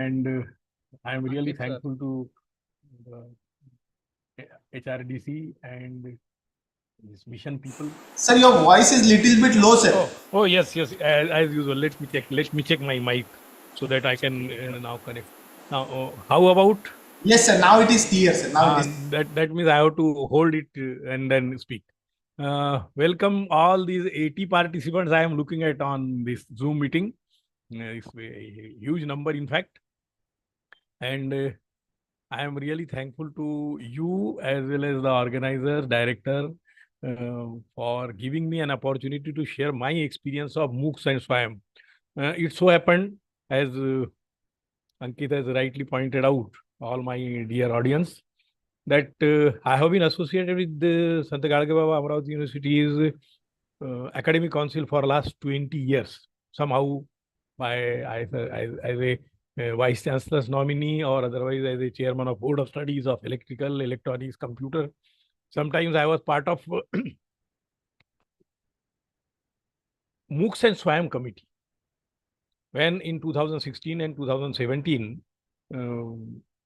and I am really thankful to the HRDC and this mission people. Sir, your voice is little bit low, sir. Oh yes, yes. As usual, let me check. Let me check my mic so that I can now connect. Now, how about? Yes, sir. Now it is clear, sir. Now it is. That means I have to hold it and then speak. Welcome all these 80 participants I am looking at on this Zoom meeting. It's a huge number, in fact, and I am really thankful to you as well as the organizer, director, for giving me an opportunity to share my experience of MOOCs and SWAYAM. It so happened, as Ankit has rightly pointed out, all my dear audience, that I have been associated with the Sant Gadge Baba Amravati University's academic council for last 20 years. Somehow, as a vice chancellor's nominee or otherwise as a chairman of board of studies of electrical, electronics, computer. Sometimes I was part of MOOCs and SWAYAM committee. When in 2016 and 2017,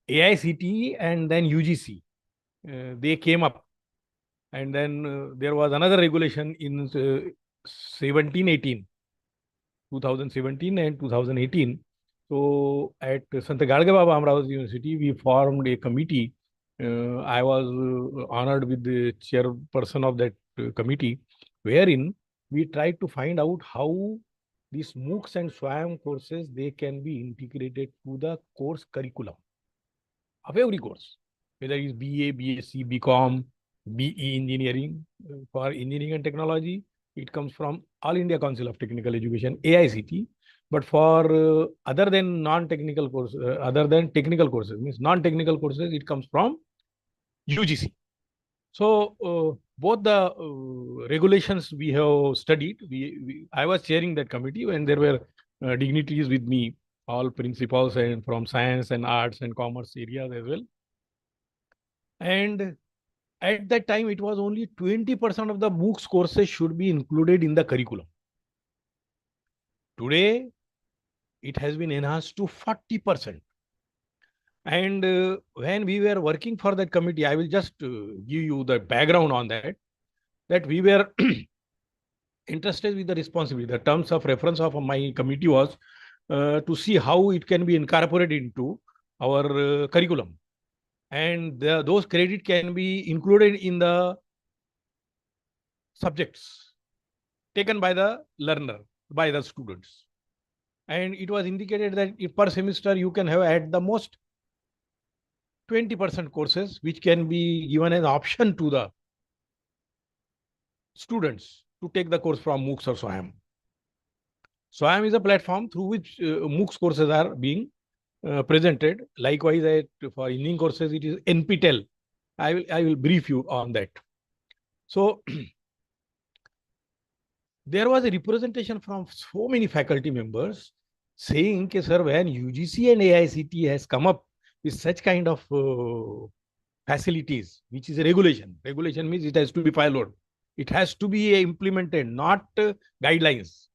AICTE and then UGC, they came up. And then there was another regulation in 2017 and 2018. So at Sant Gadge Baba Amravati University, we formed a committee. I was honored with the chairperson of that committee, wherein we tried to find out how these MOOCs and SWAYAM courses, they can be integrated to the course curriculum of every course, whether it is BA, BSc, BCom, BE engineering. For engineering and technology, it comes from All India Council of Technical Education, AICT. But for other than non-technical courses, other than technical courses, means non-technical courses, it comes from UGC. So both the regulations we have studied. I was chairing that committee when there were dignitaries with me, all principals and from science and arts and commerce areas as well. And at that time, it was only 20% of the MOOCs courses should be included in the curriculum. Today, it has been enhanced to 40%. And when we were working for that committee, I will just give you the background on that we were interested with the responsibility. The terms of reference of my committee was to see how it can be incorporated into our curriculum. And those credit can be included in the subjects taken by the learner, by the students. And it was indicated that if per semester you can have at the most 20% courses, which can be given as option to the students to take the course from MOOCs or SWAYAM. SWAYAM is a platform through which MOOCs courses are being presented. Likewise, for engineering courses, it is NPTEL. I will brief you on that. So there was a representation from so many faculty members saying, "Ke, sir, when UGC and AICT has come up with such kind of facilities, which is a regulation. Regulation means it has to be followed. It has to be implemented, not guidelines."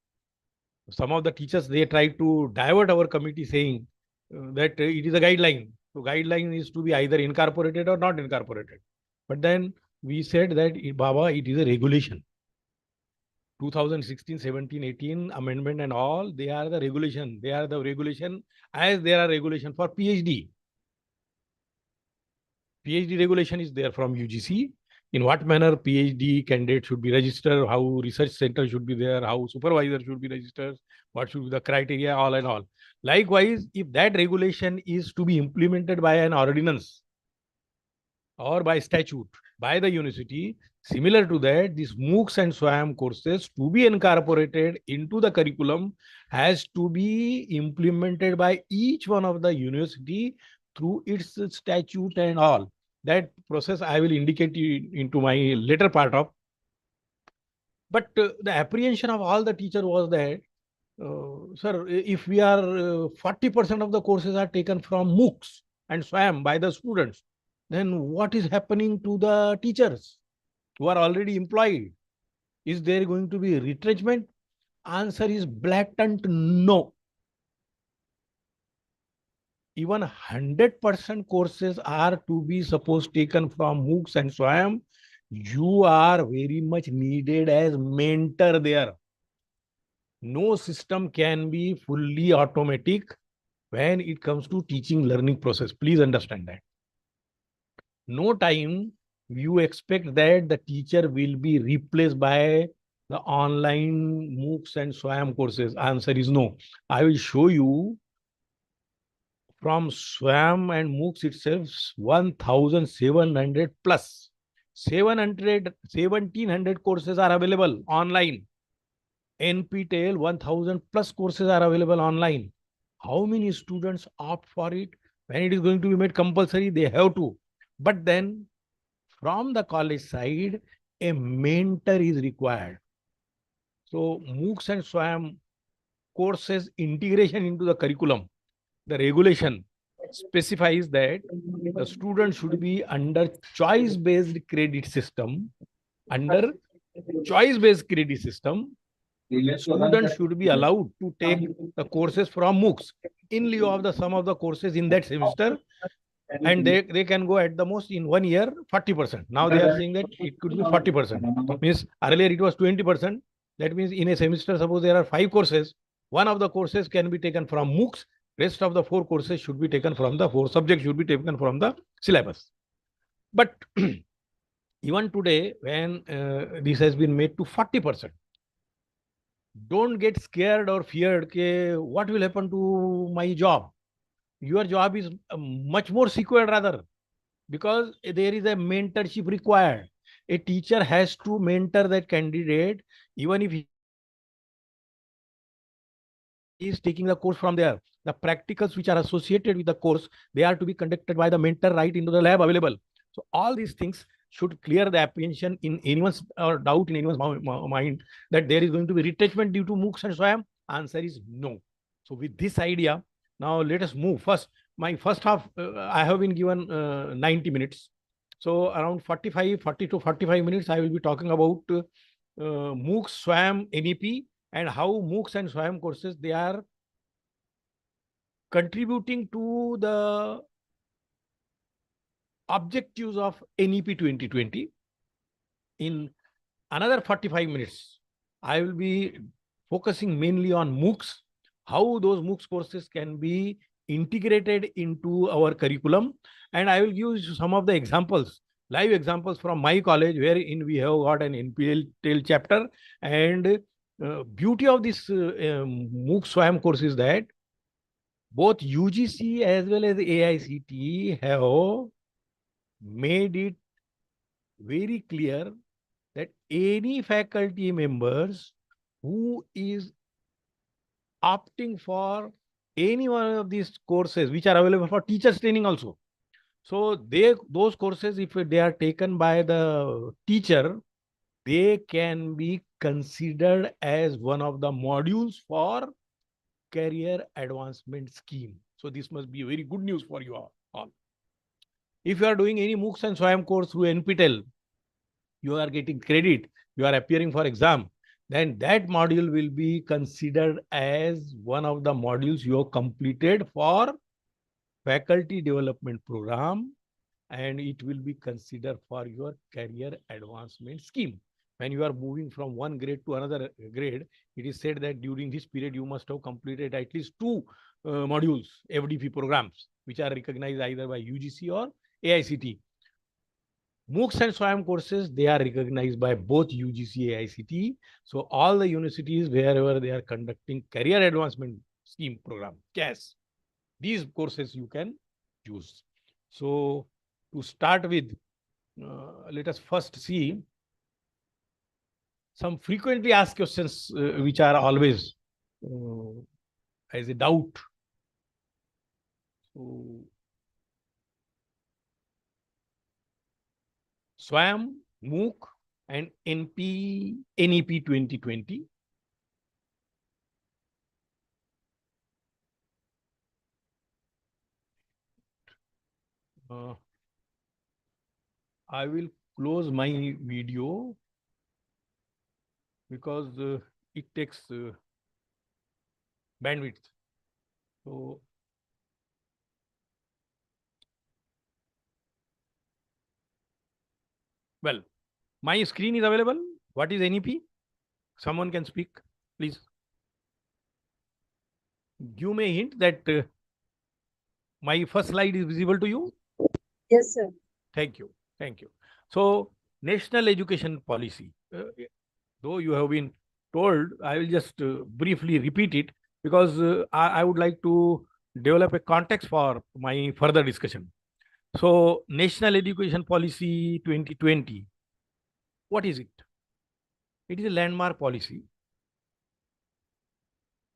Some of the teachers, they try to divert our committee saying that it is a guideline. So guideline is to be either incorporated or not incorporated. But then we said that, Baba, it is a regulation. 2016, 17, 18 amendment and all, they are the regulation. They are the regulation as there are regulation for PhD. PhD regulation is there from UGC. In what manner PhD candidate should be registered, how research center should be there, how supervisor should be registered, what should be the criteria, all and all. Likewise, if that regulation is to be implemented by an ordinance or by statute by the university, similar to that, these MOOCs and SWAYAM courses to be incorporated into the curriculum has to be implemented by each one of the university through its statute and all. That process I will indicate you into my later part of. But the apprehension of all the teacher was that, sir, if we are 40% of the courses are taken from MOOCs and SWAYAM by the students, then what is happening to the teachers who are already employed? Is there going to be retrenchment? Answer is blatant no. even 100% courses are to be supposed taken from MOOCs and SWAYAM, you are very much needed as mentor there. No system can be fully automatic when it comes to teaching learning process. Please understand that. No time you expect that the teacher will be replaced by the online MOOCs and SWAYAM courses. Answer is no. I will show you from SWAYAM and MOOCs itself 1,700 plus. 1,700 courses are available online. NPTEL 1,000 plus courses are available online. How many students opt for it? When it is going to be made compulsory, they have to. But then from the college side, a mentor is required. So MOOCs and SWAYAM courses integration into the curriculum, the regulation specifies that the student should be under choice-based credit system. Under choice-based credit system, students should be allowed to take the courses from MOOCs in lieu of the sum of the courses in that semester, and they can go at the most in 1 year 40%. Now they are saying that it could be 40%. Means earlier it was 20%. That means in a semester, suppose there are 5 courses, one of the courses can be taken from MOOCs, rest of the 4 courses should be taken from the 4 subjects should be taken from the syllabus. But even today, when this has been made to 40%, don't get scared or feared. Okay, what will happen to my job? Your job is much more secure rather, because there is a mentorship required. A teacher has to mentor that candidate, even if he is taking the course from there. The practicals which are associated with the course, they are to be conducted by the mentor right into the lab available. So all these things should clear the apprehension in anyone's or doubt in anyone's mind that there is going to be retrenchment due to MOOCs and SWAYAM. Answer is no. So with this idea, now let us move. First, my first half, I have been given 90 minutes. So around 40 to 45 minutes, I will be talking about MOOCs, SWAYAM, NEP, and how MOOCs and SWAYAM courses, they are contributing to the objectives of NEP 2020. In another 45 minutes, I will be focusing mainly on MOOCs, how those MOOCs courses can be integrated into our curriculum. And I will give some of the examples, live examples from my college, wherein we have got an NPTEL chapter. And beauty of this MOOC SWAYAM course is that both UGC as well as AICTE have made it very clear that any faculty members who is opting for any one of these courses which are available for teachers training also. So those courses, if they are taken by the teacher, they can be considered as one of the modules for career advancement scheme. So this must be very good news for you all. If you are doing any MOOCs and SWAYAM course through NPTEL, you are getting credit, you are appearing for exam, then that module will be considered as one of the modules you have completed for faculty development program, and it will be considered for your career advancement scheme. When you are moving from one grade to another grade, it is said that during this period, you must have completed at least 2 modules, FDP programs, which are recognized either by UGC or AICTE. MOOCs and SWAYAM courses, they are recognized by both UGC and AICTE. So all the universities, wherever they are conducting career advancement scheme program, CAS, these courses you can use. So to start with, let us first see some frequently asked questions which are always as a doubt. So, SWAYAM, MOOC, and NEP 2020. I will close my video because it takes bandwidth. So Well, my screen is available. What is NEP? Someone can speak, please. Give me a hint that my first slide is visible to you. Yes, sir. Thank you. Thank you. So, National Education Policy. Though you have been told, I will just briefly repeat it because I would like to develop a context for my further discussion. So, National Education Policy 2020, what is it? It is a landmark policy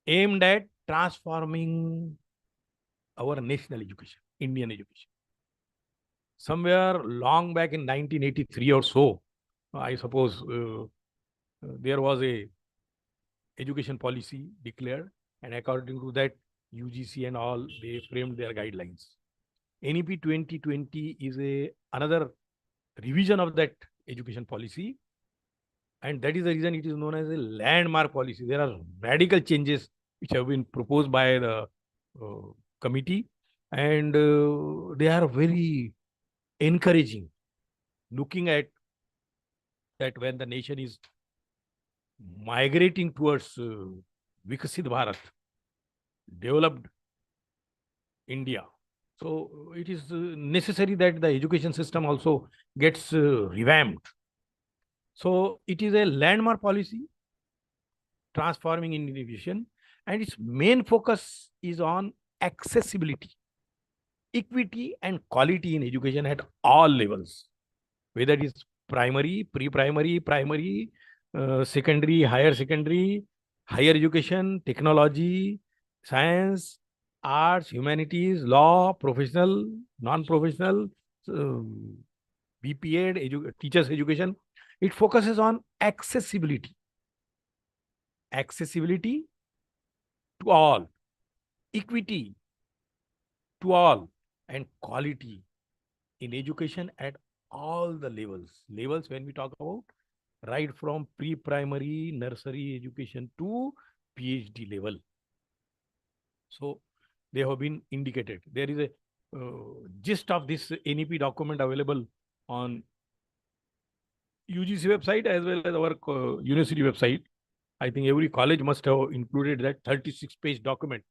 aimed at transforming our national education, Indian education. Somewhere long back in 1983 or so, I suppose there was a education policy declared, and according to that, UGC and all, they framed their guidelines. NEP 2020 is another revision of that education policy, and that is the reason it is known as a landmark policy. There are radical changes which have been proposed by the committee, and they are very encouraging, looking at that when the nation is migrating towards Vikasit Bharat, developed India. So it is necessary that the education system also gets revamped. So it is a landmark policy transforming Indian education, and its main focus is on accessibility, equity, and quality in education at all levels, whether it is primary, pre-primary, primary, secondary, higher education, technology, science, arts, humanities, law, professional, non-professional, BPEd, teachers education. It focuses on accessibility to all, equity to all, and quality in education at all the levels. Levels when we talk about, right from pre-primary, nursery education to PhD level. So they have been indicated. There is a gist of this NEP document available on UGC website as well as our university website. I think every college must have included that 36-page document,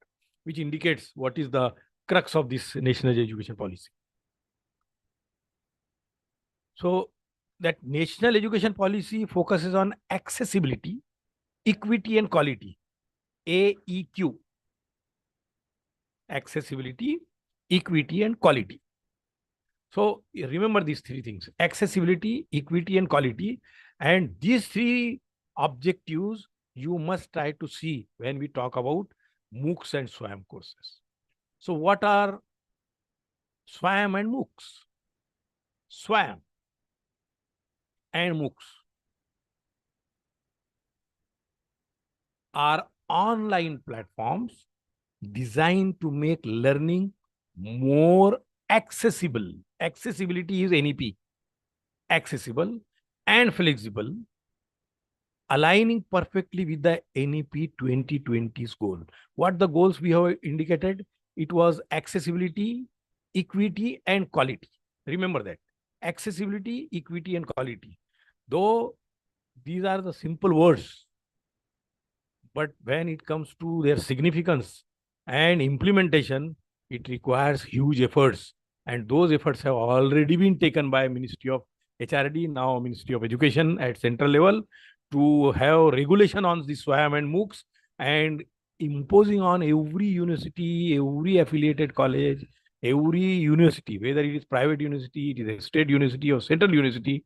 which indicates what is the crux of this national education policy. So that national education policy focuses on accessibility, equity, and quality. AEQ. Accessibility, equity, and quality. So remember these three things: accessibility, equity, and quality. And these three objectives you must try to see when we talk about MOOCs and SWAM courses. So what are SWAM and MOOCs? SWAM and MOOCs are online platforms designed to make learning more accessible. Accessibility is NEP. Accessible and flexible, aligning perfectly with the NEP 2020's goal. What the goals we have indicated? It was accessibility, equity, and quality. Remember that. Accessibility, equity, and quality. Though these are the simple words, but when it comes to their significance and implementation, it requires huge efforts. And those efforts have already been taken by Ministry of HRD, now Ministry of Education at central level, to have regulation on the SWAM and MOOCs and imposing on every university, every affiliated college, every university, whether it is private university, it is a state university or central university,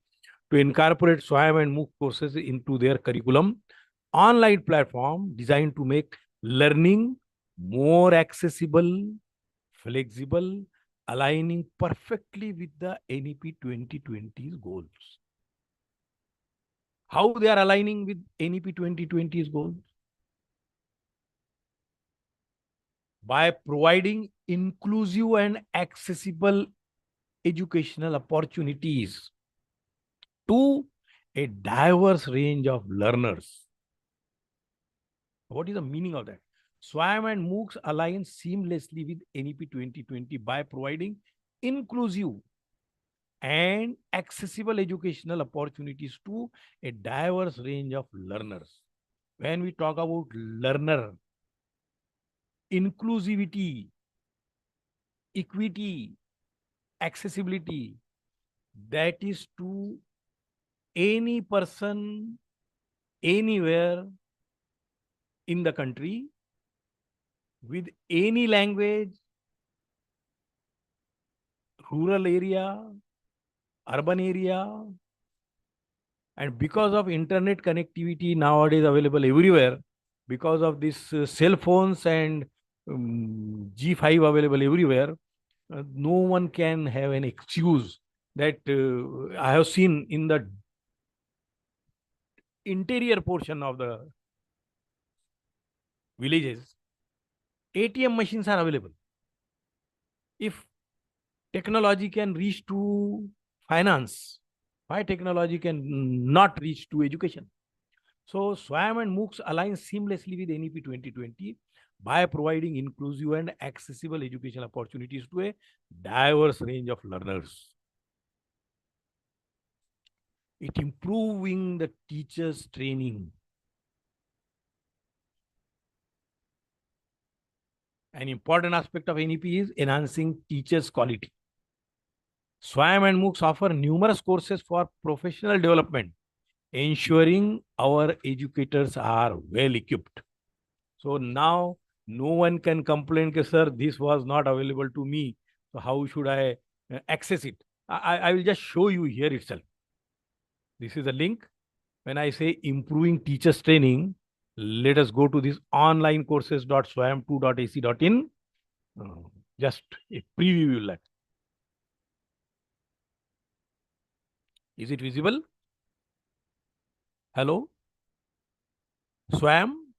to incorporate SWAM and MOOC courses into their curriculum. Online platform designed to make learning more accessible, flexible, aligning perfectly with the NEP 2020's goals. How they are aligning with NEP 2020's goals? By providing inclusive and accessible educational opportunities to a diverse range of learners. What is the meaning of that? SWAM and MOOCs align seamlessly with NEP 2020 by providing inclusive and accessible educational opportunities to a diverse range of learners. When we talk about learner, inclusivity, equity, accessibility, that is to any person, anywhere in the country, with any language, rural area, urban area, and because of internet connectivity nowadays available everywhere, because of this cell phones and G5 available everywhere, no one can have an excuse that I have seen in the interior portion of the villages, ATM machines are available. If technology can reach to finance, why technology can not reach to education? So SWAM and MOOCs align seamlessly with NEP 2020 by providing inclusive and accessible educational opportunities to a diverse range of learners. It improving the teachers' training. An important aspect of NEP is enhancing teachers' quality. SWAM and MOOCs offer numerous courses for professional development, ensuring our educators are well equipped. So now no one can complain, sir, this was not available to me. So how should I access it? I will just show you here itself. This is a link. When I say improving teachers training, let us go to this online courses.swam2.ac.in. Just a preview you like. Is it visible? Hello? Swam?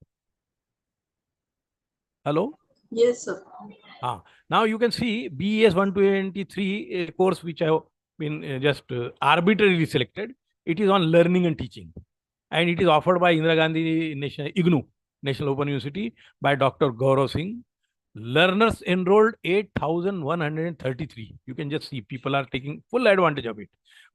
Hello? Yes, sir. Now you can see BES 123, a course which I have been just arbitrarily selected. It is on learning and teaching. And it is offered by Indira Gandhi IGNOU, National Open University, by Dr. Gaurav Singh. Learners enrolled 8,133. You can just see people are taking full advantage of it.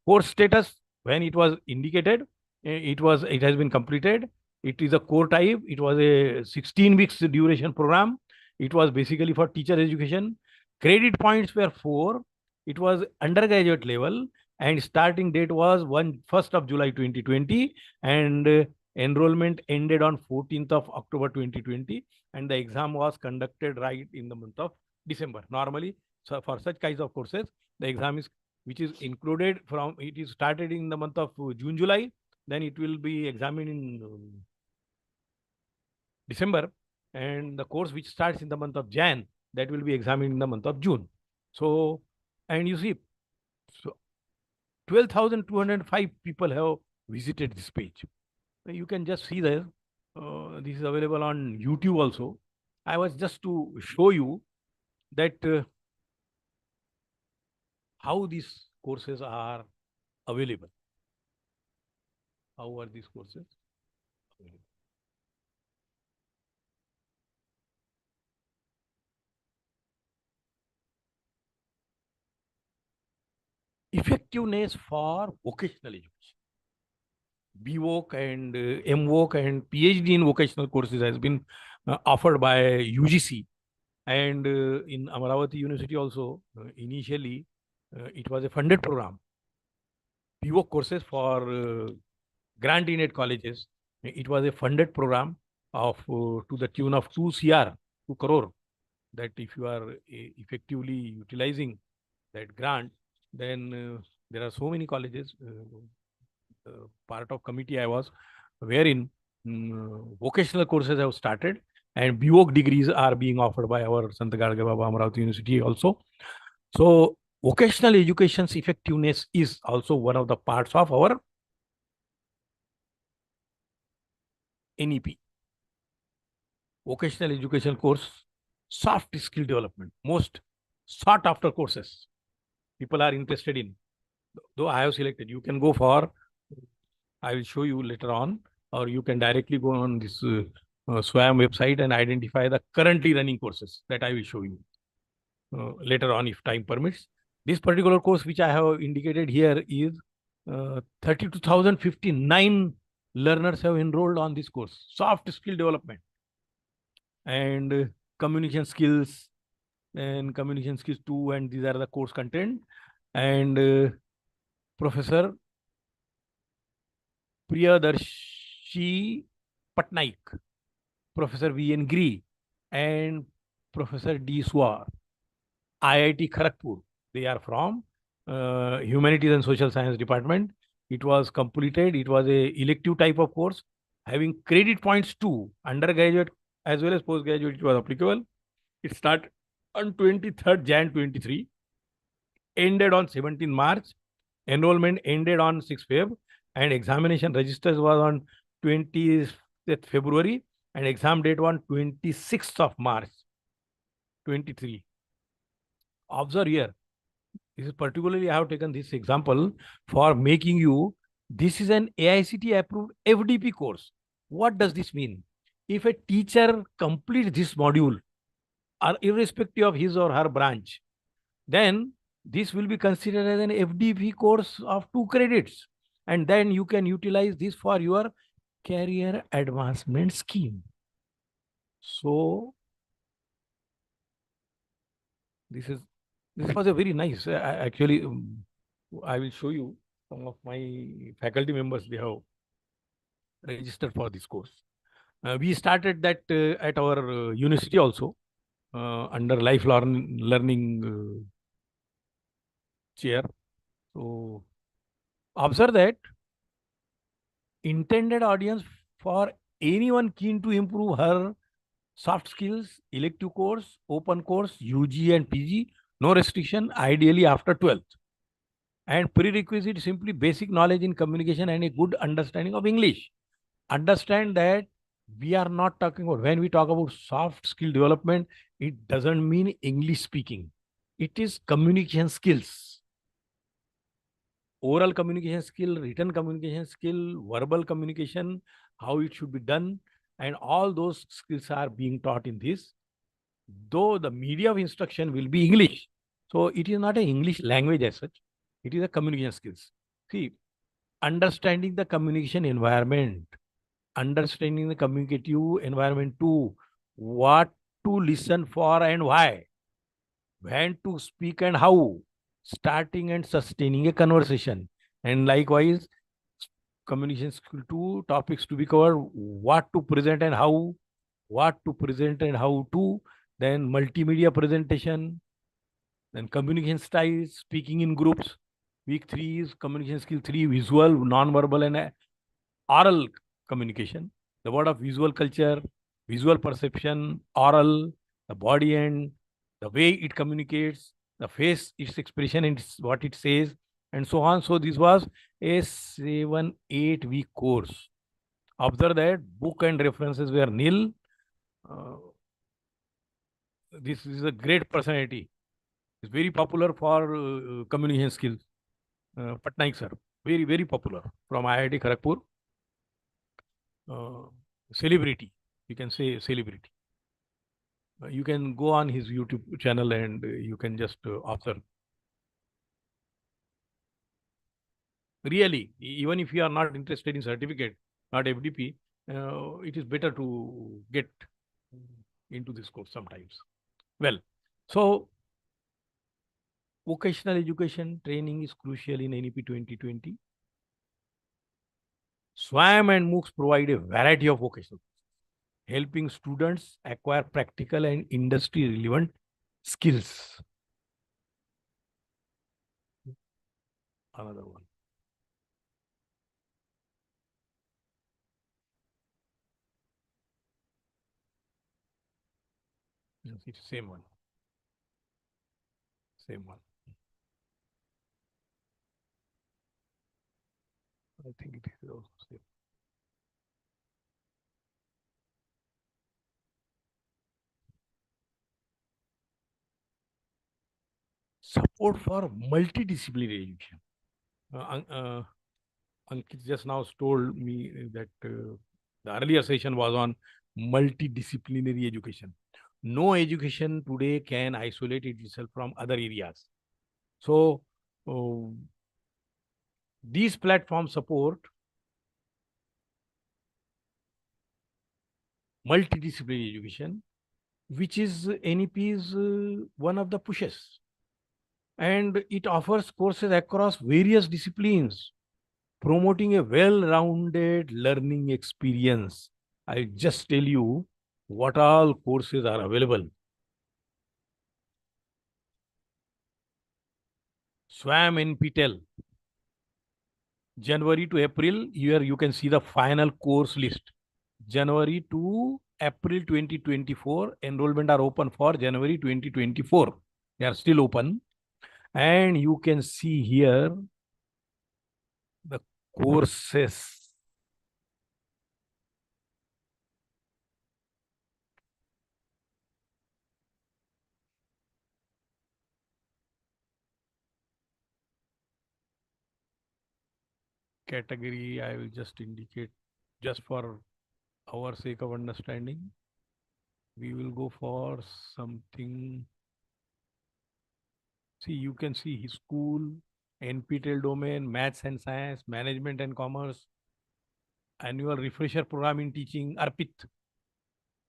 Course status, when it was indicated, it has been completed. It is a core type. It was a 16 weeks duration program. It was basically for teacher education. Credit points were 4. It was undergraduate level, and starting date was 1st of July 2020, and enrollment ended on 14th of October 2020, and the exam was conducted right in the month of December. Normally, so for such kinds of courses, the exam is, which is included from, it is started in the month of June, July, then it will be examined in December, and the course which starts in the month of Jan, that will be examined in the month of June. So, and you see, so 12,205 people have visited this page. You can just see there. This is available on YouTube also. I was just to show you that how these courses are available. How are these courses available? Effectiveness for vocational education. BVoc and MVoc and PhD in vocational courses has been offered by UGC. And in Amaravati University also, initially, it was a funded program. BVoc courses for grant in aid colleges. It was a funded program of to the tune of 2 crore. That if you are effectively utilizing that grant, then there are so many colleges. Part of committee I was, wherein vocational courses have started, and BVoc degrees are being offered by our Sant Gadge Baba Amaravati University also. So vocational education's effectiveness is also one of the parts of our NEP. Vocational education course, soft skill development, most sought after courses people are interested in. Though I have selected, you can go for, I will show you later on, or you can directly go on this SWAM website and identify the currently running courses that I will show you later on if time permits. This particular course which I have indicated here is 32,059 learners have enrolled on this course. Soft skill development and communication skills and communication skills 2, and these are the course content. And Professor Priyadarshi Patnaik, Professor V.N. Gri, and Professor D. Swar, IIT Kharagpur. They are from Humanities and Social Science Department. It was completed. It was a elective type of course having credit points to undergraduate as well as postgraduate. It was applicable. It started on 23rd Jan 23, ended on 17 March. Enrollment ended on 6 Feb, and examination registers was on 20th February, and exam date on 26th of March 23. Observe here. This is particularly, I have taken this example for making you, this is an AICTE approved FDP course. What does this mean? If a teacher completes this module, or irrespective of his or her branch, then this will be considered as an FDP course of 2 credits. And then you can utilize this for your career advancement scheme. So this was a very nice, actually, I will show you some of my faculty members, they have registered for this course. We started that at our university also, under lifelong learning chair. So observe that intended audience for anyone keen to improve her soft skills, elective course, open course, UG and PG, no restriction, ideally after 12th. And prerequisite simply basic knowledge in communication and a good understanding of English. Understand that we are not talking about, when we talk about soft skill development, it doesn't mean English speaking. It is communication skills. Oral communication skill, written communication skill, verbal communication, how it should be done, and all those skills are being taught in this. Though the media of instruction will be English, so it is not an English language as such, it is a communication skills. See, understanding the communication environment, understanding the communicative environment too, what to listen for and why, when to speak and how, starting and sustaining a conversation, and likewise communication skill 2 topics to be covered, what to present and how, to, then multimedia presentation, then communication styles, speaking in groups. Week 3 is communication skill 3, visual, non-verbal and oral communication. The word of visual culture, visual perception, oral, the body and the way it communicates, the face, its expression and what it says, and so on. So this was a 7-8 week course. Observe that book and references were nil. This is a great personality. It's very popular for communication skills. Patnaik sir, very, very popular from IIT Kharagpur. Celebrity, you can say celebrity. You can go on his YouTube channel and you can just observe. Really, even if you are not interested in certificate, not FDP, it is better to get into this course sometimes. Well, so vocational education training is crucial in NEP 2020. SWAM and MOOCs provide a variety of vocational, helping students acquire practical and industry-relevant skills. Another one. Yes, it's same one. Same one. I think it is also same. Support for multidisciplinary education. Ankit just now told me that the earlier session was on multidisciplinary education. No education today can isolate itself from other areas. So these platforms support multidisciplinary education, which is NEP's one of the pushes. And it offers courses across various disciplines, promoting a well-rounded learning experience. I just tell you what all courses are available. SWAM NPTEL, January to April, here you can see the final course list. January to April 2024, enrollment are open for January 2024. They are still open. And you can see here the courses. Category, I will just indicate just for our sake of understanding. We will go for something. See, you can see his school, NPTEL domain, maths and science, management and commerce, annual refresher program in teaching, ARPIT.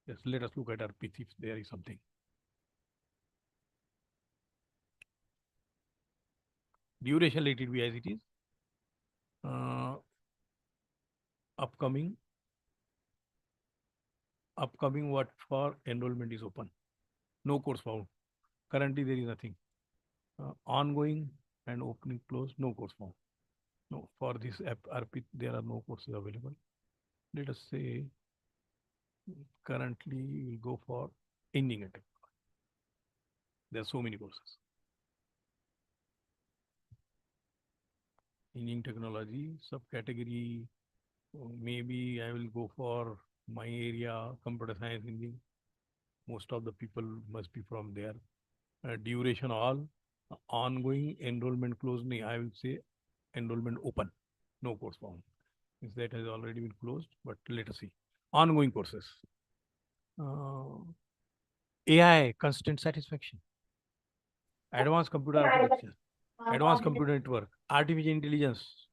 Yes, let us look at ARPIT if there is something. Duration, let it be as it is. Upcoming what for enrollment is open. No course found. Currently there is nothing. Ongoing and opening close, no course found. No, for this app ARPIT there are no courses available. Let us say currently we will go for ending attack. There are so many courses. Engineering technology, subcategory, maybe I will go for my area, computer science engineering. Most of the people must be from there. Duration all, ongoing, enrollment closed, I will say enrollment open, no course found. Since that has already been closed, but let us see. Ongoing courses. AI, constant satisfaction. Advanced computer architecture, advanced computer network, artificial intelligence,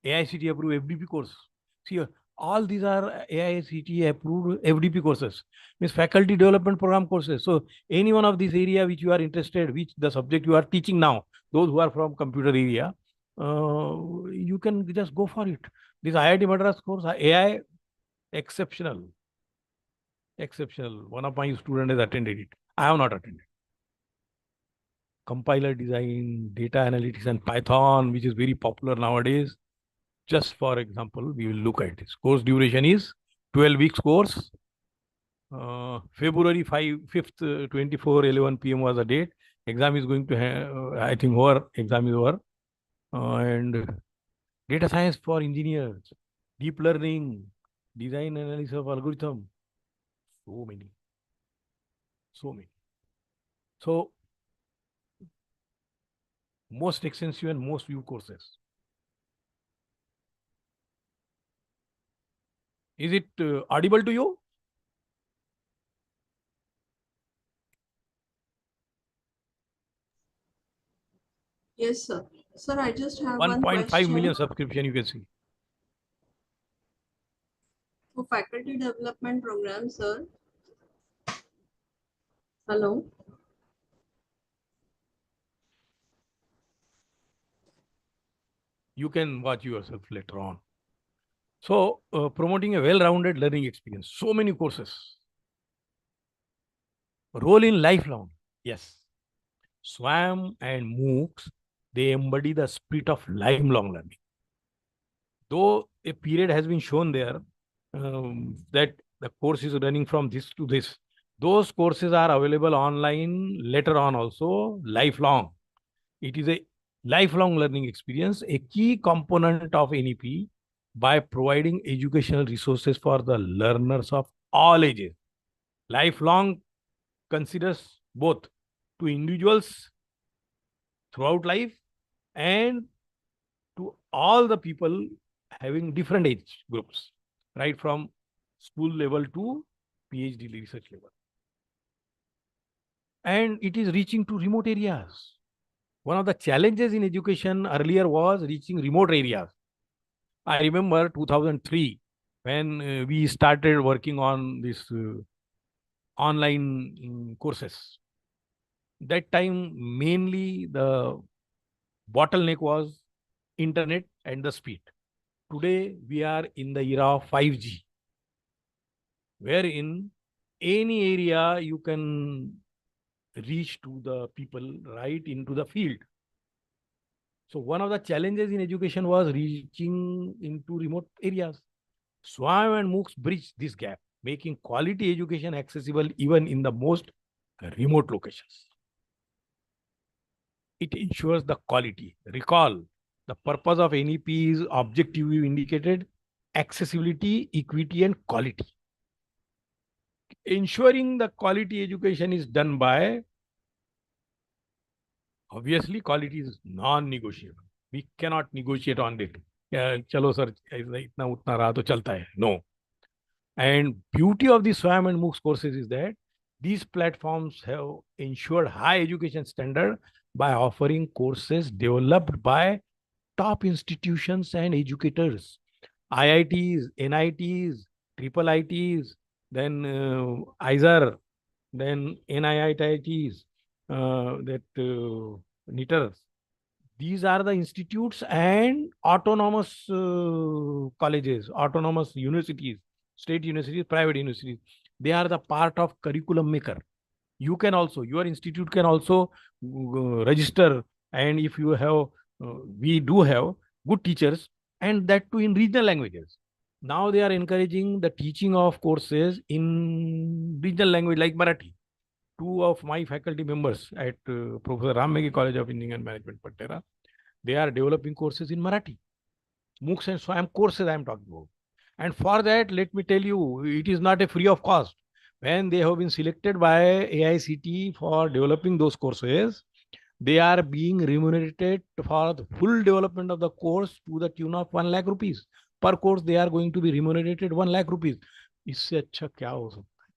AICTE approved FDP course. See, all these are AICTE approved FDP courses, means faculty development program courses. So any one of these area which you are interested, which the subject you are teaching now, those who are from computer area, you can just go for it. This IIT Madras course, AI, exceptional. Exceptional. One of my students has attended it. I have not attended. Compiler design, data analytics, and Python, which is very popular nowadays. Just for example, we will look at this. Course duration is 12 weeks course. February 5th, 24, 11 p.m. was the date. Exam is going to have, I think, over. Exam is over. And data science for engineers, deep learning, design analysis of algorithm. So many. So many. So, most extensive and most viewed courses. Is it audible to you? Yes, sir. Sir, I just have one 1.5 question. million subscription, you can see. For faculty development program, sir. Hello. You can watch yourself later on. So, promoting a well-rounded learning experience. So many courses. Role in lifelong. Yes. SWAM and MOOCs, they embody the spirit of lifelong learning. Though a period has been shown there that the course is running from this to this, those courses are available online later on also, lifelong. It is a lifelong learning experience, a key component of NEP by providing educational resources for the learners of all ages. Lifelong considers both to individuals throughout life and to all the people having different age groups, right from school level to PhD research level. And it is reaching to remote areas. One of the challenges in education earlier was reaching remote areas. I remember 2003 when we started working on this online courses. That time, mainly the bottleneck was internet and the speed. Today, we are in the era of 5G, wherein any area you can reach to the people right into the field. So one of the challenges in education was reaching into remote areas. SWAM and MOOCs bridge this gap, making quality education accessible even in the most remote locations. It ensures the quality. Recall, the purpose of NEP is objectively indicated accessibility, equity, and quality. Ensuring the quality education is done by, obviously, quality is non-negotiable. We cannot negotiate on it. Chalo sir, itna utna raha to chalta hai. No. And beauty of the SWAM and MOOCs courses is that these platforms have ensured high education standard by offering courses developed by top institutions and educators, IITs, NITs, triple ITs, then ISER, then NIITs, NITers. These are the institutes and autonomous colleges, autonomous universities, state universities, private universities. They are the part of curriculum maker. You can also, your institute can also register, and if you have, we do have good teachers, and that too in regional languages. Now they are encouraging the teaching of courses in regional language like Marathi. Two of my faculty members at Professor Rammegi College of Engineering and Management, Patera, they are developing courses in Marathi. MOOCs and SWAM courses I am talking about. And for that, let me tell you, it is not a free of cost. When they have been selected by AICT for developing those courses, they are being remunerated for the full development of the course to the tune of 1 lakh rupees. Per course, they are going to be remunerated 1 lakh rupees. इससे अच्छा क्या हो सकता है?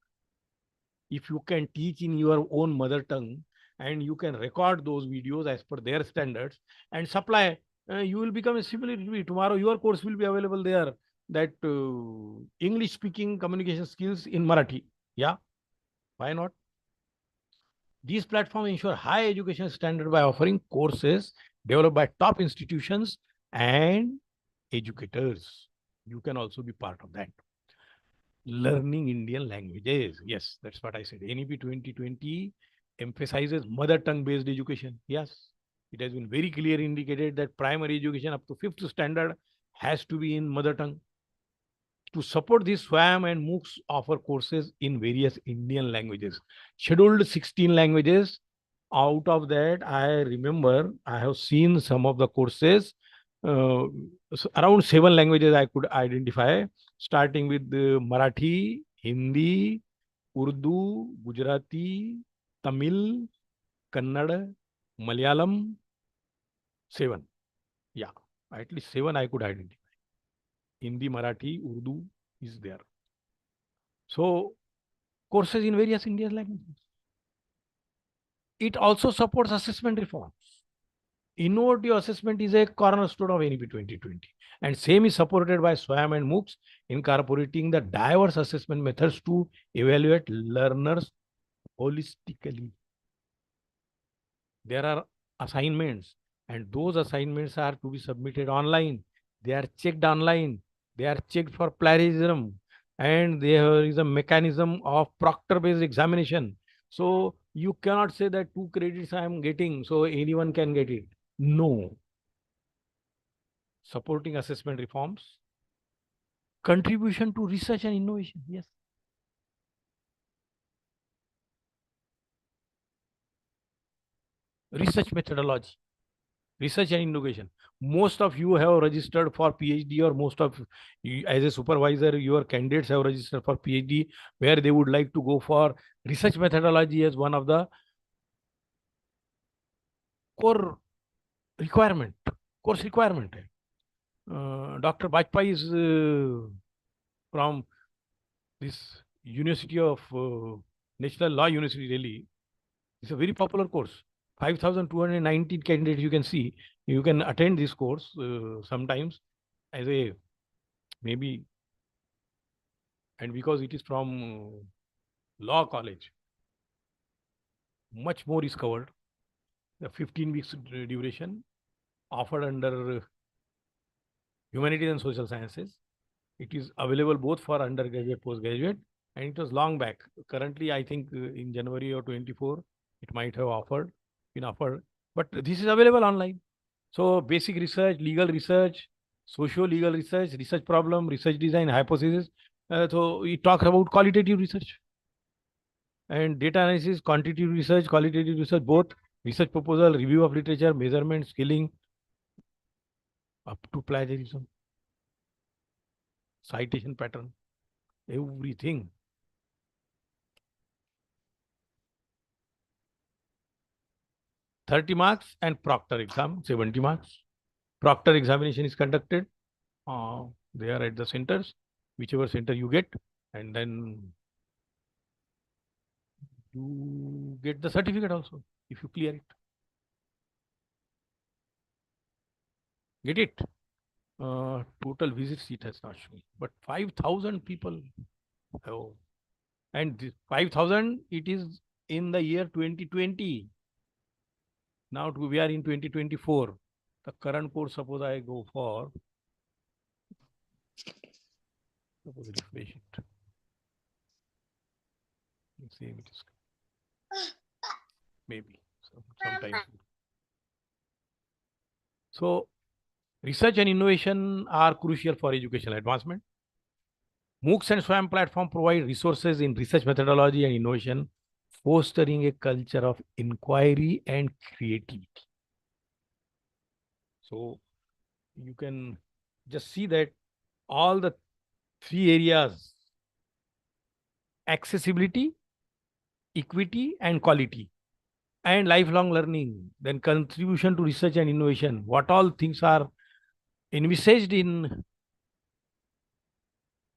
If you can teach in your own mother tongue and you can record those videos as per their standards and supply, you will become a similarly tomorrow your course will be available there, that English speaking communication skills in Marathi. Yeah, why not? These platforms ensure high education standard by offering courses developed by top institutions and educators. You can also be part of that. Learning Indian languages. Yes, that's what I said. NEP 2020 emphasizes mother tongue based education. Yes, it has been very clearly indicated that primary education up to 5th standard has to be in mother tongue. To support this, SWAM and MOOCs offer courses in various Indian languages, scheduled 16 languages. Out of that, I remember I have seen some of the courses, around 7 languages I could identify, starting with Marathi, Hindi, Urdu, Gujarati, Tamil, Kannada, Malayalam. 7. Yeah, at least 7 I could identify. Hindi, Marathi, Urdu is there. So, courses in various Indian languages. It also supports assessment reforms. Innovative assessment is a cornerstone of NEP 2020. And same is supported by SWAM and MOOCs, incorporating the diverse assessment methods to evaluate learners holistically. There are assignments, and those assignments are to be submitted online. They are checked online. They are checked for plagiarism, and there is a mechanism of proctor-based examination. So you cannot say that 2 credits I am getting, so anyone can get it. No. Supporting assessment reforms. Contribution to research and innovation. Yes. Research methodology. Research and innovation. Most of you have registered for PhD, or most of you, as a supervisor, your candidates have registered for PhD, where they would like to go for research methodology as one of the core requirement, course requirement. Dr. Bajpai is from this University of National Law University, Delhi. It's a very popular course. 5,219 candidates you can see. You can attend this course sometimes as a maybe, and because it is from law college, much more is covered. The 15 weeks duration offered under humanities and social sciences. It is available both for undergraduate, postgraduate, and it was long back. Currently, I think in January or 24, it might have been offered, but this is available online. So basic research, legal research, socio-legal research, research problem, research design, hypothesis. So it talks about qualitative research and data analysis, quantitative research, qualitative research, both research proposal, review of literature, measurement, scaling, up to plagiarism, citation pattern, everything. $30 and proctor exam, 70 marks. Proctor examination is conducted. They are at the centers, whichever center you get, and then you get the certificate also if you clear it. Get it? Total visits it has not shown, but 5,000 people. Oh, and this 5,000 it is in the year 2020. Now we are in 2024. The current course, suppose I go for, suppose refresh it. Let's see if it is maybe sometimes. So research and innovation are crucial for educational advancement. MOOCs and SWAM platform provide resources in research methodology and innovation, fostering a culture of inquiry and creativity. So you can just see that all the three areas, accessibility, equity, and quality, and lifelong learning, then contribution to research and innovation, what all things are envisaged in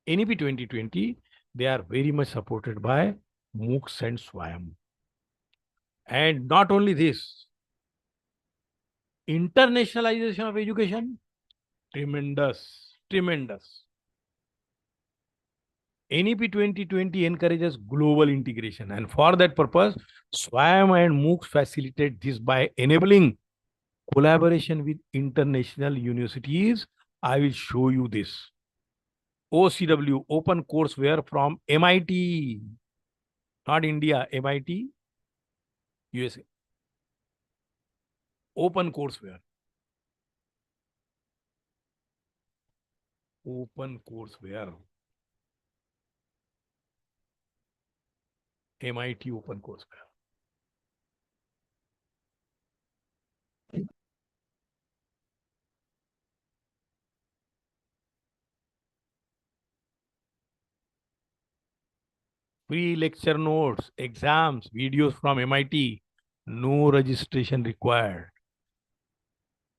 NEP 2020, they are very much supported by MOOCs and SWAM. And not only this, internationalization of education, tremendous, tremendous. NEP 2020 encourages global integration, and for that purpose, SWAM and MOOCs facilitate this by enabling collaboration with international universities. I will show you this. OCW, Open Courseware from MIT, not India, MIT, USA. Open Courseware. Open Courseware. MIT Open Courseware. Free lecture notes, exams, videos from MIT, no registration required.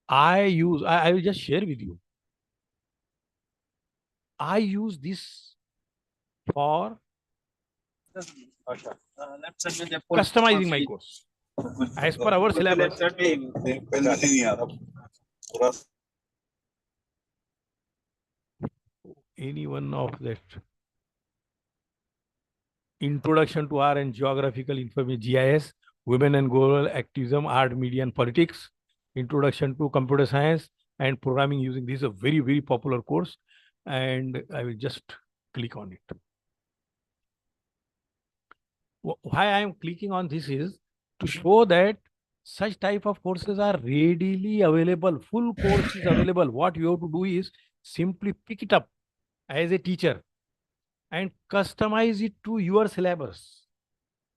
I will just share with you. I use this for customizing my course as per our syllabus. Any one of that. Introduction to Art and Geographical Information, GIS, Women and Global Activism, Art, Media and Politics, Introduction to Computer Science and Programming using this is a very, very popular course. And I will just click on it. Why I am clicking on this is to show that such type of courses are readily available. Full course is available. What you have to do is simply pick it up as a teacher and customize it to your syllabus.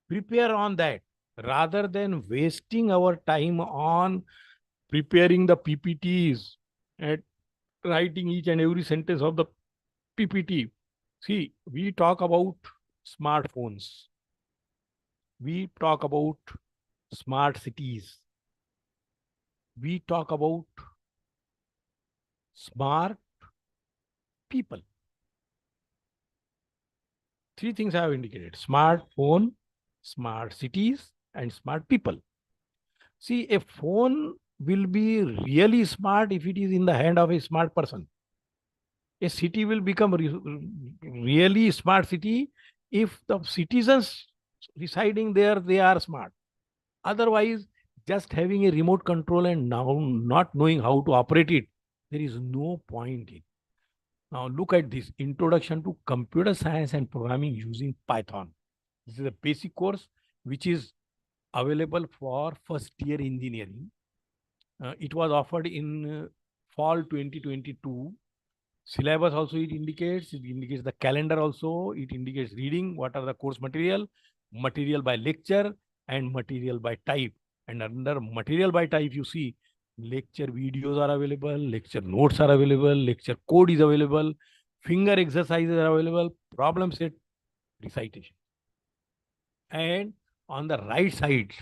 Prepare on that rather than wasting our time on preparing the PPTs and writing each and every sentence of the PPT. See, we talk about smartphones. We talk about smart cities. We talk about smart people. Three things I have indicated: smartphone, smart cities, and smart people. See, a phone will be really smart if it is in the hand of a smart person. A city will become really smart city if the citizens residing there, they are smart. Otherwise, just having a remote control and now not knowing how to operate it, there is no point in. Now look at this introduction to computer science and programming using Python. This is a basic course which is available for first year engineering. It was offered in fall 2022. Syllabus also it indicates the calendar also, it indicates reading, what are the course material, material by lecture and material by type. And under material by type, you see lecture videos are available, lecture notes are available, lecture code is available, finger exercises are available, problem set, recitation. And on the right side,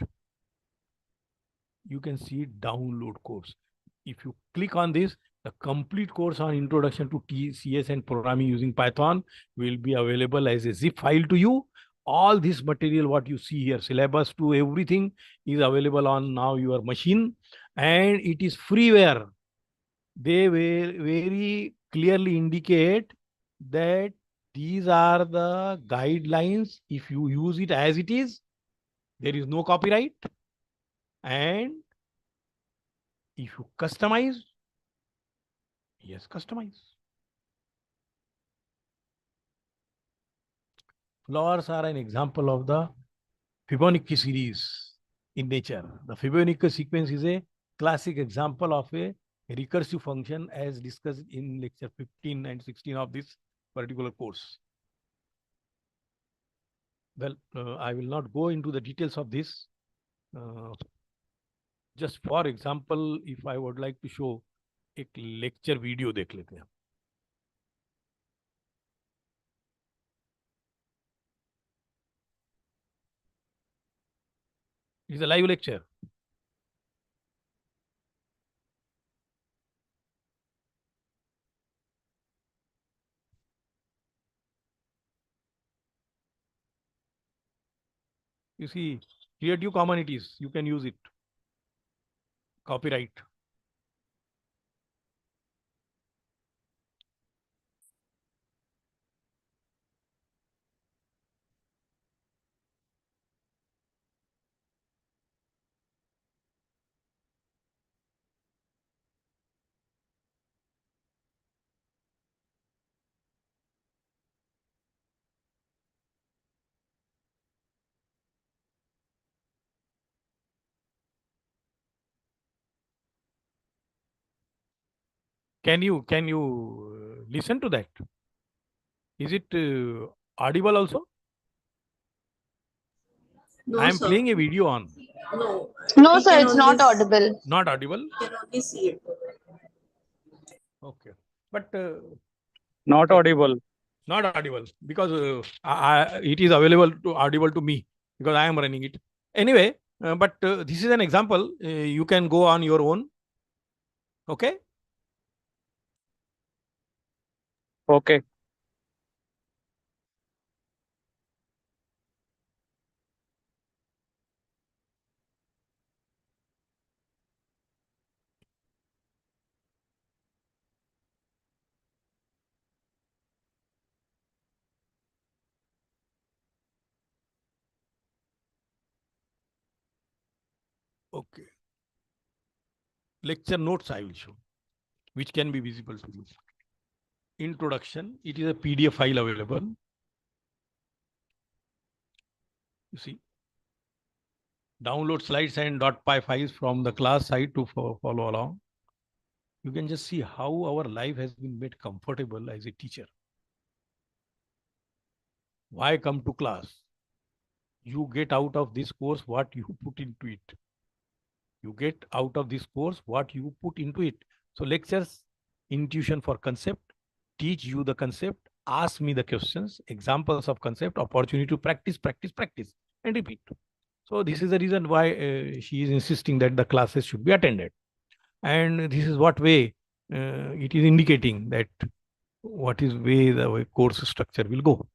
you can see download course. If you click on this, the complete course on introduction to TCS and programming using Python will be available as a zip file to you. All this material, what you see here, syllabus to everything is available on now your machine, and it is freeware. They very clearly indicate that these are the guidelines. If you use it as it is, there is no copyright. And if you customize, yes, customize. Flowers are an example of the Fibonacci series in nature. The Fibonacci sequence is a classic example of a recursive function as discussed in lecture 15 and 16 of this particular course. Well, I will not go into the details of this. Just for example, if I would like to show एक lecture video देख लेते हैं. It's a live lecture. You see, Creative Commons, you can use it. Copyright. Can you listen to that? Is it audible also? No, I am sir. playing a video on. No. No, We sir, can it's not only audible. Not audible? We can only see it. Okay. But Not audible. not audible because it is available to audible to me because I am running it. Anyway, but this is an example. You can go on your own. Okay. Okay. Okay. Lecture notes I will show, which can be visible to you. Introduction. It is a PDF file available. You see. Download slides and .py files from the class site to follow along. You can just see how our life has been made comfortable as a teacher. Why come to class? You get out of this course what you put into it. You get out of this course what you put into it. So lectures, intuition for concept, teach you the concept, ask me the questions, examples of concept, opportunity to practice, and repeat. So this is the reason why she is insisting that the classes should be attended. And this is what way it is indicating that what is way the way course structure will go.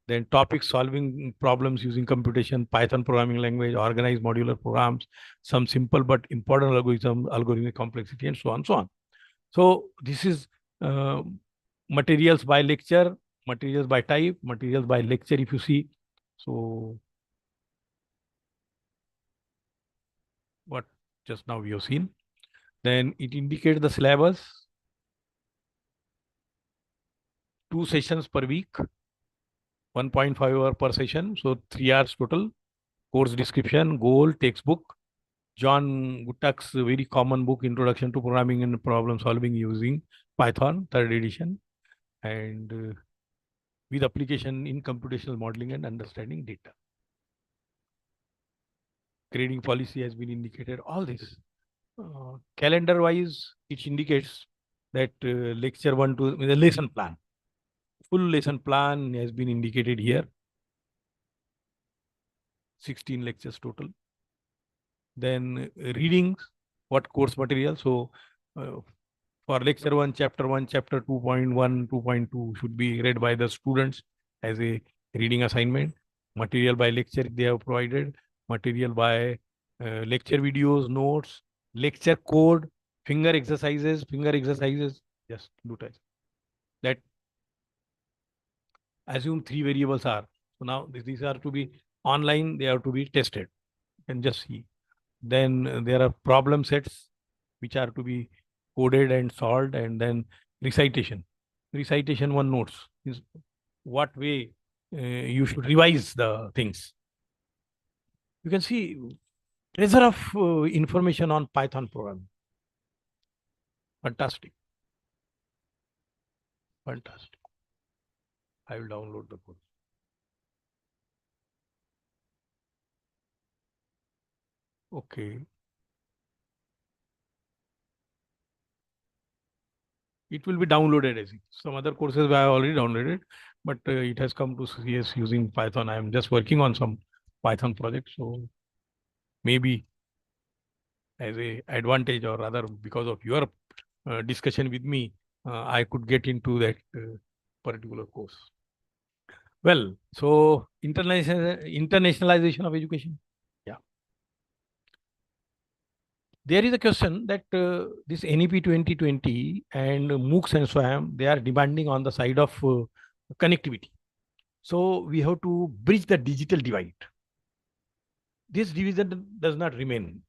Then topic solving problems using computation, Python programming language, organized modular programs, some simple but important algorithmic complexity, and so on, so on. So this is materials by lecture, materials by type, materials by lecture, if you see. So what just now we have seen. Then it indicates the syllabus, 2 sessions per week, 1.5 hour per session, so 3 hours total. Course description, goal, textbook, John Gutach's very common book, Introduction to Programming and Problem Solving Using Python, 3rd edition, and with application in computational modeling and understanding data. Grading policy has been indicated, all this. Calendar wise, it indicates that lecture 1 to the lesson plan. Full lesson plan has been indicated here. 16 lectures total. Then readings, what course material. So for lecture 1, chapter 1, chapter 2.1, 2.2 should be read by the students as a reading assignment. Material by lecture they have provided. Material by lecture videos, notes, lecture code, finger exercises, just do type. That assume 3 variables are. So now these are to be online, they have to be tested. You can just see. Then there are problem sets which are to be coded and solved, and then recitation. Recitation 1 notes is what way you should revise the things. You can see treasure of information on Python programming. Fantastic. Fantastic. I will download the course. Okay. It will be downloaded as some other courses I have already downloaded, but it has come to CS using Python. I am just working on some Python project, so maybe as a advantage, or rather because of your discussion with me, I could get into that particular course. Well, so internationalization of education. Yeah. There is a question that this NEP 2020 and MOOCs and SWAM, they are demanding on the side of connectivity. So we have to bridge the digital divide. This division does not remain.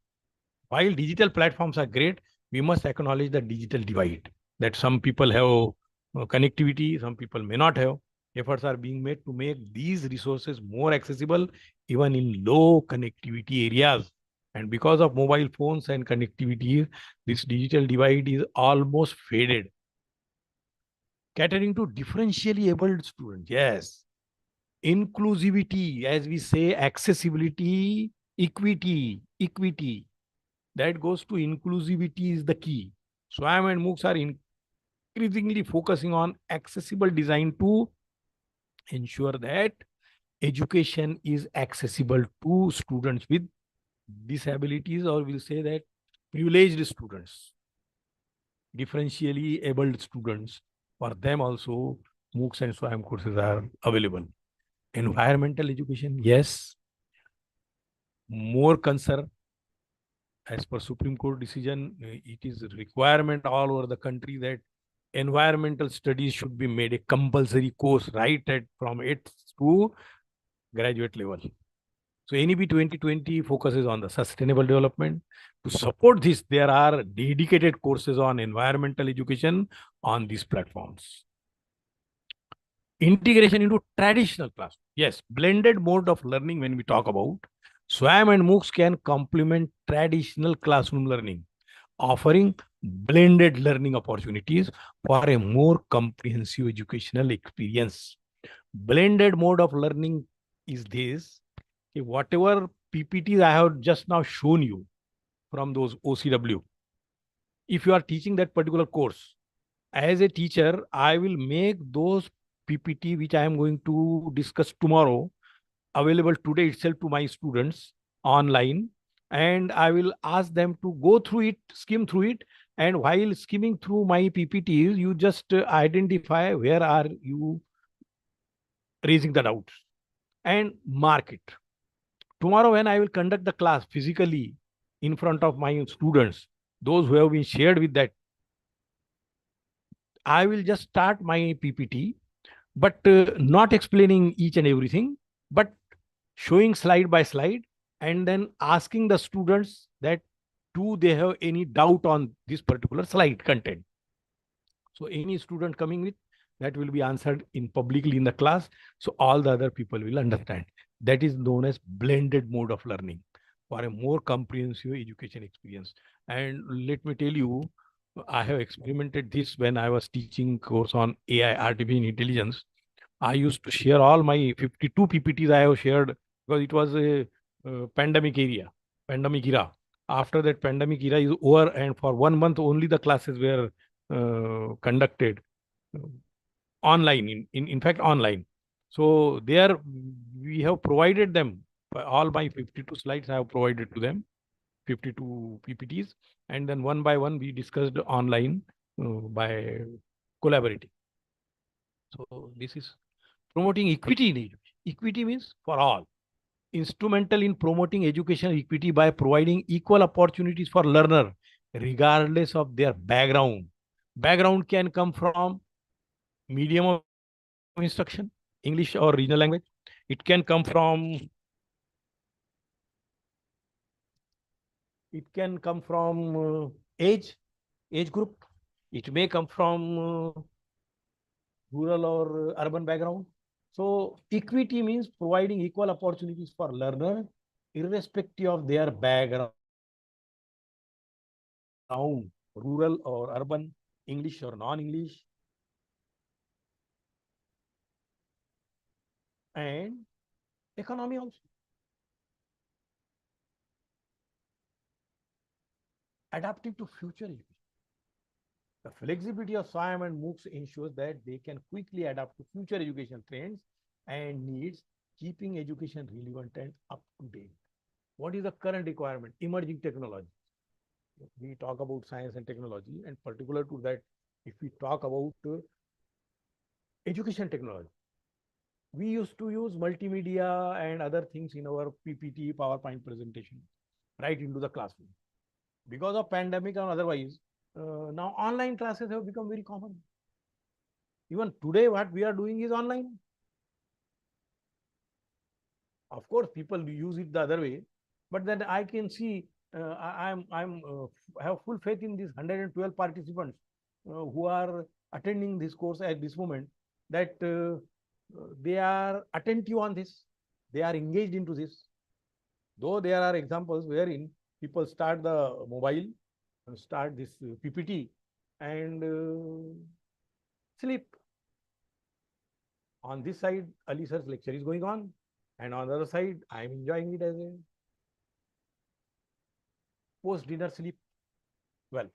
While digital platforms are great, we must acknowledge the digital divide, that some people have connectivity, some people may not have. Efforts are being made to make these resources more accessible, even in low connectivity areas. And because of mobile phones and connectivity, this digital divide is almost faded. Catering to differentially abled students, yes. Inclusivity, as we say, accessibility, equity. That goes to inclusivity is the key. SWAM and MOOCs are increasingly focusing on accessible design to ensure that education is accessible to students with disabilities, or we'll say that privileged students, differentially abled students. For them also, MOOCs and SWAM courses are available. Environmental education, yes. More concern. As per Supreme Court decision, it is a requirement all over the country that environmental studies should be made a compulsory course right from 8th to graduate level. So NEP 2020 focuses on the sustainable development. To support this, there are dedicated courses on environmental education on these platforms. Integration into traditional class. Yes, blended mode of learning when we talk about. SWAM and MOOCs can complement traditional classroom learning, offering blended learning opportunities for a more comprehensive educational experience. Blended mode of learning is this. Whatever PPTs I have just now shown you from those OCW, if you are teaching that particular course, as a teacher, I will make those PPT which I am going to discuss tomorrow available today itself to my students online, and I will ask them to go through it, skim through it, and while skimming through my PPTs, you just identify where are you raising the doubts and mark it. Tomorrow, when I will conduct the class physically in front of my students, those who have been shared with that, I will just start my PPT, but not explaining each and everything, but showing slide by slide and then asking the students that do they have any doubt on this particular slide content. So any student coming with that will be answered in publicly in the class. So all the other people will understand. That is known as blended mode of learning for a more comprehensive education experience. And let me tell you, I have experimented this when I was teaching course on AI, artificial intelligence. I used to share all my 52 PPTs I have shared because it was a pandemic era. After that pandemic era is over, and for 1 month only the classes were conducted uh, online, in fact, online. So there we have provided them, all my 52 slides I have provided to them, 52 PPTs, and then one by one we discussed online by collaborating. So this is promoting equity in education. Equity means for all. Instrumental in promoting educational equity by providing equal opportunities for learner, regardless of their background. Background can come from medium of instruction, English or regional language. It can come from age group. It may come from rural or urban background. So equity means providing equal opportunities for learner, irrespective of their background, rural or urban, English or non-English, and economy also. Adapting to future education. The flexibility of SWAYAM and MOOCs ensures that they can quickly adapt to future education trends and needs, keeping education relevant and up to date. What is the current requirement? Emerging technology. We talk about science and technology, and particular to that, if we talk about education technology, we used to use multimedia and other things in our PPT, PowerPoint presentation, right into the classroom. Because of pandemic and otherwise, now online classes have become very common. Even today, what we are doing is online. Of course, people use it the other way, but then I can see have full faith in these 112 participants who are attending this course at this moment, that they are attentive on this, they are engaged into this. Though there are examples wherein people start the mobile, start this PPT and sleep. On this side, Ali sir's lecture is going on, and on the other side, I am enjoying it as a post-dinner sleep. Well,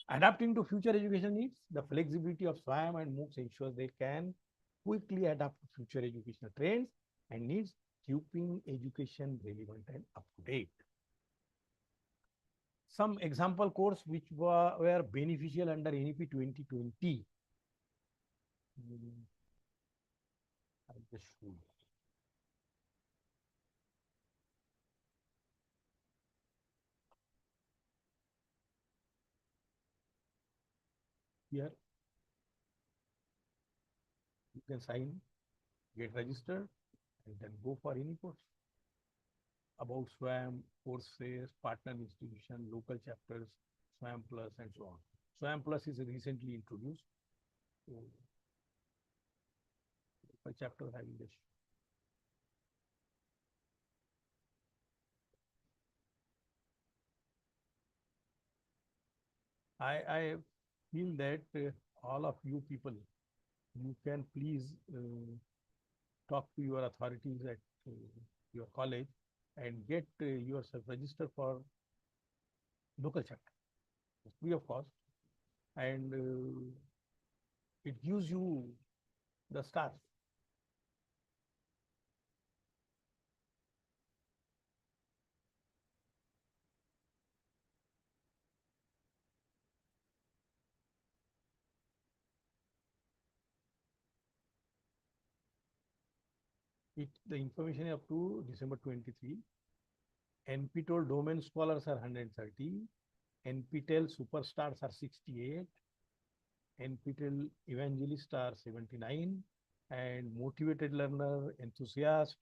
adapting to future education needs, the flexibility of SWAYAM and MOOCs ensures they can quickly adapt to future educational trends and needs, keeping education relevant and up to date. Some example course which were beneficial under NEP 2020. I just show you. Here, you can sign, get registered, and then go for any course. About SWAYAM, courses, partner institution, local chapters, SWAYAM Plus, and so on. SWAYAM Plus is recently introduced. So, local chapter having this. I feel that all of you people, you can please talk to your authorities at your college and get yourself registered for local chapter. It's free of cost, and it gives you the stars. The information is up to December 23. NPTEL domain scholars are 130. NPTEL superstars are 68. NPTEL evangelists are 79. And motivated learner, enthusiast,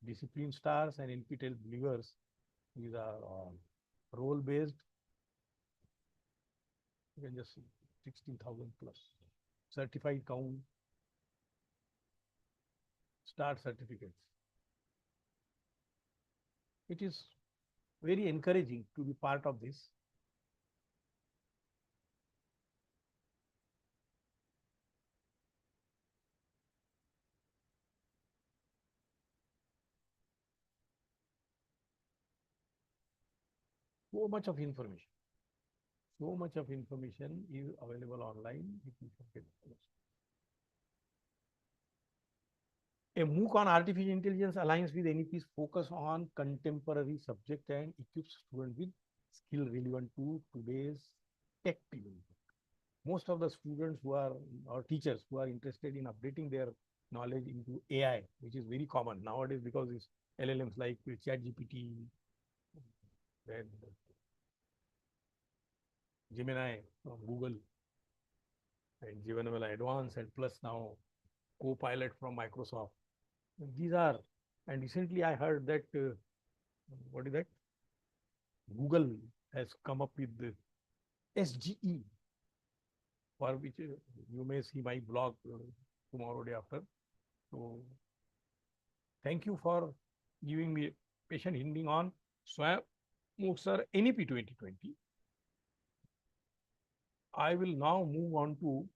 discipline stars, and NPTEL believers, these are all role-based. You can just see 16,000 plus. Certified count, star certificates. It is very encouraging to be part of this. So much of information. So much of information is available online. A MOOC on artificial intelligence aligns with NEP's focus on contemporary subject and equips students with skill relevant to today's tech development. Most of the students who are, or teachers who are interested in updating their knowledge into AI, which is very common nowadays because it's LLMs like ChatGPT, then Gemini from Google, and Gemini Advanced, and plus now Copilot from Microsoft. These are, and recently I heard that, what is that? Google has come up with the SGE, for which you may see my blog tomorrow, day after. So thank you for giving me patient hearing on SWAM MOOCs are NEP 2020. I will now move on to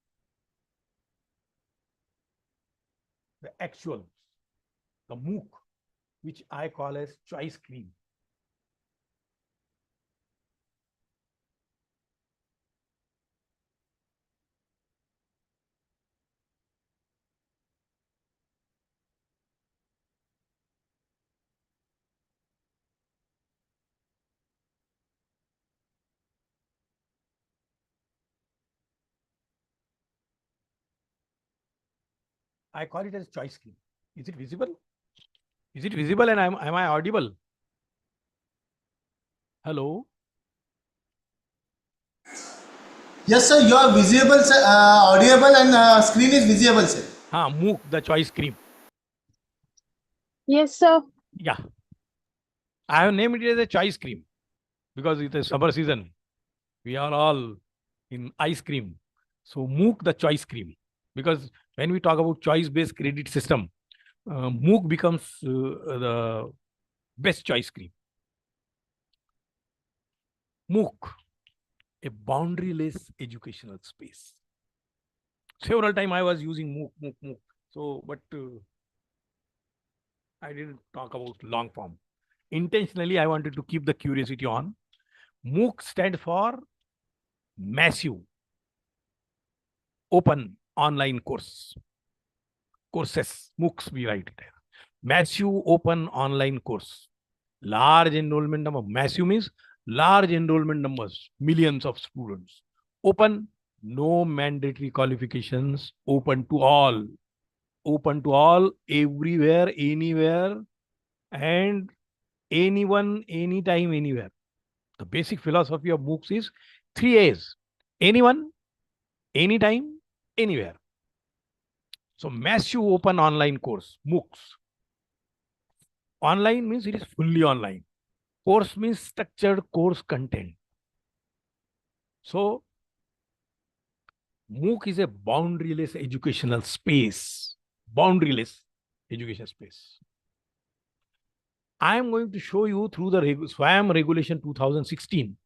the actual, the MOOC, which I call as choice screen. I call it as choice screen. Is it visible? Is it visible and am I audible? Hello? Yes, sir. You are visible, sir. Audible, and screen is visible, sir. MOOC, the choice screen. Yes, sir. Yeah. I have named it as a choice cream because it's a summer season. We are all in ice cream. So MOOC, the choice cream. Because when we talk about choice-based credit system, MOOC becomes the best choice cream. MOOC, a boundaryless educational space. Several times I was using MOOC. So, but I didn't talk about long form. Intentionally, I wanted to keep the curiosity on. MOOC stands for massive open online courses. MOOCs we write it. Massive open online course. Large enrollment number. Massive means large enrollment numbers, millions of students. Open, no mandatory qualifications, open to all. Open to all, everywhere, anywhere, and anyone, anytime, anywhere. The basic philosophy of MOOCs is 3 A's. Anyone, anytime, anywhere. So massive open online course, MOOCs. Online means it is fully online. Course means structured course content. So MOOC is a boundaryless educational space. Boundaryless education space. I am going to show you through the SWAM Regulation 2016.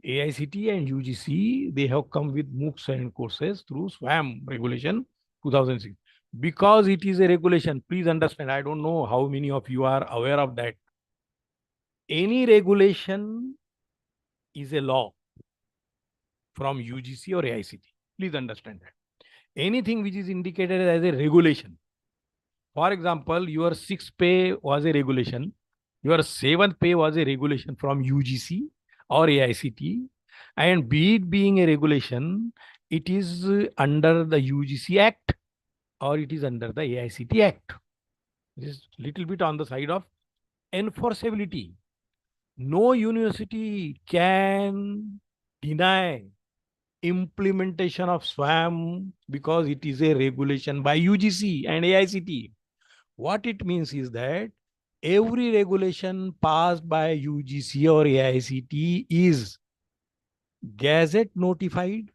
AICT and UGC, they have come with MOOCs and courses through SWAM Regulation 2006. Because it is a regulation, please understand, I don't know how many of you are aware of that. Any regulation is a law from UGC or AICT. Please understand that. Anything which is indicated as a regulation. For example, your 6th pay was a regulation. Your 7th pay was a regulation from UGC or AICT. And be it being a regulation, it is under the UGC Act or it is under the AICT Act. This is little bit on the side of enforceability. No university can deny implementation of SWAM because it is a regulation by UGC and AICT. What it means is that every regulation passed by UGC or AICT is gazette notified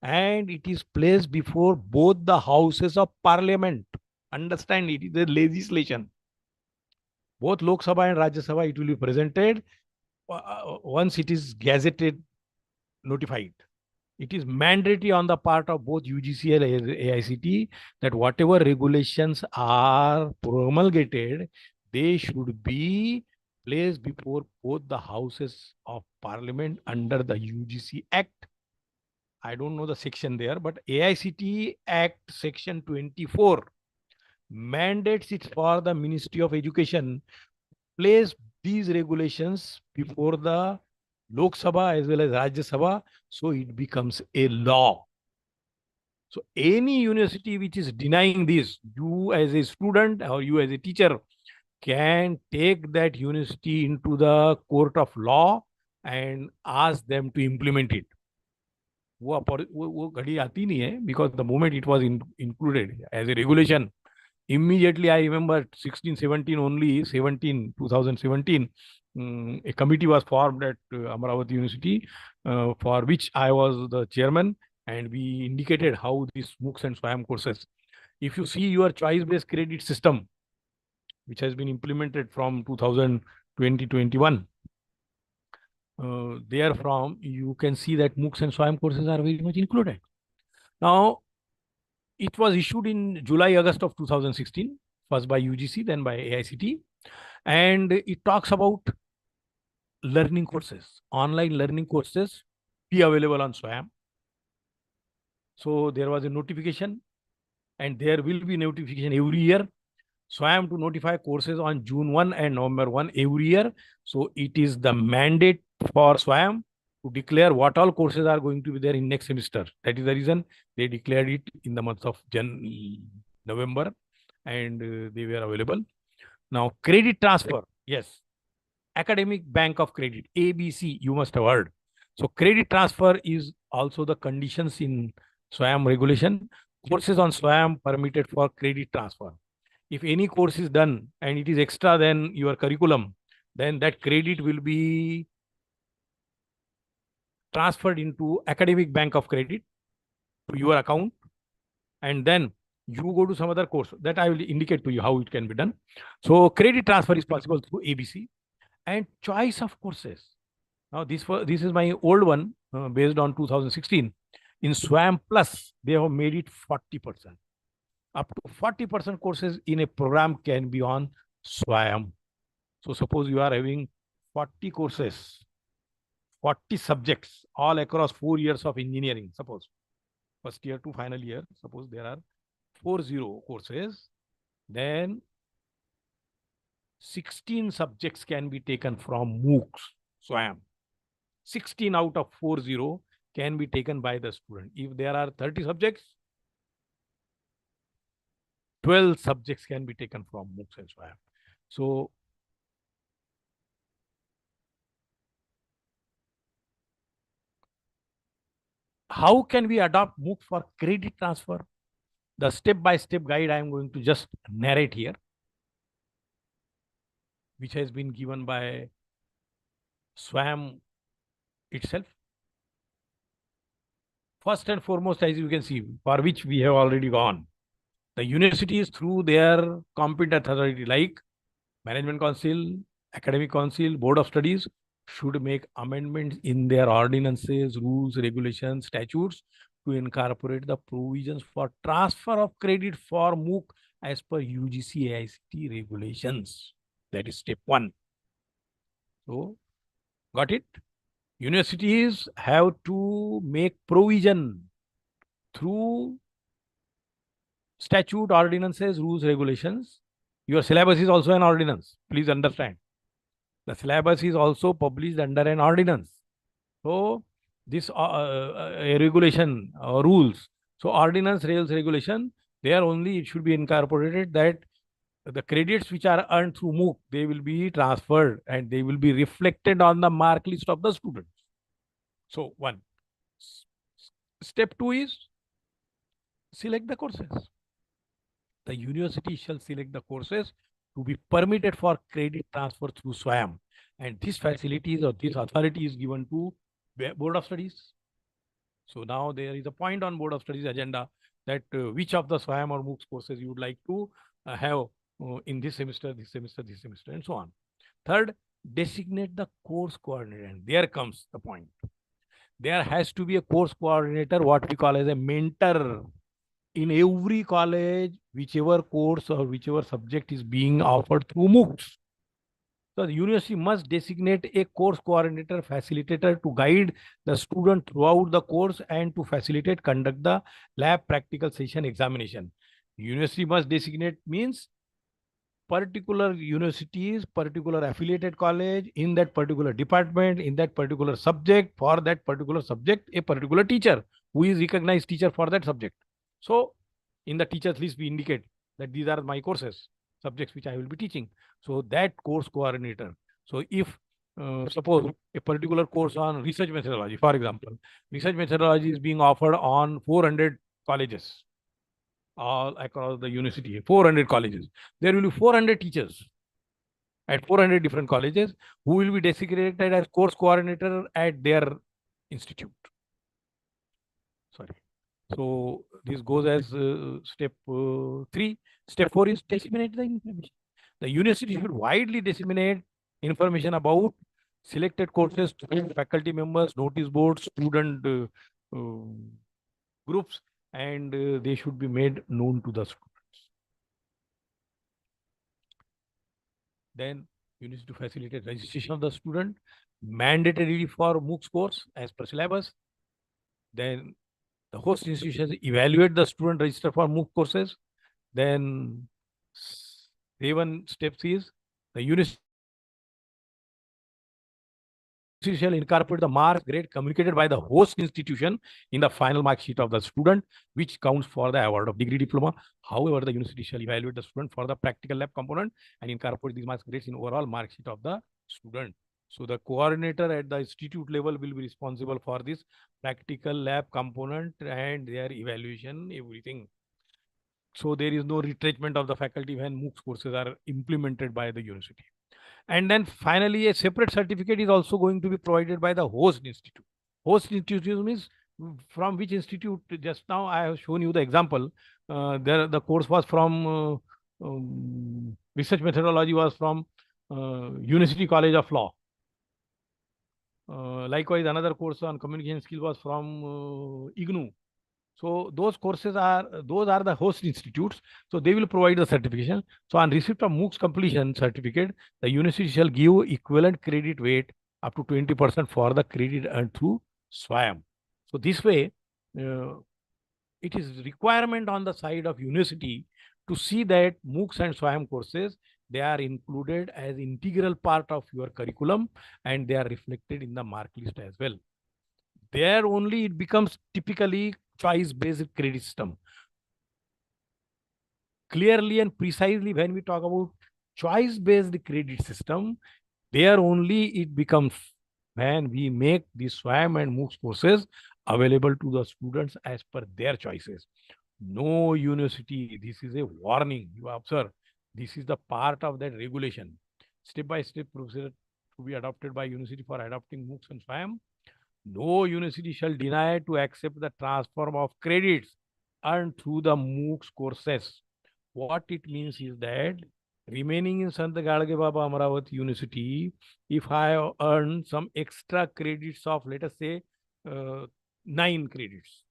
and it is placed before both the houses of parliament. Understand, it is a legislation. Both Lok Sabha and Rajya Sabha, it will be presented once it is gazetted, notified. It is mandatory on the part of both UGC and AICT that whatever regulations are promulgated, they should be placed before both the houses of parliament under the UGC Act. I don't know the section there, but AICT Act section 24 mandates it for the Ministry of Education place these regulations before the Lok Sabha as well as Rajya Sabha, so it becomes a law. So any university which is denying this, you as a student or you as a teacher can take that university into the court of law and ask them to implement it. वो घड़ी आती नहीं है because the moment it was included as a regulation, immediately I remember 16-17 only 2017 a committee was formed at Amaravati University for which I was the chairman, and we indicated how these MOOCs and SWAM courses, if you see your choice based credit system which has been implemented from 2020-21, therefrom you can see that MOOCs and SWAM courses are very much included. Now it was issued in July-August of 2016, first by UGC, then by AICT. And it talks about learning courses, online learning courses be available on SWAM. So there was a notification and there will be notification every year. SWAM to notify courses on June 1 and November 1 every year. So it is the mandate for SWAM to declare what all courses are going to be there in next semester. That is the reason they declared it in the month of November and they were available. Now, credit transfer, yes. Academic Bank of Credit, ABC, you must have heard. So credit transfer is also the conditions in SWAM regulation. Courses on SWAM permitted for credit transfer. If any course is done and it is extra than your curriculum, then that credit will be transferred into Academic Bank of Credit to your account, and then you go to some other course that I will indicate to you how it can be done. So credit transfer is possible through ABC. And choice of courses. Now this is my old one based on 2016. In SWAM Plus, they have made it 40%. Up to 40% courses in a program can be on SWAM. So suppose you are having 40 courses, 40 subjects all across 4 years of engineering, suppose first year to final year, suppose there are 40 courses, then 16 subjects can be taken from MOOCs, SWAM. 16 out of 40 can be taken by the student. If there are 30 subjects, 12 subjects can be taken from MOOCs and SWAM. So, how can we adopt MOOC for credit transfer? The step-by-step guide I am going to just narrate here, which has been given by SWAM itself. First and foremost, as you can see, for which we have already gone, the universities through their competent authority like Management Council, Academic Council, Board of Studies should make amendments in their ordinances, rules, regulations, statutes to incorporate the provisions for transfer of credit for MOOC as per UGC AICT regulations. That is step 1. So, got it? Universities have to make provision through statute, ordinances, rules, regulations. Your syllabus is also an ordinance. Please understand. The syllabus is also published under an ordinance. So, this regulation rules. So, ordinance, rules, regulation, there only it should be incorporated that the credits which are earned through MOOC, they will be transferred and they will be reflected on the mark list of the students. So one. Step 2 is select the courses. The university shall select the courses to be permitted for credit transfer through SWAYAM. And this facilities or this authority is given to Board of Studies. So now there is a point on Board of Studies agenda that which of the SWAYAM or MOOCs courses you would like to have in this semester, and so on. Third, designate the course coordinator. And there comes the point. There has to be a course coordinator, what we call as a mentor. In every college, whichever course or whichever subject is being offered through MOOCs. So the university must designate a course coordinator, facilitator to guide the student throughout the course and to facilitate, conduct the lab practical session examination. University must designate means particular universities, particular affiliated college in that particular department, in that particular subject, for that particular subject, a particular teacher who is recognized teacher for that subject. So in the teachers list, we indicate that these are my courses, subjects which I will be teaching. So that course coordinator. So if suppose a particular course on research methodology, for example, research methodology is being offered on 400 colleges all across the university, 400 colleges. There will be 400 teachers at 400 different colleges who will be designated as course coordinator at their institute. Sorry. So this goes as step 3. Step 4 is disseminate the information. The university should widely disseminate information about selected courses to faculty members, notice boards, student groups, and they should be made known to the students. Then you need to facilitate registration of the student, mandatorily for MOOCs course as per syllabus. Then the host institutions evaluate the student register for MOOC courses. Then 7 steps is the university shall incorporate the mark grade communicated by the host institution in the final mark sheet of the student, which counts for the award of degree diploma. However, the university shall evaluate the student for the practical lab component and incorporate these marks grades in overall mark sheet of the student. So the coordinator at the institute level will be responsible for this practical lab component and their evaluation, everything. So there is no retrenchment of the faculty when MOOCs courses are implemented by the university. And then finally, a separate certificate is also going to be provided by the host institute. Host institute means from which institute. Just now I have shown you the example. The course was from research methodology was from University College of Law. Likewise, another course on communication skill was from IGNOU. So those courses are the host institutes. So they will provide the certification. So on receipt of MOOCs completion certificate, the university shall give equivalent credit weight up to 20% for the credit earned through SWAYAM. So this way, it is requirement on the side of university to see that MOOCs and SWAYAM courses, they are included as integral part of your curriculum and they are reflected in the mark list as well. There only it becomes typically choice-based credit system. Clearly and precisely, when we talk about choice-based credit system, there only it becomes when we make the SWAYAM and MOOCs courses available to the students as per their choices. No university, this is a warning, you observe, this is the part of that regulation. Step-by-step procedure to be adopted by university for adopting MOOCs and SWAYAM. No university shall deny to accept the transfer of credits earned through the MOOCs courses. What it means is that remaining in Sant Gadge Baba Amaravati University, if I earn some extra credits of, let us say, 9 credits,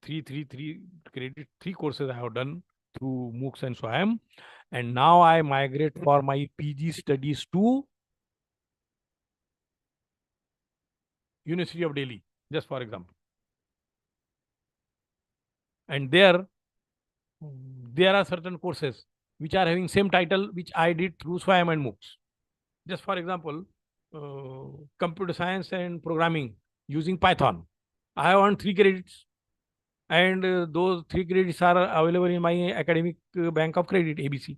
three courses I have done through MOOCs and SWAYAM, and now I migrate for my PG studies to University of Delhi, just for example. And there are certain courses which are having same title, which I did through SWAYAM and MOOCs. Just for example, computer science and programming using Python. I have earned 3 credits. And those 3 credits are available in my academic bank of credit, ABC.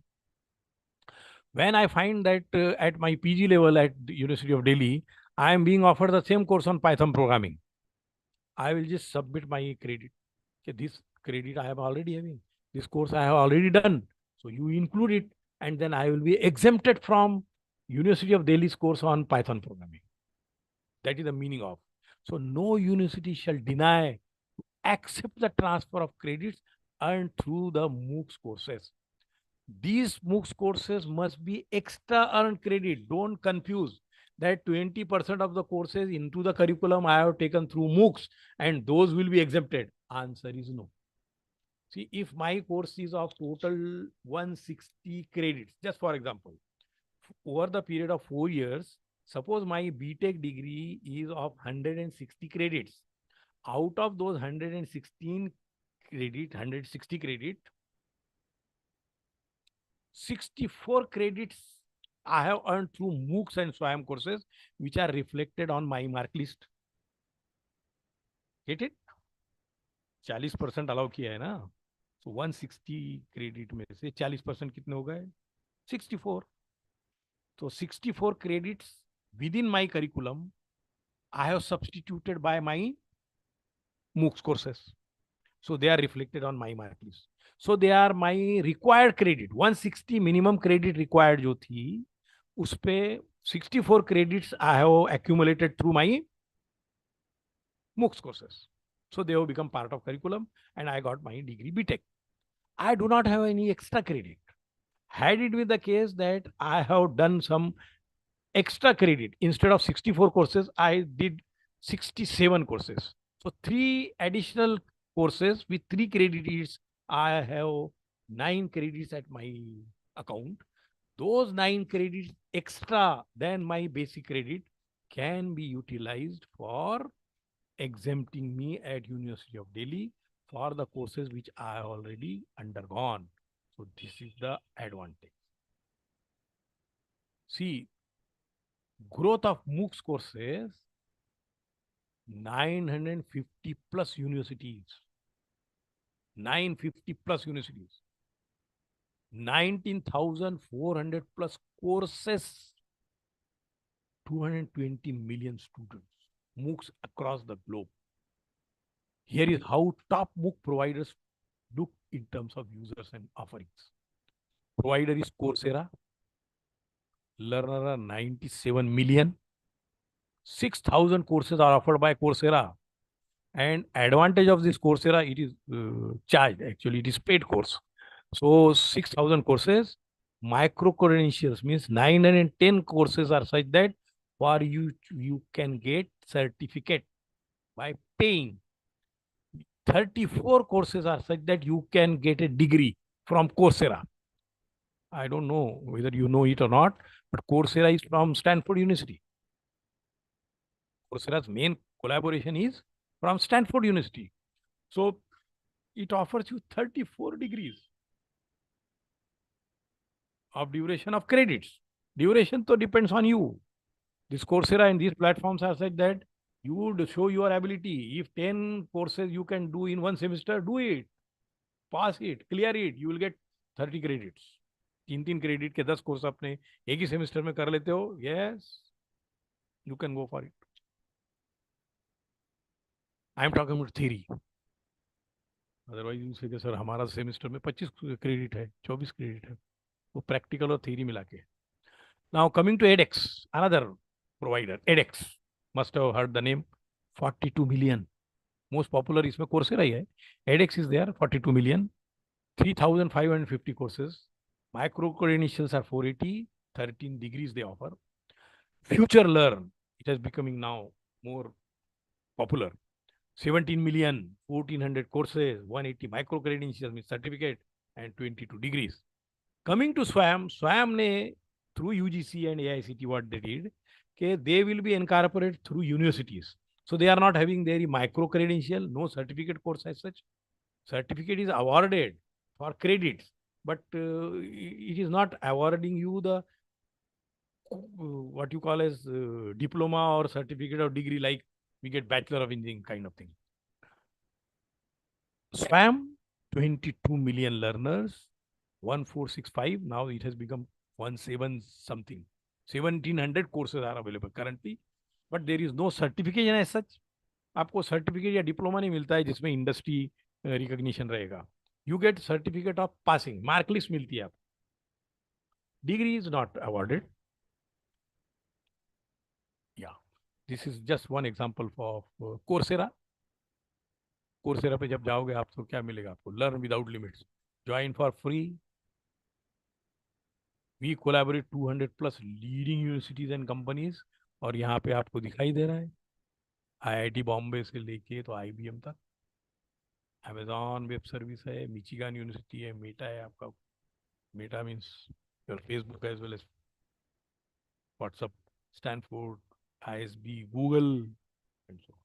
When I find that at my PG level at the University of Delhi, I am being offered the same course on Python programming, I will just submit my credit. Okay, this credit I am already having. This course I have already done. So you include it, and then I will be exempted from University of Delhi's course on Python programming. That is the meaning of. So no university shall deny to accept the transfer of credits earned through the MOOCs courses. These MOOCs courses must be extra earned credit. Don't confuse that 20% of the courses into the curriculum I have taken through MOOCs and those will be exempted. Answer is no. See, if my course is of total 160 credits, just for example, over the period of 4 years, suppose my BTech degree is of 160 credits. Out of those 160 credit, 64 credits I have earned through MOOCs and SWAYAM courses, which are reflected on my mark list. Get it? 40% allow किया है ना, so 160 credit में से 40% कितने हो गए? 64. So 64 credits within my curriculum I have substituted by my MOOCs courses. So they are reflected on my mark list. So they are my required credit. 160 minimum credit required जो थी, उस पे 64 credits I have accumulated through my MOOCs courses. So they have become part of curriculum and I got my degree BTech. I do not have any extra credit. Had it been the case that I have done some extra credit, instead of 64 courses, I did 67 courses. So 3 additional courses with 3 credits, I have 9 credits at my account. Those 9 credits extra than my basic credit can be utilized for exempting me at University of Delhi for the courses which I have already undergone. So this is the advantage. See, growth of MOOCs courses, 950 plus universities, 950 plus universities, 19,400 plus courses, 220 million students, MOOCs across the globe. Here is how top MOOC providers look in terms of users and offerings. Provider is Coursera. Learner are 97 million. 6,000 courses are offered by Coursera. And advantage of this Coursera, it is charged. Actually, it is paid course. So 6,000 courses. Micro credentials means 910 courses are such that for you can get certificate by paying. 34 courses are such that you can get a degree from Coursera. I don't know whether you know it or not, but Coursera is from Stanford University. Coursera's main collaboration is from Stanford University. So it offers you 34 degrees of duration of credits. Duration though depends on you. This Coursera and these platforms are such that you would show your ability. If 10 courses you can do in one semester, do it. Pass it, clear it. You will get 30 credits. 3 credit के 10 course अपने एक ही semester में कर लेते हो, yes, you can go for it. I am talking about theory. Otherwise you say कि sir हमारा semester में 25 क्रेडिट है, 24 क्रेडिट है, वो प्रैक्टिकल और थ्योरी मिला के. Now coming to edX, another provider, edX, must have heard the name. 42 million. Most popular इसमें Coursera ही है. edX is there, 42 million. 3,550 courses. Micro credentials are 480. 13 degrees they offer. Future Learn, it is becoming now more popular. 17 million, 1,400 courses, 180 micro credentials means certificate, and 22 degrees. Coming to SWAYAM, SWAYAM ne through UGC and AICT what they did, okay, they will be incorporated through universities. So they are not having their micro credential, no certificate course as such. Certificate is awarded for credits, but it is not awarding you the what you call as diploma or certificate or degree like we get Bachelor of Engineering kind of thing. SWAYAM, 22 million learners, 1,465. Now it has become 17 something. 1700 courses are available currently, but there is no certification as such. आपको certificate या diploma नहीं मिलता है जिसमें industry recognition रहेगा. You get certificate of passing, mark list मिलती है आपको. Degree is not awarded. या this is just one example of Coursera. Coursera पे जब जाओगे आप तो क्या मिलेगा आपको? Learn without limits, join for free. We collaborate 200+ leading universities and companies. और यहाँ पे आपको दिखाई दे रहा है आईआईटी बॉम्बे से लेके तो आईबीएम तक. अमेजॉन वेब सर्विस है, मिचिगन यूनिवर्सिटी है, मेटा है आपका. Meta means your Facebook as well as WhatsApp, Stanford, ISB, Google and so.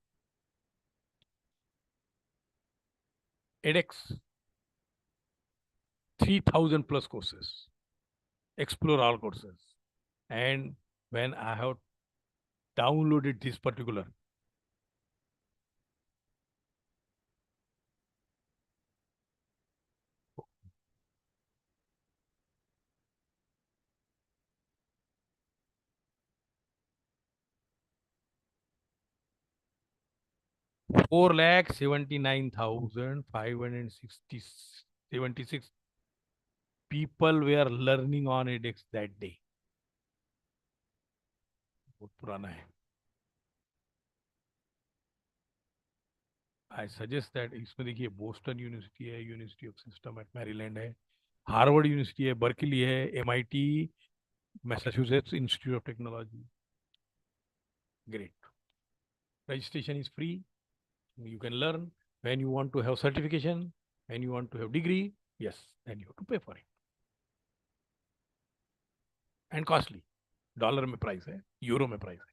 edX, 3000+ courses. Explore all courses. And when I have downloaded this particular, four lakh 79,576 people were learning on edX that day. बहुत पुराना है. I suggest that इसमें देखिए Boston university है, university of system eight Maryland है, Harvard university है, Berkeley है, MIT, Massachusetts institute of technology. Great. Registration is free. You can learn. When you want to have certification, when you want to have degree, yes, then you have to pay for it. And costly. Dollar में price है, euro में price है.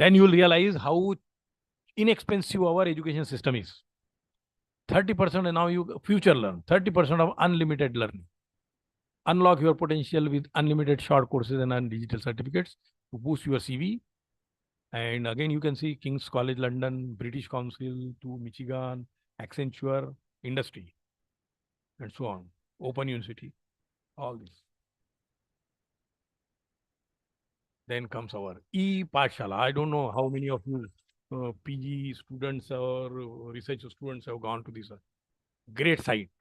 Then you will realize how inexpensive our education system is. 30% and now you future learn. 30% of unlimited learning. Unlock your potential with unlimited short courses and digital certificates to boost your CV. And again, you can see King's College London, British Council to Michigan, Accenture, industry, and so on. Open University, all this. Then comes our e-Pathshala. I don't know how many of you PG students or research students have gone to this great site.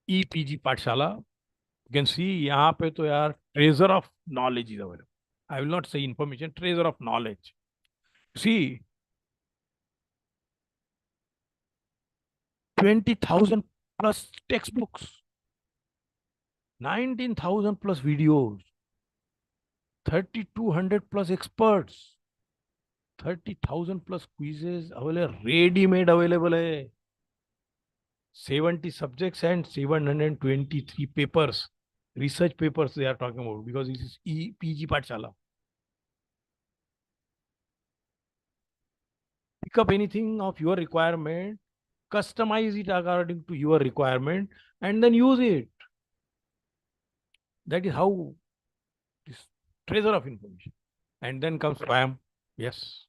e-PG Pathshala. You can see यहाँ पे तो यार treasure of knowledge is available. I will not say information, treasure of knowledge. See, 20,000+ textbooks, 19,000+ videos, 3,200+ experts, 30,000+ quizzes available, ready-made available है. 70 subjects and 723 papers, research papers they are talking about, because this is e-PG Pathshala. Pick up anything of your requirement, customize it according to your requirement, and then use it. That is how this treasure of information. And then comes SWAYAM. Yes,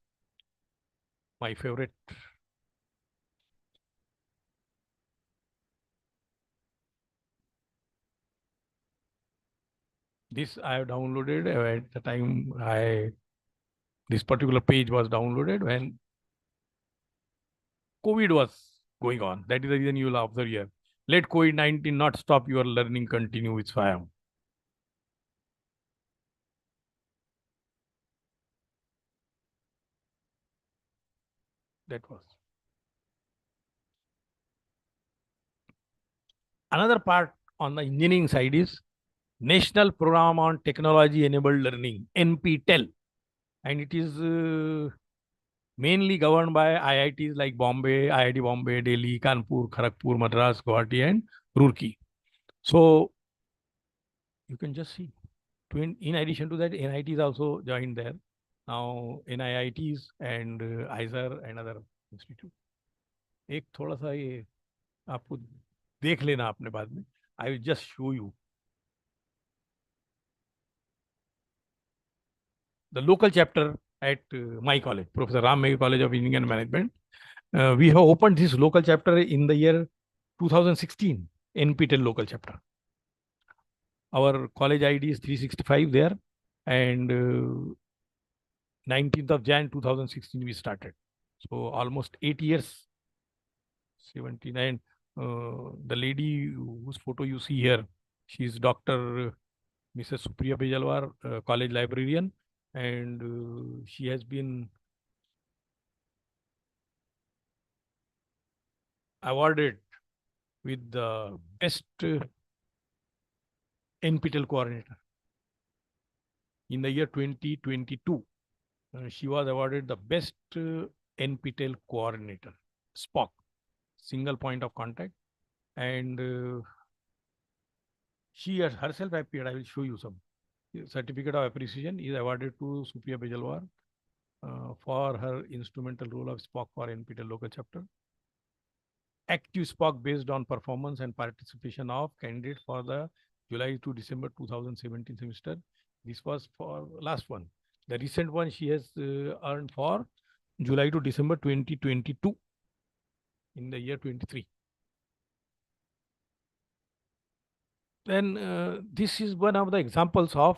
my favorite. This I have downloaded at the time this particular page was downloaded when COVID was going on. That is the reason you will observe here. Let COVID-19 not stop your learning, continue with SWAYAM. That was. Another part on the engineering side is National Program on Technology Enabled Learning, NPTEL. And it is mainly governed by IITs like Bombay, IIT Bombay, Delhi, Kanpur, Kharagpur, Madras, Guwahati, and Roorkee. So you can just see. In addition to that, NIT is also joined there. Now NIITs and ISER and other institute. एक थोड़ा सा ये आपको देख लेना आपने बाद में. I will just show you. The local chapter at my college, Professor Ram Meghe College of Engineering and Management. We have opened this local chapter in the year 2016, NPTEL local chapter. Our college ID is 365 there, and 19th of Jan 2016 we started. So almost 8 years. 79. The lady whose photo you see here, she is Dr. Mrs. Supriya Bejalwar, college librarian, and she has been awarded with the best NPTEL coordinator in the year 2022. She was awarded the best NPTEL coordinator, SPOC, single point of contact, and she herself appeared. I will show you some certificate of appreciation is awarded to Supriya Bejalwar for her instrumental role of SPOC for NPTEL local chapter. Active SPOC based on performance and participation of candidate for the July to December 2017 semester. This was for last one. The recent one she has earned for July to December 2022 in the year 23. Then this is one of the examples of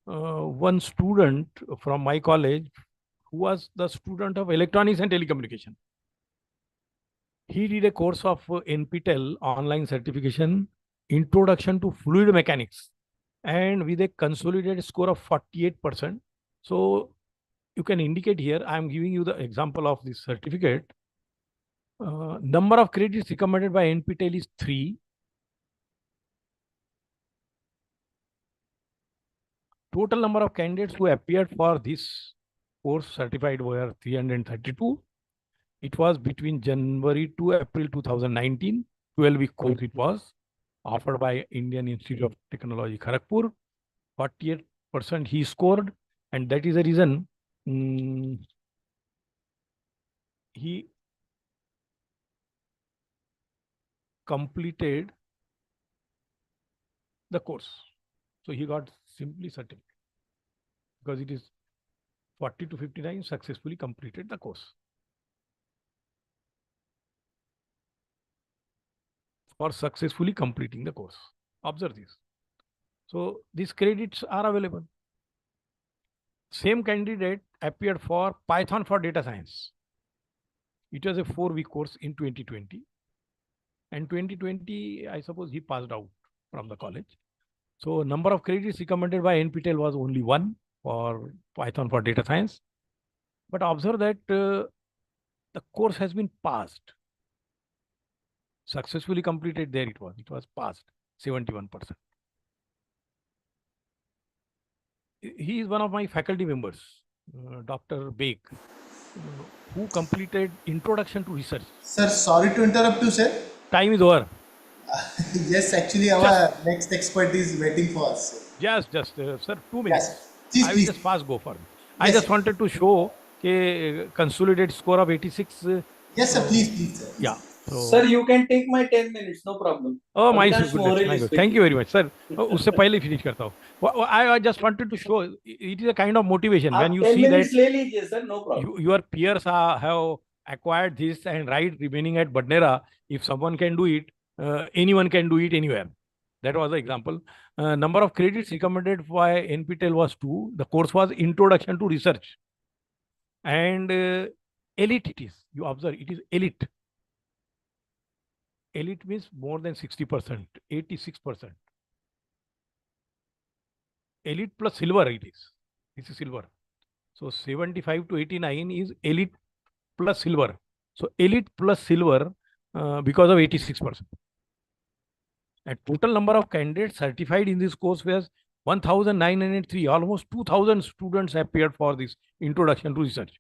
one student from my college who was the student of electronics and telecommunication. He did a course of NPTEL online certification, Introduction to Fluid Mechanics, and with a consolidated score of 48%. So you can indicate here, I am giving you the example of this certificate. Number of credits recommended by NPTEL is 3. Total number of candidates who appeared for this course certified were 332. It was between January to April 2019. 12-week course it was offered by Indian Institute of Technology, Kharagpur. 48% he scored, and that is the reason he completed the course. So he got simply certificate because it is 40 to 59 successfully completed the course. For successfully completing the course. Observe this. So these credits are available. Same candidate appeared for Python for data science. It was a 4-week course in 2020. And 2020, I suppose he passed out from the college. So number of credits recommended by NPTEL was only 1 for Python for data science. But observe that the course has been passed. Successfully completed, there it was passed, 71%. He is one of my faculty members, Dr. Beg, who completed Introduction to Research. Sir, sorry to interrupt you, sir. Time is over. Yes, actually our next expert is waiting for us. Just sir, 2 minutes. Yes, please, I will please. just fast go for it. Yes, I just sir. wanted to show a consolidated score of 86. Yes, sir, please, sir. Yeah. So, Sir, you can take my 10 minutes, no problem. oh, my Avinash goodness, Morel my is goodness. with Thank you you. very much, sir. उससे पहले finish करता हूँ. I just wanted to show it is a kind of motivation when आप you 10 see minutes that ले लीजिए sir, no problem. your peers have acquired this and right remaining at Badnera. If someone can do it, anyone can do it anywhere. That was the example. Number of credits recommended by NPTEL was 2. The course was Introduction to Research. And elite it is. You observe, it is elite. Elite means more than 60%, 86%. Elite plus silver it is. This is silver. So 75 to 89 is elite plus silver. So elite plus silver because of 86%. And total number of candidates certified in this course was 1,903. Almost 2,000 students appeared for this Introduction to Research.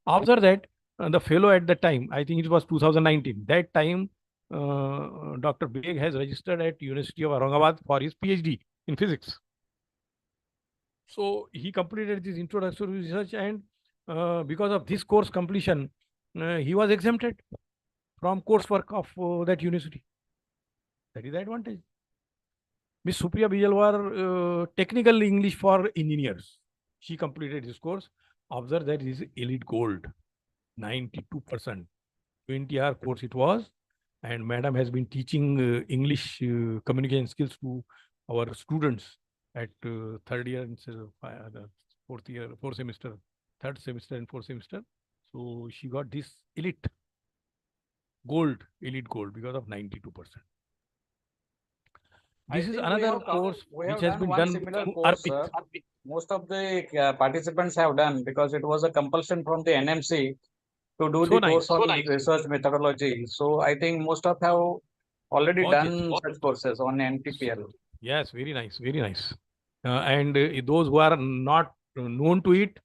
After that, the fellow at the time, I think it was 2019, that time Dr. Beg has registered at University of Aurangabad for his PhD in physics. So he completed this Introduction to Research, and because of this course completion, he was exempted from coursework of that university. That is the advantage. Miss Supriya Bejalwar, technical English for engineers. She completed this course. Observe that it is elite gold, 92%. 20-hour course it was. And madam has been teaching English communication skills to our students at third year and fourth year, fourth semester, third semester and fourth semester. So she got this elite gold because of 92%. This is another course which has been done through Arpit. Most of the participants have done because it was a compulsion from the NMC to do So the nice. course on research methodology. So I think most of have already बहुत done अच्छे. such courses on NTPL. Yes, very nice, very nice. And those who are not known to it,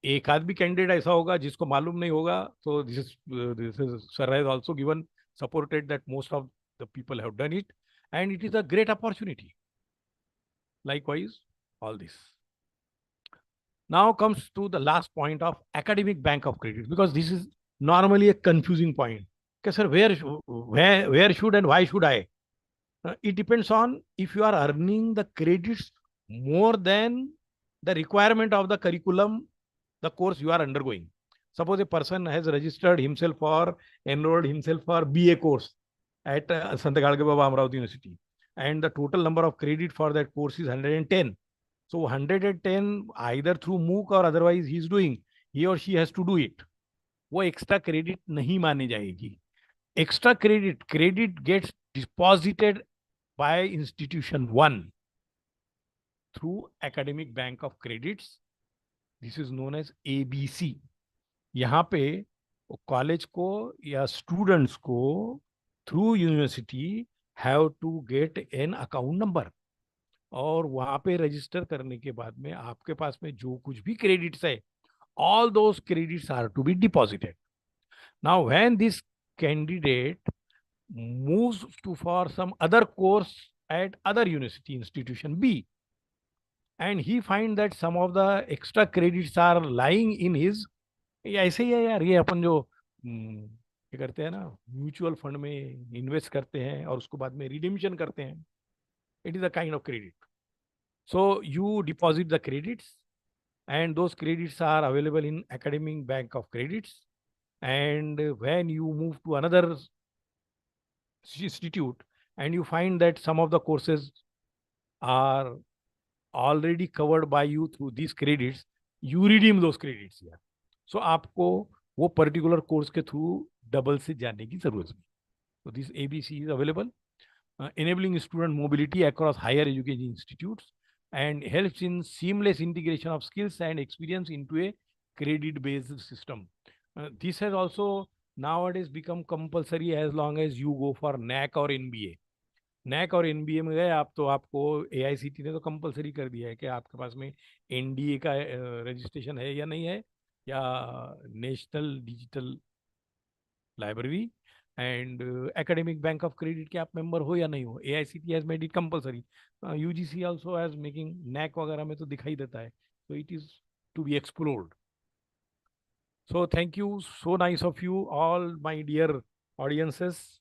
एक आध भी candidate ऐसा होगा जिसको मालूम नहीं होगा, so this is sir has also given supported that most of the people have done it, and it is a great opportunity. Likewise, all this. Now comes to the last point of academic bank of credit, because this is normally a confusing point. Okay, sir, where should and why should I? It depends on if you are earning the credits more than the requirement of the curriculum, the course you are undergoing. Suppose a person has registered himself or enrolled himself for BA course at Sant Gadge Baba Amravati University, and the total number of credit for that course is 110. So 110 either through MOOC or otherwise he is doing, he or she has to do it. वो extra credit नहीं मानी जाएगी. Extra credit gets deposited by institution 1 through academic bank of credits. This is known as ABC. यहाँ पे college को या students को through university have to get an account number, और वहां पे रजिस्टर करने के बाद में आपके पास में जो कुछ भी क्रेडिट्स है, all those credits are to be deposited. Now when this candidate moves to for some other course at other university institution B, and he find that some of the extra credits are lying in his, ऐसे ही है यार, ये अपन जो क्या करते हैं ना, mutual fund में इन्वेस्ट करते हैं और उसको बाद में रिडीम्शन करते हैं, it is a kind of credit. So you deposit the credits, and those credits are available in academic bank of credits. And when you move to another institute and you find that some of the courses are already covered by you through these credits, you redeem those credits here. So आपको वो particular course के through double से जाने की जरूरत नहीं. So this ABC is available, enabling student mobility across higher education institutes, and helps in seamless integration of skills and experience into a credit-based system. This has also nowadays become compulsory as long as you go for NAC or NBA. NAC और NBA में गए आप तो आपको AICT ने तो compulsory कर दिया है कि आपके पास में NDA का रजिस्ट्रेशन है या नहीं है, या national digital library and academic bank of credit के आप member हो या नहीं हो. AICT has made it compulsory. UGC also has making NAC वगैरह में तो दिखाई देता है. So it is to be explored. So thank you, so nice of you all, my dear audiences.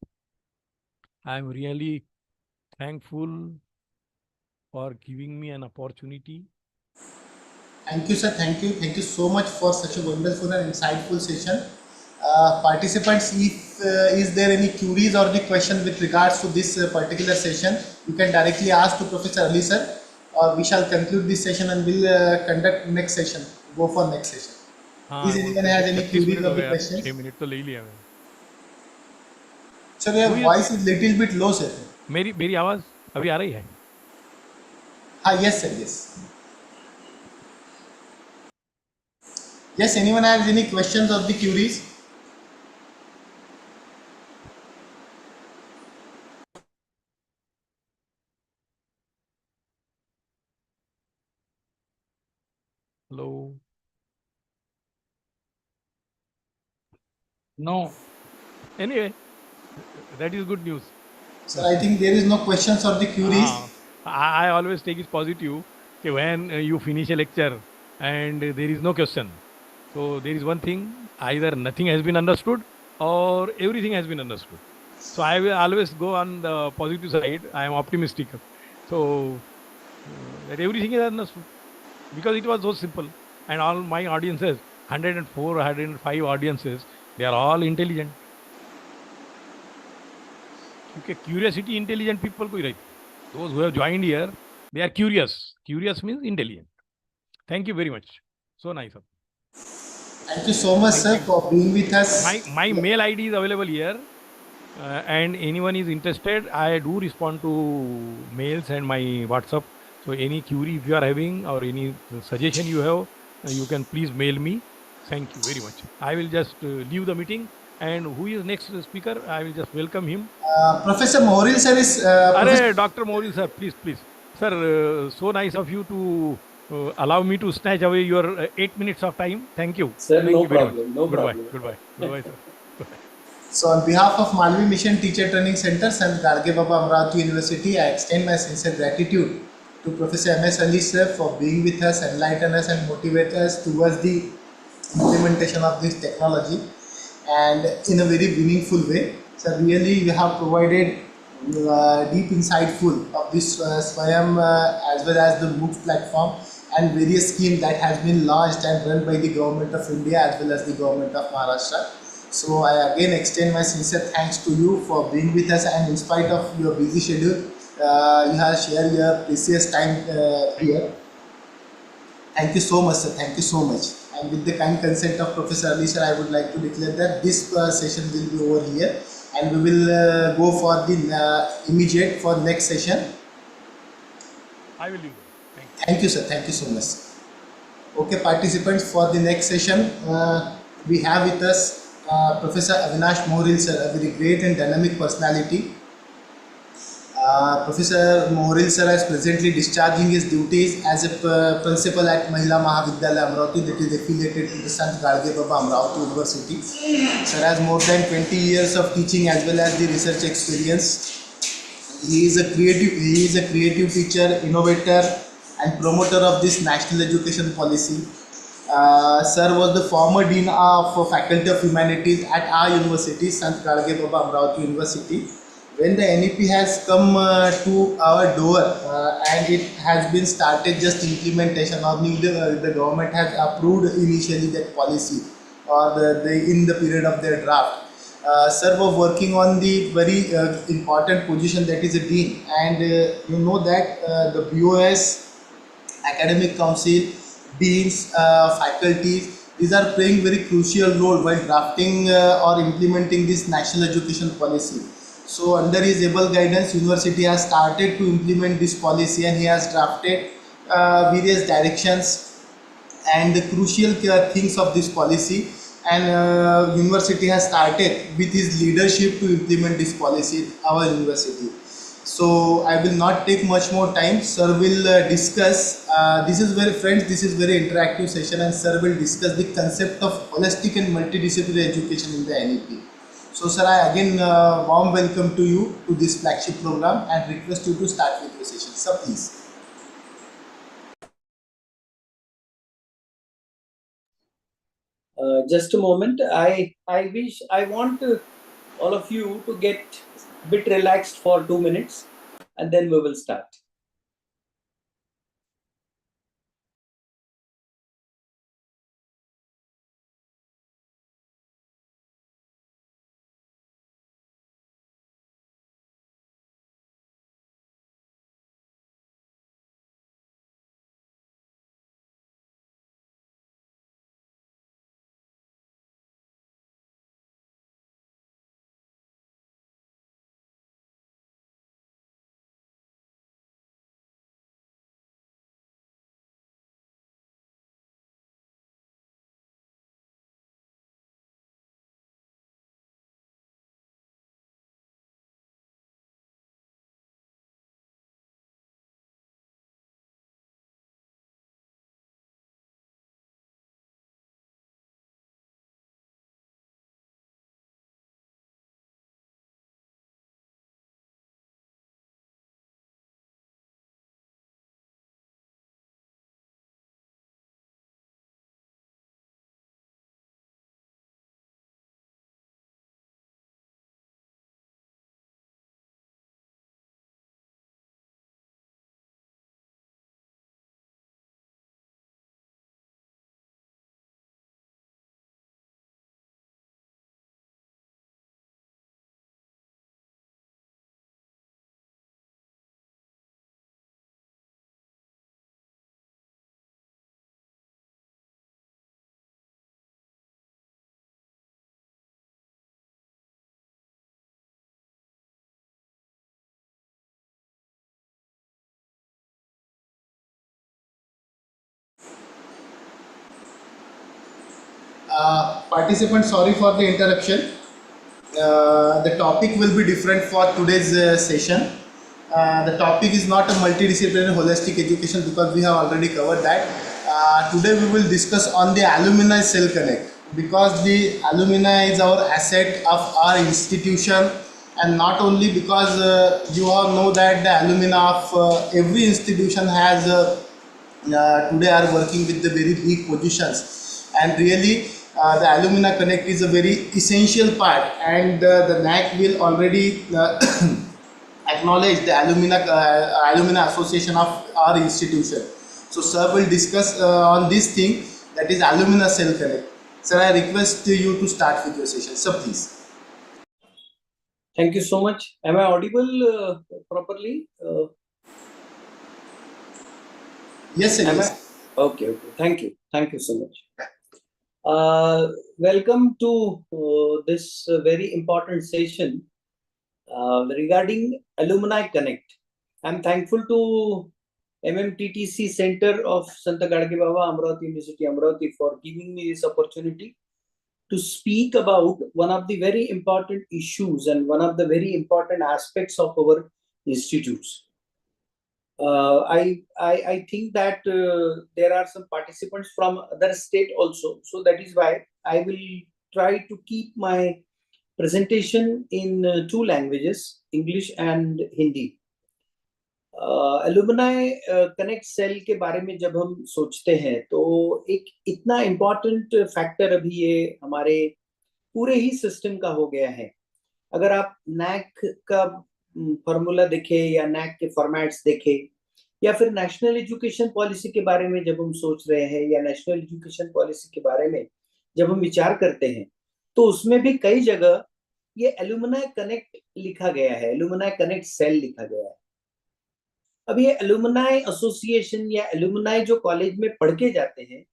I am really thankful for giving me an opportunity. Thank you, sir. Thank you so much for such a wonderful and insightful session. Participants, if is there any queries or any question with regards to this particular session, you can directly ask to Professor Ali sir, or we shall conclude this session and we'll conduct next session. Go for next session. Is anyone has any queries or the questions? 6 minute तो ले ही लिया मैंने. Sir, your voice is little bit low, sir. मेरी आवाज अभी आ रही है? हाँ, yes sir, yes. Yes, anyone has any questions or the queries? Hello. No. Anyway, that is good news. Sir, I think there is no questions or the queries. I always take it positive कि when you finish a lecture and there is no question, so there is one thing, either nothing has been understood or everything has been understood. So I will always go on the positive side. I am optimistic. So that everything is understood, because it was so simple, and all my audiences, 104, 105 audiences, they are all intelligent. क्योंकि curiosity intelligent people को ही रहती है. Those who have joined here, they are curious. Curious means intelligent. Thank you very much. So nice of you. Thank you so much, Thank sir, you. for being with us. My mail ID is available here. And anyone is interested, I do respond to mails and my WhatsApp. So any query if you are having or any suggestion you have, you can please mail me. Thank you very much. I will just leave the meeting. And who is next speaker? I will just welcome him. Professor Mohoril sir is Are Dr. Moril sir, please, please. Sir, so nice of you to allow me to snatch away your 8 minutes of time. Thank you. Sir, Thank no you very much. problem, no Goodbye. problem. Goodbye. Goodbye, sir. So on behalf of Malvi Mission Teacher Training Center, Sant Garge Baba Amravati University, I extend my sincere gratitude to Professor M.S. Ali sir for being with us, enlighten us and motivate us towards the implementation of this technology and in a very meaningful way. So really you have provided deep insightful of this Swayam as well as the MOOCs platform and various schemes that has been launched and run by the government of India as well as the government of Maharashtra. So I again extend my sincere thanks to you for being with us and in spite of your busy schedule, you have shared your precious time here. Thank you so much, sir. Thank you so much. And with the kind consent of Professor Ali sir, I would like to declare that this session will be over here and we will go for the immediate for next session. I will leave. Thank you. Thank you, sir. Thank you so much. Okay, participants, for the next session, we have with us Professor Avinash Mohoril, sir, a very great and dynamic personality. Professor Mohoril, sir, is presently discharging his duties as a principal at Mahila Mahavidyalaya Amravati, that is affiliated to the Sant Garge Baba Amravati University. Sir has more than 20 years of teaching as well as the research experience. He is a creative teacher, innovator, and promoter of this national education policy. Sir was the former dean of Faculty of Humanities at our university, Sant Garge Baba Amravati University. When the NEP has come to our door and it has been started just implementation or the government has approved initially that policy or in the period of their draft. Sir was working on the very important position that is a dean, and you know that the BOS, academic council, deans, faculties, these are playing very crucial role while drafting or implementing this national education policy. So under his able guidance, university has started to implement this policy and he has drafted various directions and the crucial things of this policy, and university has started with his leadership to implement this policy at our university. So I will not take much more time. Sir will discuss, this is very friends, this is very interactive session, and sir will discuss the concept of holistic and multidisciplinary education in the NEP. So sir, I again warm welcome to you to this flagship program and request you to start with your session. Sir, please. Just a moment. I want all of you to get a bit relaxed for 2 minutes, and then we will start. Participants, sorry for the interruption. The topic will be different for today's session. The topic is not a multidisciplinary holistic education because we have already covered that. Today we will discuss on the alumni cell connect, because the alumni is our asset of our institution, and not only because you all know that the alumni of every institution has today are working with the very big positions, and really the alumni connect is a very essential part, and the NAC will already acknowledge the alumni association of our institution. So sir will discuss on this thing, that is alumni cell connect. Sir, I request you to start with your session. Sir, please. Thank you so much. Am I audible properly? Yes, sir. Am Yes. Okay, okay. Thank you so much. Welcome to this very important session regarding Alumni Connect. I'm thankful to MMTTC Center of Santa Gadge Baba, Amravati University, Amravati, for giving me this opportunity to speak about one of the very important issues and one of the very important aspects of our institutes. I think that there are some participants from other state also, so that is why I will try to keep my presentation in two languages, English and Hindi. Alumni connect cell के बारे में जब हम सोचते हैं तो एक इतना इम्पोर्टेंट फैक्टर अभी ये हमारे पूरे ही सिस्टम का हो गया है. अगर आप नैक का फॉर्मूला देखें या नैक के फॉर्मेट्स देखें, या फिर नेशनल एजुकेशन पॉलिसी के बारे में जब हम सोच रहे हैं, या नेशनल एजुकेशन पॉलिसी के बारे में जब हम विचार करते हैं, तो उसमें भी कई जगह ये एलुमनाई कनेक्ट लिखा गया है, एलुमनाई कनेक्ट सेल लिखा गया है. अब ये एलुमनाई एसोसिएशन या एलुमनाई जो कॉलेज में पढ़ के जाते हैं,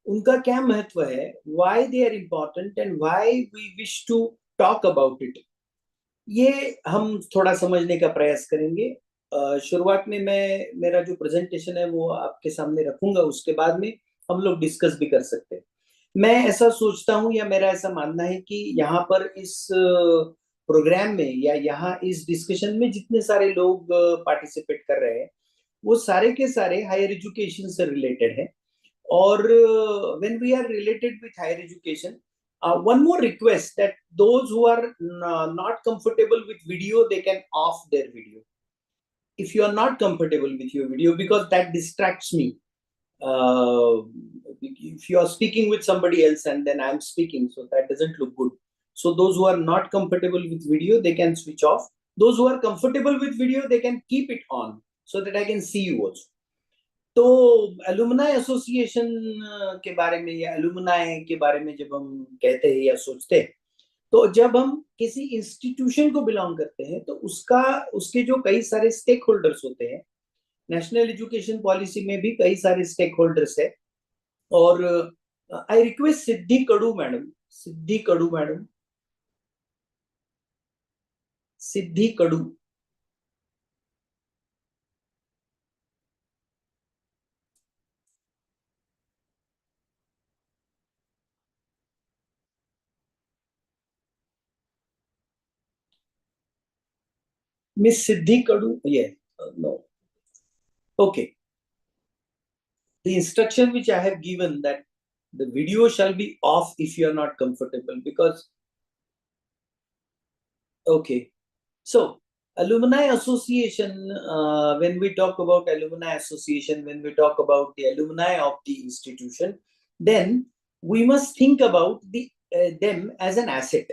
उनका क्या महत्व है, why they are important and why we wish to talk about it, ये हम थोड़ा समझने का प्रयास करेंगे. शुरुआत में मैं मेरा जो प्रेजेंटेशन है वो आपके सामने रखूंगा, उसके बाद में हम लोग डिस्कस भी कर सकते हैं. मैं ऐसा सोचता हूं, या मेरा ऐसा मानना है कि यहाँ पर इस प्रोग्राम में या यहाँ इस डिस्कशन में जितने सारे लोग पार्टिसिपेट कर रहे हैं, वो सारे के सारे हायर एजुकेशन से रिलेटेड है. और when we are related with higher education, one more request, that those who are not comfortable with video, they can off their video. If you are not comfortable with your video, because that distracts me. If you are speaking with somebody else and then I'm speaking, so that doesn't look good. So those who are not comfortable with video, they can switch off. Those who are comfortable with video, they can keep it on so that I can see you also. तो alumni association के बारे में या alumni के बारे में जब हम कहते हैं या सोचते हैं, तो जब हम किसी इंस्टीट्यूशन को बिलोंग करते हैं तो उसके जो कई सारे स्टेक होल्डर्स होते हैं, नेशनल एजुकेशन पॉलिसी में भी कई सारे स्टेक होल्डर्स है. और I request Siddhi Kadu madam, Siddhi Kadu, Miss Siddhi Kadu, yeah, no. Okay. The instruction which I have given, that the video shall be off if you are not comfortable, because, okay. So, Alumni Association, when we talk about Alumni Association, when we talk about the alumni of the institution, then we must think about them as an asset.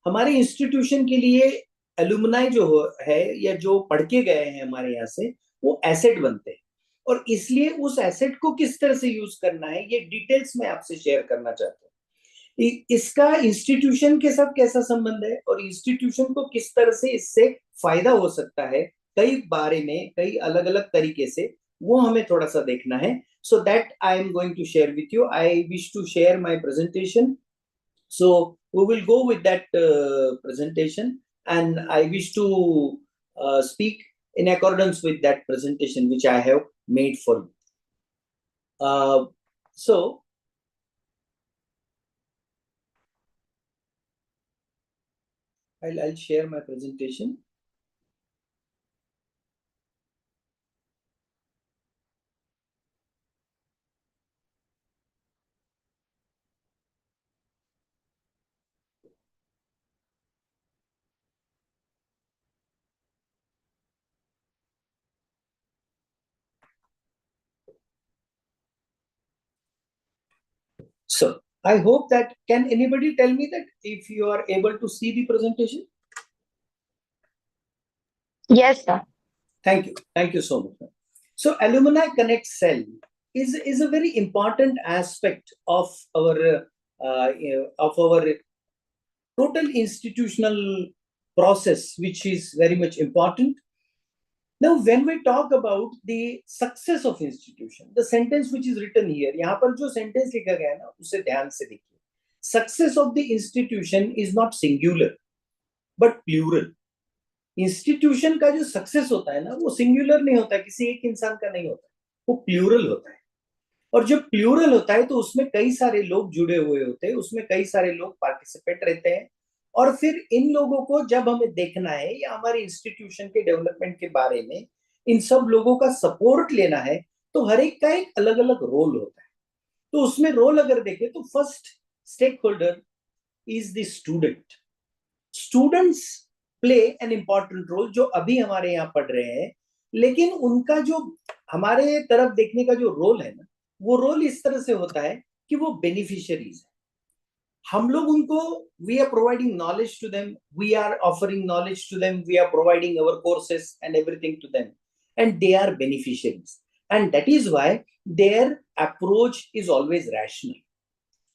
हमारे institution के लिए alumni जो है या जो पढ़ के गए हैं हमारे यहाँ से, वो एसेट बनते हैं. और इसलिए उस एसेट को किस तरह से यूज करना है, ये डिटेल्स में आपसे शेयर करना चाहता हूँ. इसका इंस्टीट्यूशन के साथ कैसा संबंध है और इंस्टीट्यूशन को किस तरह से इससे फायदा हो सकता है, कई बारे में कई अलग अलग तरीके से, वो हमें थोड़ा सा देखना है. So that I am going to share with you. I wish to share my presentation. So we will go with that presentation, and I wish to speak in accordance with that presentation which I have made for you. So I'll share my presentation. So I hope that, can anybody tell me that if you are able to see the presentation? Yes, sir. Thank you so much, ma'am. So Alumni Connect Cell is a very important aspect of our total institutional process, which is very much important. Now, when we talk about the success of institution, the sentence which is written here, यहाँ पर जो sentence लिखा गया है ना, उसे ध्यान से देखिए. Success of the institution is not singular, but plural. Institution का जो success होता है ना, वो singular नहीं होता, किसी एक इंसान का नहीं होता, वो plural होता है. और जब plural होता है, तो उसमें कई सारे लोग जुड़े हुए होते हैं, उसमें कई सारे लोग participate रहते हैं. और फिर इन लोगों को जब हमें देखना है या हमारे इंस्टीट्यूशन के डेवलपमेंट के बारे में इन सब लोगों का सपोर्ट लेना है, तो हर एक का एक अलग अलग रोल होता है. तो उसमें रोल अगर देखें तो first stakeholder is the student. Students play an important role, जो अभी हमारे यहाँ पढ़ रहे हैं, लेकिन उनका जो हमारे तरफ देखने का जो रोल है ना, वो रोल इस तरह से होता है कि वो बेनिफिशियरीज है. हम लोग उनको, we are providing knowledge to them, we are offering knowledge to them, we are providing our courses and everything to them, and they are beneficiaries, and that is why their approach is always rational.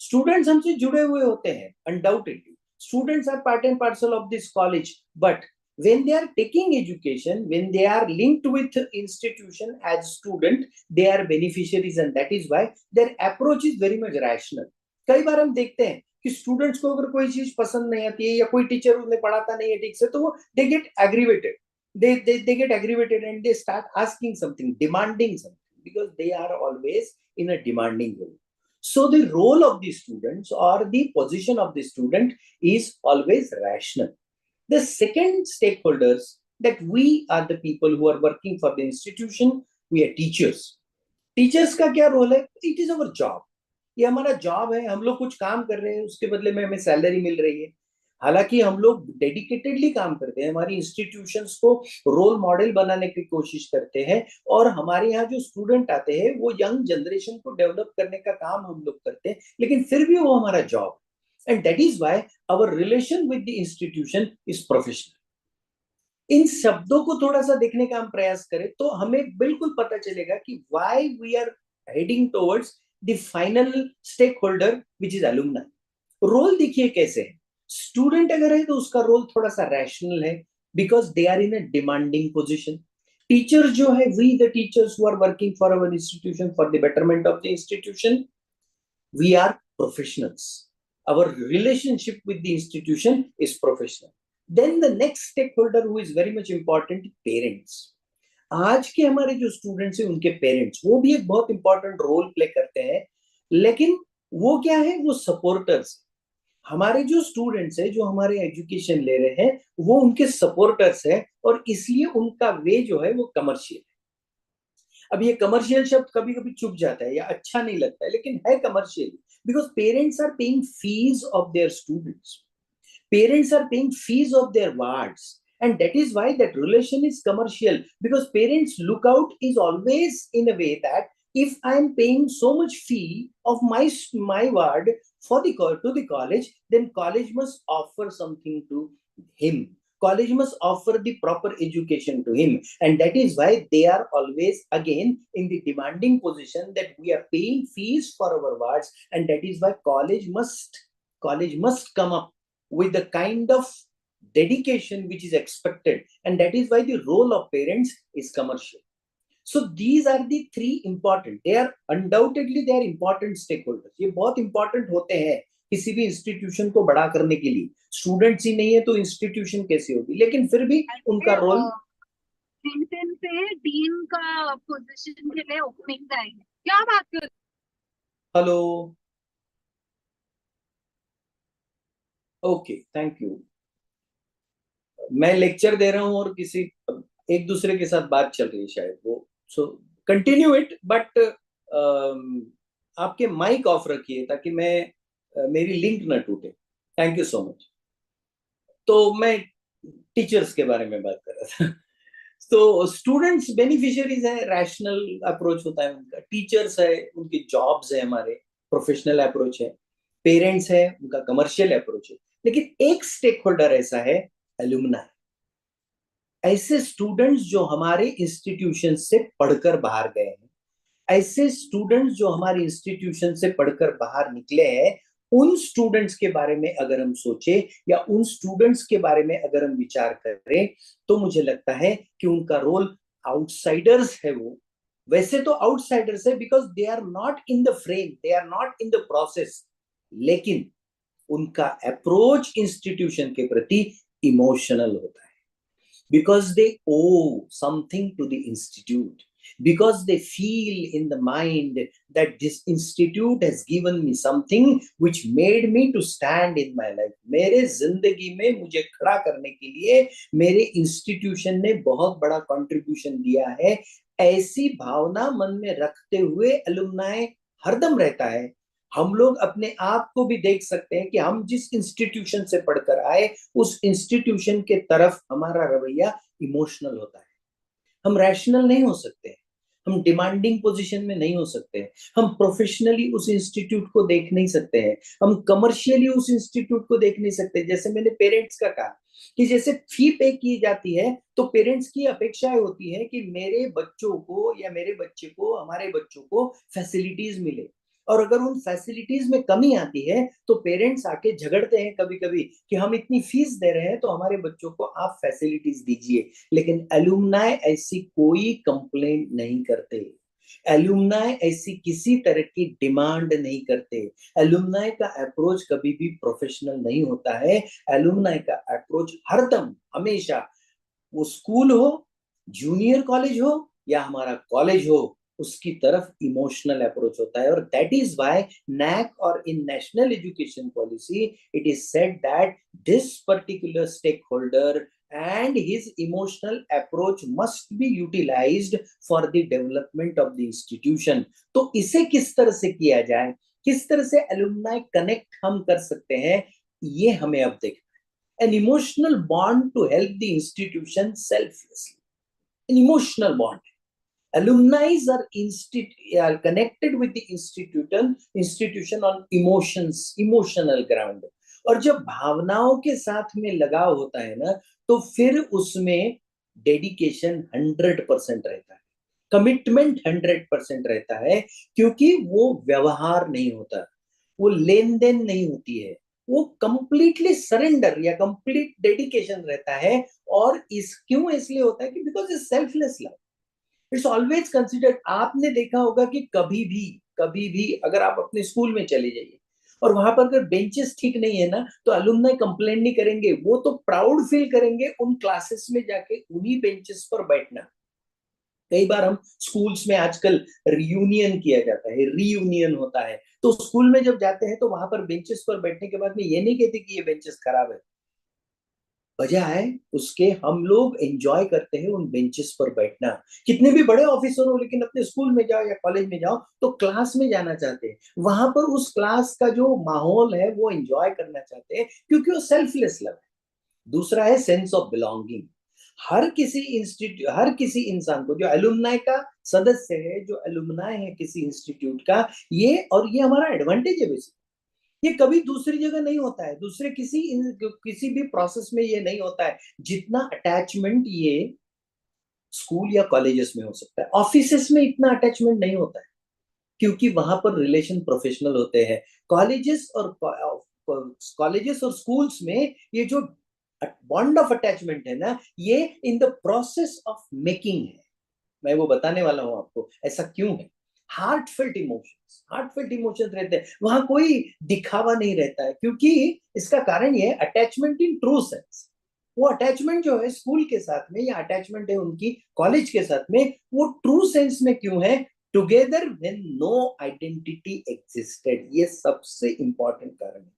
Students हमसे जुड़े हुए होते हैं, undoubtedly. Students are part and parcel of this college, but when they are taking education, when they are linked with institution as student, they are beneficiaries, and that is why their approach is very much rational. कई बार हम देखते हैं कि students को अगर कोई चीज पसंद नहीं आती है या कोई टीचर उन्हें पढ़ाता नहीं है ठीक से, तो वो they get aggravated, they get aggravated and they start asking something, demanding something, because they are always in a demanding role. So the role of the students or the position of the student is always rational. The second stakeholders, that we are the people who are working for the institution, we are teachers. Teachers का क्या role है? It is our job. ये हमारा job है, हम लोग कुछ काम कर रहे हैं, उसके बदले में हमें सैलरी मिल रही है. हालांकि हम लोग डेडिकेटेडली काम करते हैं, हमारी इंस्टीट्यूशंस को रोल मॉडल बनाने की कोशिश करते हैं, और हमारे यहाँ जो स्टूडेंट आते हैं वो यंग जनरेशन को डेवलप करने का काम हम लोग करते हैं, लेकिन फिर भी वो हमारा job. And that is why our relation with the institution is professional. इन शब्दों को थोड़ा सा देखने का हम प्रयास करें तो हमें बिल्कुल पता चलेगा कि why we are heading towards the final stakeholder, which is alumni. Role देखिए कैसे है. स्टूडेंट अगर है तो उसका रोल थोड़ा सा रैशनल है, because they are in a demanding position. Teacher जो है, we the teachers who are working for our institution, for the betterment of the institution, we are professionals. Our relationship with the institution is professional. Then the next stakeholder who is very much important, parents. आज के हमारे जो students हैं उनके parents, वो भी एक बहुत इंपॉर्टेंट रोल प्ले करते हैं, लेकिन वो क्या है, वो सपोर्टर्स. हमारे जो स्टूडेंट्स हैं जो हमारे एजुकेशन ले रहे हैं, वो उनके सपोर्टर्स हैं, और इसलिए उनका वे जो है वो कमर्शियल है. अब ये कमर्शियल शब्द कभी कभी चुप जाता है या अच्छा नहीं लगता है, लेकिन है commercial, because parents are paying fees of their students, parents are paying fees of their wards. And that is why that relation is commercial, because parents look out is always in a way that if I am paying so much fee of my ward for the to the college, then college must offer something to him. College must offer the proper education to him, and that is why they are always again in the demanding position that we are paying fees for our wards, and that is why college must come up with the kind of dedication which is expected, and that is why the role of parents is commercial. So these are the three important, they are undoubtedly they are important stakeholders. ये बहुत important होते हैं किसी भी institution को बड़ा करने के लिए. स्टूडेंट्स ही नहीं है तो इंस्टीट्यूशन कैसे होगी, लेकिन फिर भी उनका रोल. LinkedIn पे डीन का पोजीशन के लिए ओपनिंग आई है, क्या बात कर. Hello, okay, thank you. मैं लेक्चर दे रहा हूँ और किसी एक दूसरे के साथ बात चल रही है शायद वो, सो कंटिन्यू इट, बट आपके माइक ऑफ रखिए ताकि मेरी लिंक ना टूटे। Thank you so much. तो मैं टीचर्स के बारे में बात कर रहा था। तो स्टूडेंट्स बेनिफिशियरीज है, रैशनल अप्रोच होता है उनका, टीचर्स है उनकी जॉब्स है, हमारे प्रोफेशनल अप्रोच है, पेरेंट्स है उनका कमर्शियल अप्रोच है, लेकिन एक स्टेक होल्डर ऐसा है, एलुमनाई। ऐसे स्टूडेंट्स जो हमारे इंस्टीट्यूशन से पढ़कर बाहर गए हैं, ऐसे स्टूडेंट्स जो हमारे इंस्टीट्यूशन से पढ़कर बाहर निकले हैं, उन स्टूडेंट्स के बारे में अगर हम सोचे या उन स्टूडेंट्स के बारे में अगर हम विचार करें, तो मुझे लगता है कि उनका रोल आउटसाइडर्स है। वो वैसे तो आउटसाइडर्स है because they are not in the frame, they are not in the process, लेकिन उनका अप्रोच इंस्टीट्यूशन के प्रति इमोशनल होता है, because they owe something to the institute, because they feel in the mind that this institute has given me something which made me to stand in my life. मेरे जिंदगी में मुझे खड़ा करने के लिए मेरे इंस्टीट्यूशन ने बहुत बड़ा कंट्रीब्यूशन दिया है। ऐसी भावना मन में रखते हुए एलुमनाई हरदम रहता है। हम लोग अपने आप को भी देख सकते हैं कि हम जिस इंस्टीट्यूशन से पढ़कर आए, उस इंस्टीट्यूशन के तरफ हमारा रवैया इमोशनल होता है। हम रैशनल नहीं हो सकते, हम डिमांडिंग पोजीशन में नहीं हो सकते, हम प्रोफेशनली उस इंस्टीट्यूट को देख नहीं सकते हैं, हम कमर्शियली उस इंस्टीट्यूट को देख नहीं सकते। जैसे मैंने पेरेंट्स का कहा कि जैसे फी पे की जाती है, तो पेरेंट्स की अपेक्षाएं होती है कि मेरे बच्चों को या मेरे बच्चे को, हमारे बच्चों को फैसिलिटीज मिले, और अगर उन फैसिलिटीज में कमी आती है तो पेरेंट्स आके झगड़ते हैं कभी कभी कि हम इतनी फीस दे रहे हैं तो हमारे बच्चों को आप फैसिलिटीज दीजिए। लेकिन एलुमनाई ऐसी कोई कंप्लेंट नहीं करते, एलुमनाई ऐसी किसी तरह की डिमांड नहीं करते। एलुमनाई का अप्रोच कभी भी प्रोफेशनल नहीं होता है। एलुमनाई का अप्रोच हरदम हमेशा, वो स्कूल हो, जूनियर कॉलेज हो या हमारा कॉलेज हो, उसकी तरफ इमोशनल अप्रोच होता है। और दैट इज व्हाई नैक और in national education policy it is said that this particular stakeholder and his emotional approach must be utilized for the development of the institution. तो इसे किस तरह से किया जाए, किस तरह से alumni connect हम कर सकते हैं, ये हमें अब देखना है। An emotional bond to help the institution selflessly, an emotional bond. Alumni are connected with the institution on emotions, emotional ground. और जब भावनाओं के साथ में लगाव होता है ना, तो फिर उसमें डेडिकेशन 100% रहता है, कमिटमेंट 100% रहता है, क्योंकि वो व्यवहार नहीं होता, वो लेन देन नहीं होती है, वो कंप्लीटली सरेंडर या कंप्लीट डेडिकेशन रहता है। और इस क्यों इसलिए होता है कि because it's selfless love, it's always considered. आपने देखा होगा कि कभी भी अगर आप अपने स्कूल में चले जाइए और वहां पर अगर बेंचेस ठीक नहीं है ना, तो अलुमनाई कंप्लेंट नहीं करेंगे, वो तो प्राउड फील करेंगे उन क्लासेस में जाके उन्हीं बेंचेस पर बैठना। कई बार हम स्कूल्स में आजकल रियूनियन किया जाता है, रीयूनियन होता है, तो स्कूल में जब जाते हैं तो वहां पर बेंचेस पर बैठने के बाद में ये नहीं कहते कि ये बेंचेस खराब है, बजाय उसके हम लोग एंजॉय करते हैं उन बेंचेस पर बैठना। कितने भी बड़े ऑफिसर हो, लेकिन अपने स्कूल में जाओ या कॉलेज में जाओ तो क्लास में जाना चाहते हैं, वहां पर उस क्लास का जो माहौल है वो एंजॉय करना चाहते हैं, क्योंकि वो सेल्फलेस लव है। दूसरा है सेंस ऑफ बिलोंगिंग। हर किसी इंसान को, जो एलुमनाई का सदस्य है, जो एलुमनाई है किसी इंस्टीट्यूट का, ये हमारा एडवांटेज है बेसिक। ये कभी दूसरी जगह नहीं होता है, दूसरे किसी भी प्रोसेस में ये नहीं होता है जितना अटैचमेंट ये स्कूल या कॉलेजेस में हो सकता है। ऑफिसेस में इतना अटैचमेंट नहीं होता है, क्योंकि वहां पर रिलेशन प्रोफेशनल होते हैं। कॉलेजेस और स्कूल्स में ये जो बॉन्ड ऑफ अटैचमेंट है ना, ये इन द प्रोसेस ऑफ मेकिंग है। मैं वो बताने वाला हूं आपको ऐसा क्यों है। हार्टफेल्ट इमोशंस रहते हैं, वहां कोई दिखावा नहीं रहता है, क्योंकि इसका कारण ये अटैचमेंट इन ट्रू सेंस। वो अटैचमेंट जो है स्कूल के साथ में या अटैचमेंट है उनकी कॉलेज के साथ में, वो ट्रू सेंस में क्यों है, together when no identity existed. ये सबसे इंपॉर्टेंट कारण है।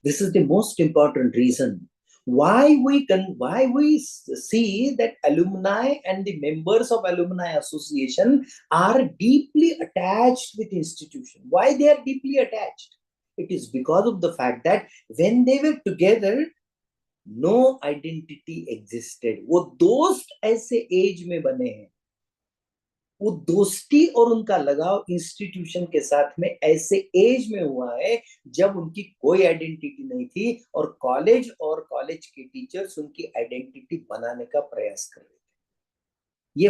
This is the most important reason why we see that alumni and the members of alumni association are deeply attached with institution. Why they are deeply attached? It is because of the fact that when they were together, no identity existed. वो दोस्त ऐसे as में बने हैं, वो दोस्ती और उनका लगाव इंस्टीट्यूशन के साथ में ऐसे एज में हुआ है जब उनकी कोई आइडेंटिटी नहीं थी और कॉलेज के टीचर्स उनकी आइडेंटिटी बनाने का प्रयास कर रहे थे।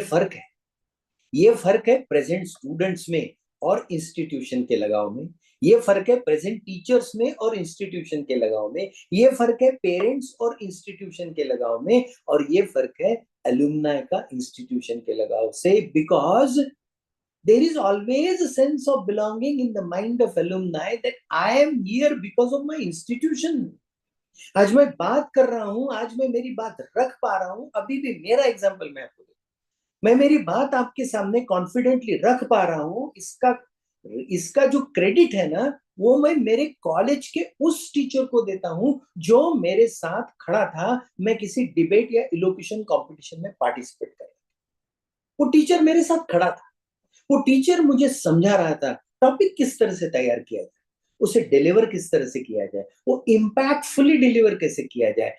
ये फर्क है प्रेजेंट स्टूडेंट्स में और इंस्टीट्यूशन के लगाव में, ये फर्क है प्रेजेंट टीचर्स में और इंस्टीट्यूशन के लगाव में, ये फर्क है पेरेंट्स और इंस्टीट्यूशन के लगाव में, और ये फर्क है alumni का इंस्टीट्यूशन के लगाव से, because there is always a sense of belonging in the mind of alumni that I am here because of my institution. आज मैं बात कर रहा हूं, आज मैं मेरी बात रख पा रहा हूं, अभी भी मेरा एग्जांपल मैं मेरी बात आपके सामने कॉन्फिडेंटली रख पा रहा हूं, इसका जो क्रेडिट है ना, वो मैं मेरे कॉलेज के उस टीचर को देता हूं जो मेरे साथ खड़ा था। मैं किसी डिबेट या इलोक्यूशन कंपटीशन में पार्टिसिपेट कर रहा था, वो टीचर मेरे साथ खड़ा था, वो टीचर मुझे समझा रहा था टॉपिक किस तरह से तैयार किया जाए, उसे डिलीवर किस तरह से किया जाए, वो इम्पैक्टफुली डिलीवर कैसे किया जाए,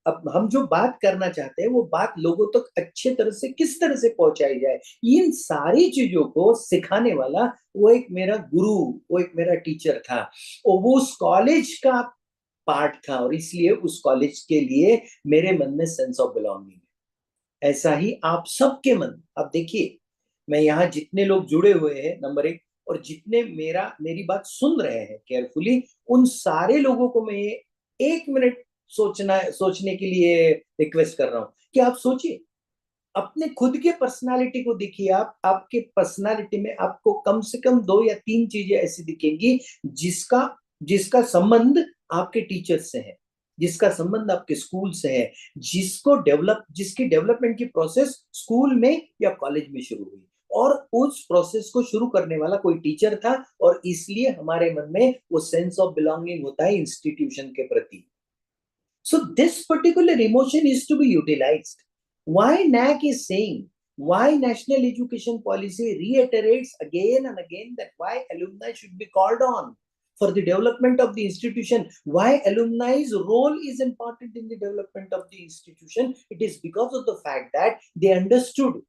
अब हम जो बात करना चाहते हैं वो बात लोगों तक अच्छे तरह से किस तरह से पहुंचाई जाए, इन सारी चीजों को सिखाने वाला वो एक मेरा गुरु, वो एक मेरा टीचर था, और वो उस कॉलेज का पार्ट था, और इसलिए उस कॉलेज के लिए मेरे मन में सेंस ऑफ बिलोंगिंग है। ऐसा ही आप सबके मन, अब देखिए मैं यहाँ जितने लोग जुड़े हुए हैं नंबर 1, और जितने मेरी बात सुन रहे हैं केयरफुली, उन सारे लोगों को मैं 1 मिनट सोचने के लिए रिक्वेस्ट कर रहा हूं कि आप सोचिए, अपने खुद के पर्सनालिटी को देखिए। आपके पर्सनालिटी में आपको कम से कम 2 या 3 चीजें ऐसी दिखेंगी जिसका संबंध आपके टीचर से है, जिसका संबंध आपके स्कूल से है, जिसकी डेवलपमेंट की प्रोसेस स्कूल में या कॉलेज में शुरू हुई, और उस प्रोसेस को शुरू करने वाला कोई टीचर था, और इसलिए हमारे मन में वो सेंस ऑफ बिलोंगिंग होता है इंस्टीट्यूशन के प्रति। So this particular emotion is to be utilized. Why NAC is saying, why National Education Policy reiterates again and again that why alumni should be called on for the development of the institution, why alumni's role is important in the development of the institution, it is because of the fact that they understood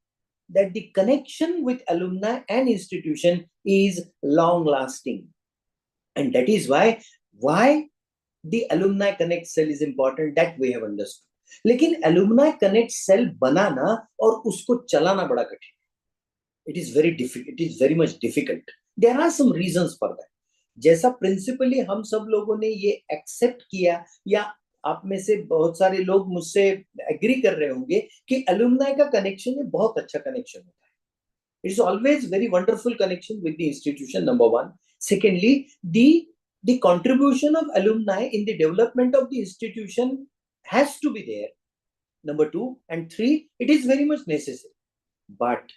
that the connection with alumni and institution is long lasting. And that is why the alumni connect cell is important, that we have understood. लेकिन alumni connect cell बनाना और उसको चलाना बड़ा कठिन है. It is very difficult. It is very much difficult. There are some reasons for that. जैसा principally हम सब लोगों ने ये एक्सेप्ट किया, या आप में से बहुत सारे लोग मुझसे एग्री कर रहे होंगे कि alumni का कनेक्शन एक बहुत अच्छा कनेक्शन होता है. It is always very wonderful connection with the institution, number 1. Secondly, the contribution of alumni in the development of the institution has to be there, number 2. And 3, it is very much necessary. But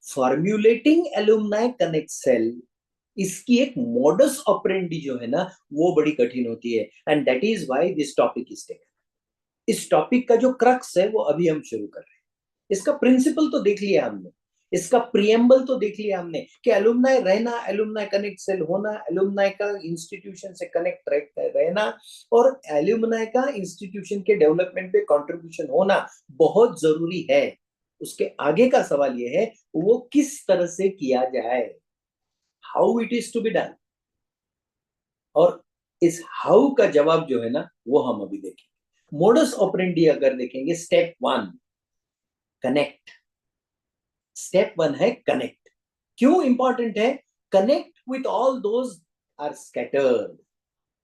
formulating alumni connect cell, इसकी एक modus operandi जो है ना, वो बड़ी कठिन होती है, and that is why this topic is taken. इस टॉपिक का जो क्रक्स है वो अभी हम शुरू कर रहे हैं. इसका प्रिंसिपल तो देख लिया हमने, इसका प्रियम्बल तो देख लिया हमने कि एलुमनाई रहना, एलुमनाई कनेक्ट सेल होना, एलुमनाई का इंस्टीट्यूशन से कनेक्ट रहना, और एलुमनाई का इंस्टीट्यूशन के डेवलपमेंट पे कंट्रीब्यूशन होना बहुत जरूरी है. उसके आगे का सवाल ये है वो किस तरह से किया जाए, how it is to be done, और इस हाउ का जवाब जो है ना वो हम अभी देखेंगे. मोडस ऑपरेंडी अगर देखेंगे, स्टेप 1 कनेक्ट. स्टेप 1 है कनेक्ट. क्यों इंपॉर्टेंट है? Connect with all those are scattered.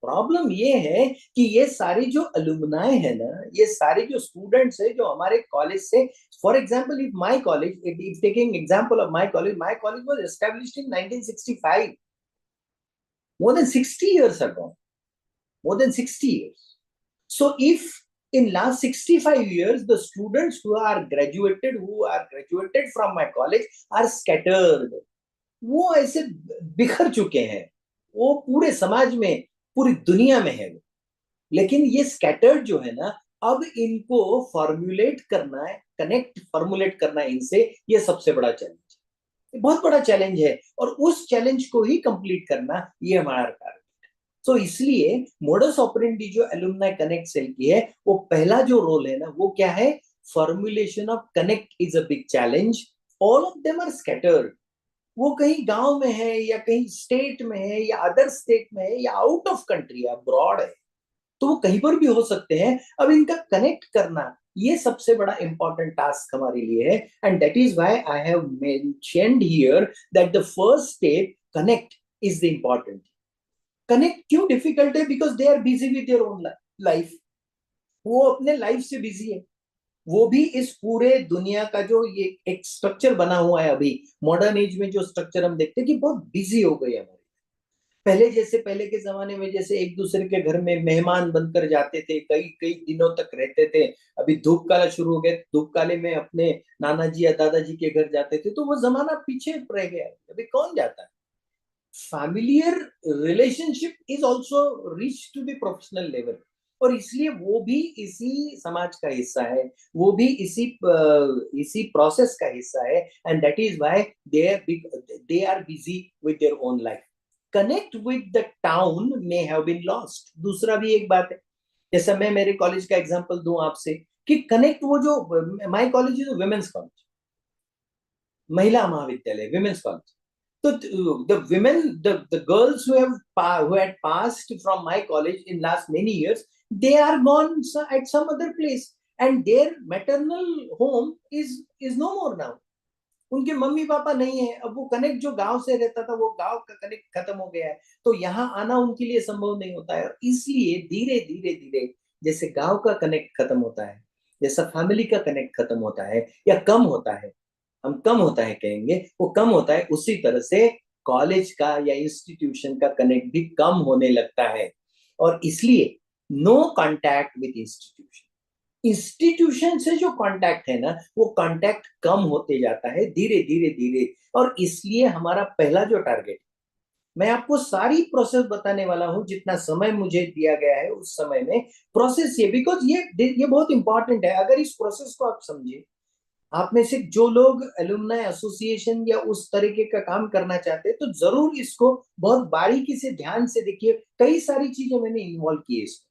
Problem ये है कि ये सारे जो अलुमनाई है ना, ये सारे जो स्टूडेंट्स है जो हमारे कॉलेज से, for example if my college, if taking example of my college was established in 1965, more than 60 years ago, more than 60 years. So if in last 65 years the students who are graduated from my college are scattered, वो ऐसे बिखर चुके हैं, वो पूरे समाज में, पूरी दुनिया में है. लेकिन ये स्कैटर्ड जो है ना, अब इनको फॉर्मुलेट करना है, कनेक्ट फॉर्मुलेट करना है इनसे, ये सबसे बड़ा चैलेंज है, बहुत बड़ा चैलेंज है। और उस चैलेंज को ही कंप्लीट करना ये हमारा कार्य। तो इसलिए मोडस ऑपरेंडी जो एलुमनाई कनेक्ट सेल की है, वो पहला जो रोल है ना, वो क्या है, formulation of connect is a big challenge. All of them are scattered, वो कहीं गांव में है या कहीं स्टेट में है या अदर स्टेट में है या आउट ऑफ कंट्री अब्रॉड है, तो वो कहीं पर भी हो सकते हैं। अब इनका कनेक्ट करना ये सबसे बड़ा इंपॉर्टेंट टास्क हमारे लिए है, and that is why I have mentioned here that the first step connect is the important. Connect क्यों डिफिकल्ट है, because they are busy with their own life, वो अपने लाइफ से बिजी है। वो भी इस पूरे दुनिया का जो ये एक स्ट्रक्चर बना हुआ है अभी मॉडर्न एज में, जो स्ट्रक्चर हम देखते हैं कि बहुत बिजी हो गए हमारे। पहले जैसे, पहले के जमाने में जैसे एक दूसरे के घर में मेहमान बनकर जाते थे, कई कई दिनों तक रहते थे। अभी धूप काला शुरू हो गया, धूप काले में अपने नाना जी या दादाजी के घर जाते थे, तो वो जमाना पीछे रह गया। अभी कौन जाता है? Familiar relationship is also reach to the professional level, और इसलिए वो भी इसी समाज का हिस्सा है, वो भी इसी प्रोसेस का हिस्सा है, and that is why they are busy with their own life. Connect with the town may have been lost. दूसरा भी एक बात है, जैसे मैं मेरे कॉलेज का एग्जांपल दूं आपसे, कि कनेक्ट, वो जो my college is women's college, महिला महाविद्यालय, women's college. So the women, the girls who had passed from my college in last many years, they are gone at some other place, and their maternal home is no more now. उनके mummy papa नहीं है, अब वो connect जो गांव से रहता था, वो गांव का कनेक्ट खत्म हो गया है, तो यहाँ आना उनके लिए संभव नहीं होता है। इसलिए धीरे धीरे धीरे जैसे गांव का कनेक्ट खत्म होता है, जैसा फैमिली का कनेक्ट खत्म होता है या कम होता है, हम कम होता है कहेंगे, वो कम होता है, उसी तरह से कॉलेज का या इंस्टीट्यूशन का कनेक्ट भी कम होने लगता है। और इसलिए no contact with institution, institution से जो कांटेक्ट है ना, वो कांटेक्ट कम होते जाता है धीरे धीरे धीरे। और इसलिए हमारा पहला जो टारगेट, मैं आपको सारी प्रोसेस बताने वाला हूं जितना समय मुझे दिया गया है उस समय में। प्रोसेस ये, बिकॉज ये बहुत इंपॉर्टेंट है। अगर इस प्रोसेस को आप समझे, आप में से जो लोग एलुमनाई एसोसिएशन या उस तरीके का काम करना चाहते हैं, तो जरूर इसको बहुत बारीकी से ध्यान से देखिए। कई सारी चीजें मैंने इन्वॉल्व की है इसको।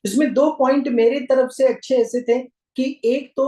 इसमें 2 पॉइंट मेरे तरफ से अच्छे ऐसे थे कि एक तो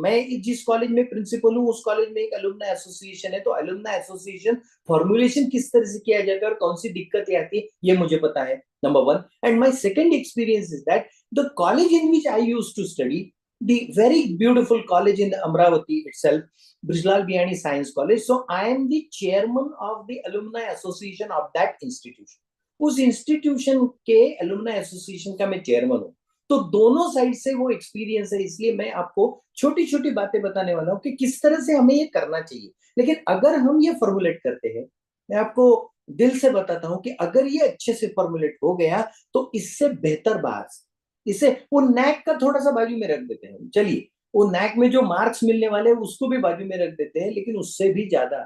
मैं जिस कॉलेज में प्रिंसिपल हूँ, उस कॉलेज में एक एलुमनाई एसोसिएशन है, तो एलुमनाई एसोसिएशन फॉर्मुलेशन किस तरह से किया जाएगा और कौन सी दिक्कतें आती है, ये मुझे पता है, number 1। And my second experience is that the college in which I used to study, the very beautiful college in Amravati itself, Brijlal Biyani Science College. So I am the chairman of the alumni association of that institution. उस institution के alumni association का मैं chairman हूँ। तो दोनों side से वो experience है, इसलिए मैं आपको छोटी छोटी बातें बताने वाला हूँ कि किस तरह से हमें ये करना चाहिए। लेकिन अगर हम ये फॉर्मुलेट करते हैं, मैं आपको दिल से बताता हूँ कि अगर ये अच्छे से फॉर्मुलेट हो गया, तो इससे बेहतर बात, इसे वो नैक का थोड़ा सा बाजू में रख देते हैं, चलिए वो नैक में जो मार्क्स मिलने वाले हैं उसको भी बाजू में रख देते हैं, लेकिन उससे भी ज्यादा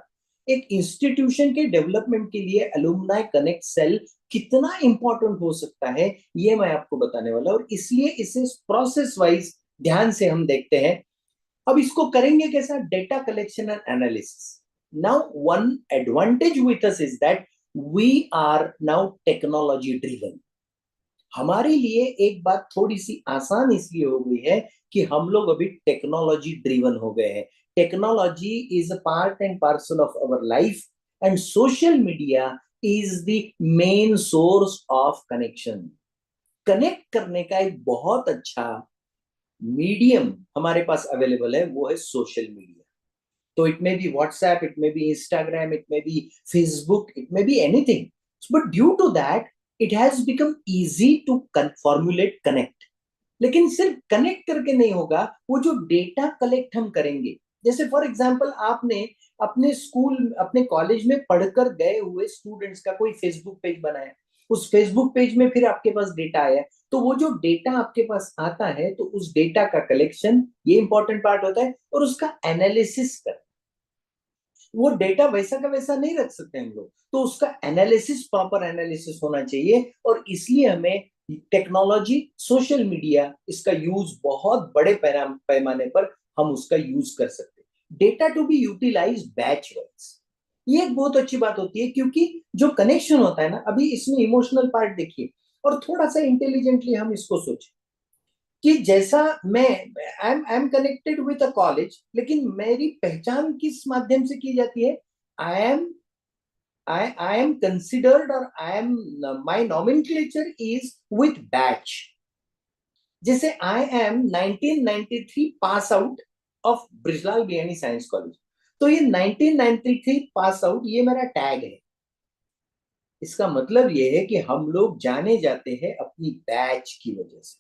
एक इंस्टीट्यूशन के डेवलपमेंट के लिए एलुमनाई कनेक्ट सेल कितना इंपॉर्टेंट हो सकता है, ये मैं आपको बताने वाला हूं। और इसलिए इसे प्रोसेस वाइज ध्यान से हम देखते हैं। अब इसको करेंगे कैसा? Data collection and analysis. Now one advantage with us is that we are now technology driven. हमारे लिए एक बात थोड़ी सी आसान इसलिए हो गई है कि हम लोग अभी टेक्नोलॉजी ड्रिवन हो गए हैं। Technology is a part and parcel of our life, and social media is the main source of connection. Connect करने का एक बहुत अच्छा मीडियम हमारे पास अवेलेबल है, वो है सोशल मीडिया। तो it may be WhatsApp, it may be Instagram, it may be Facebook, it may be anything, but due to that it has become easy to formulate connect। लेकिन सिर्फ connect करके नहीं होगा, वो जो डेटा कलेक्ट हम करेंगे, जैसे फॉर एग्जांपल आपने अपने स्कूल, अपने कॉलेज में पढ़कर गए हुए स्टूडेंट्स का कोई फेसबुक पेज बनाया, उस फेसबुक पेज में फिर आपके पास डेटा आया, तो वो जो डेटा आपके पास आता है, तो उस डेटा का कलेक्शन, ये इंपॉर्टेंट पार्ट होता है, और उसका एनालिसिस कर, वो डेटा वैसा का वैसा नहीं रख सकते हम लोग, तो उसका एनालिसिस, प्रॉपर एनालिसिस होना चाहिए। और इसलिए हमें टेक्नोलॉजी, सोशल मीडिया, इसका यूज बहुत बड़े पैमाने पर हम उसका यूज कर सकते हैं। Data to be utilise batch wise, ये एक बहुत अच्छी बात होती है, क्योंकि जो कनेक्शन होता है ना, अभी इसमें इमोशनल पार्ट देखिए, और थोड़ा सा इंटेलिजेंटली हम इसको सोचें कि जैसा मैं I am connected with a college, लेकिन मेरी पहचान किस माध्यम से की जाती है? I am considered, or my nomenclature is with batch. जैसे I am 1993 pass out of Brijlal Biyani science college, तो ये 1993 पास आउट, ये मेरा टैग है। इसका मतलब ये है कि हम लोग जाने जाते हैं अपनी बैच की वजह से।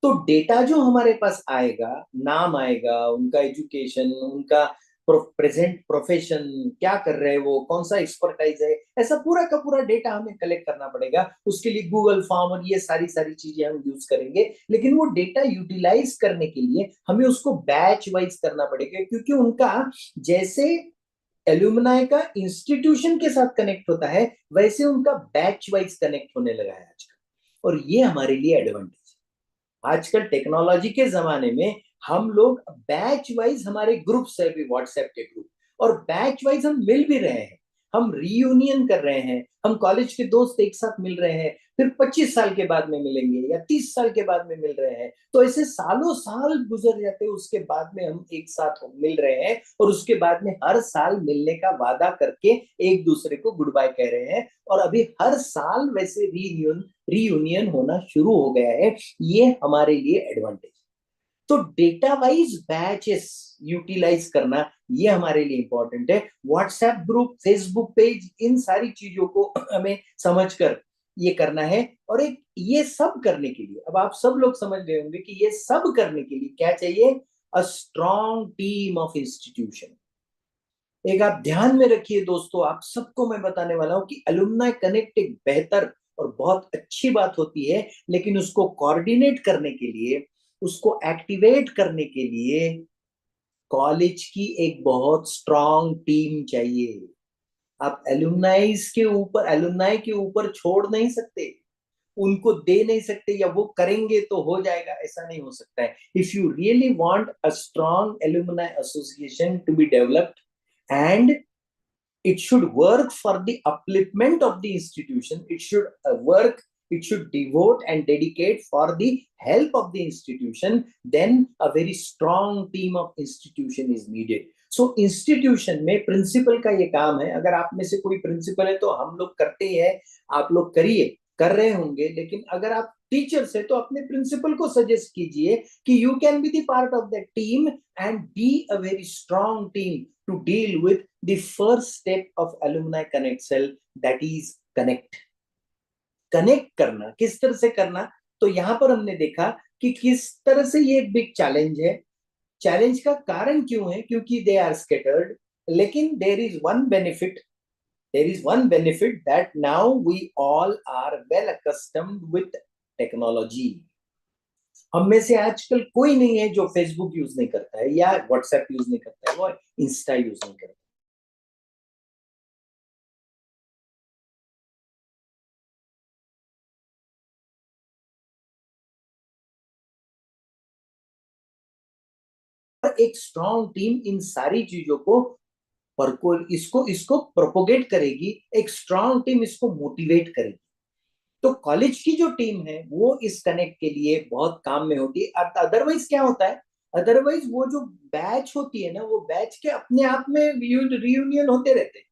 तो डेटा जो हमारे पास आएगा, नाम आएगा, उनका एजुकेशन, उनका प्रेजेंट प्रोफेशन, क्या कर रहे हैं वो, कौन सा एक्सपर्टाइज है, ऐसा पूरा का पूरा डेटा हमें कलेक्ट करना पड़ेगा। उसके लिए गूगल फॉर्म और ये सारी चीजें हम यूज करेंगे, लेकिन वो डेटा यूटिलाइज करने के लिए हमें उसको बैच वाइज करना पड़ेगा, क्योंकि उनका जैसे एल्यूमनाई का इंस्टीट्यूशन के साथ कनेक्ट होता है, वैसे उनका बैच वाइज कनेक्ट होने लगा है आजकल। और ये हमारे लिए एडवांटेज, आजकल टेक्नोलॉजी के जमाने में हम लोग बैच वाइज, हमारे ग्रुप्स है भी, व्हाट्सएप के ग्रुप, और बैच वाइज हम मिल भी रहे हैं, हम रीयूनियन कर रहे हैं, हम कॉलेज के दोस्त एक साथ मिल रहे हैं, फिर 25 साल के बाद में मिलेंगे या 30 साल के बाद में मिल रहे हैं, तो ऐसे सालों साल गुजर जाते हैं, उसके बाद में हम एक साथ मिल रहे हैं, और उसके बाद में हर साल मिलने का वादा करके एक दूसरे को गुड बाय कह रहे हैं, और अभी हर साल वैसे रीयूनियन होना शुरू हो गया है। ये हमारे लिए एडवांटेज। तो डेटा वाइज बैचेस यूटिलाइज करना, ये हमारे लिए इंपॉर्टेंट है। व्हाट्सएप ग्रुप, फेसबुक पेज, इन सारी चीजों को हमें समझकर ये करना है। और एक ये सब करने के लिए, अब आप सब लोग समझ गए होंगे कि ये सब करने के लिए क्या चाहिए? A strong team of institution. एक आप ध्यान में रखिए दोस्तों, आप सबको मैं बताने वाला हूं कि अलुमनाई कनेक्ट एक बेहतर और बहुत अच्छी बात होती है, लेकिन उसको कोऑर्डिनेट करने के लिए, उसको एक्टिवेट करने के लिए कॉलेज की एक बहुत स्ट्रांग टीम चाहिए। आप एलुमनाई के ऊपर छोड़ नहीं सकते, उनको दे नहीं सकते, या वो करेंगे तो हो जाएगा, ऐसा नहीं हो सकता है। If you really want a strong alumni association to be developed, and it should work for the upliftment of the institution, it should devote and dedicate for the help of the institution, then a very strong team of institution is needed. So institution में principal का ये काम है। अगर आप में से कोई प्रिंसिपल है तो हम लोग करते हैं, आप लोग कर रहे होंगे, लेकिन अगर आप टीचर्स है तो अपने प्रिंसिपल को सजेस्ट कीजिए कि you can be the part of that team and be a very strong team to deal with the first step of alumni connect cell, that is connect करना। किस तरह से करना? तो यहां पर हमने देखा कि किस तरह से ये एक बिग चैलेंज है। चैलेंज का कारण क्यों है? क्योंकि दे आर स्कैटर्ड, लेकिन there is one benefit that now we all are well accustomed with technology. हम में से आजकल कोई नहीं है जो फेसबुक यूज नहीं करता है या व्हाट्सएप यूज नहीं करता है, वो इंस्टा यूज नहीं करता। एक स्ट्रॉन्ग टीम इन सारी चीजों को इसको प्रोपोगेट करेगी, एक स्ट्रॉन्ग टीम इसको मोटिवेट करेगी। तो कॉलेज की जो टीम है वो इस कनेक्ट के लिए बहुत काम में होती है। अदरवाइज क्या होता है? अदरवाइज वो जो बैच होती है ना, वो बैच के अपने आप में रियूनियन होते रहते हैं,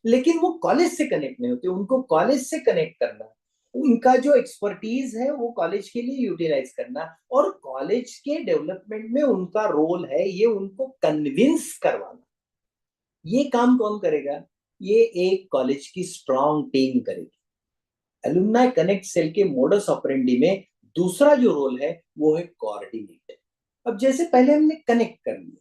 लेकिन वो कॉलेज से कनेक्ट नहीं होते। उनको कॉलेज से कनेक्ट करना, उनका जो एक्सपर्टीज है वो कॉलेज के लिए यूटिलाइज करना, और कॉलेज के डेवलपमेंट में उनका रोल है ये उनको कन्विंस करवाना। ये काम कौन करेगा? ये एक कॉलेज की स्ट्रॉन्ग टीम करेगी। एलुमनाई कनेक्ट सेल के मोडस ऑपरेंडी में दूसरा जो रोल है वो है कोऑर्डिनेट। अब जैसे पहले हमने कनेक्ट कर लिया,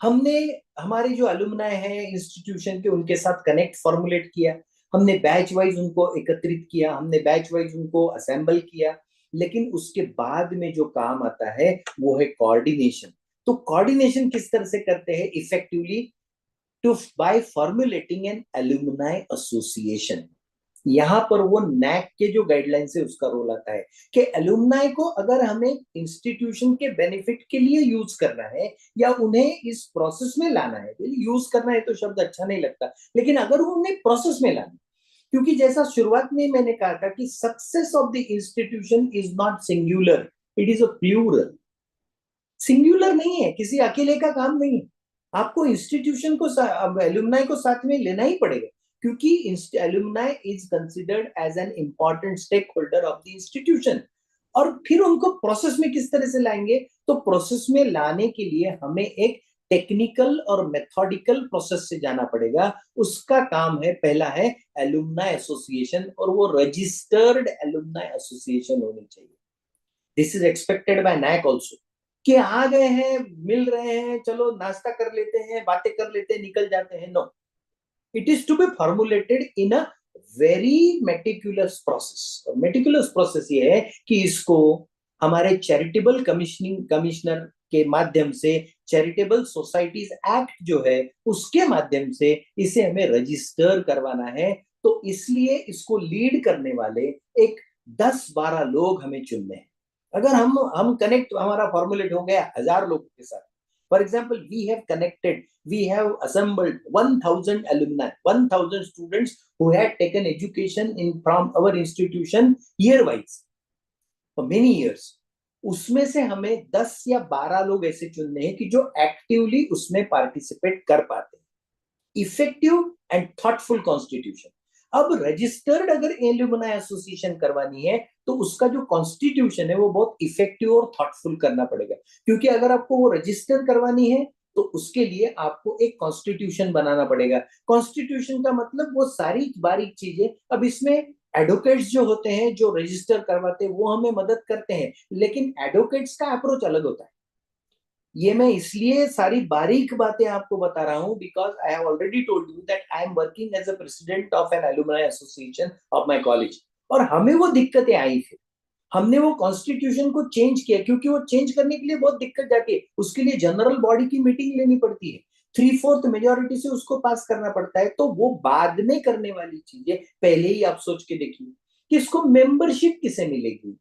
हमने हमारे जो अलुमनाई है इंस्टीट्यूशन के, उनके साथ कनेक्ट फॉर्मुलेट किया, हमने बैच वाइज उनको एकत्रित किया, हमने बैच वाइज उनको असेंबल किया, लेकिन उसके बाद में जो काम आता है वो है कोऑर्डिनेशन। तो कोऑर्डिनेशन किस तरह से करते हैं effectively? by formulating an alumni association. यहाँ पर वो नैक के जो गाइडलाइंस है उसका रोल आता है कि एलुमनाई को अगर हमें इंस्टीट्यूशन के बेनिफिट के लिए यूज करना है या उन्हें इस प्रोसेस में लाना है, यूज करना है तो शब्द अच्छा नहीं लगता, लेकिन अगर उन्हें प्रोसेस में लाना, क्योंकि जैसा शुरुआत में मैंने कहा था कि success of the institution is not singular, it is a plural. Singular नहीं है, किसी अकेले का काम नहीं है, आपको इंस्टीट्यूशन को एलुमनाई को साथ में लेना ही पड़ेगा, क्योंकि alumni is considered as an important stakeholder of the institution. और फिर उनको प्रोसेस में किस तरह से लाएंगे, तो प्रोसेस में लाने के लिए हमें एक टेक्निकल और मेथोडिकल प्रोसेस से जाना पड़ेगा। उसका काम है, पहला है एलुमनाई एसोसिएशन, और वो रजिस्टर्ड एलुमनाई एसोसिएशन होनी चाहिए। This is expected by NAAC also, कि आ गए हैं, मिल रहे हैं, चलो नाश्ता कर लेते हैं, बातें कर लेते हैं, निकल जाते हैं। No, it is to be formulated in a very meticulous process. और मेटिकुलस प्रोसेस ये है कि इसको हमारे चैरिटेबल कमिश्नर के माध्यम से, चैरिटेबल सोसाइटीज एक्ट जो है उसके माध्यम से इसे हमें रजिस्टर करवाना है। तो इसलिए इसको लीड करने वाले एक 10-12 लोग हमें चुनने हैं। अगर हम कनेक्ट, हमारा फॉर्मुलेट हो गया 1000 लोगों के साथ, for example we have assembled 1000 alumni, 1000 students who had taken education from our institution year wise for many years। उसमें से हमें 10 या 12 लोग ऐसे चुनने हैं कि जो एक्टिवली उसमें पार्टिसिपेट कर पाते हैं। Effective and thoughtful constitution. अब रजिस्टर्ड अगर एलुमनाई एसोसिएशन करवानी है तो उसका जो कॉन्स्टिट्यूशन है वो बहुत इफेक्टिव और थॉटफुल करना पड़ेगा, क्योंकि अगर आपको वो रजिस्टर करवानी है तो उसके लिए आपको एक कॉन्स्टिट्यूशन बनाना पड़ेगा। कॉन्स्टिट्यूशन का मतलब वो सारी बारीक चीजें। अब इसमें एडवोकेट्स जो होते हैं, जो रजिस्टर करवाते हैं, वो हमें मदद करते हैं, लेकिन एडवोकेट्स का अप्रोच अलग होता है। ये मैं इसलिए सारी बारीक बातें आपको बता रहा हूं because I have already told you that I am working as a president of an alumni association of my college. और हमें वो दिक्कतें आई, फिर हमने वो कॉन्स्टिट्यूशन को चेंज किया, क्योंकि वो चेंज करने के लिए बहुत दिक्कत जाती है। उसके लिए जनरल बॉडी की मीटिंग लेनी पड़ती है, 3/4 मेजोरिटी से उसको पास करना पड़ता है। तो वो बाद में करने वाली चीजें पहले ही आप सोच के देखिए कि इसको मेंबरशिप किसे मिलेगी,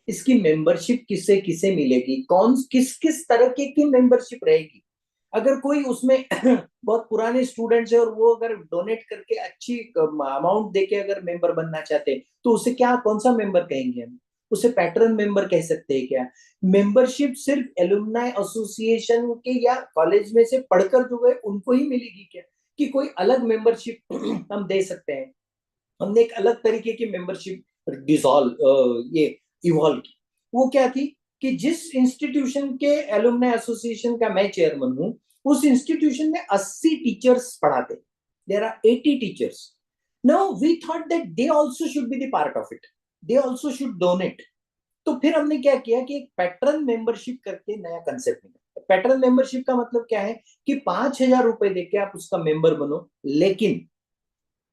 इसकी मेंबरशिप किसे किसे मिलेगी, कौन किस किस तरह की मेंबरशिप रहेगी। अगर कोई उसमें बहुत पुराने स्टूडेंट्स है और वो अगर डोनेट करके अच्छी अमाउंट देके अगर मेंबर बनना चाहते हैं तो उसे क्या, कौन सा मेंबर कहेंगे हम, उसे पैटर्न मेंबर कह सकते हैं क्या? मेंबरशिप सिर्फ एलुमनाई एसोसिएशन के या कॉलेज में से पढ़कर जो गए उनको ही मिलेगी क्या, कि कोई अलग मेंबरशिप हम दे सकते हैं? हमने एक अलग तरीके की मेंबरशिप ये इवॉल्व की। वो क्या थी कि जिस इंस्टीट्यूशन के एलुमनाई एसोसिएशन का मैं चेयरमैन हूं, उस इंस्टीट्यूशन में 80 टीचर्स पढ़ाते, there are 80 teachers. Now we thought that they also should be the part of it, they also should donate. तो फिर हमने क्या किया कि एक पैटर्न मेंबरशिप करके नया कंसेप्ट निकाला। पैटर्न मेंबरशिप का मतलब क्या है कि 5000 रुपए देके आप उसका मेंबर बनो, लेकिन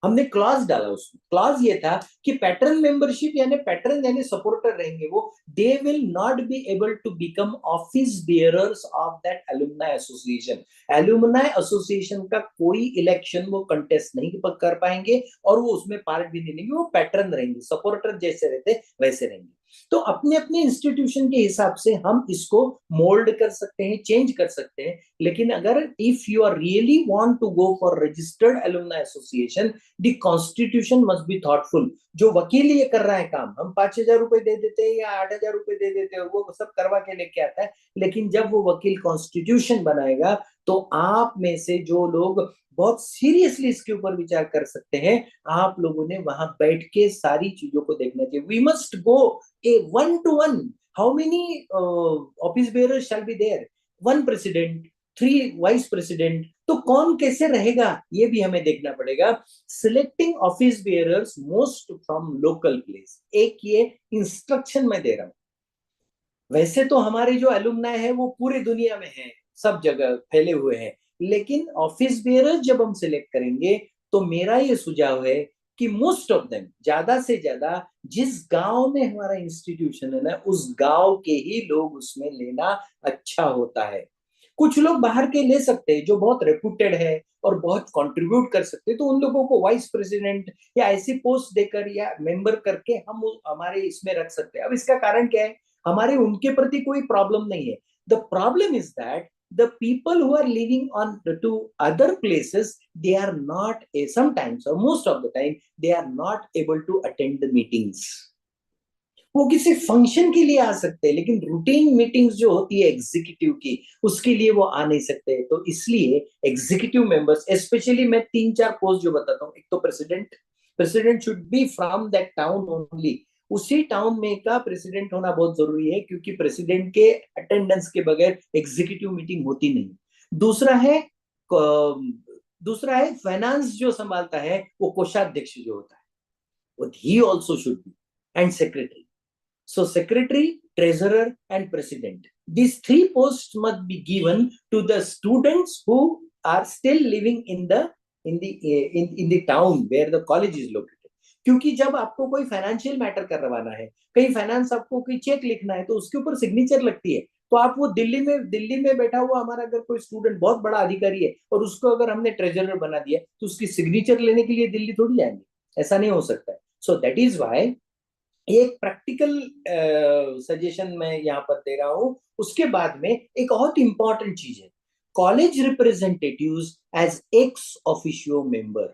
हमने क्लॉज डाला। उसमें क्लॉज ये था कि पैटर्न मेंबरशिप यानी पैटर्न यानी सपोर्टर रहेंगे वो, they will not be able to become office bearers of that alumni association. Alumni association का कोई इलेक्शन वो कंटेस्ट नहीं कर पाएंगे और वो उसमें पार्ट भी नहीं लेंगे, वो पैटर्न रहेंगे, सपोर्टर जैसे रहते वैसे रहेंगे। तो अपने अपने इंस्टीट्यूशन के हिसाब से हम इसको मोल्ड कर सकते हैं, चेंज कर सकते हैं। लेकिन अगर if you are really want to go for registered alumni association, the constitution must be thoughtful. जो वकील ये कर रहा है काम, हम 5000 रुपए दे देते हैं या 8000 रुपए दे देते हैं, वो सब करवा के लेके आता है, लेकिन जब वो वकील कॉन्स्टिट्यूशन बनाएगा तो आप में से जो लोग बहुत सीरियसली इसके ऊपर विचार कर सकते हैं, आप लोगों ने वहां बैठ के सारी चीजों को देखना चाहिए। We must go a 1-to-1। How many office bearers shall be there? 1 president, 3 vice president. तो कौन कैसे रहेगा ये भी हमें देखना पड़ेगा। Selecting office bearers most from local place, एक ये इंस्ट्रक्शन मैं दे रहा हूं। वैसे तो हमारे जो एलुमनाई है वो पूरी दुनिया में है, सब जगह फैले हुए हैं, लेकिन ऑफिस बेयरर्स जब हम सिलेक्ट करेंगे तो मेरा ये सुझाव है कि मोस्ट ऑफ देम, ज्यादा से ज्यादा जिस गांव में हमारा इंस्टीट्यूशन है ना, उस गांव के ही लोग उसमें लेना अच्छा होता है। कुछ लोग बाहर के ले सकते हैं जो बहुत रेपुटेड है और बहुत कंट्रीब्यूट कर सकते हैं, तो उन लोगों को वाइस प्रेसिडेंट या ऐसी पोस्ट देकर या मेंबर करके हम हमारे इसमें रख सकते हैं। अब इसका कारण क्या है, हमारे उनके प्रति कोई प्रॉब्लम नहीं है। The problem is that the people who are living on to other places, they are not sometimes or most of the time they are not able to attend the meetings. वो किसी function के लिए आ सकते हैं, लेकिन routine meetings जो होती है एग्जीक्यूटिव की, उसके लिए वो आ नहीं सकते। तो इसलिए एग्जीक्यूटिव मेंबर्स, स्पेशली मैं 3-4 पोस्ट जो बताता हूँ, एक तो president should be from that town only, उसी टाउन में का प्रेसिडेंट होना बहुत जरूरी है, क्योंकि प्रेसिडेंट के अटेंडेंस के बगैर एग्जीक्यूटिव मीटिंग होती नहीं। दूसरा है फाइनेंस जो संभालता है, वो कोषाध्यक्ष जो होता है, वो he also should be, and secretary. So secretary, treasurer and president, these 3 posts must be given to the students who are still living in the town where the college is located. क्योंकि जब आपको कोई financial matter करवाना है, कहीं finance आपको कोई check लिखना है, तो उसके ऊपर सिग्नेचर लगती है। तो आप वो दिल्ली में बैठा हुआ हमारा अगर कोई स्टूडेंट बहुत बड़ा अधिकारी है और उसको अगर हमने ट्रेजरर बना दिया, तो उसकी सिग्नेचर लेने के लिए दिल्ली थोड़ी जाएंगे, ऐसा नहीं हो सकता है। सो दैट इज वाई एक प्रैक्टिकल सजेशन मैं यहाँ पर दे रहा हूं। उसके बाद में एक बहुत इंपॉर्टेंट चीज है, college representatives as ex officio member,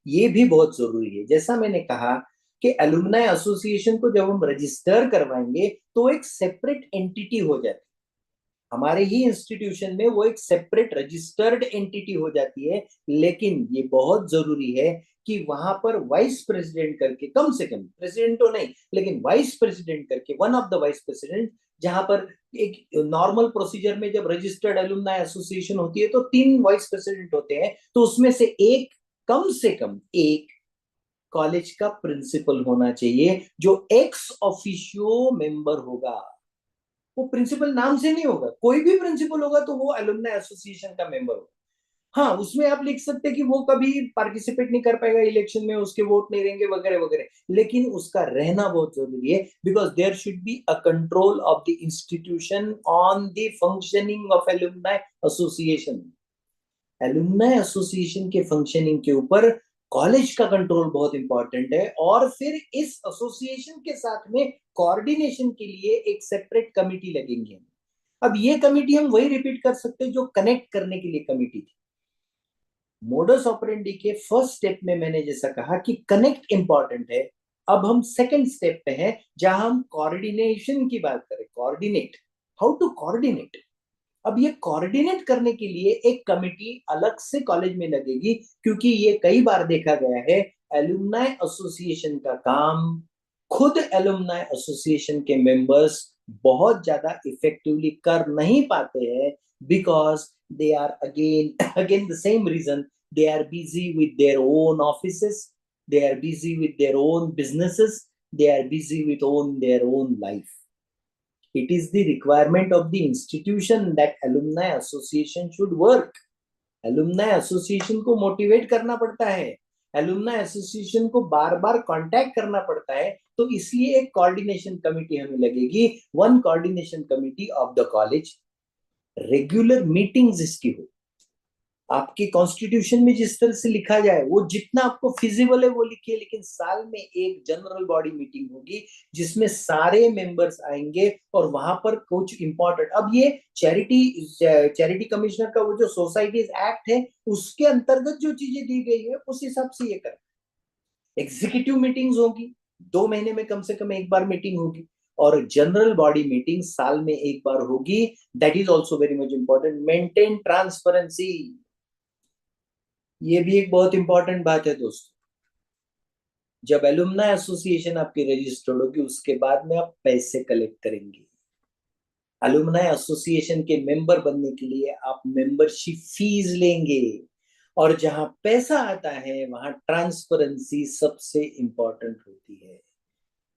ये भी बहुत जरूरी है। जैसा मैंने कहा कि एलुमनाई एसोसिएशन को जब हम रजिस्टर करवाएंगे तो एक सेपरेट एंटिटी हो जाती है, हमारे ही इंस्टीट्यूशन में वो एक सेपरेट रजिस्टर्ड एंटिटी हो जाती है। लेकिन ये बहुत जरूरी है कि वहां पर वाइस प्रेसिडेंट करके, कम से कम प्रेसिडेंट तो नहीं लेकिन वाइस प्रेसिडेंट करके, one of the vice president, जहां पर एक नॉर्मल प्रोसीजर में जब रजिस्टर्ड एलुमनाई एसोसिएशन होती है तो 3 वाइस प्रेसिडेंट होते हैं, तो उसमें से एक, कम से कम एक कॉलेज का प्रिंसिपल होना चाहिए जो एक्स ऑफिशियो मेंबर होगा। वो प्रिंसिपल नाम से नहीं होगा, कोई भी प्रिंसिपल होगा तो वो एलुमनाई एसोसिएशन का मेंबर होगा। हाँ, उसमें आप लिख सकते हैं कि वो कभी पार्टिसिपेट नहीं कर पाएगा इलेक्शन में, उसके वोट नहीं रहेंगे वगैरह वगैरह, लेकिन उसका रहना बहुत जरूरी है, because there should be a control of the institution on the functioning of alumni association. Alumni association के फंक्शनिंग के ऊपर कॉलेज का कंट्रोल बहुत इंपॉर्टेंट है। और फिर इस एसोसिएशन के साथ में कोऑर्डिनेशन के लिए एक सेपरेट कमिटी लगेंगे। अब ये कमिटी हम वही रिपीट कर सकते हैं जो कनेक्ट करने के लिए कमिटी थी। मोडस ऑपरेंडी के फर्स्ट स्टेप में मैंने जैसा कहा कि कनेक्ट इंपॉर्टेंट है, अब हम सेकंड स्टेप पे हैं जहां हम कोऑर्डिनेशन की बात करें। Coordinate, how to coordinate. अब ये कोऑर्डिनेट करने के लिए एक कमिटी अलग से कॉलेज में लगेगी, क्योंकि ये कई बार देखा गया है एलुमनाई एसोसिएशन का काम खुद एलुमनाई एसोसिएशन के मेंबर्स बहुत ज्यादा इफेक्टिवली कर नहीं पाते हैं, because they are again the same reason, they are busy with their own offices, they are busy with their own businesses, they are busy with their own life. It is the requirement of the institution that alumni association should work. alumni association को motivate करना पड़ता है, alumni association को बार बार contact करना पड़ता है, तो इसलिए एक कोऑर्डिनेशन कमिटी हमें लगेगी, one coordination committee of the college. Regular meetings इसकी हो, आपके कॉन्स्टिट्यूशन में जिस तरह से लिखा जाए वो जितना आपको फिजिबल है वो लिखिए, लेकिन साल में एक जनरल बॉडी मीटिंग होगी जिसमें सारे मेंबर्स आएंगे और वहां पर कुछ इंपॉर्टेंट, अब ये चैरिटी कमिश्नर का वो जो सोसाइटीज एक्ट है उसके अंतर्गत जो चीजें दी गई है उस हिसाब से ये कर। एग्जीक्यूटिव मीटिंग्स होगी, 2 महीने में कम से कम एक बार मीटिंग होगी, और जनरल बॉडी मीटिंग साल में एक बार होगी। That is also very much important. Maintain transparency, ये भी एक बहुत इंपॉर्टेंट बात है दोस्तों। जब एलुमनाई एसोसिएशन आपकी रजिस्टर्ड होगी उसके बाद में आप पैसे कलेक्ट करेंगे। एलुमनाई एसोसिएशन के मेंबर बनने के लिए आप मेंबरशिप फीस लेंगे, और जहां पैसा आता है वहां ट्रांसपेरेंसी सबसे इंपॉर्टेंट होती है।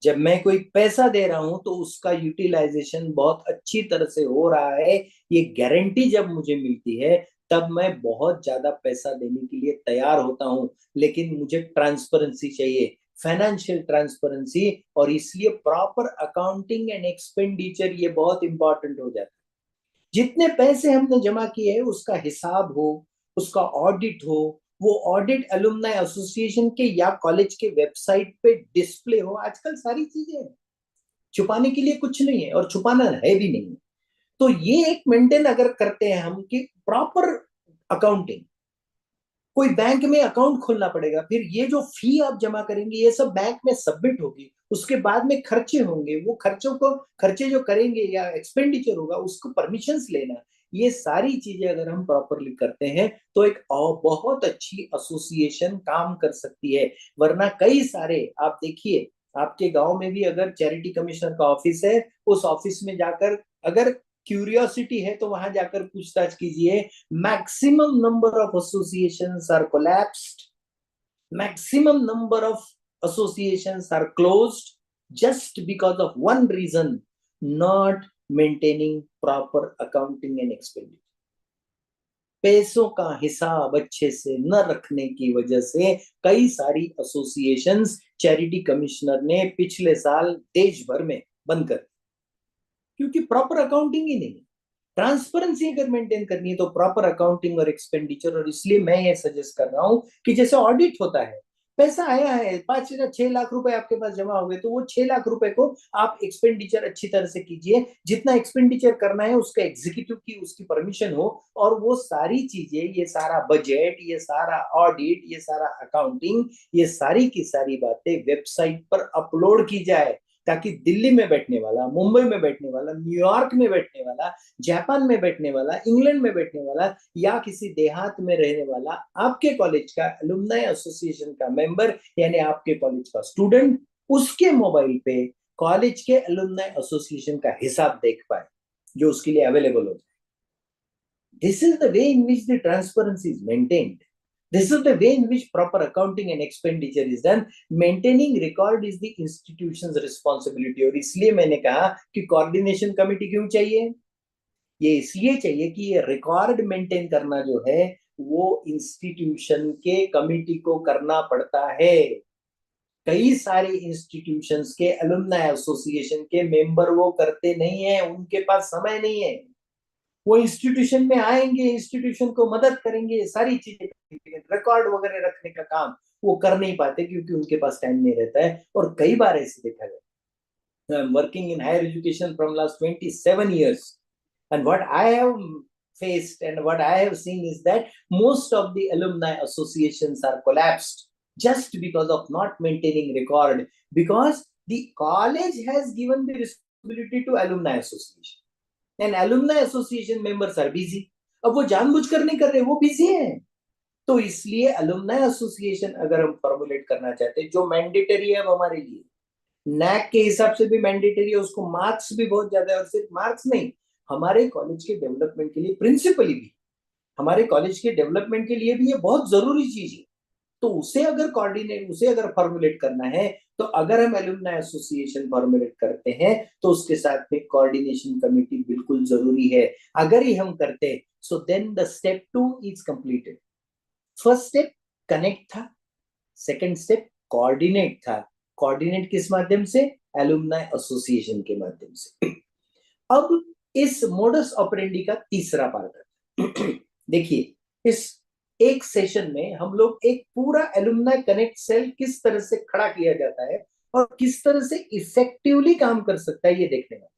जब मैं कोई पैसा दे रहा हूं तो उसका यूटिलाइजेशन बहुत अच्छी तरह से हो रहा है, ये गारंटी जब मुझे मिलती है तब मैं बहुत ज्यादा पैसा देने के लिए तैयार होता हूं। लेकिन मुझे ट्रांसपेरेंसी चाहिए, फाइनेंशियल ट्रांसपेरेंसी, और इसलिए प्रॉपर अकाउंटिंग एंड एक्सपेंडिचर ये बहुत इंपॉर्टेंट हो जाता है। जितने पैसे हमने जमा किए हैं उसका हिसाब हो, उसका ऑडिट हो, वो ऑडिट एलुमनाई एसोसिएशन के या कॉलेज के वेबसाइट पे डिस्प्ले हो। आजकल सारी चीजें हैं, छुपाने के लिए कुछ नहीं है और छुपाना है भी नहीं। तो ये एक मेंटेन अगर करते हैं हम कि प्रॉपर अकाउंटिंग, कोई बैंक में अकाउंट खोलना पड़ेगा, फिर ये जो फी आप जमा करेंगे ये सब बैंक में सबमिट होगी, उसके बाद में खर्चे होंगे, वो खर्चे जो करेंगे या एक्सपेंडिचर होगा उसको परमिशंस लेना, ये सारी चीजें अगर हम प्रॉपरली करते हैं तो एक बहुत अच्छी एसोसिएशन काम कर सकती है। वरना कई सारे आप देखिए, आपके गांव में भी अगर चैरिटी कमिश्नर का ऑफिस है, उस ऑफिस में जाकर अगर क्यूरियोसिटी है तो वहां जाकर पूछताछ कीजिए, maximum number of associations are collapsed, maximum number of associations are closed just because of one reason, not maintaining proper accounting and expenditure. पैसों का हिसाब अच्छे से न रखने की वजह से कई सारी एसोसिएशंस चैरिटी कमिश्नर ने पिछले साल देश भर में बंद कर दी, क्योंकि प्रॉपर अकाउंटिंग ही नहीं। ट्रांसपेरेंसी अगर मेंटेन करनी है तो प्रॉपर अकाउंटिंग और एक्सपेंडिचर, और इसलिए मैं ये सजेस्ट कर रहा हूं कि जैसे ऑडिट होता है, पैसा आया है 5 या 6 लाख रुपए आपके पास जमा हो गए, तो वो 6 लाख रुपए को आप एक्सपेंडिचर अच्छी तरह से कीजिए, जितना एक्सपेंडिचर करना है उसका एग्जीक्यूटिव की उसकी परमिशन हो, और वो सारी चीजें, ये सारा बजट, ये सारा ऑडिट, ये सारा अकाउंटिंग, ये सारी की सारी बातें वेबसाइट पर अपलोड की जाए, ताकि दिल्ली में बैठने वाला, मुंबई में बैठने वाला, न्यूयॉर्क में बैठने वाला, जापान में बैठने वाला, इंग्लैंड में बैठने वाला, या किसी देहात में रहने वाला आपके कॉलेज का एलुमनाई एसोसिएशन का मेंबर यानी आपके कॉलेज का स्टूडेंट उसके मोबाइल पे कॉलेज के एलुमनाई एसोसिएशन का हिसाब देख पाए, जो उसके लिए अवेलेबल हो जाए। This is the way in which the transparency is maintained. This is the way in which proper accounting and expenditure is done. Maintaining record is the institution's responsibility. और इसलिए मैंने कहा कि coordination committee क्यों चाहिए? ये इसलिए चाहिए कि ये रिकॉर्ड मेंटेन करना जो है वो इंस्टीट्यूशन के कमिटी को करना पड़ता है। कई सारे इंस्टीट्यूशंस के एलुमनाई एसोसिएशन के मेंबर वो करते नहीं है, उनके पास समय नहीं है। वो इंस्टीट्यूशन में आएंगे, इंस्टीट्यूशन को मदद करेंगे, सारी चीजें, रिकॉर्ड वगैरह रखने का काम वो कर नहीं पाते क्योंकि उनके पास टाइम नहीं रहता है। और कई बार ऐसे देखा गया। I am working in higher education from last 27 years, and what I have faced and what I have seen is that most of the alumni associations are collapsed just because of not maintaining record, because the college has given the responsibility to alumni association. And alumni association members are busy. अब वो जानबूझकर नहीं कर रहे, वो busy हैं। तो इसलिए alumni association अगर हम फॉर्मुलेट करना चाहते हैं, जो मैंडेटरी है अब हमारे लिए, नैक के हिसाब से भी मैंडेटरी है, उसको मार्क्स भी बहुत ज्यादा है, और सिर्फ मार्क्स नहीं, हमारे कॉलेज के डेवलपमेंट के लिए, प्रिंसिपली भी हमारे कॉलेज के डेवलपमेंट के लिए भी ये बहुत जरूरी चीज है। तो उसे अगर फॉर्मुलेट करना है, तो अगर हम एलुमनाई एसोसिएशन फॉर्मुलेट करते हैं तो उसके साथ में कोऑर्डिनेशन कमेटी बिल्कुल जरूरी है। अगर ही हम करते हैं, so then the step 2 is completed. First step connect था, सेकंड स्टेप कोऑर्डिनेट था। कोऑर्डिनेट किस माध्यम से? एलुमनाई एसोसिएशन के माध्यम से। अब इस मोडस ऑपरेंडी का तीसरा पार्ट देखिए, इस एक सेशन में हम लोग एक पूरा एलुमनाई कनेक्ट सेल किस तरह से खड़ा किया जाता है और किस तरह से इफेक्टिवली काम कर सकता है ये देखने वाले।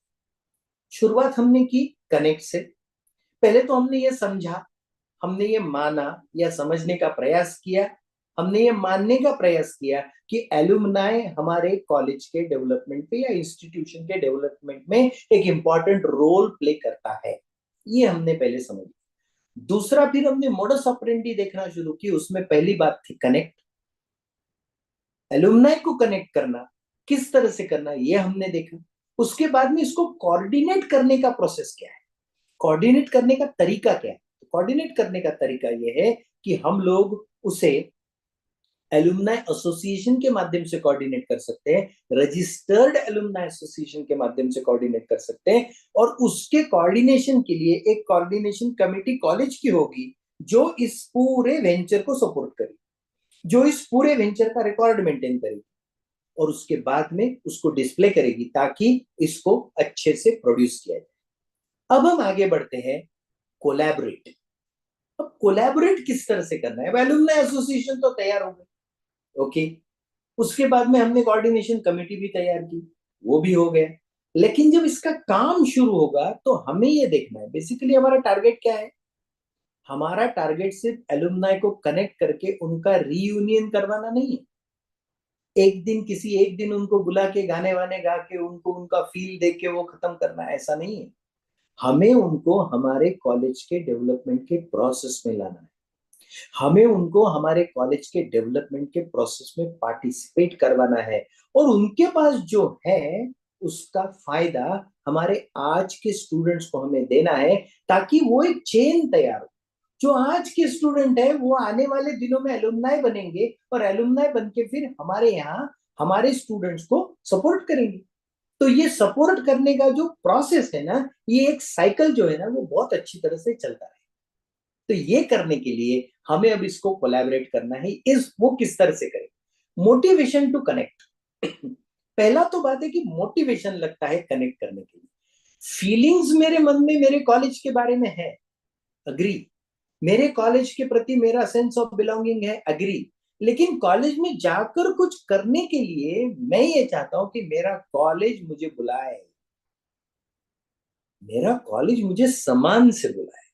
शुरुआत हमने की कनेक्ट से। पहले तो हमने ये समझा, हमने ये माना या समझने का प्रयास किया, हमने ये मानने का प्रयास किया कि एलुमनाई हमारे कॉलेज के डेवलपमेंट पे या इंस्टीट्यूशन के डेवलपमेंट में एक इंपॉर्टेंट रोल प्ले करता है, ये हमने पहले समझ। दूसरा, फिर हमने मोडस ऑपरेंडी देखना शुरू की। उसमें पहली बात थी कनेक्ट, एलुमनाई को कनेक्ट करना, किस तरह से करना ये हमने देखा। उसके बाद में इसको कोऑर्डिनेट करने का प्रोसेस क्या है, कोऑर्डिनेट करने का तरीका क्या है। कोऑर्डिनेट करने का तरीका ये है कि हम लोग उसे एलुमनाई एसोसिएशन के माध्यम से कोऑर्डिनेट कर सकते हैं, रजिस्टर्ड एलुमनाई एसोसिएशन के माध्यम से कोऑर्डिनेट कर सकते हैं, और उसके कोऑर्डिनेशन के लिए एक कोऑर्डिनेशन कमेटी कॉलेज की होगी जो इस पूरे वेंचर को सपोर्ट करेगी, जो इस पूरे वेंचर का रिकॉर्ड मेंटेन करेगी और उसके बाद में उसको डिस्प्ले करेगी ताकि इसको अच्छे से प्रोड्यूस किया जाए। अब हम आगे बढ़ते हैं कोलैबोरेट। अब कोलैबोरेट किस तरह से करना है? एलुमनाई एसोसिएशन तो तैयार हो गए, ओके। उसके बाद में हमने कोऑर्डिनेशन कमेटी भी तैयार की, वो भी हो गया। लेकिन जब इसका काम शुरू होगा तो हमें ये देखना है, बेसिकली हमारा टारगेट क्या है? हमारा टारगेट सिर्फ एलुमनाई को कनेक्ट करके उनका रीयूनियन करवाना नहीं है। एक दिन उनको बुला के गाने वाने गा के उनको उनका फील देख के वो खत्म करना, ऐसा नहीं है। हमें उनको हमारे कॉलेज के डेवलपमेंट के प्रोसेस में लाना है। हमें उनको हमारे कॉलेज के डेवलपमेंट के प्रोसेस में पार्टिसिपेट करवाना है, और उनके पास जो है उसका फायदा हमारे आज के स्टूडेंट्स को हमें देना है, ताकि वो एक चेन तैयार हो। जो आज के स्टूडेंट है वो आने वाले दिनों में एलुमनाई बनेंगे, और एलुमनाई बन के फिर हमारे यहाँ हमारे स्टूडेंट्स को सपोर्ट करेंगे। तो ये सपोर्ट करने का जो प्रोसेस है ना, ये एक साइकिल जो है ना, वो बहुत अच्छी तरह से चलता है। तो ये करने के लिए हमें अब इसको कोलैबोरेट करना है। वो किस तरह से करें? Motivation to connect. पहला तो बात है कि मोटिवेशन लगता है कनेक्ट करने के लिए। फीलिंग्स मेरे मन में मेरे कॉलेज के बारे में है, अग्री। मेरे कॉलेज के प्रति मेरा सेंस ऑफ बिलोंगिंग है, अग्री। लेकिन कॉलेज में जाकर कुछ करने के लिए मैं ये चाहता हूं कि मेरा कॉलेज मुझे बुलाए, मेरा कॉलेज मुझे सम्मान से बुलाए।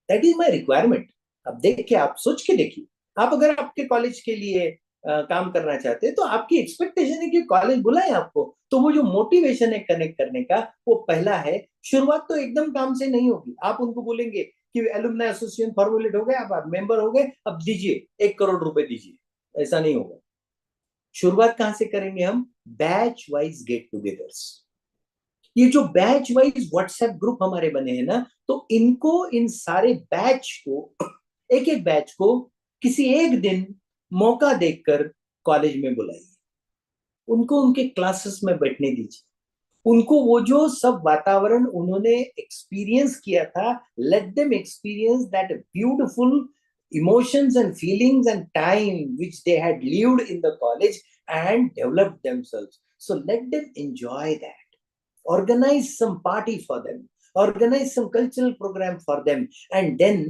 That is my requirement. अब देखिए, आप सोच के देखिए, आप अगर आपके कॉलेज के लिए काम करना चाहते हैं तो आपकी एक्सपेक्टेशन है कि कॉलेज बुलाए आपको। तो वो जो मोटिवेशन है कनेक्ट करने का, वो पहला है। शुरुआत तो एकदम काम से नहीं होगी। आप उनको बोलेंगे कि एलुमनाई एसोसिएशन फॉर्मुलेट हो गए, आप मेंबर हो गए, अब दीजिए 1 करोड़ रुपए दीजिए, ऐसा नहीं होगा। शुरुआत कहां से करेंगे हम? Batch wise get togethers. ये जो बैच वाइज व्हाट्सएप ग्रुप हमारे बने हैं ना, तो इनको, इन सारे बैच को, एक एक बैच को किसी एक दिन मौका देखकर कॉलेज में बुलाइए। उनको उनके क्लासेस में बैठने दीजिए। उनको वो जो सब वातावरण उन्होंने एक्सपीरियंस किया था, let them experience that beautiful emotions and feelings and time which they had lived in the college and developed themselves. So let them enjoy that. Organize some party for them, organize some cultural program for them, and then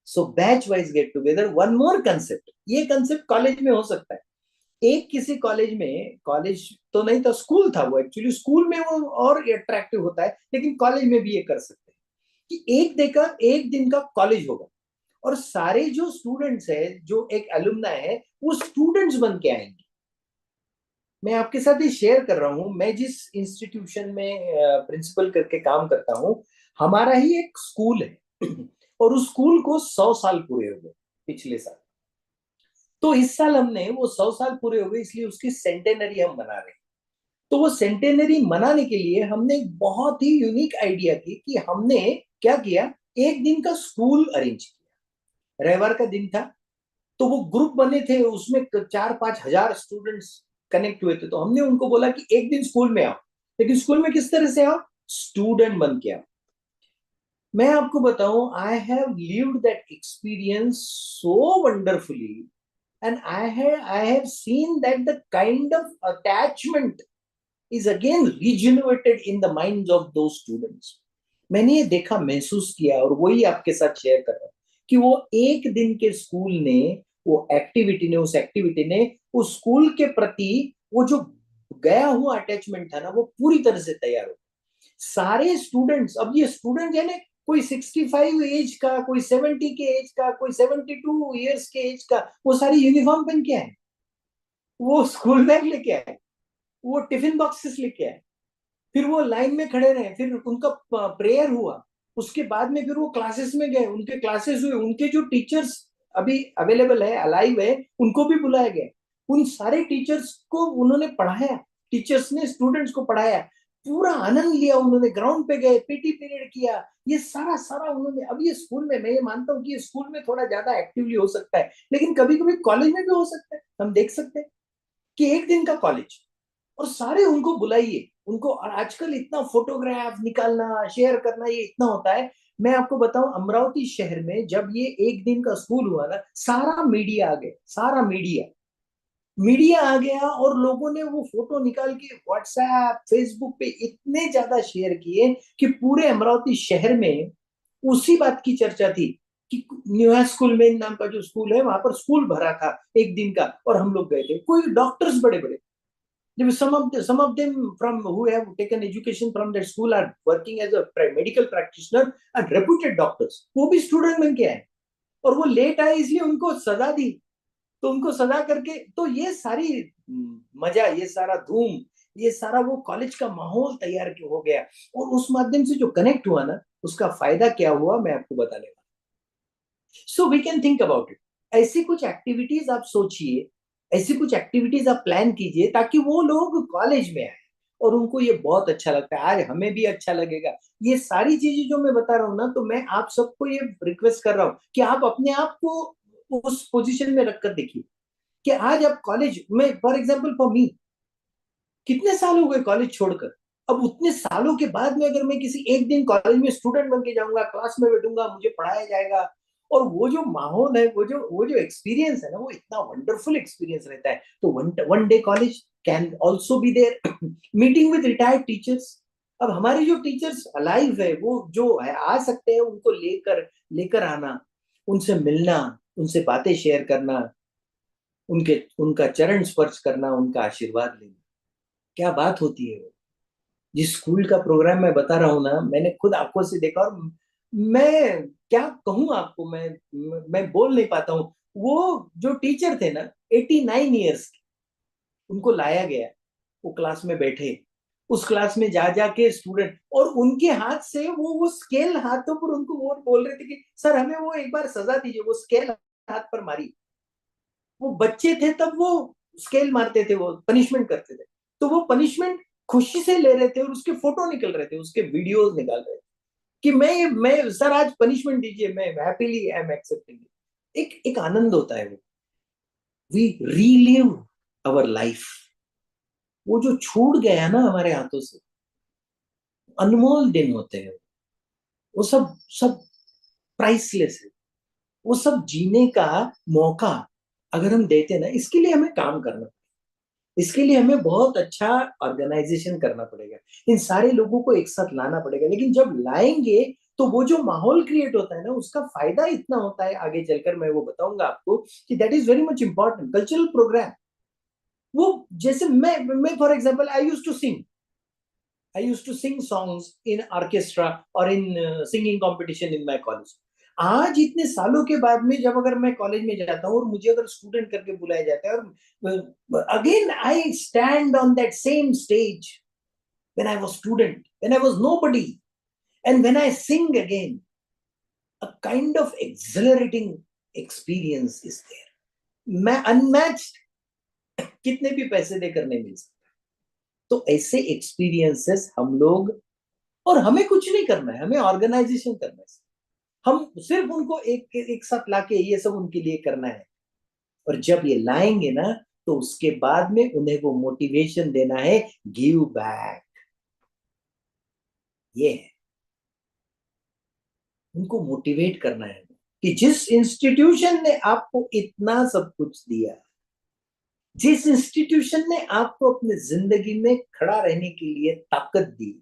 so batch wise get together. One more concept, ये concept college में हो सकता है। एक किसी college में, college तो नहीं था, स्कूल था वो, एक्चुअली स्कूल में वो और अट्रैक्टिव होता है, लेकिन कॉलेज में भी ये कर सकते हैं कि एक दिन का कॉलेज होगा, और सारे जो स्टूडेंट्स है, जो एक एलुमनाई है, वो स्टूडेंट्स बन के आएंगे। मैं आपके साथ ये शेयर कर रहा हूं, मैं जिस इंस्टीट्यूशन में प्रिंसिपल करके काम करता हूं, हमारा ही एक स्कूल है और उस स्कूल को 100 साल पूरे हो गए पिछले साल। तो इस साल हमने वो 100 साल पूरे हो गए, इसलिए उसकी सेंटेनरी हम मना रहे हैं। तो वो सेंटेनरी मनाने के लिए हमने एक बहुत ही यूनिक आइडिया की कि हमने क्या किया, एक दिन का स्कूल अरेंज किया। रविवार का दिन था, तो वो ग्रुप बने थे, उसमें 4-5 हजार स्टूडेंट्स कनेक्ट हुए थे। तो हमने उनको बोला कि एक दिन स्कूल में आओ, लेकिन स्कूल में किस तरह से आओ? स्टूडेंट बन के आओ। मैं आपको बताऊं, I have lived that experience so wonderfully, and I have seen that the kind of attachment is again regenerated in the minds of those students. मैंने ये देखा, महसूस किया, और वही आपके साथ शेयर कर रहा हूं कि वो एक दिन के स्कूल ने, वो एक्टिविटी ने, उस एक्टिविटी ने उस स्कूल के प्रति वो जो गया हुआ अटैचमेंट था ना, वो पूरी तरह से तैयार हो। सारे स्टूडेंट्स, अब ये स्टूडेंट है ना, कोई 65 एज का, कोई 70 के एज का, कोई 72 ईयर्स के एज का, वो सारी यूनिफॉर्म पहन के आए, वो स्कूल बैग लेके आए, वो टिफिन बॉक्सेस लेके आए, फिर वो लाइन में खड़े रहे, फिर उनका प्रेयर हुआ, उसके बाद में फिर वो क्लासेस में गए, उनके क्लासेस हुए, उनके जो टीचर्स अभी अवेलेबल है, अलाइव है, उनको भी बुलाया गया। उन सारे टीचर्स को उन्होंने पढ़ाया, टीचर्स ने स्टूडेंट्स को पढ़ाया, पूरा आनंद लिया उन्होंने, ग्राउंड पे गए, पीटी पीरियड किया, ये सारा उन्होंने। अब ये स्कूल में, मैं ये मानता हूँ कि ये स्कूल में थोड़ा ज्यादा एक्टिवली हो सकता है, लेकिन कभी कभी कॉलेज में भी हो सकता है। हम देख सकते हैं कि एक दिन का कॉलेज, और सारे उनको बुलाइए उनको। और आजकल इतना फोटोग्राफ निकालना, शेयर करना, ये इतना होता है। मैं आपको बताऊं, अमरावती शहर में जब ये एक दिन का स्कूल हुआ ना, सारा मीडिया आ गया, सारा मीडिया। मीडिया आ गया और लोगों ने वो फोटो निकाल के व्हाट्सएप फेसबुक पे इतने ज्यादा शेयर किए कि पूरे अमरावती शहर में उसी बात की चर्चा थी कि न्यू स्कूल में नाम का जो स्कूल है वहां पर स्कूल भरा था एक दिन का, और हम लोग गए थे। कोई डॉक्टर्स बड़े बड़े, some of them from who have taken education from that school are working as a medical practitioner and reputed doctors, वो भी स्टूडेंट बन के आए और वो लेट आए इसलिए उनको सजा दी। तो उनको सजा करके, तो ये सारी मजा, ये सारा धूम, ये सारा वो कॉलेज का माहौल तैयार हो गया, और उस माध्यम से जो कनेक्ट हुआ ना, उसका फायदा क्या हुआ मैं आपको बताने वाला। So we can think about it. ऐसी कुछ एक्टिविटीज आप सोचिए, ऐसी कुछ एक्टिविटीज आप प्लान कीजिए ताकि वो लोग कॉलेज में आए और उनको ये बहुत अच्छा लगता है। आज हमें भी अच्छा लगेगा। ये सारी चीजें जो मैं बता रहा हूँ ना, तो मैं आप सबको ये रिक्वेस्ट कर रहा हूँ कि आप अपने आप को उस पोजीशन में रखकर देखिए कि आज आप कॉलेज में, फॉर एग्जाम्पल फॉर मी, कितने साल हो गए कॉलेज छोड़कर। अब उतने सालों के बाद में अगर मैं किसी एक दिन कॉलेज में स्टूडेंट बन के जाऊंगा, क्लास में बैठूंगा, मुझे पढ़ाया जाएगा, और वो जो माहौल है, वो जो एक्सपीरियंस है ना, वो इतना वंडरफुल एक्सपीरियंस रहता है। तो one day college can also be there, meeting with retired teachers. अब हमारे जो टीचर्स अलाइव है, वो जो है आ सकते हैं, उनको लेकर आना, उनसे मिलना, उनसे बातें शेयर करना, उनका चरण स्पर्श करना, उनका आशीर्वाद लेना, क्या बात होती है वो। जिस स्कूल का प्रोग्राम मैं बता रहा हूँ ना, मैंने खुद आंखों से देखा, और मैं क्या कहूँ आपको, मैं बोल नहीं पाता हूँ। वो जो टीचर थे ना, 89 ईयर्स के, उनको लाया गया, वो क्लास में बैठे, उस क्लास में जा जाके स्टूडेंट, और उनके हाथ से वो स्केल हाथों पर, उनको वो बोल रहे थे कि सर हमें वो एक बार सजा दीजिए। वो स्केल हाथ पर मारी, वो बच्चे थे तब, वो स्केल मारते थे, वो पनिशमेंट करते थे, तो वो पनिशमेंट खुशी से ले रहे थे, और उसके फोटो निकल रहे थे, उसके वीडियोस निकाल रहे थे कि मैं सर आज पनिशमेंट दीजिए, मैं हैप्पीली आई एम एक्सेप्टिंग। एक आनंद होता है वो। We relive our life. वो जो छूट गया ना हमारे हाथों से, अनमोल दिन होते हैं वो, सब सब प्राइसलेस है। वो सब जीने का मौका अगर हम देते ना, इसके लिए हमें काम करना, इसके लिए हमें बहुत अच्छा ऑर्गेनाइजेशन करना पड़ेगा, इन सारे लोगों को एक साथ लाना पड़ेगा। लेकिन जब लाएंगे तो वो जो माहौल क्रिएट होता है ना, उसका फायदा इतना होता है आगे चलकर, मैं वो बताऊंगा आपको कि that is very much important. Cultural programme, वो जैसे मैं for example I used to sing songs in orchestra और in singing competition in my college. आज इतने सालों के बाद में जब अगर मैं कॉलेज में जाता हूँ और मुझे अगर स्टूडेंट करके बुलाया जाता है, और again I stand on that same stage when I was student, when I was nobody, and when I sing again, a kind of exhilarating experience is there. मैं unmatched कितने भी पैसे देकर नहीं मिल सकता। तो ऐसे एक्सपीरियंसेस हम लोग, और हमें कुछ नहीं करना है, हमें ऑर्गेनाइजेशन करना है। हम सिर्फ उनको एक साथ लाके ये सब उनके लिए करना है, और जब ये लाएंगे ना, तो उसके बाद में उन्हें वो मोटिवेशन देना है, गिव बैक। ये है, उनको मोटिवेट करना है कि जिस इंस्टीट्यूशन ने आपको इतना सब कुछ दिया, जिस इंस्टीट्यूशन ने आपको अपने जिंदगी में खड़ा रहने के लिए ताकत दी,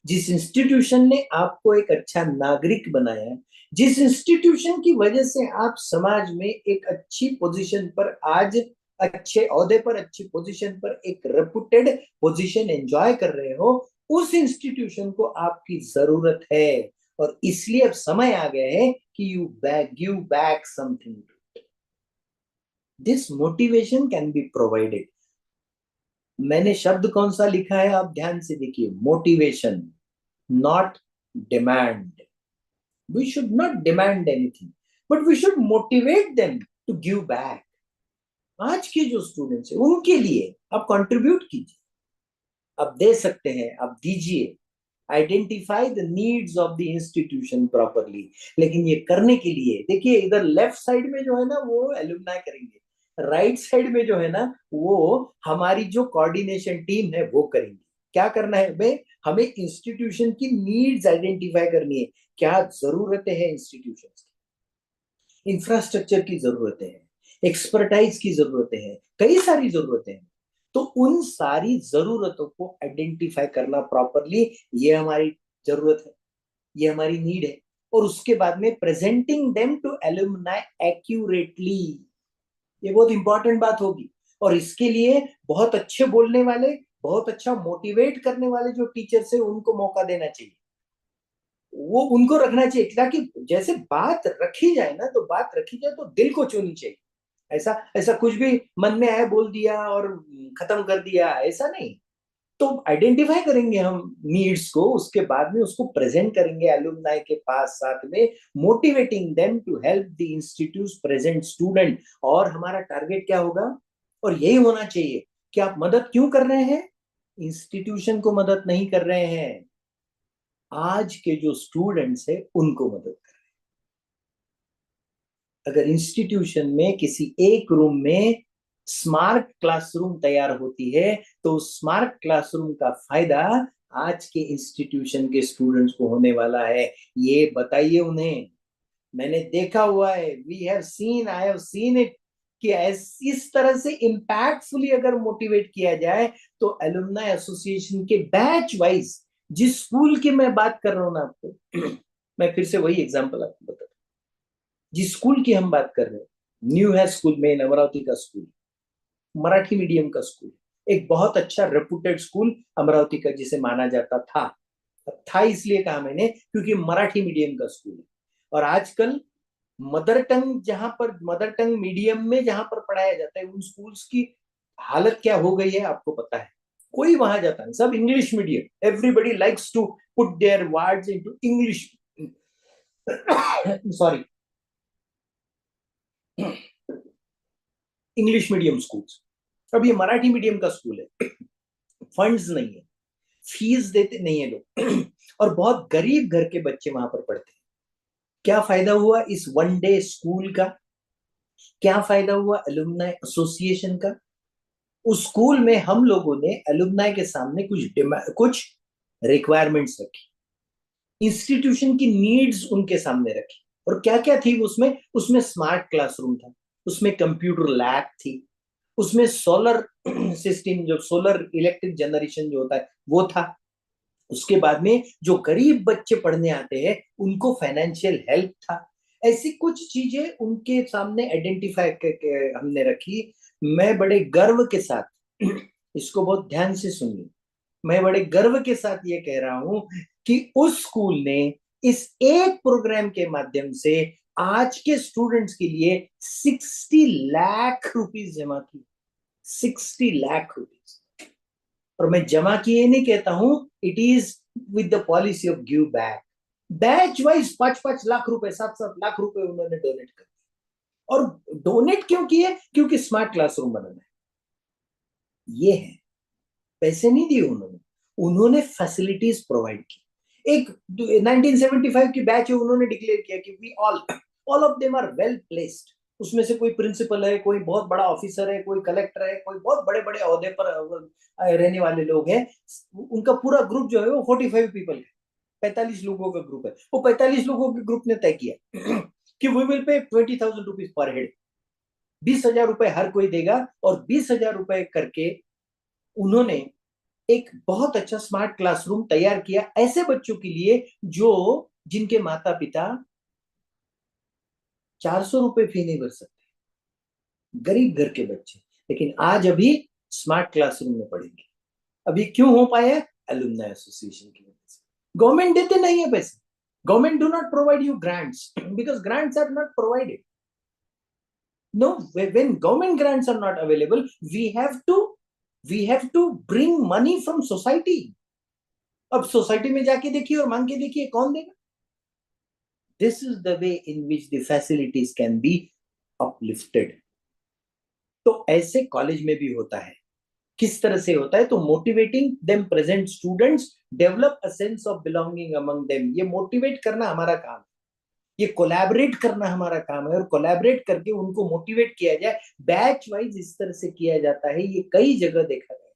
जिस इंस्टीट्यूशन ने आपको एक अच्छा नागरिक बनाया, जिस इंस्टीट्यूशन की वजह से आप समाज में एक अच्छी पोजीशन पर, आज अच्छे ओहदे पर, अच्छी पोजीशन पर, एक रेपुटेड पोजीशन एंजॉय कर रहे हो, उस इंस्टीट्यूशन को आपकी जरूरत है। और इसलिए अब समय आ गया है कि you give back something. This motivation can be provided. मैंने शब्द कौन सा लिखा है आप ध्यान से देखिए, motivation, not demand. We should not demand anything, but we should motivate them to give back. आज के जो स्टूडेंट्स हैं उनके लिए आप कंट्रीब्यूट कीजिए, आप दे सकते हैं, आप दीजिए। Identify the needs of the institution properly. लेकिन ये करने के लिए देखिए, इधर लेफ्ट साइड में जो है ना वो एलुमनाई करेंगे, राइट साइड में जो है ना वो हमारी जो कोऑर्डिनेशन टीम है वो करेंगे। क्या करना है भाई, हमें इंस्टीट्यूशन की नीड्स आइडेंटिफाई करनी है, क्या जरूरतें हैं इंस्टीट्यूशन की, इंफ्रास्ट्रक्चर की जरूरतें हैं, एक्सपर्टाइज की जरूरतें हैं, कई सारी जरूरतें हैं। तो उन सारी जरूरतों को आइडेंटिफाई करना प्रॉपरली, ये हमारी जरूरत है, ये हमारी नीड है। और उसके बाद में presenting them to alumni accurately, ये बहुत इंपॉर्टेंट बात होगी। और इसके लिए बहुत अच्छे बोलने वाले, बहुत अच्छा मोटिवेट करने वाले जो टीचर्स है उनको मौका देना चाहिए, वो उनको रखना चाहिए, ताकि जैसे बात रखी जाए ना, तो बात रखी जाए तो दिल को छूनी चाहिए। ऐसा ऐसा कुछ भी मन में आया बोल दिया और खत्म कर दिया, ऐसा नहीं। तो आइडेंटिफाई करेंगे हम नीड्स को, उसके बाद में उसको प्रेजेंट करेंगे एलुमनाई के पास, साथ में motivating them to help the institute present student. और हमारा टारगेट क्या होगा, और यही होना चाहिए कि आप मदद क्यों कर रहे हैं, इंस्टीट्यूशन को मदद नहीं कर रहे हैं, आज के जो स्टूडेंट्स है उनको मदद कर रहे हैं। अगर इंस्टीट्यूशन में किसी एक रूम में स्मार्ट क्लासरूम तैयार होती है, तो स्मार्ट क्लासरूम का फायदा आज के इंस्टीट्यूशन के स्टूडेंट्स को होने वाला है। ये बताइए उन्हें, मैंने देखा हुआ है, we have seen, I have seen it, कि इस तरह से इम्पैक्टफुली अगर मोटिवेट किया जाए तो एलुमनाई एसोसिएशन के बैच वाइज, जिस स्कूल की मैं बात कर रहा हूं ना आपको मैं फिर से वही एग्जांपल आपको बता रहा हूं, जिस स्कूल की हम बात कर रहे हैं, न्यू है स्कूल में, अमरावती का स्कूल, मराठी मीडियम का स्कूल, एक बहुत अच्छा रेपुटेड स्कूल अमरावती का जिसे माना जाता था इसलिए कहा मैंने क्योंकि मराठी मीडियम का स्कूल है। और आजकल मदर टंग, जहां पर मदर टंग मीडियम में जहां पर पढ़ाया जाता है, उन स्कूल्स की हालत क्या हो गई है आपको पता है, कोई वहां जाता नहीं, सब English medium, everybody likes to put their words into English, sorry, English medium schools. अब ये मराठी मीडियम का स्कूल है, फंड्स नहीं है, फीस देते नहीं है लोग, और बहुत गरीब घर के बच्चे वहां पर पढ़ते हैं। क्या फायदा हुआ इस वन डे स्कूल का, क्या फायदा हुआ एलुमनाई एसोसिएशन का? उस स्कूल में हम लोगों ने एलुमनाई के सामने कुछ रिक्वायरमेंट्स रखी, इंस्टीट्यूशन की नीड्स उनके सामने रखी। और क्या क्या थी उसमें? उसमें स्मार्ट क्लासरूम था, उसमें कंप्यूटर लैब थी, उसमें सोलर सिस्टम, जो सोलर इलेक्ट्रिक जनरेशन जो होता है वो था। उसके बाद में जो गरीब बच्चे पढ़ने आते हैं उनको फाइनेंशियल हेल्प था। ऐसी कुछ चीजें उनके सामने आइडेंटिफाई करके हमने रखी। मैं बड़े गर्व के साथ, इसको बहुत ध्यान से सुनिए, मैं बड़े गर्व के साथ ये कह रहा हूं कि उस स्कूल ने इस एक प्रोग्राम के माध्यम से आज के स्टूडेंट्स के लिए 60 लाख रुपीस जमा की, 60 लाख रुपीस। और मैं जमा किए नहीं कहता हूं, it is with the policy of give back. Batch wise 5-5 lakh रुपए, 7-7 लाख रुपए उन्होंने डोनेट कर दिए। और डोनेट क्यों किए? क्योंकि स्मार्ट क्लासरूम बनाना है, ये है, पैसे नहीं दिए उन्होंने, उन्होंने फैसिलिटीज प्रोवाइड की। एक 1975 की बैच है, उन्होंने डिक्लेयर किया कि we all of them are well placed. उसमें से कोई प्रिंसिपल है, कोई बहुत बड़ा ऑफिसर है, कोई कलेक्टर है, कोई बहुत बड़े बड़े ओहदे पर रहने वाले लोग हैं। उनका पूरा ग्रुप जो है वो 45 पीपल है, 45 लोगों का ग्रुप है। वो 45 लोगों के ग्रुप ने तय किया कि we will pay 20,000 rupees per head, 20,000 रुपए हर कोई देगा। और 20,000 रुपए करके उन्होंने एक बहुत अच्छा स्मार्ट क्लासरूम तैयार किया ऐसे बच्चों के लिए जो जिनके माता पिता 400 रुपए फी नहीं भर सकते, गरीब घर के बच्चे, लेकिन आज अभी स्मार्ट क्लासरूम में पढ़ेंगे। अभी क्यों हो पाया? एलुमनाई एसोसिएशन की वजह से। गवर्नमेंट देते नहीं है पैसे, government do not provide you grants because grants are not provided. No, when government grants are not available, we have to bring money from society. अब सोसाइटी में जाके देखिए और मांग के देखिए, कौन देगा? This is the way in which the facilities can be uplifted. तो ऐसे कॉलेज में भी होता है। किस तरह से होता है? तो motivating them present students, develop a sense of belonging among them. ये मोटिवेट करना हमारा काम है, ये कोलैबोरेट करना हमारा काम है, और कोलैबोरेट करके उनको मोटिवेट किया जाए। बैच वाइज इस तरह से किया जाता है, ये कई जगह देखा गया।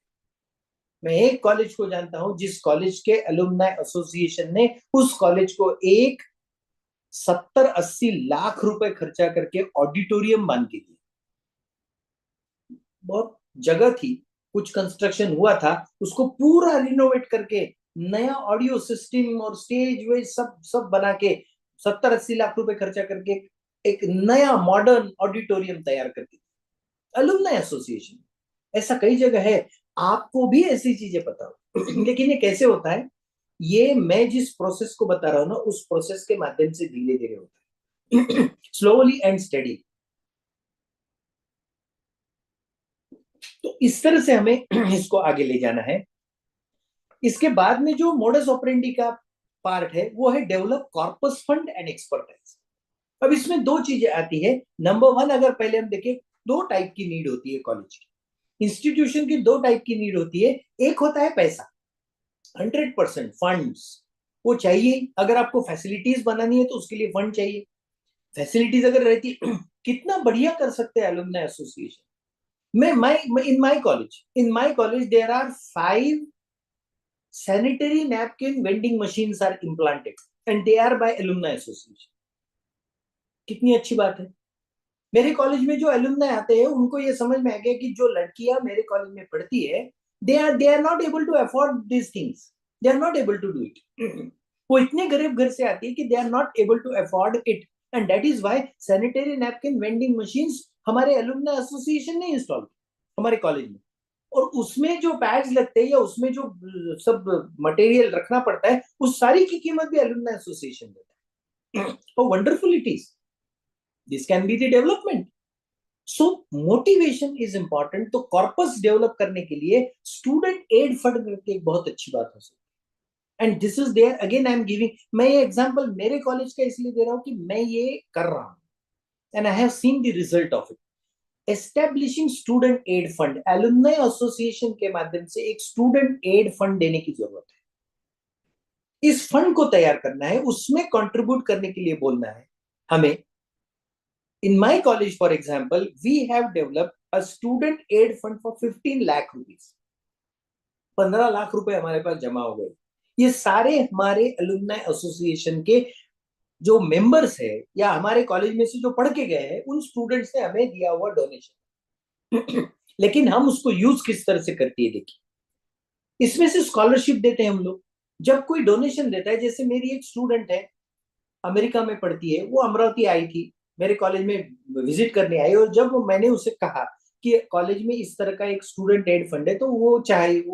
मैं एक कॉलेज को जानता हूं जिस कॉलेज के एलुमनाई एसोसिएशन ने उस कॉलेज को एक 70-80 लाख रुपए खर्चा करके ऑडिटोरियम बांध के दिया। बहुत जगह थी, कुछ कंस्ट्रक्शन हुआ था, उसको पूरा रिनोवेट करके नया ऑडियो सिस्टम और स्टेज वेज सब बना के 70-80 लाख रुपए खर्चा करके एक नया मॉडर्न ऑडिटोरियम तैयार करती थी अलुमनाई एसोसिएशन। ऐसा कई जगह है, आपको भी ऐसी चीजें पता हो। लेकिन ये कैसे होता है, ये मैं जिस प्रोसेस को बता रहा हूं ना, उस प्रोसेस के माध्यम से धीरे धीरे होता है, स्लोली एंड स्टडी। तो इस तरह से हमें इसको आगे ले जाना है। इसके बाद में जो मोडस ऑपरेंडी का पार्ट है वो है develop corpus fund and expertise. अब इसमें दो चीजें आती है। नंबर वन, अगर पहले हम देखें, दो टाइप की नीड होती है कॉलेज की, इंस्टीट्यूशन की दो टाइप की नीड होती है। एक होता है पैसा, 100% फंड्स वो चाहिए। अगर आपको फैसिलिटीज बनानी है तो उसके लिए फंड चाहिए। फैसिलिटीज अगर रहती कितना बढ़िया कर सकते हैं alumni association. in my college there are 5 sanitary napkin vending machines are implanted and they are by alumni association. कितनी अच्छी बात है। मेरे कॉलेज में जो alumni आते हैं उनको ये समझ में आ गया कि जो लड़कियां मेरे कॉलेज में पढ़ती है they are not able to afford these things, they are not able to do it. वो इतने गरीब घर से आती है कि they are not able to afford it and that is why sanitary napkin vending machines हमारे alumni association ने इंस्टॉल की हमारे कॉलेज में। और उसमें जो पैड्स लगते हैं या उसमें जो सब मटेरियल रखना पड़ता है उस सारी की कीमत भी अलुमनाई एसोसिएशन देता है। और wonderful it is, this can be the development. So motivation is important. तो कॉर्पस डेवलप करने के लिए स्टूडेंट एड फंड करके एक बहुत अच्छी बात हो सकती है। And this is there again I am giving, मैं ये एग्जांपल मेरे कॉलेज का इसलिए दे रहा हूं कि मैं ये कर रहा हूं and I have seen the result of it. Establishing student aid fund, alumni association के माध्यम से एक स्टूडेंट एड फंड देने की जरूरत है। इस फंड को तैयार करना है, उसमें कंट्रीब्यूट करने के लिए बोलना है हमें। In my college for example we have developed a student aid fund for 15 lakh rupees. 15 lakh रुपए हमारे पास जमा हो गए। ये सारे हमारे एलुमनाई एसोसिएशन के जो मेंबर्स है या हमारे कॉलेज में से जो पढ़ के गए हैं उन स्टूडेंट्स ने हमें दिया हुआ डोनेशन। लेकिन हम उसको यूज किस तरह से करती है देखिए, इसमें से स्कॉलरशिप देते हैं हम लोग। जब कोई डोनेशन देता है, जैसे मेरी एक स्टूडेंट है अमेरिका में पढ़ती है, वो अमरावती आई थी मेरे कॉलेज में विजिट करने आई, और जब मैंने उसे कहा कि कॉलेज में इस तरह का एक स्टूडेंट एड फंड है तो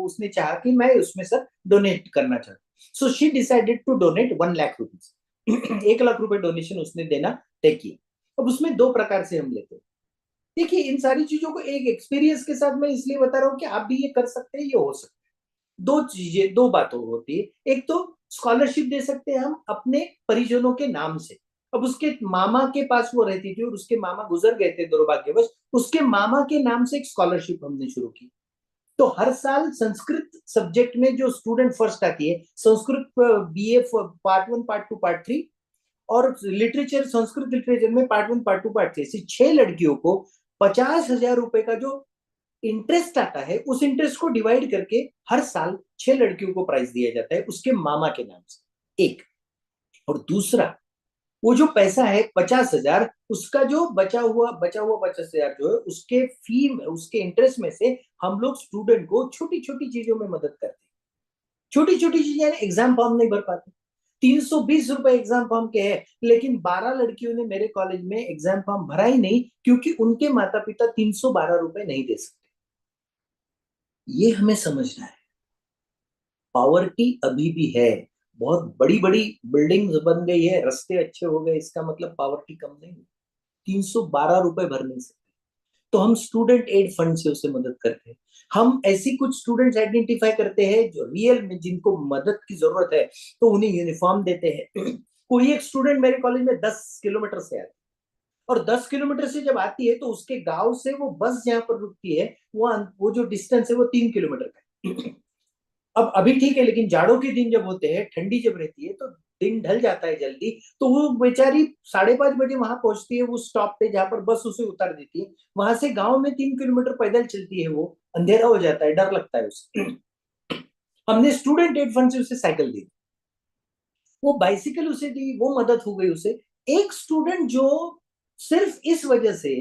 उसने चाहा कि मैं उसमें सर डोनेट करना चाहती। So she decided to donate 1 lakh rupees. 1 lakh रुपए डोनेशन उसने देना तय किया। अब उसमें दो प्रकार से हम लेते हैं। देखिए इन सारी चीजों को एक एक्सपीरियंस के साथ मैं इसलिए बता रहा हूँ कि आप भी ये कर सकते हैं, ये हो सकता है। दो चीजें, दो बातों होती है। एक तो स्कॉलरशिप दे सकते हैं हम अपने परिजनों के नाम से। अब उसके मामा के पास वो रहती थी और उसके मामा गुजर गए थे दुर्भाग्यवश, उसके मामा के नाम से एक स्कॉलरशिप हमने शुरू की। तो हर साल संस्कृत सब्जेक्ट में जो स्टूडेंट फर्स्ट आती है, Sanskrit BA part 1 part 2 part 3 और लिटरेचर संस्कृत लिटरेचर में पार्ट 1 पार्ट 2 पार्ट 3, ऐसी 6 लड़कियों को 50,000 रुपए का जो इंटरेस्ट आता है उस इंटरेस्ट को डिवाइड करके हर साल 6 लड़कियों को प्राइज दिया जाता है उसके मामा के नाम से, एक। और दूसरा, वो जो पैसा है 50,000, उसका जो बचा हुआ 50,000 जो है उसके फी में, उसके इंटरेस्ट में से हम लोग स्टूडेंट को छोटी छोटी चीजों में मदद करते हैं। छोटी छोटी चीजें, एग्जाम फॉर्म नहीं भर पाते, 320 रुपए एग्जाम फॉर्म के हैं, लेकिन 12 लड़कियों ने मेरे कॉलेज में एग्जाम फॉर्म भरा ही नहीं क्योंकि उनके माता पिता 312 रुपए नहीं दे सकते। ये हमें समझना है। पॉवर्टी अभी भी है, बहुत बड़ी बड़ी बिल्डिंग्स बन गई है, रास्ते अच्छे हो गए, इसका मतलब पॉवर्टी कम नहीं है। 312 रुपए भर नहीं सकते, तो हम स्टूडेंट एड फंड से उसे मदद करते हैं। हम ऐसी कुछ स्टूडेंट्स आइडेंटिफाई करते हैं जो रियल में जिनको मदद की जरूरत है, तो उन्हें यूनिफॉर्म देते हैं। कोई एक स्टूडेंट मेरे कॉलेज में 10 किलोमीटर से आता है, और 10 किलोमीटर से जब आती है तो उसके गांव से वो बस जहां पर रुकती है वो जो डिस्टेंस है वो 3 किलोमीटर का। अब अभी ठीक है, लेकिन जाड़ों के दिन जब होते हैं, ठंडी जब रहती है तो दिन ढल जाता है जल्दी, तो वो बेचारी 5:30 बजे वहां पहुंचती है, वो स्टॉप पे जहां पर बस उसे उतार देती है। वहां से गांव में 3 किलोमीटर पैदल चलती है, वो अंधेरा हो जाता है, डर लगता है उसे। हमने स्टूडेंट एड फंड से उसे साइकिल दी, वो बाइसिकल उसे दी, वो मदद हो गई उसे। एक स्टूडेंट जो सिर्फ इस वजह से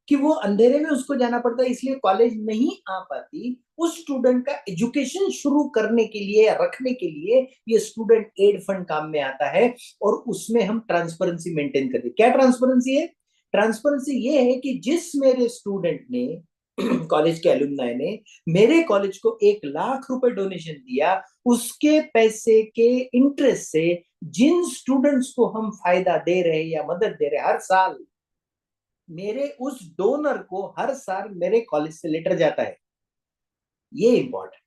कि वो अंधेरे में उसको जाना पड़ता है, इसलिए कॉलेज नहीं आ पाती, उस स्टूडेंट का एजुकेशन शुरू करने के लिए या रखने के लिए ये स्टूडेंट एड फंड काम में आता है। और उसमें हम ट्रांसपेरेंसी मेंटेन करते हैं। क्या ट्रांसपेरेंसी है? ट्रांसपेरेंसी ये है कि जिस मेरे स्टूडेंट ने कॉलेज के एलुमनाई ने मेरे कॉलेज को 1 लाख रुपए डोनेशन दिया, उसके पैसे के इंटरेस्ट से जिन स्टूडेंट्स को हम फायदा दे रहे हैं या मदद दे रहे हैं, हर साल मेरे उस डोनर को हर साल मेरे कॉलेज से लेटर जाता है। ये इंपॉर्टेंट,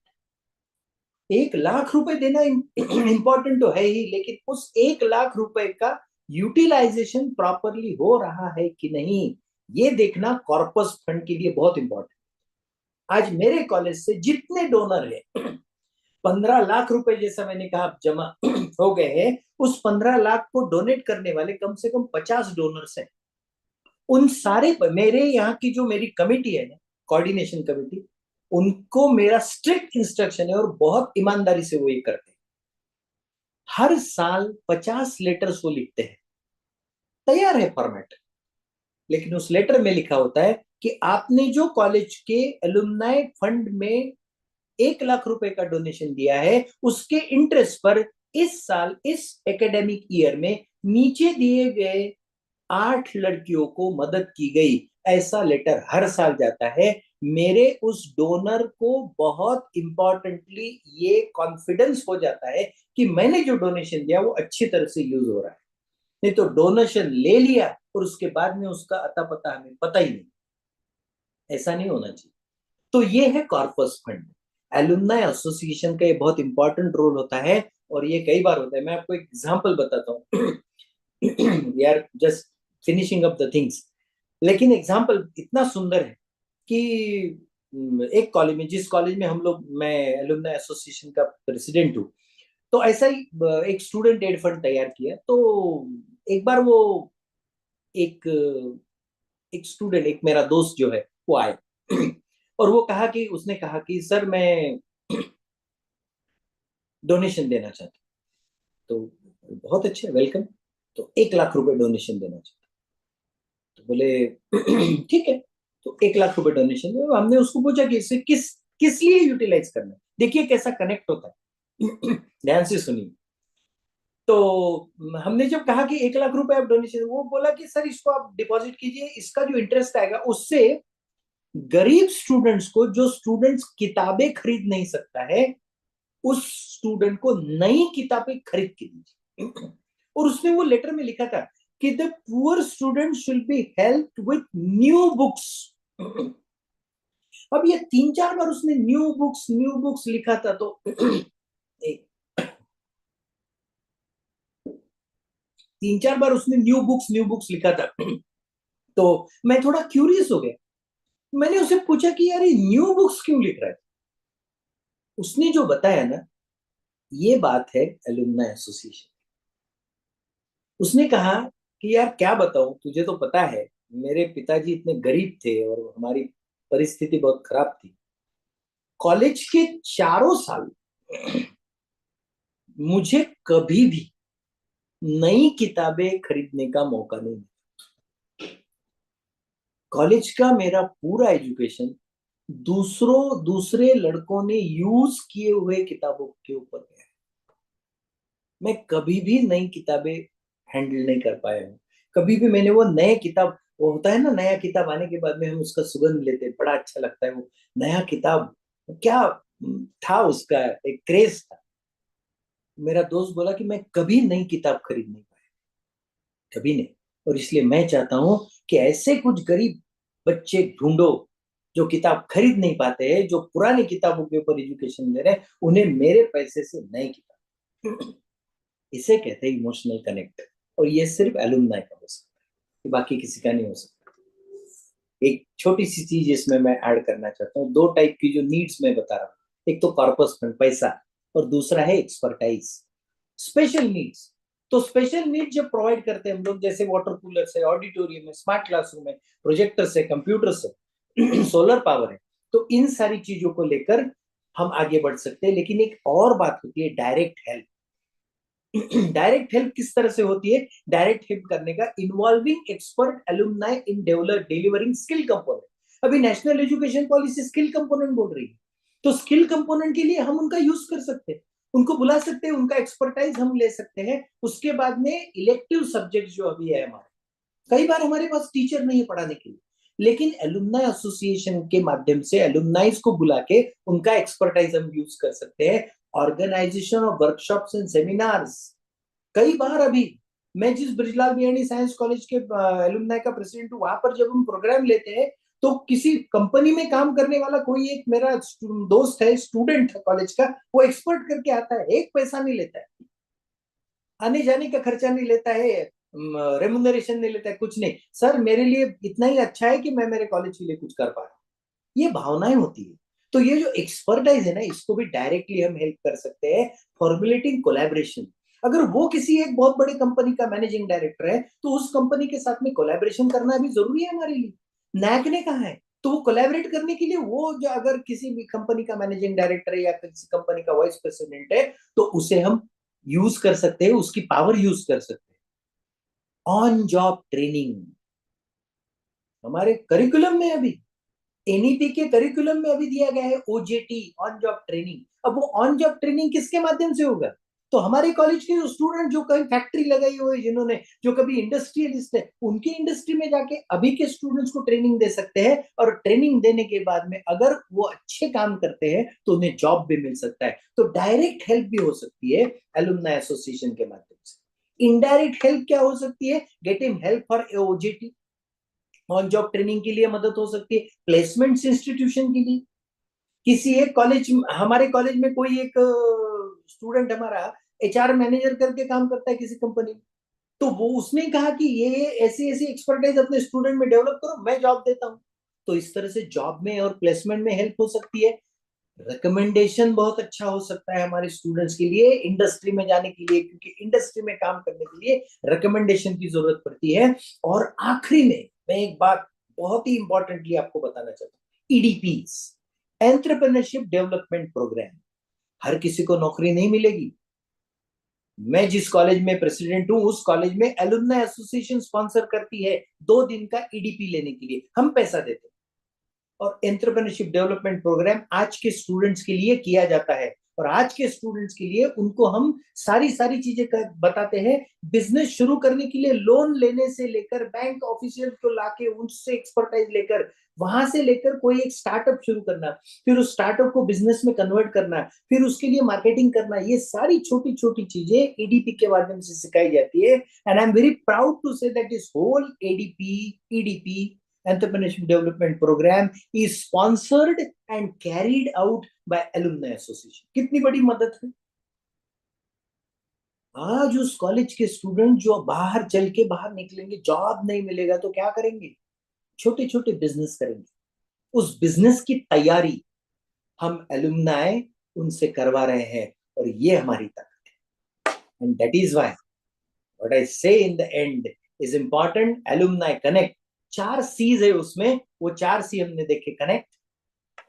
1 लाख रुपए देना इंपॉर्टेंट तो है ही, लेकिन उस 1 लाख रुपए का यूटिलाइजेशन प्रॉपरली हो रहा है कि नहीं, ये देखना कॉर्पस फंड के लिए बहुत इंपॉर्टेंट। आज मेरे कॉलेज से जितने डोनर है 15 लाख रुपए जैसा मैंने कहा जमा हो गए हैं, उस 15 लाख को डोनेट करने वाले कम से कम 50 डोनर्स हैं। उन सारे मेरे यहाँ की जो मेरी कमिटी है ना, कोऑर्डिनेशन कमिटी, उनको मेरा स्ट्रिक्ट इंस्ट्रक्शन है और बहुत ईमानदारी से वो ये करते हैं। हर साल 50 लेटर्स वो लिखते हैं, तैयार है फॉर्मेट, लेकिन उस लेटर में लिखा होता है कि आपने जो कॉलेज के एलुमनाई फंड में 1 लाख रुपए का डोनेशन दिया है, उसके इंटरेस्ट पर इस साल इस एकेडमिक ईयर में नीचे दिए गए 8 लड़कियों को मदद की गई। ऐसा लेटर हर साल जाता है। मेरे उस डोनर को बहुत इंपॉर्टेंटली ये कॉन्फिडेंस हो जाता है कि मैंने जो डोनेशन दिया वो अच्छी तरह से यूज हो रहा है। नहीं तो डोनेशन ले लिया और उसके बाद में उसका अता पता हमें पता ही नहीं, ऐसा नहीं होना चाहिए। तो ये है कॉर्पस फंड। एलुमनाई एसोसिएशन का ये बहुत इंपॉर्टेंट रोल होता है और ये कई बार होता है। मैं आपको एक एग्जांपल बताता हूँ यार, just finishing up the things. लेकिन एग्जांपल इतना सुंदर है कि एक कॉलेज में, जिस कॉलेज में हम लोग, मैं एलुमनाई एसोसिएशन का प्रेसिडेंट हूँ, तो ऐसा ही एक स्टूडेंट एड फंड तैयार किया। तो एक बार वो एक स्टूडेंट, एक मेरा दोस्त जो है वो आए और वो कहा कि, उसने कहा कि सर मैं डोनेशन देना चाहता हूँ। तो बहुत अच्छे, वेलकम। तो 1 लाख रुपए डोनेशन देना चाहता हूँ। तो बोले ठीक है, तो 1 लाख रुपए डोनेशन दे। हमने उसको पूछा कि इसे किस लिए यूटिलाइज करना है। देखिए कैसा कनेक्ट होता है ध्यान से सुनिए। तो हमने जब कहा कि 1 लाख रुपए आप डोनेशन, वो बोला कि सर इसको आप डिपॉजिट कीजिए, इसका जो इंटरेस्ट आएगा उससे गरीब स्टूडेंट्स को, जो स्टूडेंट्स किताबें खरीद नहीं सकता है, उस स्टूडेंट को नई किताबें खरीद के दीजिए। और उसने वो लेटर में लिखा था कि the poor student should be helped with new books. अब ये 3-4 बार उसने न्यू बुक्स लिखा था। तो 3-4 बार उसने न्यू बुक्स लिखा था। तो मैं थोड़ा क्यूरियस हो गया। मैंने उसे पूछा कि यार ये न्यू बुक्स क्यों लिख रहा है। उसने जो बताया ना, ये बात है एलुमनाई एसोसिएशन। उसने कहा कि यार क्या बताऊं, तुझे तो पता है मेरे पिताजी इतने गरीब थे और हमारी परिस्थिति बहुत खराब थी। कॉलेज के 4 साल मुझे कभी भी नई किताबें खरीदने का मौका नहीं मिला। कॉलेज का मेरा पूरा एजुकेशन दूसरे लड़कों ने यूज किए हुए किताबों के ऊपर गया। मैं कभी भी नई किताबें हैंडल नहीं कर पाया हूँ। कभी भी मैंने वो नए किताब, वो होता है ना, नया किताब आने के बाद में हम उसका सुगंध लेते हैं, बड़ा अच्छा लगता है वो नया किताब। क्या था उसका एक क्रेज था। मेरा दोस्त बोला कि मैं कभी नई किताब खरीद नहीं पाया, कभी नहीं। और इसलिए मैं चाहता हूं कि ऐसे कुछ गरीब बच्चे ढूंढो जो किताब खरीद नहीं पाते हैं, जो पुरानी किताबों के ऊपर एजुकेशन ले रहे हैं, उन्हें मेरे पैसे से नई किताब। इसे कहते हैं इमोशनल कनेक्ट। और ये सिर्फ एलुमनाई का हो सकता है, बाकी किसी का नहीं हो सकता। एक छोटी सी चीज इसमें मैं ऐड करना चाहता हूँ। 2 टाइप की जो नीड्स मैं बता रहा हूँ, एक तो कॉर्पस फंड, पैसा, और दूसरा है एक्सपर्टाइज, स्पेशल नीड्स। तो स्पेशल नीड जब प्रोवाइड करते हैं हम लोग, जैसे वाटर कूलर है, ऑडिटोरियम है, स्मार्ट क्लासरूम है, प्रोजेक्टर है, कंप्यूटर है, सोलर पावर है, तो इन सारी चीजों को लेकर हम आगे बढ़ सकते हैं। लेकिन एक और बात होती है डायरेक्ट हेल्प। डायरेक्ट हेल्प किस तरह से होती है? डायरेक्ट हेल्प करने का involving expert alumni in delivering skill component. अभी national education policy skill component बोल रही है, तो स्किल कंपोनेंट के लिए हम उनका यूज कर सकते हैं, उनको बुला सकते हैं, उनका एक्सपर्टाइज हम ले सकते हैं। उसके बाद में इलेक्टिव सब्जेक्ट जो अभी है हमारे, कई बार हमारे पास टीचर नहीं है पढ़ाने के लिए, लेकिन एलुमनाई एसोसिएशन के माध्यम से एलुमनाइज को बुला के उनका एक्सपर्टाइज हम यूज कर सकते हैं। Organisation of workshops and seminars, कई बार अभी मैं जिस ब्रिजलाल बियानी साइंस कॉलेज के एलुमनाई का प्रेसिडेंट हूँ, वहां पर जब हम प्रोग्राम लेते हैं तो किसी कंपनी में काम करने वाला कोई एक मेरा दोस्त है, स्टूडेंट है कॉलेज का, वो एक्सपर्ट करके आता है, एक पैसा नहीं लेता है, आने जाने का खर्चा नहीं लेता है, रेमुनरेशन नहीं लेता है, कुछ नहीं, सर मेरे लिए इतना ही अच्छा है कि मैं मेरे कॉलेज के लिए कुछ कर पा रहा हूँ। ये भावनाएं होती है। तो ये जो एक्सपर्टाइज है ना, इसको भी डायरेक्टली हम हेल्प कर सकते हैं फॉर्मुलेटिंग कोलैबोरेशन। अगर वो किसी एक बहुत बड़ी कंपनी का मैनेजिंग डायरेक्टर है तो उस कंपनी के साथ में कोलैबोरेशन करना भी जरूरी है हमारे लिए। नैक ने कहा है तो वो कोलैबोरेट करने के लिए, वो जो अगर किसी भी कंपनी का मैनेजिंग डायरेक्टर है या किसी कंपनी का वाइस प्रेसिडेंट है तो उसे हम यूज कर सकते हैं, उसकी पावर यूज कर सकते हैं। ऑन जॉब ट्रेनिंग हमारे करिकुलम में अभी, एनईपी के करिकुलम में अभी दिया गया है ओजेटी, ऑन जॉब ट्रेनिंग। अब वो ऑन जॉब ट्रेनिंग किसके माध्यम से होगा? तो हमारे कॉलेज के स्टूडेंट जो कहीं फैक्ट्री लगाई हुई है, जिन्होंने, जो कभी इंडस्ट्रियलिस्ट है, उनकी इंडस्ट्री में जाके अभी के स्टूडेंट्स को ट्रेनिंग दे सकते हैं, और ट्रेनिंग देने के बाद में अगर वो अच्छे काम करते हैं तो उन्हें जॉब भी मिल सकता है। तो डायरेक्ट हेल्प भी हो सकती है एलुमनाई एसोसिएशन के माध्यम से। इनडायरेक्ट हेल्प क्या हो सकती है? Getting help for OJT, on job training के लिए मदद हो सकती है, प्लेसमेंट्स इंस्टीट्यूशन के लिए। किसी एक कॉलेज, हमारे कॉलेज में कोई एक स्टूडेंट हमारा एचआर मैनेजर करके काम करता है किसी कंपनी में, तो वो उसने कहा कि ये ऐसी ऐसी एक्सपर्टाइज अपने स्टूडेंट में डेवलप करो, मैं जॉब देता हूं। तो इस तरह से जॉब में और प्लेसमेंट में हेल्प हो सकती है। रिकमेंडेशन बहुत अच्छा हो सकता है हमारे स्टूडेंट्स के लिए इंडस्ट्री में जाने के लिए, क्योंकि इंडस्ट्री में काम करने के लिए रिकमेंडेशन की जरूरत पड़ती है। और आखिरी में मैं एक बात बहुत ही इंपॉर्टेंटली आपको बताना चाहता हूँ, ईडीपीज, एंटरप्रेन्योरशिप डेवलपमेंट प्रोग्राम। हर किसी को नौकरी नहीं मिलेगी। मैं जिस कॉलेज में प्रेसिडेंट हूं, उस कॉलेज में एलुमनाई एसोसिएशन स्पॉन्सर करती है 2 दिन का ईडीपी लेने के लिए, हम पैसा देते हैं। और एंटरप्रेन्योरशिप डेवलपमेंट प्रोग्राम आज के स्टूडेंट्स के लिए किया जाता है, और आज के स्टूडेंट्स के लिए उनको हम सारी सारी चीजें बताते हैं। बिजनेस शुरू करने के लिए लोन लेने से लेकर, बैंक ऑफिशियल को लाके उनसे एक्सपर्टाइज लेकर, वहां से लेकर कोई एक स्टार्टअप शुरू करना, फिर उस स्टार्टअप को बिजनेस में कन्वर्ट करना, फिर उसके लिए मार्केटिंग करना, ये सारी छोटी छोटी चीजें ईडीपी के माध्यम से सिखाई जाती है। And I am very proud to say that this whole EDP Entrepreneurship Development Program is sponsored and carried out by Alumni Association. कितनी बड़ी मदद है। आज उस कॉलेज के स्टूडेंट जो बाहर चल के बाहर निकलेंगे, जॉब नहीं मिलेगा तो क्या करेंगे? छोटे छोटे बिजनेस करेंगे। उस बिजनेस की तैयारी हम एलुमनाई उनसे करवा रहे हैं, और ये हमारी ताकत है। And that is why what I say in the end is important. Alumni connect, 4 Cs है उसमें, वो 4 सी हमने देखे। कनेक्ट,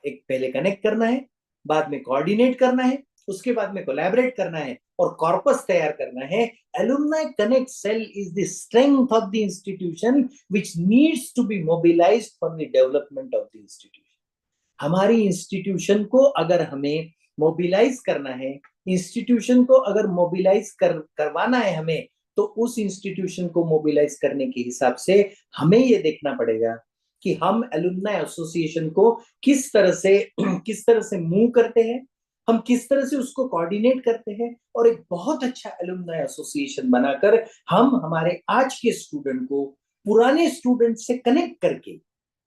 एक पहले कनेक्ट करना है, बाद में कोऑर्डिनेट करना है, उसके बाद में कोलैबोरेट करना है, और कॉर्पस तैयार करना है। Alumni connect cell is the strength of the institution which needs to be mobilised for the development of the institution. हमारी इंस्टीट्यूशन को अगर हमें मोबिलाइज करना है, इंस्टीट्यूशन को अगर मोबिलाइज करवाना है हमें, तो उस इंस्टीट्यूशन को मोबिलाइज करने के हिसाब से हमें ये देखना पड़ेगा कि हम एलुमनाई एसोसिएशन को किस तरह से मूव करते हैं, हम किस तरह से उसको कोऑर्डिनेट करते हैं, और एक बहुत अच्छा एलुमनाई एसोसिएशन बनाकर हम हमारे आज के स्टूडेंट को पुराने स्टूडेंट से कनेक्ट करके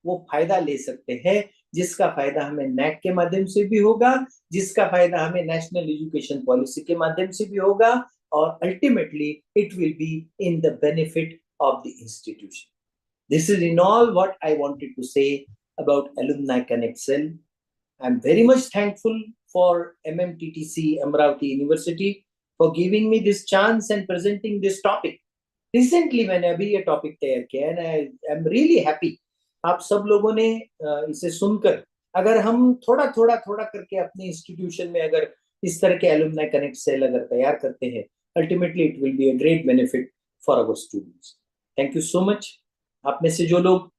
वो फायदा ले सकते हैं, जिसका फायदा हमें नैक के माध्यम से भी होगा, जिसका फायदा हमें नेशनल एजुकेशन पॉलिसी के माध्यम से भी होगा, और ultimately it will be in the benefit of the institution. This is in all what I wanted to say about Alumni Connect Cell. I'm very much thankful for MMTTC Amravati University for giving me this chance and presenting this topic. Recently मैंने अभी ये topic तैयार किया है, and I'm really happy आप सब लोगों ने इसे सुनकर, अगर हम थोड़ा थोड़ा करके अपने इंस्टीट्यूशन में अगर इस तरह के एलुमनाई कनेक्ट सेल अगर तैयार करते हैं, ultimately it will be a great benefit for our students. Thank you so much. आप में से जो लोग,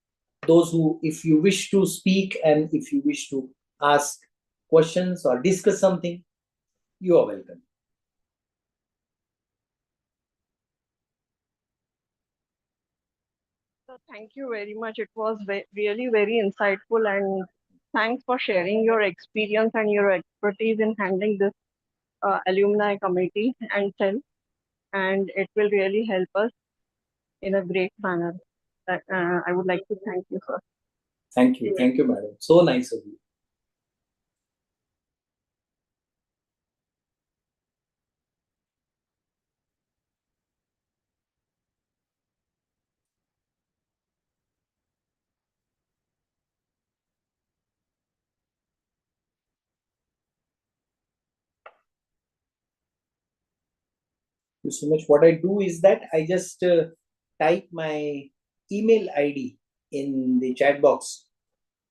those who, if you wish to speak and if you wish to ask questions or discuss something, you are welcome. So thank you very much. It was really very insightful, and thanks for sharing your experience and your expertise in handling this alumni committee and cell, and it will really help us in a great manner. I would like to thank you, sir. Thank you, madam. So nice of you. Thank you so much. What I do is that I just type my email ID in the chat box,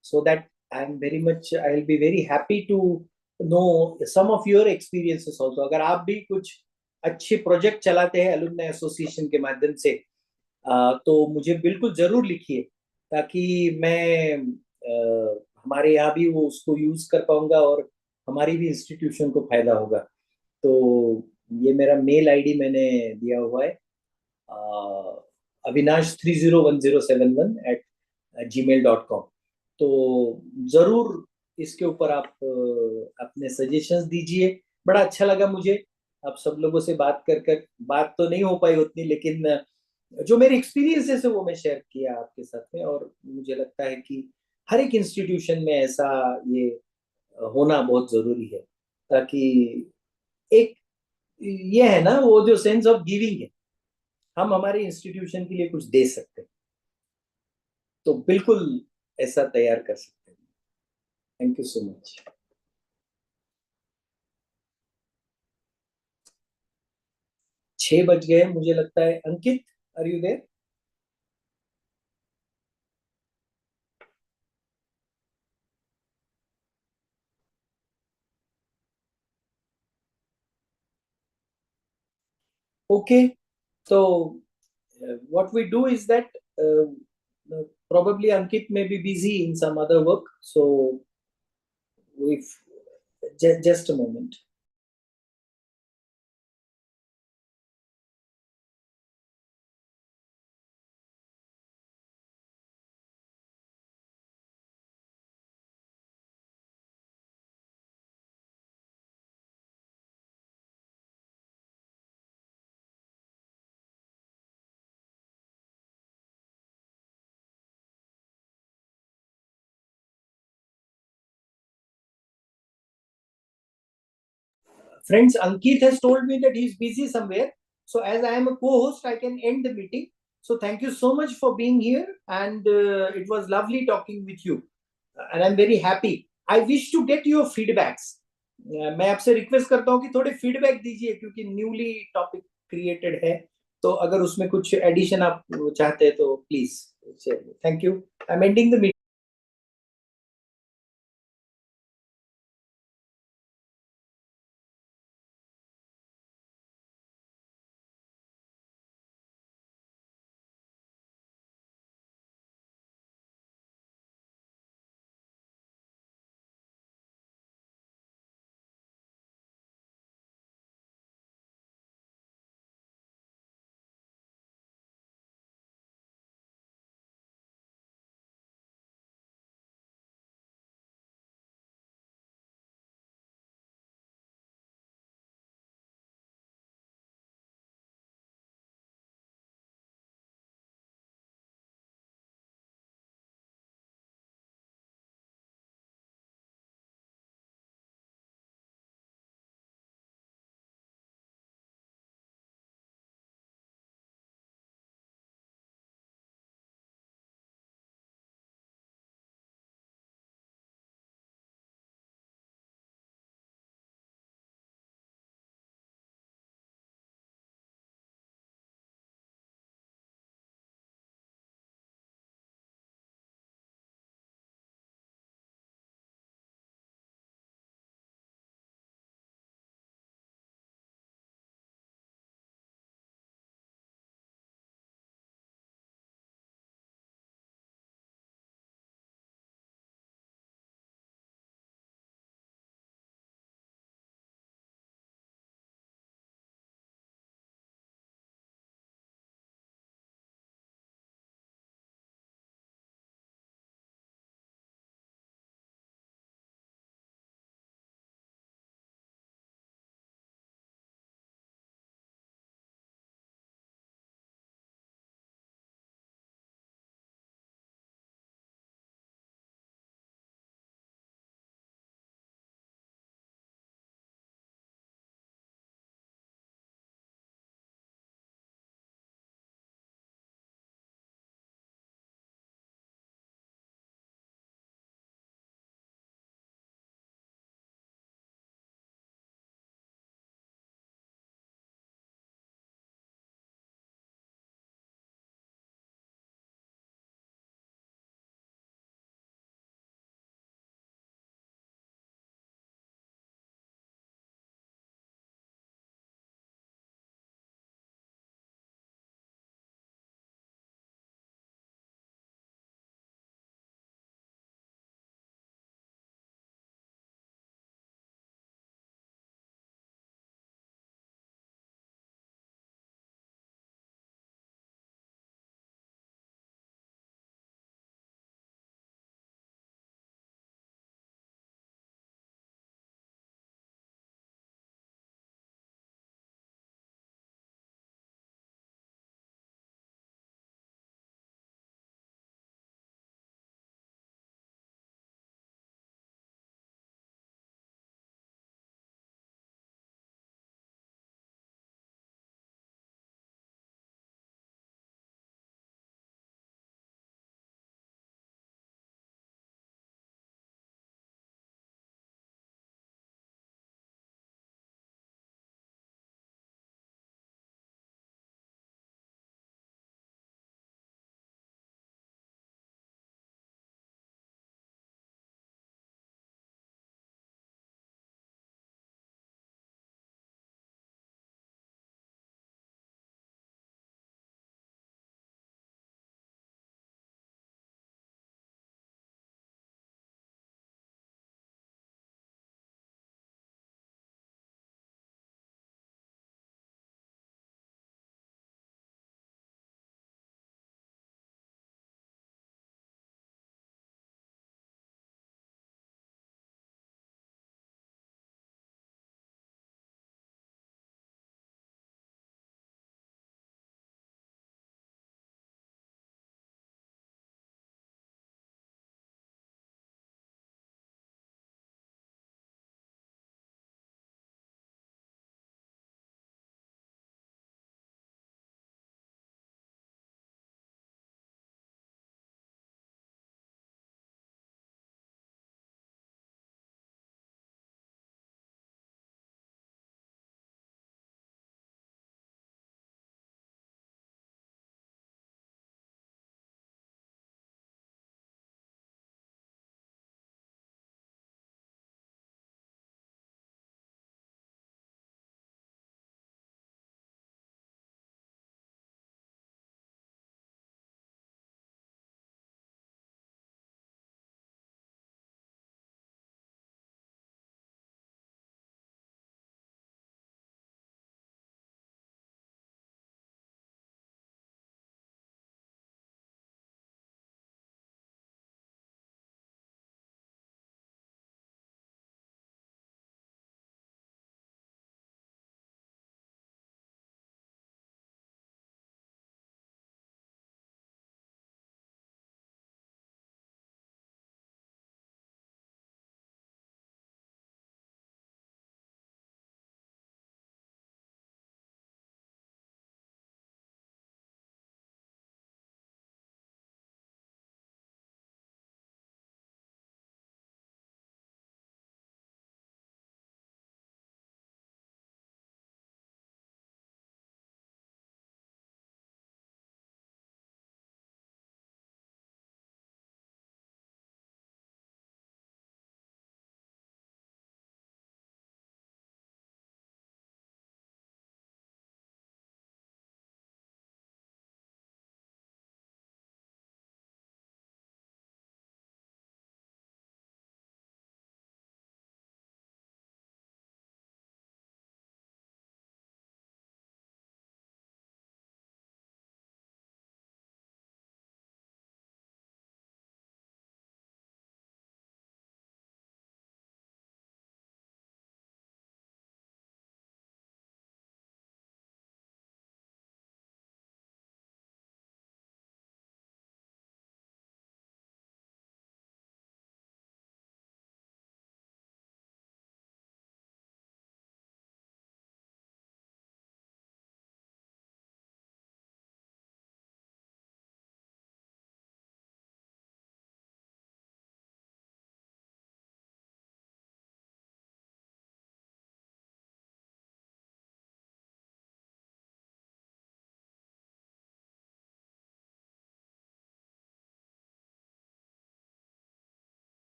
so that I'll be very happy to know some of your experiences also. अगर आप भी कुछ अच्छे project चलाते हैं alumni association के माध्यम से, तो मुझे बिल्कुल जरूर लिखिए, ताकि मैं हमारे यहाँ भी वो उसको यूज कर पाऊंगा और हमारी भी इंस्टीट्यूशन को फायदा होगा. तो ये मेरा मेल आईडी मैंने दिया हुआ है, avinash301071@gmail.com. तो जरूर इसके ऊपर आप अपने सजेशंस दीजिए. बड़ा अच्छा लगा मुझे आप सब लोगों से बात कर बात तो नहीं हो पाई उतनी, लेकिन जो मेरे एक्सपीरियंसेस है वो मैं शेयर किया आपके साथ में. और मुझे लगता है कि हर एक इंस्टीट्यूशन में ऐसा ये होना बहुत जरूरी है, ताकि एक ये है ना, वो जो सेंस ऑफ गिविंग है, हम हमारे इंस्टीट्यूशन के लिए कुछ दे सकते हैं, तो बिल्कुल ऐसा तैयार कर सकते हैं. Thank you so much. 6 बज गए मुझे लगता है. Ankit, are you there? Okay, so what we do is that probably Ankit may be busy in some other work, so if just a moment. Friends, Ankit has told me that he's busy somewhere. So as I am a co-host, I can end the meeting. So thank you so much for being here, and it was lovely talking with you. And I'm very happy. I wish to get your feedbacks. मैं आपसे request करता हूँ कि थोड़े feedback दीजिए, क्योंकि newly topic created है, तो अगर उसमें कुछ एडिशन आप चाहते हैं तो please. Thank you. I am ending the meeting.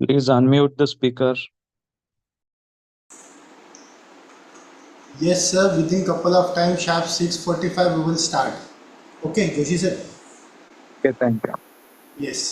Please unmute the speaker. Yes, sir. Within couple of time, sharp 6:45, we will start. Okay, Joshi sir. Okay, thank you. Yes.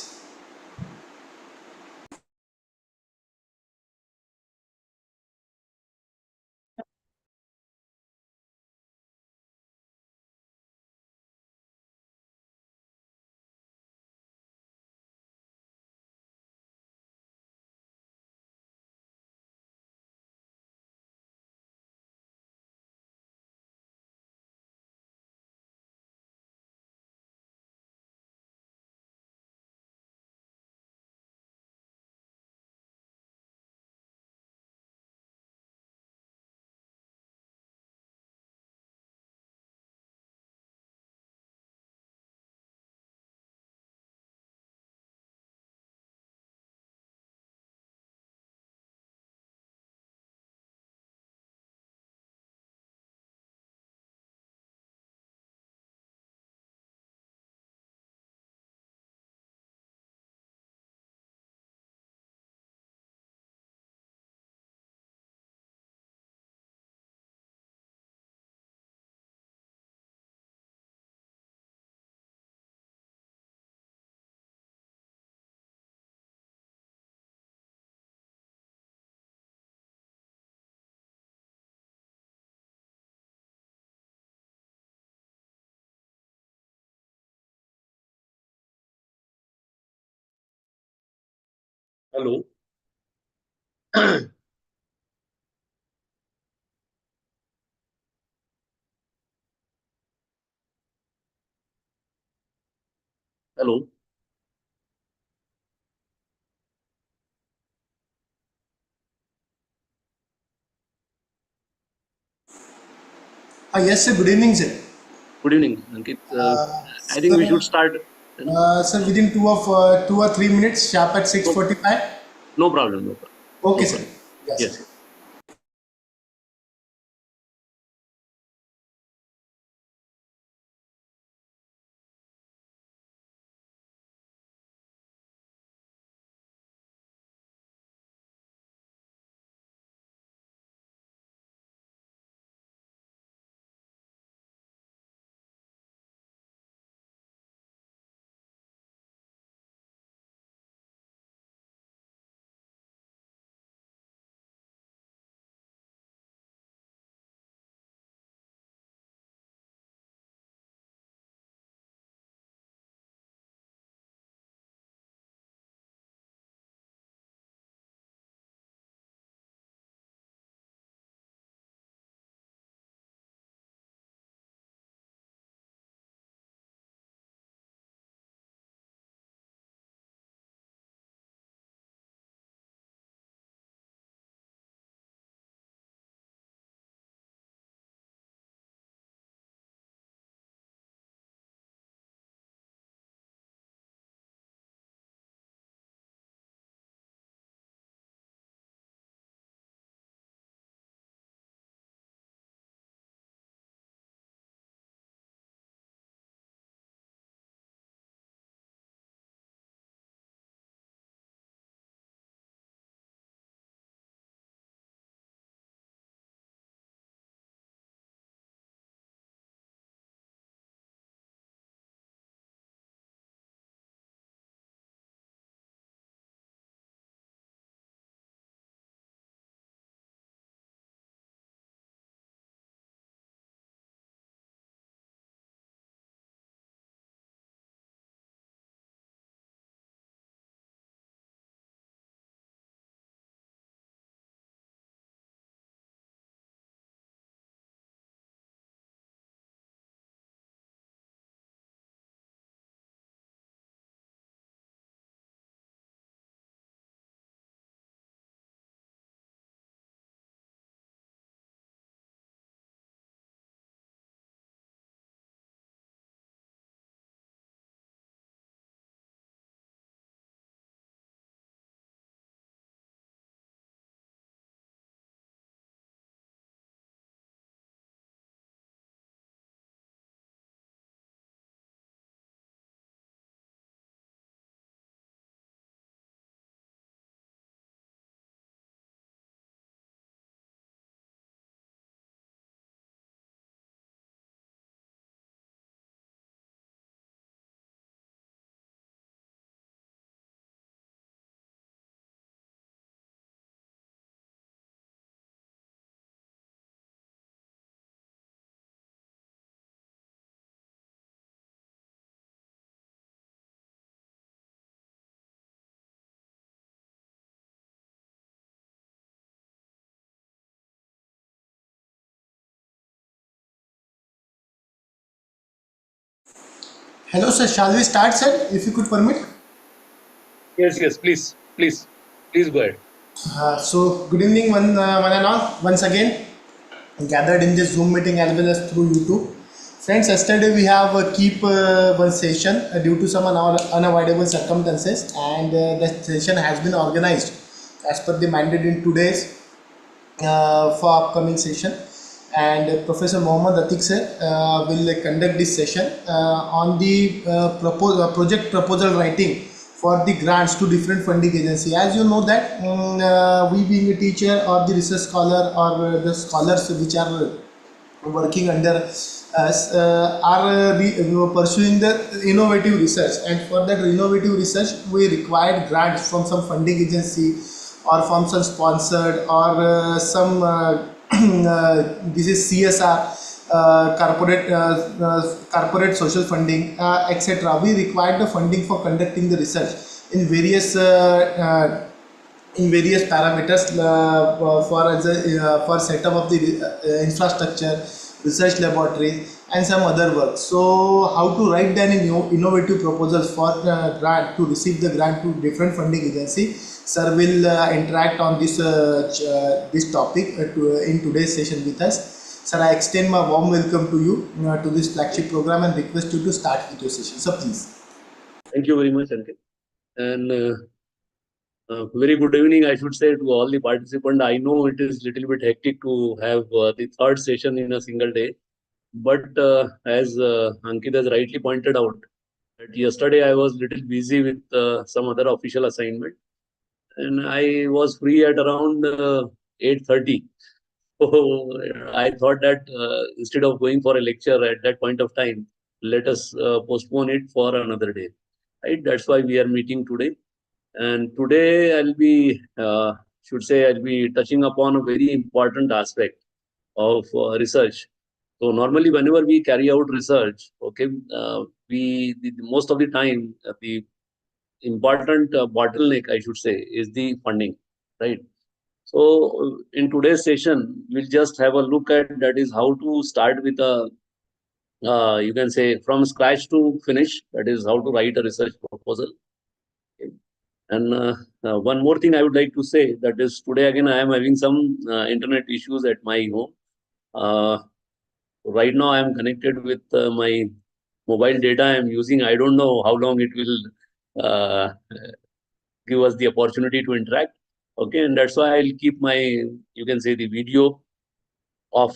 Hello. Hello. Yes, sir. Good evening, sir. Good evening, Ankit. I think we Sir, should start. sir, within 2 or 3 minutes, sharp at No, 6:45. no problem. No problem. Okay, No sir. problem. Yes, Yes. sir. Hello, sir. Shall we start, sir? If you could permit. Yes, yes, please go ahead. So, good evening, one and all. Once again, gathered in this Zoom meeting as well as through YouTube. Friends, yesterday we have keep one session due to some unavoidable circumstances, and the session has been organized as per the mandate in today's for upcoming session. And Professor Mohammad Atik sir will conduct this session on the project proposal writing for the grants to different funding agency. As you know that we being a teacher or the research scholar or the scholars which are working under us are pursuing the innovative research, and for that innovative research we required grants from some funding agency or from some sponsored or some this is CSR, corporate social funding, etc. We required the funding for conducting the research in various parameters for setup of the infrastructure, research laboratories, and some other work. So, how to write down innovative proposals for grant to receive the grant to different funding agency. Sir will interact on this topic in today's session with us. Sir, I extend my warm welcome to you to this flagship program and request you to start with your session. So, please. Thank you very much, Ankit. And very good evening, I should say, to all the participants. I know it is a little bit hectic to have the third session in a single day. But as Ankit has rightly pointed out, that yesterday I was a little busy with some other official assignment. And I was free at around 8:30. So I thought that instead of going for a lecture at that point of time, let us postpone it for another day. Right? That's why we are meeting today. And today I'll be, I'll be touching upon a very important aspect of research. So normally, whenever we carry out research, okay, most of the time the important bottleneck, I should say, is the funding, right? So in today's session, we'll just have a look at that is how to start with a, you can say from scratch to finish. That is how to write a research proposal. Okay. And one more thing I would like to say, that is today again I am having some internet issues at my home. Right now I am connected with my mobile data I am using. I don't know how long it will give us the opportunity to interact. Okay, and that's why I'll keep my, you can say, the video off,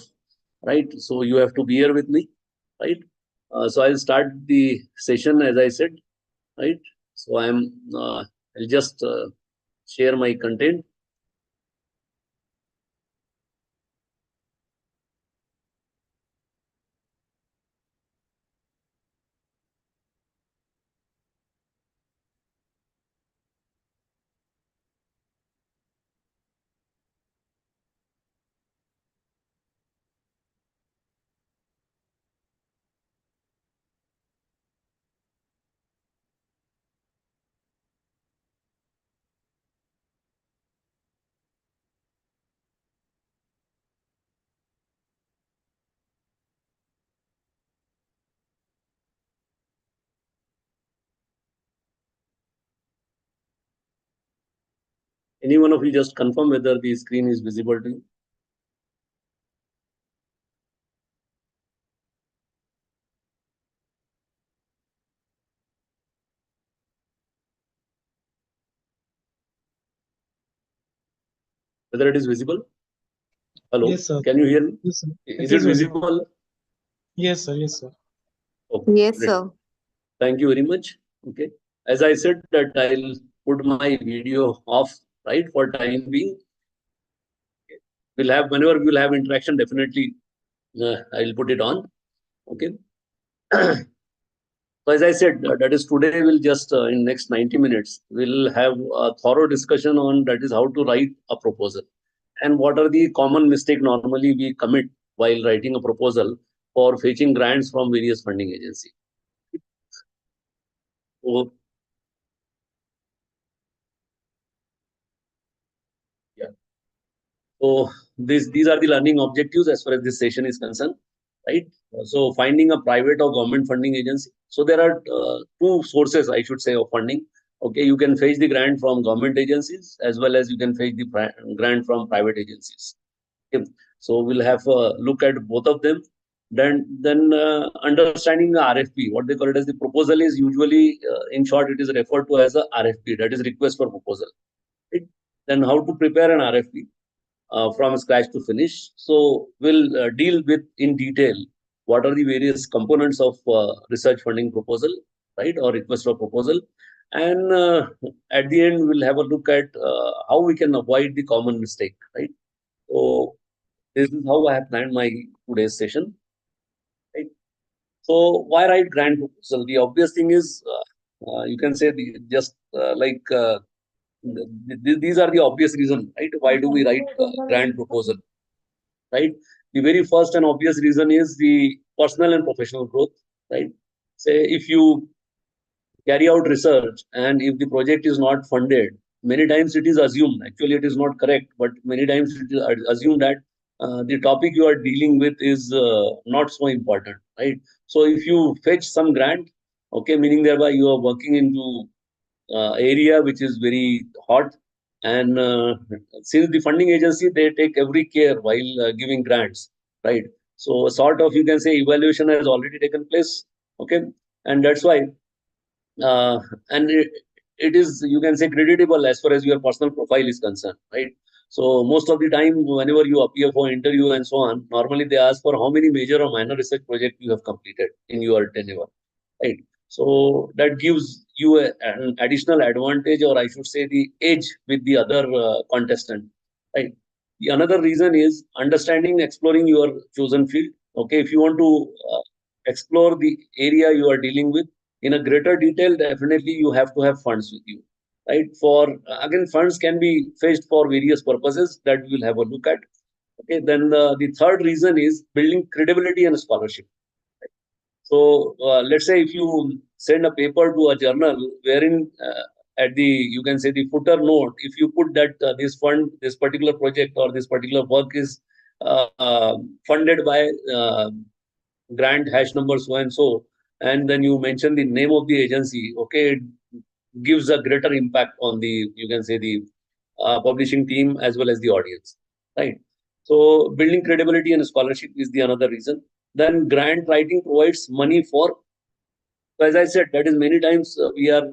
right? So you have to bear with me, right? So I'll start the session as I said, right? So I'll just share my content. Any one of you just confirm whether the screen is visible to you. Whether it is visible? Hello? Yes, sir. Can you hear me? Yes, sir. Is it visible? Yes, sir. Yes, sir. Okay, Yes, great. sir. Thank you very much. Okay. As I said that I'll put my video off, right, for time being. We'll have, whenever we'll have interaction, definitely I'll put it on. Okay. So as I said, that is today we'll just in next 90 minutes, we'll have a thorough discussion on that is how to write a proposal and what are the common mistakes normally we commit while writing a proposal for fetching grants from various funding agencies. So, yeah. So these are the learning objectives as far as this session is concerned. right? So finding a private or government funding agency. So there are two sources, I should say, of funding. Okay, you can fetch the grant from government agencies as well as you can fetch the grant from private agencies. Okay. So we'll have a look at both of them. Then understanding the RFP, what they call it as the proposal is usually, in short, it is referred to as a RFP, that is request for proposal. Right? Then how to prepare an RFP from scratch to finish. So we'll deal with in detail what are the various components of research funding proposal, right, or request for proposal. And at the end, we'll have a look at how we can avoid the common mistake, right? So this is how I have planned my today's session. Right? So why write grant proposal? The obvious thing is, you can say these are the obvious reasons, right? Why do we write grant proposal? Right? The very first and obvious reason is the personal and professional growth, right? Say if you carry out research and if the project is not funded, many times it is assumed, actually it is not correct, but many times it is assumed that the topic you are dealing with is not so important, right? So if you fetch some grant, okay, meaning thereby you are working into area which is very hot, and since the funding agency, they take every care while giving grants, right? So sort of, you can say, evaluation has already taken place, okay, and that's why and it is, you can say, creditable as far as your personal profile is concerned, right? So most of the time, whenever you appear for interview and so on, normally they ask for how many major or minor research projects you have completed in your tenure, right? So that gives you an additional advantage, or I should say the edge with the other contestant, right? The another reason is understanding, exploring your chosen field. Okay, if you want to explore the area you are dealing with in a greater detail, definitely you have to have funds with you, right? For again, funds can be fetched for various purposes that we'll have a look at. Okay, then the third reason is building credibility and scholarship. So let's say if you send a paper to a journal wherein at the, you can say, the footer note, if you put that this particular project or this particular work is funded by grant hash number so and so, and then you mention the name of the agency, okay, it gives a greater impact on the, you can say, the publishing team as well as the audience, right? So building credibility and scholarship is the another reason. Then grant writing provides money for, so as I said, that is many times we are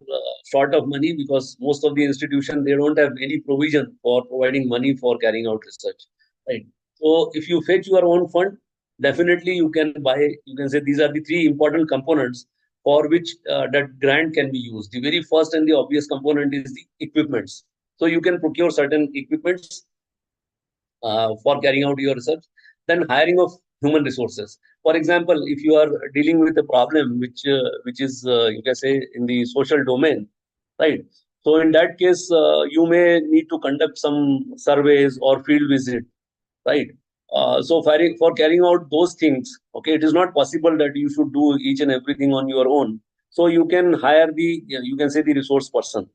short of money because most of the institution, they don't have any provision for providing money for carrying out research, right? So if you fetch your own fund, definitely you can buy, you can say these are the three important components for which that grant can be used. The very first and the obvious component is the equipments. So you can procure certain equipments for carrying out your research. Then hiring of human resources. For example, if you are dealing with a problem which is you can say in the social domain, right? So in that case, you may need to conduct some surveys or field visit, right? So for carrying out those things, okay, it is not possible that you should do each and everything on your own. So you can hire the, you can say, the resource person,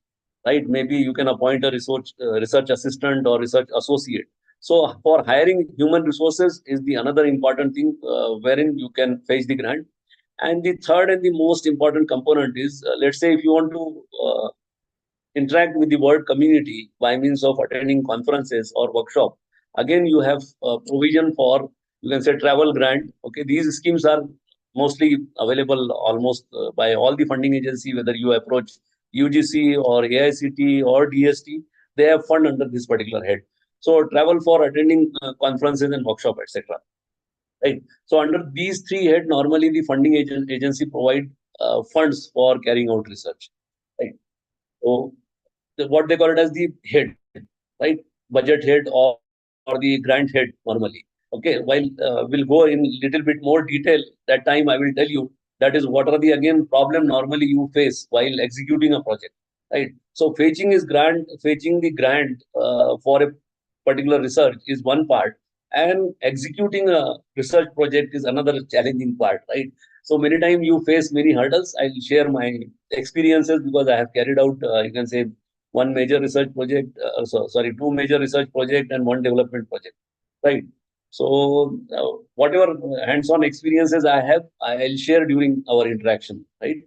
right? Maybe you can appoint a research assistant or research associate. So for hiring human resources is the another important thing wherein you can fetch the grant. And the third and the most important component is, let's say if you want to interact with the world community by means of attending conferences or workshop, again you have provision for, you can say, travel grant. Okay, these schemes are mostly available almost by all the funding agency, whether you approach UGC or AICT or DST, they have fund under this particular head. So travel for attending conferences and workshop, etc. Right. So under these three head, normally the funding agency provide funds for carrying out research. Right. So what they call it as the head, right? Budget head or the grant head normally. Okay, while we'll go in little bit more detail, that time I will tell you that is what are the again problem normally you face while executing a project, right? So fetching the grant for a particular research is one part, and executing a research project is another challenging part, right? So many times you face many hurdles. I'll share my experiences because I have carried out, you can say, one major research project, two major research project and one development project, right? So whatever hands-on experiences I have, I'll share during our interaction, right?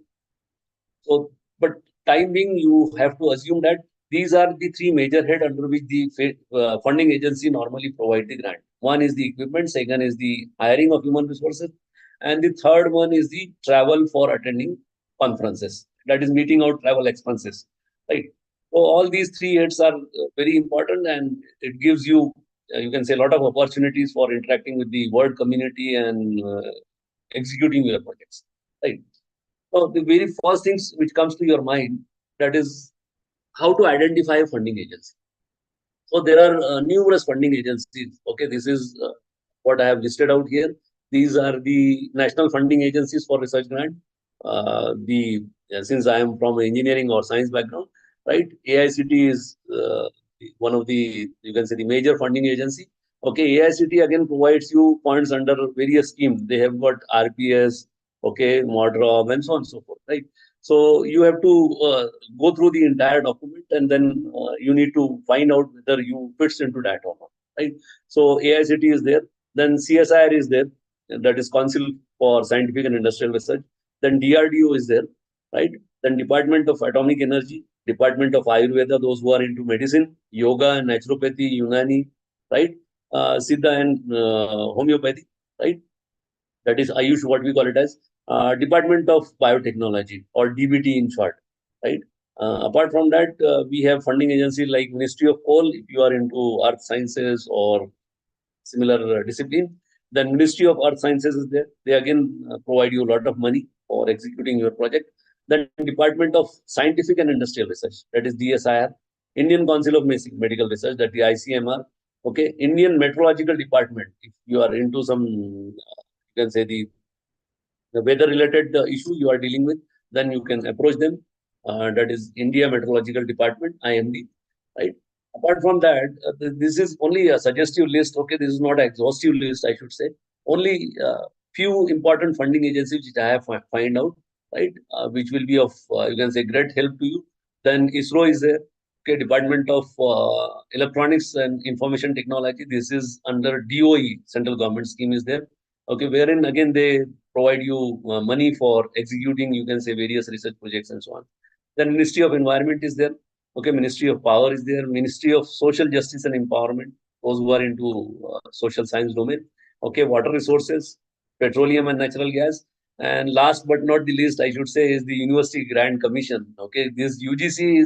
So, but time being, you have to assume that these are the three major head under which the funding agency normally provide the grant. One is the equipment, second is the hiring of human resources, and the third one is the travel for attending conferences. That is meeting out travel expenses, right? So all these three heads are very important, and it gives you, you can say, a lot of opportunities for interacting with the world community and executing your projects, right? So the very first things which comes to your mind, that is how to identify a funding agency. So there are numerous funding agencies. Okay, this is what I have listed out here. These are the national funding agencies for research grant. Since I am from engineering or science background, right? AICT is one of the, you can say, the major funding agency. Okay, AICT again provides you funds under various schemes. They have got RPS, okay, MODROM, and so on and so forth, right? So you have to go through the entire document, and then you need to find out whether you fits into that or not, right? So AICT is there, then CSIR is there, that is Council for Scientific and Industrial Research. Then DRDO is there, right? Then Department of Atomic Energy, Department of Ayurveda, those who are into medicine, yoga and naturopathy, Unani, right? Siddha and homeopathy, right? That is Ayush, what we call it as. Department of Biotechnology, or DBT in short, right? Apart from that, we have funding agencies like Ministry of Coal, if you are into earth sciences or similar discipline. Then Ministry of Earth Sciences is there. They again provide you a lot of money for executing your project. Then Department of Scientific and Industrial Research, that is DSIR. Indian Council of Medical Research, that is ICMR. Okay, Indian Meteorological Department, if you are into some, you can say, the weather-related issue you are dealing with, then you can approach them. That is India Meteorological Department, IMD, right? Apart from that, this is only a suggestive list. Okay, this is not an exhaustive list, I should say. Only few important funding agencies which I have find out, right? Which will be of, you can say, great help to you. Then ISRO is there. Okay, Department of Electronics and Information Technology. This is under DOE, central government scheme is there. Okay, wherein again they provide you money for executing, you can say, various research projects and so on. Then Ministry of Environment is there. Okay, Ministry of Power is there. Ministry of Social Justice and Empowerment, those who are into social science domain. Okay, Water Resources, Petroleum and Natural Gas. And last but not the least, I should say, is the University Grant Commission. Okay, this UGC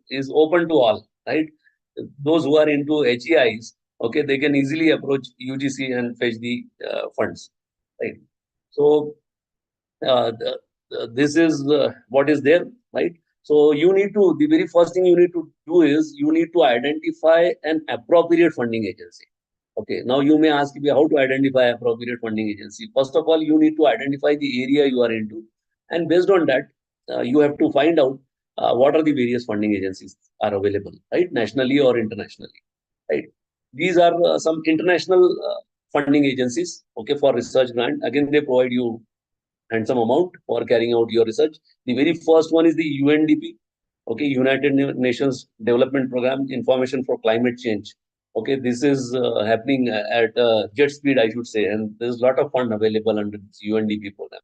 is open to all, right? Those who are into HEIs, okay, they can easily approach UGC and fetch the funds, right? So this is what is there, right? So you need to, the very first thing you need to do is you need to identify an appropriate funding agency. Okay, now you may ask me how to identify appropriate funding agency. First of all, you need to identify the area you are into, and based on that, you have to find out what are the various funding agencies are available, right, nationally or internationally, right? These are some international funding agencies, okay, for research grant. Again, they provide you handsome amount for carrying out your research. The very first one is the UNDP, okay, United Nations Development Program, Information for Climate Change. Okay, this is happening at jet speed, I should say, and there's a lot of fund available under this UNDP program.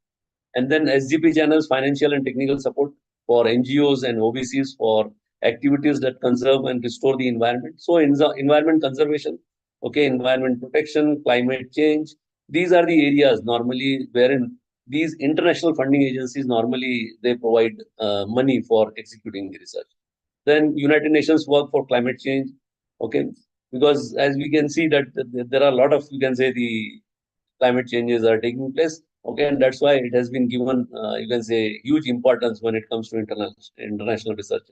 And then SGP channels, financial and technical support for NGOs and OBCs for activities that conserve and restore the environment. So in the environment conservation, okay, environment protection, climate change, these are the areas normally wherein these international funding agencies normally they provide money for executing the research. Then United Nations work for climate change, okay, because as we can see that there are a lot of, you can say, the climate changes are taking place, okay, and that's why it has been given, you can say, huge importance when it comes to international research,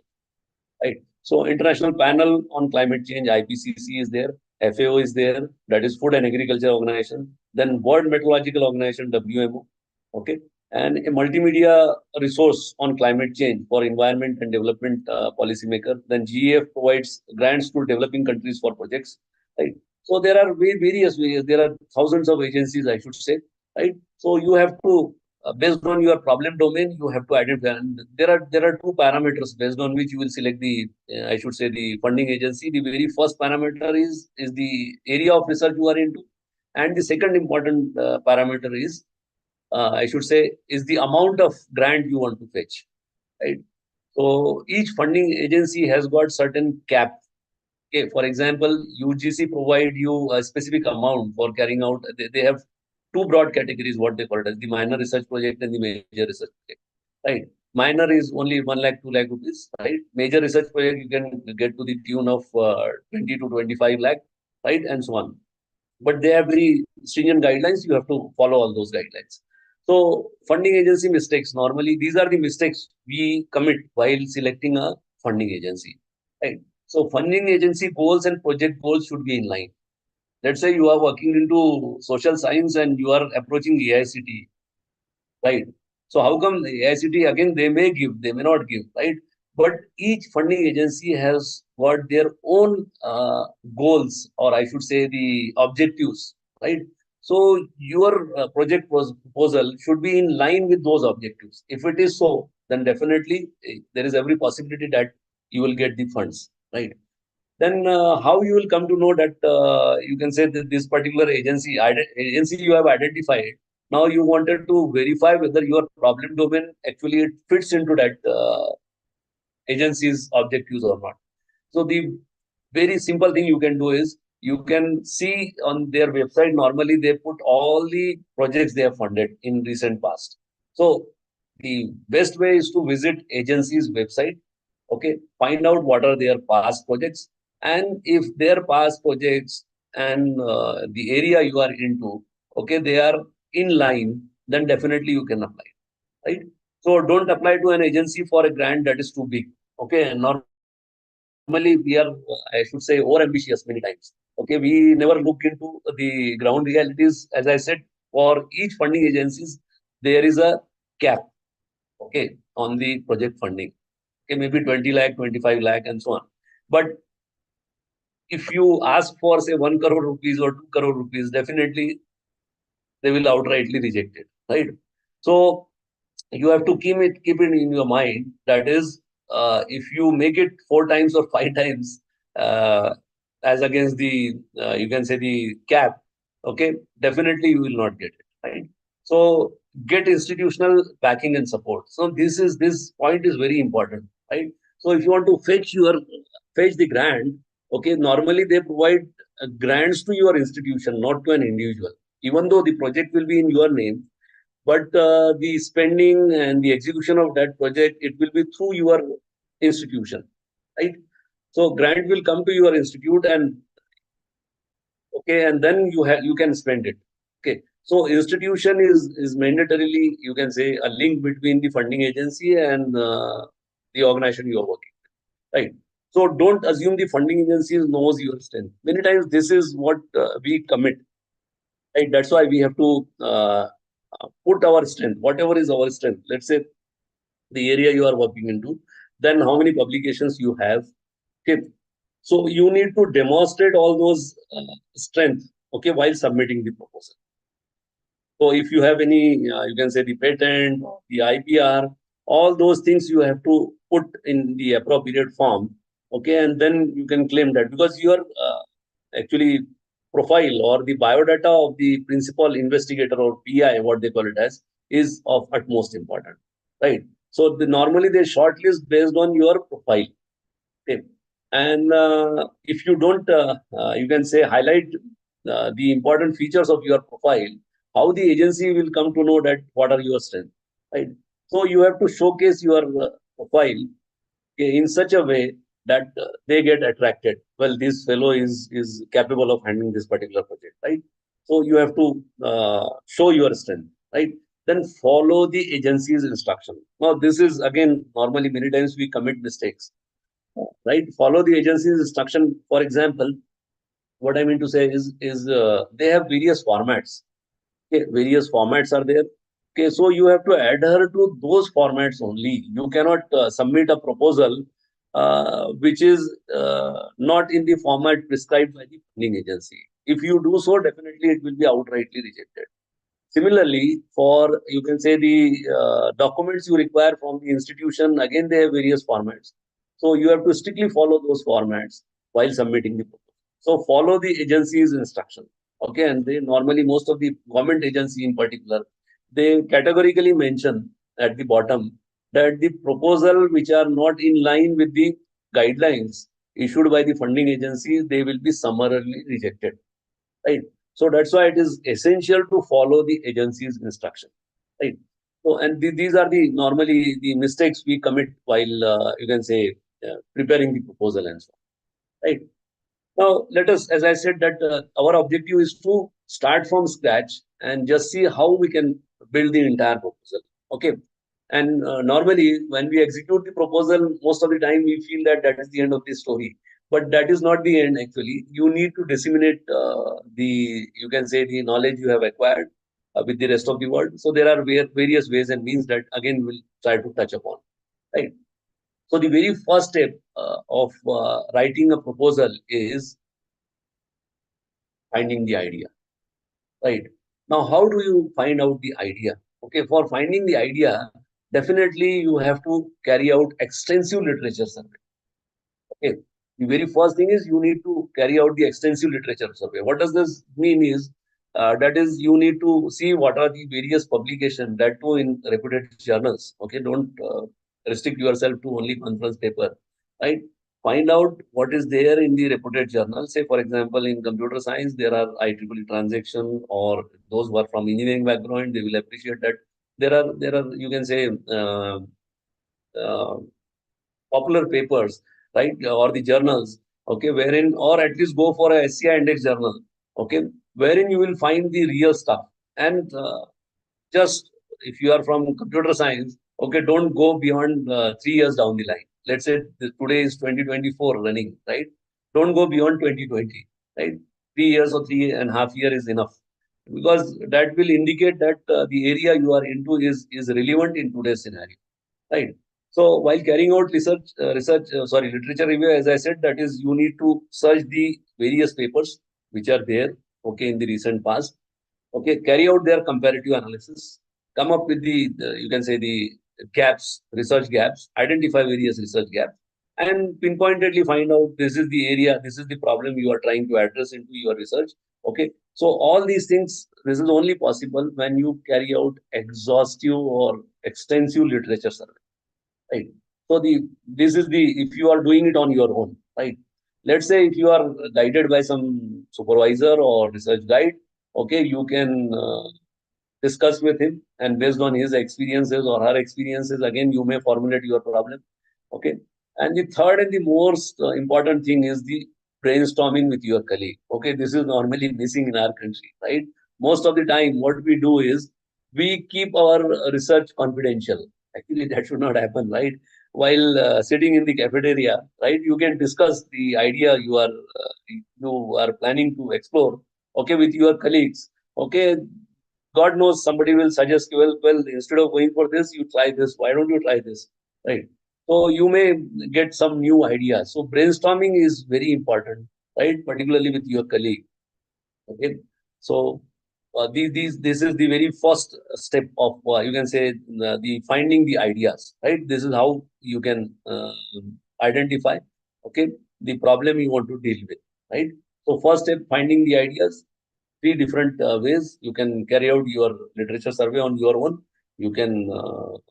right? So International Panel on Climate Change, IPCC is there, FAO is there, that is Food and Agriculture Organization, then World Meteorological Organization, WMO, okay, and a multimedia resource on climate change for environment and development policymaker. Then GEF provides grants to developing countries for projects, right? So there are various ways. There are thousands of agencies, I should say, right? So you have to, based on your problem domain, you have to identify. And there are two parameters based on which you will select the, I should say, the funding agency. The very first parameter is the area of research you are into, And the second important parameter is, I should say, is the amount of grant you want to fetch, right? So each funding agency has got certain cap. Okay, for example, UGC provide you a specific amount for carrying out. They have two broad categories, what they call it as the minor research project and the major research project, right? Minor is only 1 lakh, 2 lakh rupees, right? Major research project you can get to the tune of 20 to 25 lakh, right? And so on. But they have very stringent guidelines. You have to follow all those guidelines. So funding agency mistakes, normally these are the mistakes we commit while selecting a funding agency, right? So funding agency goals and project goals should be in line. Let's say you are working into social science and you are approaching AICT, right? So how come the AICT, again, they may give, they may not give, right? But each funding agency has got their own goals, or I should say the objectives, right? So your project proposal should be in line with those objectives. If it is so, then definitely there is every possibility that you will get the funds, right? Then how you will come to know that you can say that this particular agency you have identified, now you wanted to verify whether your problem domain actually it fits into that agency's objectives or not. So the very simple thing you can do is you can see on their website, normally they put all the projects they have funded in recent past. So the best way is to visit agency's website, okay, find out what are their past projects, and if their past projects and the area you are into, okay, they are in line, then definitely you can apply, right? So don't apply to an agency for a grant that is too big, okay? And normally we are, I should say, over ambitious many times. Okay, we never look into the ground realities. As I said, for each funding agencies, there is a cap, okay, on the project funding. Okay, maybe 20 lakh, 25 lakh, and so on. But if you ask for, say, 1 crore rupees or 2 crore rupees, definitely they will outrightly reject it, right? So you have to keep it in your mind. That is, if you make it 4 times or 5 times as against the you can say the cap, okay, definitely you will not get it, right? So get institutional backing and support. So this point is very important, right? So if you want to fetch the grant, okay, normally they provide grants to your institution, not to an individual, even though the project will be in your name. But the spending and the execution of that project, it will be through your institution, right? So grant will come to your institute, and okay, and then you can spend it. Okay, so institution is mandatorily, you can say, a link between the funding agency and the organization you are working with, right? So don't assume the funding agency knows your strength. Many times this is what we commit, right? That's why we have to put our strength, whatever is our strength. Let's say the area you are working into, then how many publications you have. Okay, so you need to demonstrate all those strengths, okay, while submitting the proposal. So if you have any, you can say the patent, the IPR, all those things you have to put in the appropriate form, okay, and then you can claim that, because your actually profile or the biodata of the principal investigator or PI, what they call it as, is of utmost important, right? So normally they shortlist based on your profile, okay? And if you don't, you can say, highlight the important features of your profile, how the agency will come to know that what are your strengths, right? So you have to showcase your profile, okay, in such a way that they get attracted. Well, this fellow is capable of handling this particular project, right? So you have to show your strength, right? Then follow the agency's instruction. Now, this is again, normally many times we commit mistakes, right? Follow the agency's instruction. For example, what I mean to say is they have various formats. Okay, various formats are there. Okay, so you have to adhere to those formats only. You cannot submit a proposal which is not in the format prescribed by the funding agency. If you do so, definitely it will be outrightly rejected. Similarly, for, you can say, the documents you require from the institution, again, they have various formats. So you have to strictly follow those formats while submitting the proposal. So follow the agency's instruction. Okay, and they normally, most of the government agency in particular, they categorically mention at the bottom that the proposal which are not in line with the guidelines issued by the funding agencies, they will be summarily rejected, right? So that's why it is essential to follow the agency's instruction, right? So, and these are the normally the mistakes we commit while you can say preparing the proposal and so on, right? Now, let us, as I said, that our objective is to start from scratch and just see how we can build the entire proposal. Okay. And normally, when we execute the proposal, most of the time we feel that that is the end of the story. But that is not the end, actually. You need to disseminate you can say, the knowledge you have acquired with the rest of the world. So there are various ways and means that, again, we'll try to touch upon. Right. So the very first step of writing a proposal is finding the idea, right? Now, how do you find out the idea? Okay, for finding the idea, definitely you have to carry out extensive literature survey. Okay, the very first thing is you need to carry out the extensive literature survey. What does this mean is, that is, you need to see what are the various publications, that too in reputed journals. Okay, don't restrict yourself to only conference paper, right? Find out what is there in the reputed journal. Say, for example, in computer science, there are IEEE transaction, or those who are from engineering background, they will appreciate that there are you can say uh, popular papers, right, or the journals, okay, wherein, or at least go for a SCI index journal, okay, wherein you will find the real stuff. And just if you are from computer science, okay, don't go beyond 3 years down the line. Let's say today is 2024 running, right? Don't go beyond 2020, right? 3 years or 3.5 years is enough, because that will indicate that the area you are into is relevant in today's scenario, right? So while carrying out literature review, as I said, that is, you need to search the various papers which are there, okay, in the recent past, okay, carry out their comparative analysis, come up with you can say, the gaps, research gaps, identify various research gaps, and pinpointedly find out this is the area, this is the problem you are trying to address into your research. Okay, so all these things, this is only possible when you carry out exhaustive or extensive literature survey, right? So this is if you are doing it on your own, right? Let's say if you are guided by some supervisor or research guide, okay, you can discuss with him, and based on his experiences or her experiences, again, you may formulate your problem, okay? And the third and the most important thing is the brainstorming with your colleague. Okay, this is normally missing in our country, right? Most of the time, what we do is we keep our research confidential. Actually, that should not happen, right? While sitting in the cafeteria, right, you can discuss the idea you are planning to explore, okay, with your colleagues. Okay, God knows somebody will suggest, well, instead of going for this, you try this. Why don't you try this? Right. So you may get some new ideas. So brainstorming is very important, right? Particularly with your colleague. Okay. So this is the very first step of you can say the finding the ideas, right? This is how you can identify, okay, the problem you want to deal with, right? So first step, finding the ideas. Three different ways you can carry out your literature survey on your own. You can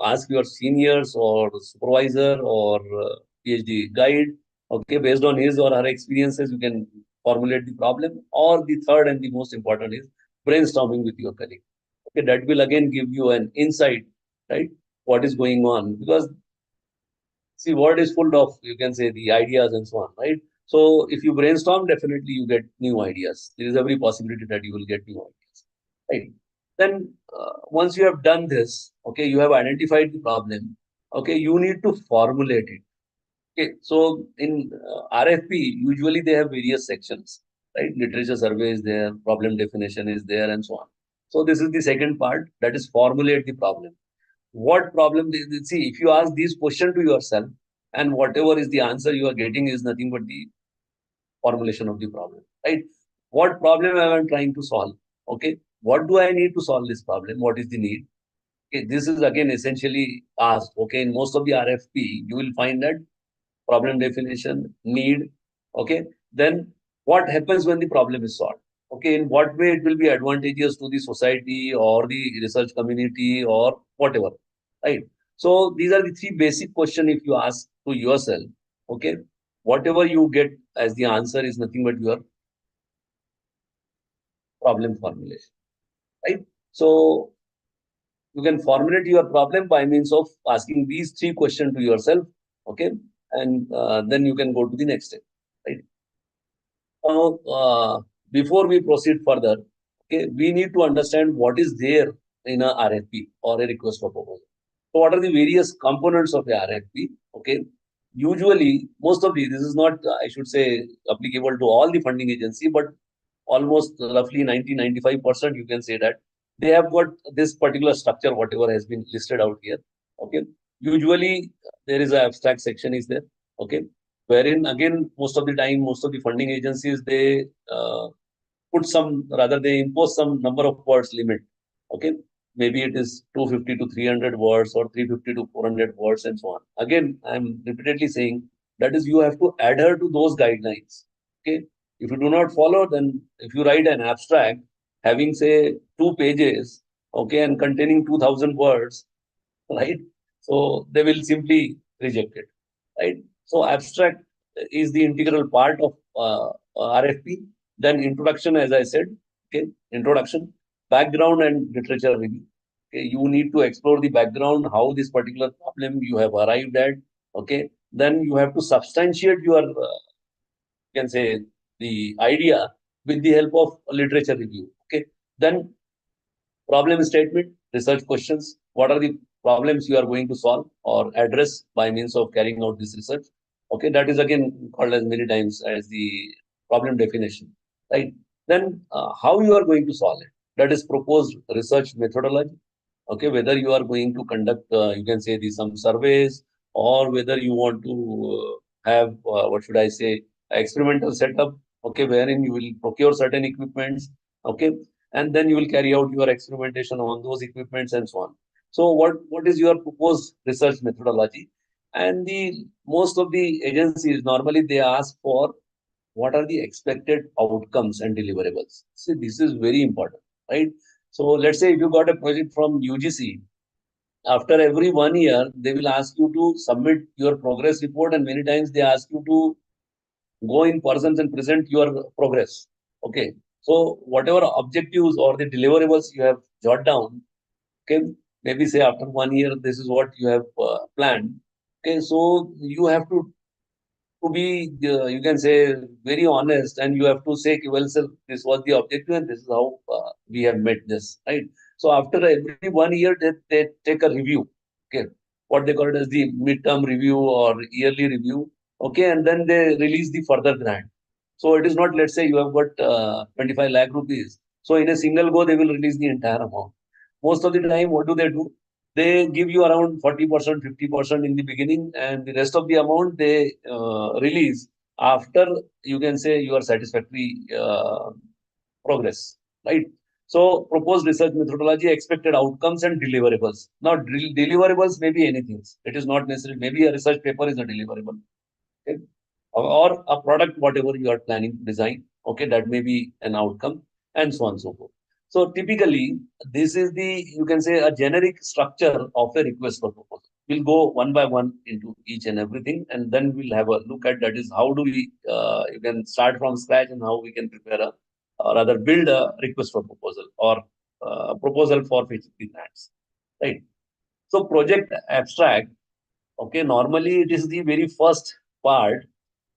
ask your seniors or supervisor or PhD guide. Okay, based on his or her experiences, you can formulate the problem. Or the third and the most important is brainstorming with your colleague. Okay, that will again give you an insight, right? What is going on? Because see, world is full of, you can say, the ideas and so on, right? So if you brainstorm, definitely you get new ideas. There is every possibility that you will get new ideas, right? Then once you have done this, okay, you have identified the problem. Okay, you need to formulate it. Okay, so in RFP, usually they have various sections, right? Literature survey is there, problem definition is there, and so on. So this is the second part, that is formulate the problem. What problem? See, if you ask these questions to yourself, and whatever is the answer you are getting is nothing but the formulation of the problem, right? What problem am I trying to solve? Okay, what do I need to solve this problem? What is the need? Okay, this is again essentially asked. Okay, in most of the RFP, you will find that problem definition, need. Okay, then what happens when the problem is solved? Okay, in what way it will be advantageous to the society or the research community or whatever, right? So these are the three basic questions if you ask to yourself. Okay, whatever you get as the answer is nothing but your problem formulation, right? So you can formulate your problem by means of asking these three questions to yourself, okay, and then you can go to the next step, right? Now, before we proceed further, okay, we need to understand what is there in a RFP or a request for proposal. So, what are the various components of a RFP? Okay, usually most of this is not, I should say, applicable to all the funding agency, but almost roughly 90-95% you can say that they have got this particular structure, whatever has been listed out here. Okay, usually there is an abstract section is there. Okay, wherein again most of the time most of the funding agencies they put some, rather they impose some number of words limit. Okay, maybe it is 250 to 300 words or 350 to 400 words and so on. Again, I'm repeatedly saying that is you have to adhere to those guidelines. Okay, if you do not follow, then if you write an abstract having say 2 pages, okay, and containing 2000 words, right? So they will simply reject it, right? So abstract is the integral part of RFP. Then introduction, as I said, okay, introduction, background and literature review. Okay, you need to explore the background, how this particular problem you have arrived at. Okay, then you have to substantiate your, you can say, the idea with the help of literature review. Okay, then problem statement, research questions. What are the problems you are going to solve or address by means of carrying out this research? Okay, that is again called as many times as the problem definition, right? Then how you are going to solve it? That is proposed research methodology. Okay, whether you are going to conduct, you can say some surveys, or whether you want to have what should I say, experimental setup. Okay, wherein you will procure certain equipments. Okay, and then you will carry out your experimentation on those equipments and so on. So what is your proposed research methodology? And the most of the agencies normally they ask for what are the expected outcomes and deliverables. See, this is very important, right? So let's say if you got a project from UGC, after every 1 year, they will ask you to submit your progress report, and many times they ask you to go in persons and present your progress. Okay. So whatever objectives or the deliverables you have jot down, okay, maybe say after 1 year, this is what you have planned. Okay, so you have to be, you can say, very honest, and you have to say, well, sir, this was the objective, and this is how we have met this, right? So after every 1 year, they take a review, okay, what they call it as the midterm review or yearly review, okay, and then they release the further grant. So it is not, let's say, you have got 25 lakh rupees. So in a single go, they will release the entire amount. Most of the time, what do? They give you around 40%, 50% in the beginning, and the rest of the amount they release after, you can say, your satisfactory progress, right? So, proposed research methodology, expected outcomes, and deliverables. Now, deliverables may be anything. It is not necessarily, maybe a research paper is a deliverable, okay? Or a product, whatever you are planning to design, okay, that may be an outcome, and so on and so forth. So typically, this is the, you can say, a generic structure of a request for proposal. We'll go one by one into each and everything, and then we'll have a look at that is how do we, you can start from scratch and how we can prepare a, or rather build a request for proposal or proposal for fetching the grants, right? So project abstract, okay, normally it is the very first part,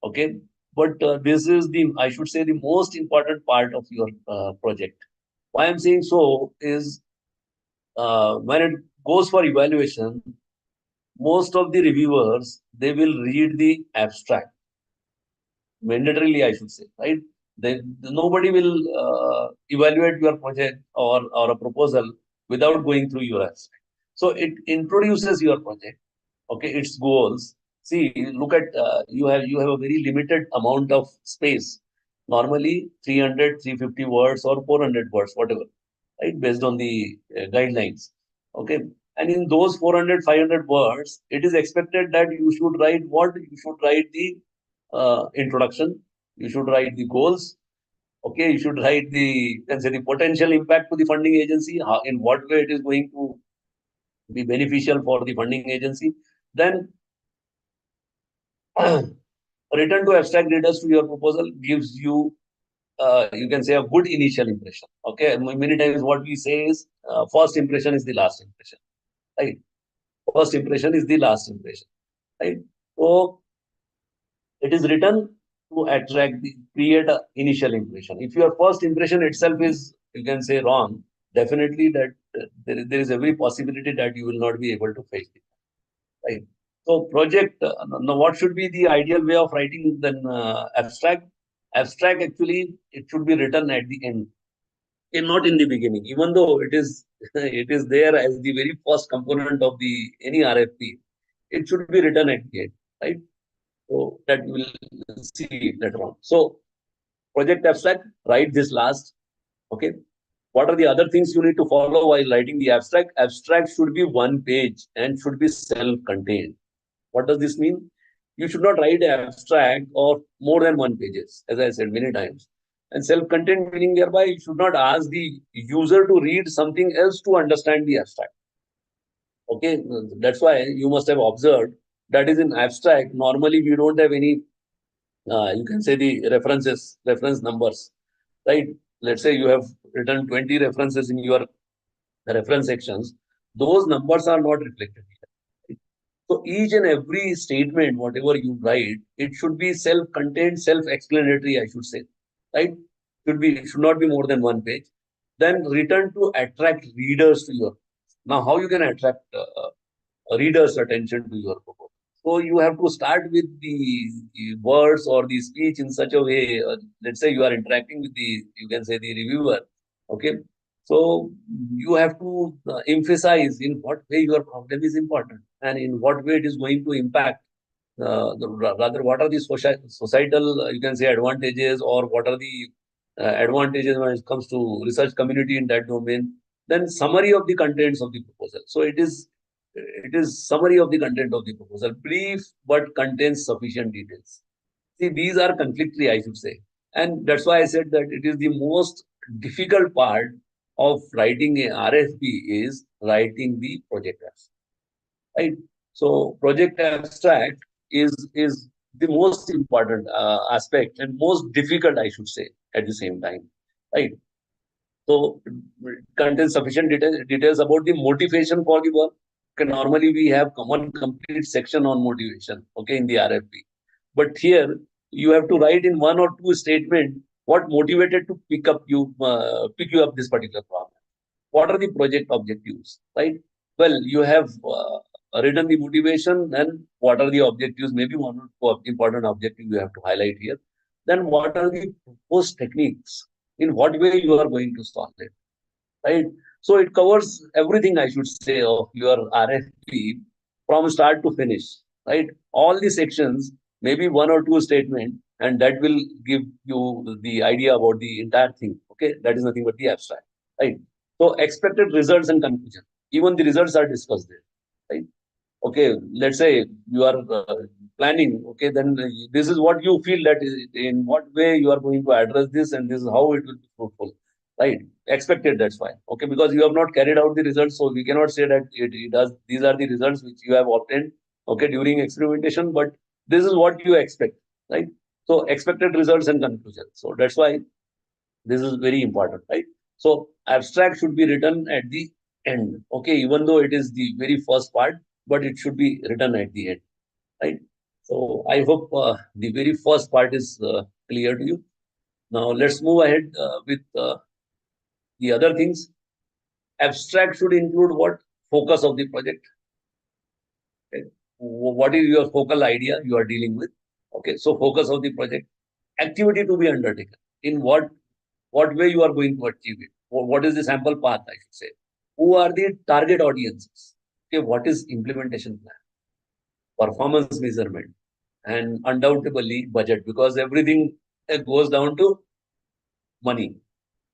okay, but this is the, I should say, the most important part of your project. Why I'm saying so is when it goes for evaluation, most of the reviewers, they will read the abstract. Mandatorily, I should say, right? Nobody will evaluate your project or a proposal without going through your abstract. So it introduces your project, okay, its goals. See, look at, you have a very limited amount of space. Normally 300, 350 words or 400 words, whatever, right, based on the guidelines. Okay. And in those 400, 500 words, it is expected that you should write what? You should write the introduction, you should write the goals, Okay, you should write the, you can say, the potential impact to the funding agency, how, in what way it is going to be beneficial for the funding agency. Then return to abstract readers to your proposal gives you, you can say, a good initial impression. Okay, many times what we say is first impression is the last impression, right? First impression is the last impression, right? So it is written to attract the create a initial impression. If your first impression itself is, you can say, wrong, definitely that there is every possibility that you will not be able to face it, right? So project, now what should be the ideal way of writing then abstract? Abstract actually, it should be written at the end and not in the beginning, even though it is it is there as the very first component of the any RFP. It should be written at the end, right? So that you will see later on. So project abstract, write this last. Okay. What are the other things you need to follow while writing the abstract? Abstract should be one page and should be self-contained. What does this mean? You should not write an abstract of more than one pages, as I said many times. And self-contained meaning thereby you should not ask the user to read something else to understand the abstract. Okay, that's why you must have observed that is in abstract. Normally, we don't have any, you can say, the reference numbers, right? Let's say you have written 20 references in your reference sections. Those numbers are not reflected here. So each and every statement, whatever you write, it should be self-contained, self-explanatory, I should say, right? Should not be more than one page. Then return to attract readers to your. Now, how you can attract readers' attention to your proposal? So you have to start with the words or the speech in such a way. Let's say you are interacting with the, you can say, the reviewer. Okay. So you have to emphasize in what way your problem is important and in what way it is going to impact. Rather, what are the societal, you can say, advantages, or what are the advantages when it comes to research community in that domain. Then summary of the contents of the proposal. So it is summary of the content of the proposal, brief but contains sufficient details. See, these are conflictory, I should say. And that's why I said that it is the most difficult part of writing a RFP is writing the project abstract, right? So project abstract is the most important aspect and most difficult, I should say, at the same time, right? So it contains sufficient details about the motivation for the work. Okay, normally we have one complete section on motivation, okay, in the RFP. But here you have to write in one or two statement what motivated to pick you up this particular problem. What are the project objectives, right? Well, you have written the motivation, and what are the objectives? Maybe one or two important objectives you have to highlight here. Then what are the proposed techniques? In what way you are going to solve it, right? So it covers everything, I should say, of your RFP from start to finish, right? All the sections, maybe one or two statement, and that will give you the idea about the entire thing. Okay, that is nothing but the abstract, right? So expected results and conclusion. Even the results are discussed there, right? Okay, let's say you are planning. Okay, then this is what you feel that is, in what way you are going to address this, and this is how it will be fruitful, right? Expected, that's why. Okay, because you have not carried out the results, so we cannot say that it does. These are the results which you have obtained, okay, during experimentation, but this is what you expect, right? So expected results and conclusion. So that's why this is very important, right? So abstract should be written at the end, okay, even though it is the very first part, but it should be written at the end, right? So I hope the very first part is clear to you. Now let's move ahead with the other things. Abstract should include what? Focus of the project. Okay. What is your focal idea you are dealing with? Okay, so focus of the project. Activity to be undertaken. In what way you are going to achieve it? What is the sample path, I should say? Who are the target audiences? Okay, what is implementation plan? Performance measurement, and undoubtedly budget, because everything goes down to money,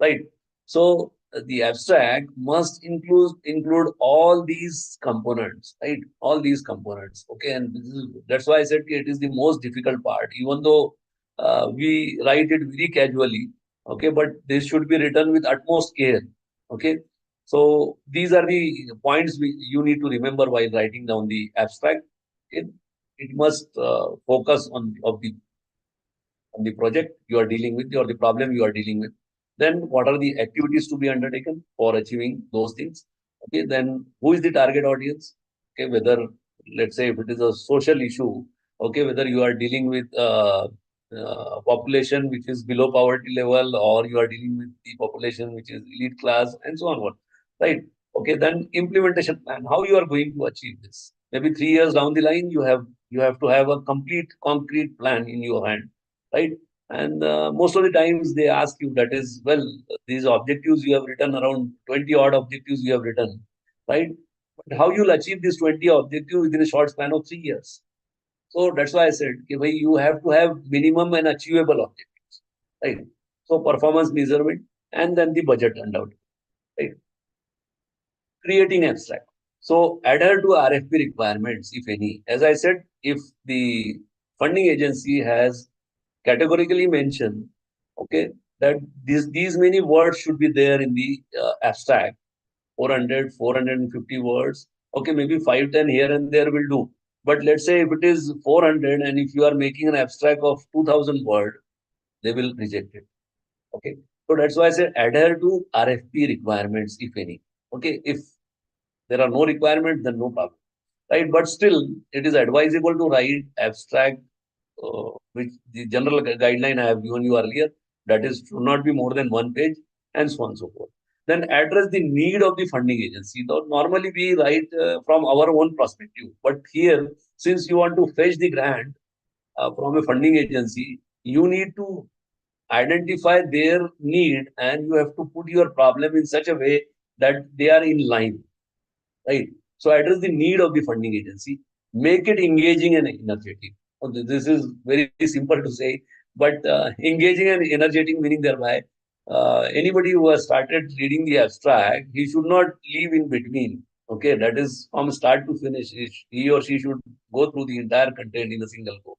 right? So the abstract must include all these components, right? All these components, okay? And that's why I said it is the most difficult part, even though we write it very casually. Okay, but this should be written with utmost care. Okay, so these are the points you need to remember while writing down the abstract. It must focus on the project you are dealing with or the problem you are dealing with. Then what are the activities to be undertaken for achieving those things? Okay, then who is the target audience? Okay, whether, let's say, if it is a social issue, okay, whether you are dealing with population which is below poverty level, or you are dealing with the population which is elite class, and so on, right? Okay, then implementation plan, how you are going to achieve this. Maybe 3 years down the line, you have to have a complete concrete plan in your hand, right? And most of the times they ask you, that is, well, these objectives you have written, around 20 odd objectives you have written, right? But how you'll achieve these 20 objectives within a short span of 3 years? So that's why I said, okay, you have to have minimum and achievable objectives, right? So performance measurement, and then the budget undoubtedly, right? Creating abstract. So adhere to RFP requirements, if any. As I said, if the funding agency has categorically mentioned, okay, that these many words should be there in the abstract, 400, 450 words, okay, maybe 5, 10 here and there will do. But let's say if it is 400, and if you are making an abstract of 2000 words, they will reject it. Okay, so that's why I said adhere to RFP requirements, if any. Okay, if there are no requirements, then no problem, right? But still, it is advisable to write abstract, which the general guideline I have given you earlier, that is, should not be more than 1 page, and so on and so forth. Then address the need of the funding agency. Though normally we write from our own perspective, but here, since you want to fetch the grant from a funding agency, you need to identify their need, and you have to put your problem in such a way that they are in line, right? So address the need of the funding agency, make it engaging and energetic. This is very simple to say, but engaging and energetic meaning thereby, anybody who has started reading the abstract, he should not leave in between. Okay, that is from start to finish. He or she should go through the entire content in a single go.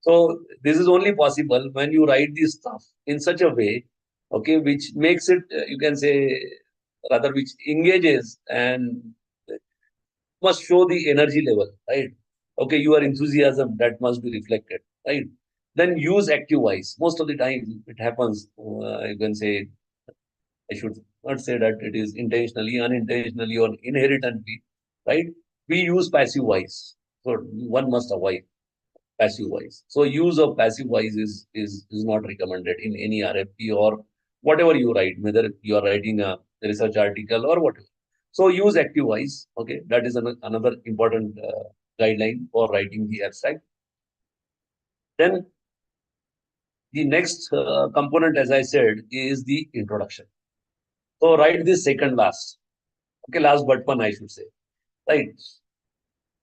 So this is only possible when you write this stuff in such a way, okay, which makes it, you can say, rather, which engages and must show the energy level, right? Okay, your enthusiasm, that must be reflected, right? Then use active voice. Most of the time it happens, you can say, I should not say that it is intentionally, unintentionally, or inherently, right? We use passive voice. So one must avoid passive voice. So use of passive voice is not recommended in any RFP or whatever you write, whether you are writing a research article or whatever. So use active voice. Okay, that is another important guideline for writing the abstract. Then the next component, as I said, is the introduction. So write this second last. Okay, last but one, I should say. Right.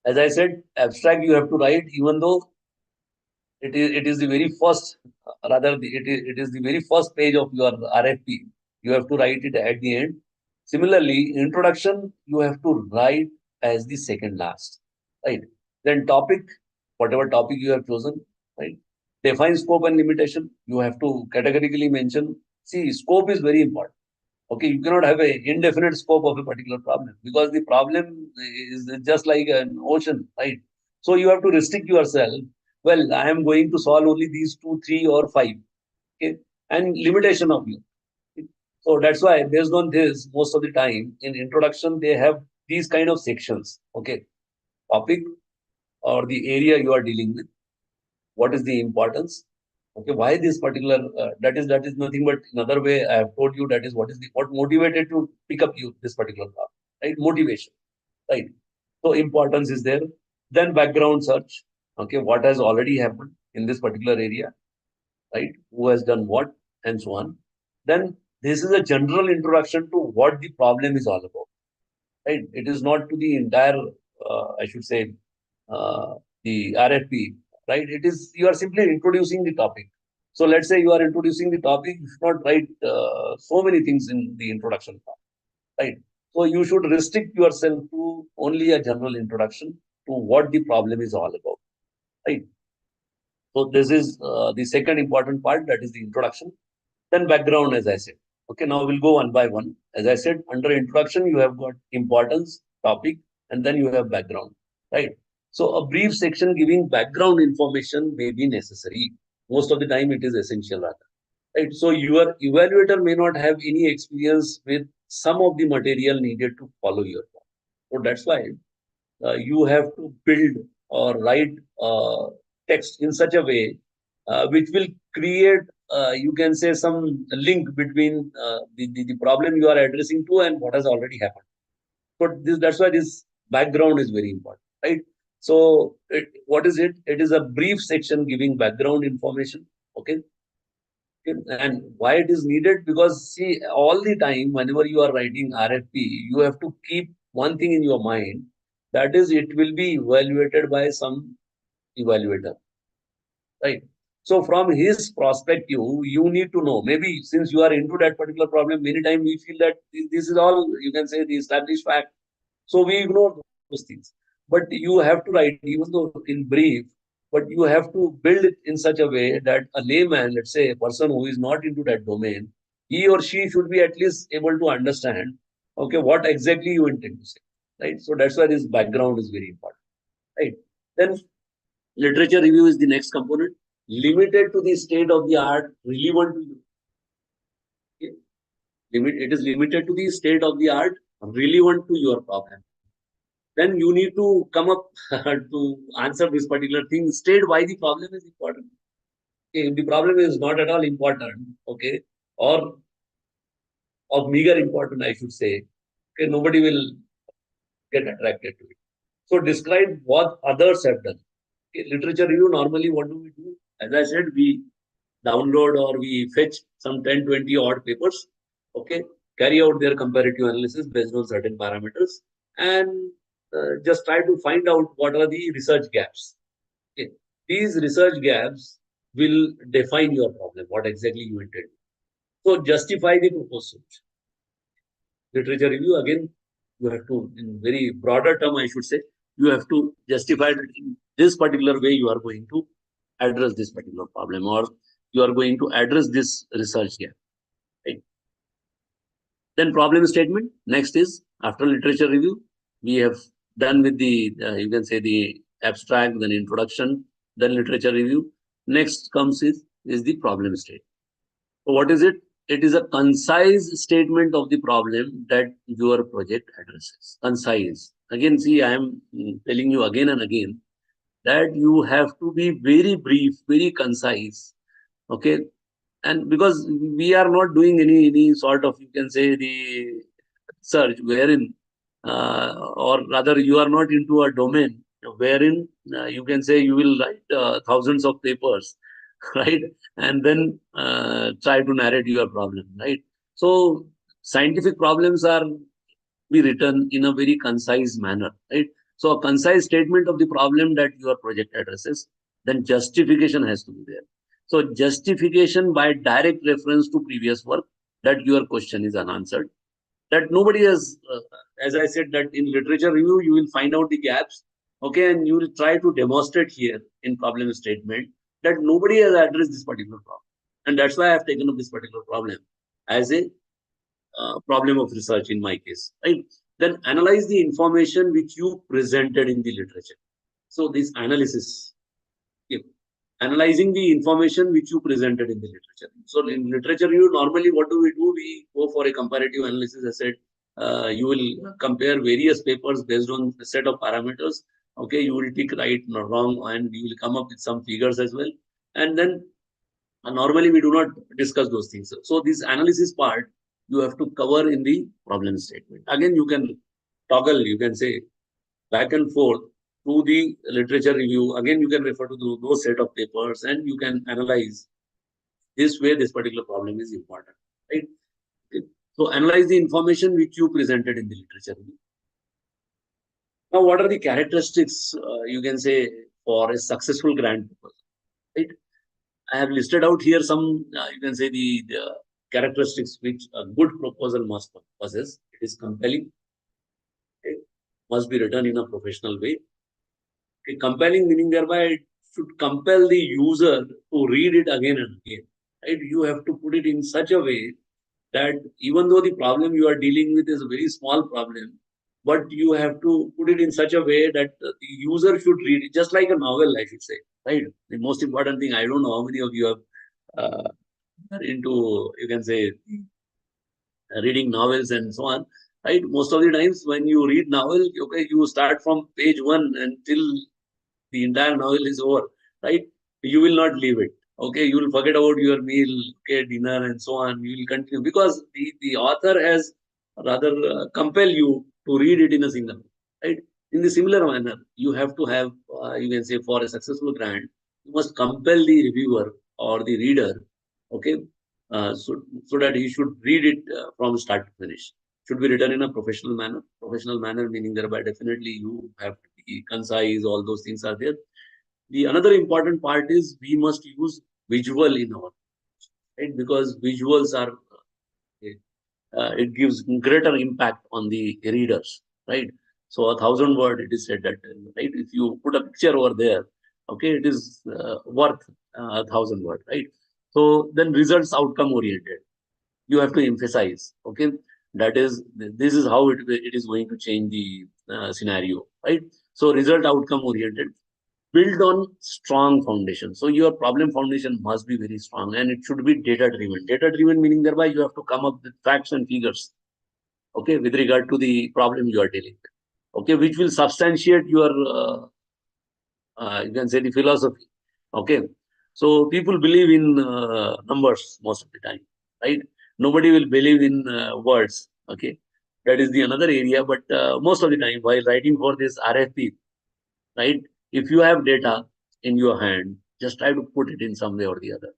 As I said, abstract you have to write, even though it is the very first, it is the very first page of your RFP. You have to write it at the end. Similarly, introduction you have to write as the second last, right? Then topic, whatever topic you have chosen, right? Define scope and limitation. You have to categorically mention. See, scope is very important. Okay, you cannot have an indefinite scope of a particular problem, because the problem is just like an ocean, right? So you have to restrict yourself. Well, I am going to solve only these 2, 3, or 5. Okay, and limitation of you. So that's why, based on this, most of the time in introduction they have these kind of sections. Okay, topic or the area you are dealing with. What is the importance? Okay, why this particular? That is nothing but another way I have told you. That is what motivated to pick up you this particular problem, right? Motivation, right? So importance is there. Then background search. Okay, what has already happened in this particular area, right? Who has done what, and so on. Then this is a general introduction to what the problem is all about, right? It is not to the entire, I should say, the RFP, right? It is, you are simply introducing the topic. So let's say you are introducing the topic, you should not write so many things in the introduction part, right? So you should restrict yourself to only a general introduction to what the problem is all about, right? So this is the second important part, that is the introduction. Then background, as I said. Okay, now we'll go one by one. As I said, under introduction, you have got importance, topic, and then you have background, right? So a brief section giving background information may be necessary. Most of the time, it is essential rather. Right? So your evaluator may not have any experience with some of the material needed to follow your plan. So that's why you have to build or write text in such a way which will create, you can say, some link between the problem you are addressing to and what has already happened. But that's why this background is very important, right? So what is it? It is a brief section giving background information. Okay. And why it is needed? Because see, all the time, whenever you are writing RFP, you have to keep one thing in your mind. That is, it will be evaluated by some evaluator, right? So from his perspective, you need to know, maybe since you are into that particular problem, many times we feel that this is all, you can say, the established fact. So we ignore those things. But you have to write, even though in brief, but you have to build it in such a way that a layman, let's say a person who is not into that domain, he or she should be at least able to understand, okay, what exactly you intend to say, right? So that's why this background is very important, right? Then literature review is the next component, limited to the state of the art, relevant to you. Okay? It is limited to the state of the art, relevant to your problem. Then you need to come up to answer this particular thing, state why the problem is important. Okay, if the problem is not at all important, okay, or of meager important, I should say, okay, nobody will get attracted to it. So describe what others have done. Okay, literature review, normally what do we do? As I said, we download or we fetch some 10, 20 odd papers, okay, carry out their comparative analysis based on certain parameters, and just try to find out what are the research gaps. Okay. These research gaps will define your problem, what exactly you intend. So justify the proposed solution. Literature review, again, you have to, in very broader term, I should say, you have to justify that in this particular way you are going to address this particular problem, or you are going to address this research gap. Right? Then problem statement. Next is, after literature review, we have done with the, you can say, the abstract, then introduction, then literature review. Next comes is the problem statement. So what is it? It is a concise statement of the problem that your project addresses. Concise. Again, see, I am telling you again and again that you have to be very brief, very concise. Okay. And because we are not doing any sort of, you can say, the search wherein, or rather you are not into a domain wherein you can say you will write thousands of papers, right? And then try to narrate your problem, right? So scientific problems are be written in a very concise manner, right? So a concise statement of the problem that your project addresses, then justification has to be there. So justification by direct reference to previous work that your question is unanswered. That nobody has, as I said, that in literature review, you will find out the gaps, okay, and you will try to demonstrate here in problem statement that nobody has addressed this particular problem. And that's why I have taken up this particular problem as a problem of research in my case, right? Then analyze the information which you presented in the literature. So this analysis, okay, analyzing the information which you presented in the literature. So in literature review, normally what do? We go for a comparative analysis. I said, you will compare various papers based on a set of parameters. Okay, you will tick right or wrong, and you will come up with some figures as well. And then normally we do not discuss those things. So this analysis part, you have to cover in the problem statement. Again, you can toggle, you can say back and forth to the literature review. Again, you can refer to those set of papers and you can analyze this way this particular problem is important, right? Okay. So analyze the information which you presented in the literature review. Now, what are the characteristics, you can say, for a successful grant proposal, right? I have listed out here some, you can say, the characteristics which a good proposal must possess. It is compelling. It must be written in a professional way. Okay, compelling meaning thereby it should compel the user to read it again and again. right? You have to put it in such a way that even though the problem you are dealing with is a very small problem, but you have to put it in such a way that the user should read it, just like a novel, I should say, right? The most important thing, I don't know how many of you have into, you can say, reading novels and so on, right? Most of the times when you read novel, okay, you start from page 1 until the entire novel is over, right? You will not leave it. Okay, you will forget about your meal, okay, dinner and so on. You will continue because the author has rather compel you to read it in a single, right? In the similar manner, you have to have, you can say, for a successful grant, you must compel the reviewer or the reader, okay, so that he should read it from start to finish. Should be written in a professional manner. Professional manner meaning thereby definitely you have to be concise. All those things are there. The another important part is we must use visual in our, right? Because visuals are it gives greater impact on the readers, right? So 1,000 word, it is said that, right? If you put a picture over there, okay, it is worth 1,000 word, right? So then results outcome oriented. You have to emphasize, okay? That is, this is how it is going to change the scenario, right? So result outcome oriented, build on strong foundation. So your problem foundation must be very strong and it should be data driven. Data driven meaning thereby you have to come up with facts and figures, okay, with regard to the problem you are dealing with, okay, which will substantiate your, you can say, the philosophy, okay. So people believe in numbers most of the time, right? Nobody will believe in words, okay. That is the another area, but most of the time while writing for this RFP, right? If you have data in your hand, just try to put it in some way or the other,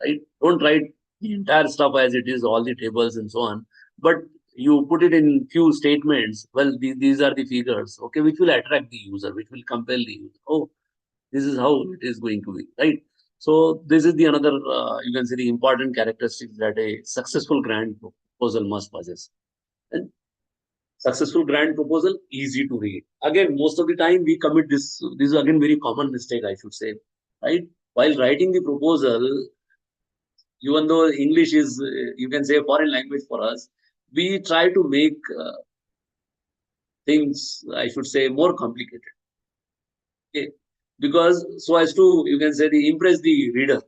right? Don't write the entire stuff as it is, all the tables and so on, but you put it in few statements. Well, these are the figures, okay, which will attract the user, which will compel the user. Oh, this is how it is going to be, right? So this is the another, you can say, the important characteristics that a successful grant proposal must possess. And successful grant proposal, easy to read. Again, most of the time we commit this. This is again very common mistake, I should say, right? While writing the proposal, even though English is, you can say, a foreign language for us, we try to make things, I should say, more complicated. Okay, because so as to, you can say, the impress the reader.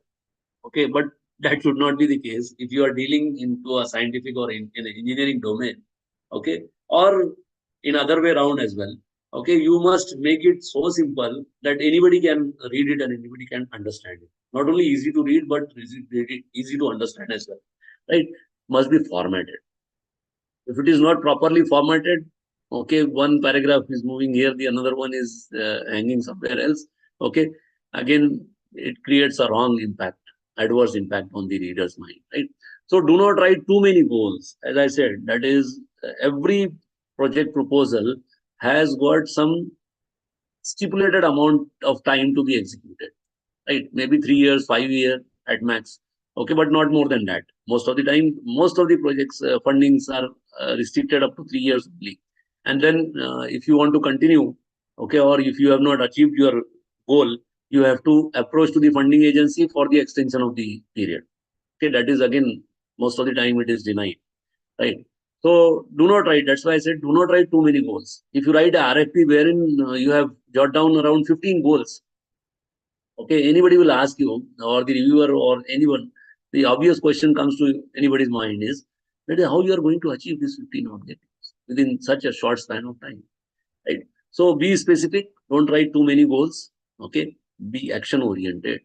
Okay, but that should not be the case if you are dealing into a scientific or in an engineering domain. Okay, or in other way around as well. Okay, you must make it so simple that anybody can read it and anybody can understand it. Not only easy to read, but easy to understand as well. Right? Must be formatted. If it is not properly formatted, okay, one paragraph is moving here, the another one is hanging somewhere else. Okay, again, it creates a wrong impact, adverse impact on the reader's mind, right? So do not write too many goals. As I said, that is, every project proposal has got some stipulated amount of time to be executed, right? Maybe 3 years, 5 years at max. Okay, but not more than that. Most of the time, most of the projects fundings are restricted up to 3 years only. And then if you want to continue, okay, or if you have not achieved your goal, you have to approach to the funding agency for the extension of the period. Okay, that is again, most of the time it is denied, right? So do not write. That's why I said do not write too many goals. If you write a RFP wherein you have jot down around 15 goals, okay, anybody will ask you, or the reviewer or anyone, the obvious question comes to anybody's mind is that how you are going to achieve these 15 objectives within such a short span of time, right? So be specific. Don't write too many goals. Okay, be action oriented.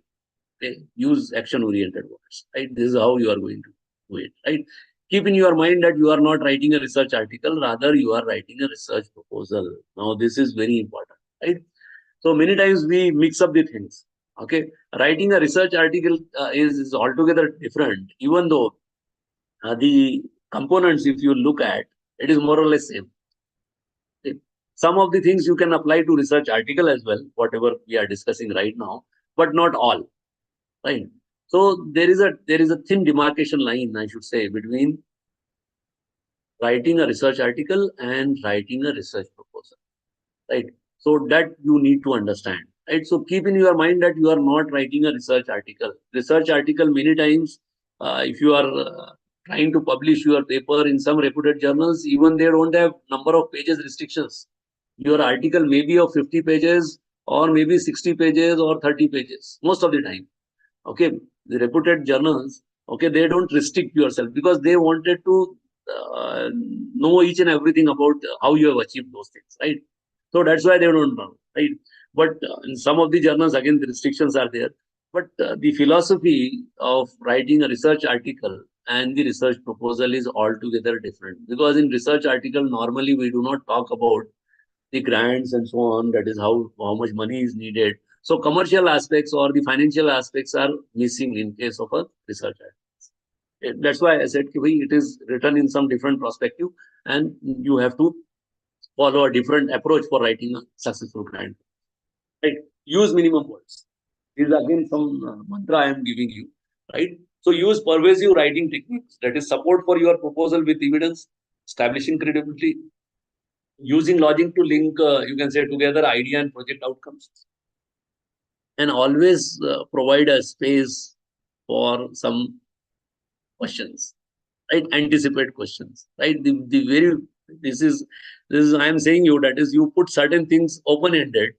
Okay, use action oriented words. Right, this is how you are going to do it. Right. Keep in your mind that you are not writing a research article, rather you are writing a research proposal. Now this is very important, right? So many times we mix up the things. Okay, writing a research article is altogether different, even though the components, if you look at, it is more or less same. Okay. Some of the things you can apply to research article as well, whatever we are discussing right now, but not all, right? So there is a thin demarcation line, I should say, between writing a research article and writing a research proposal, right? So that you need to understand, right? So keep in your mind that you are not writing a research article. Research article many times if you are trying to publish your paper in some reputed journals, even they don't have number of pages restrictions. Your article may be of 50 pages or maybe 60 pages or 30 pages most of the time. Okay, the reputed journals, okay, they don't restrict yourself because they wanted to know each and everything about how you have achieved those things, right? So that's why they don't know, right? But in some of the journals, again, the restrictions are there. But the philosophy of writing a research article and the research proposal is altogether different. Because in research article, normally we do not talk about the grants and so on. That is how much money is needed. So commercial aspects or the financial aspects are missing in case of a research article. That's why I said it is written in some different perspective, and you have to follow a different approach for writing a successful grant. Right? Use minimum words. This is again some mantra I am giving you. Right? So use pervasive writing techniques. That is support for your proposal with evidence, establishing credibility, using logic to link, you can say, together idea and project outcomes, and always provide a space for some questions. Right? Anticipate questions. Right? The very this is I am saying you, that is, you put certain things open-ended,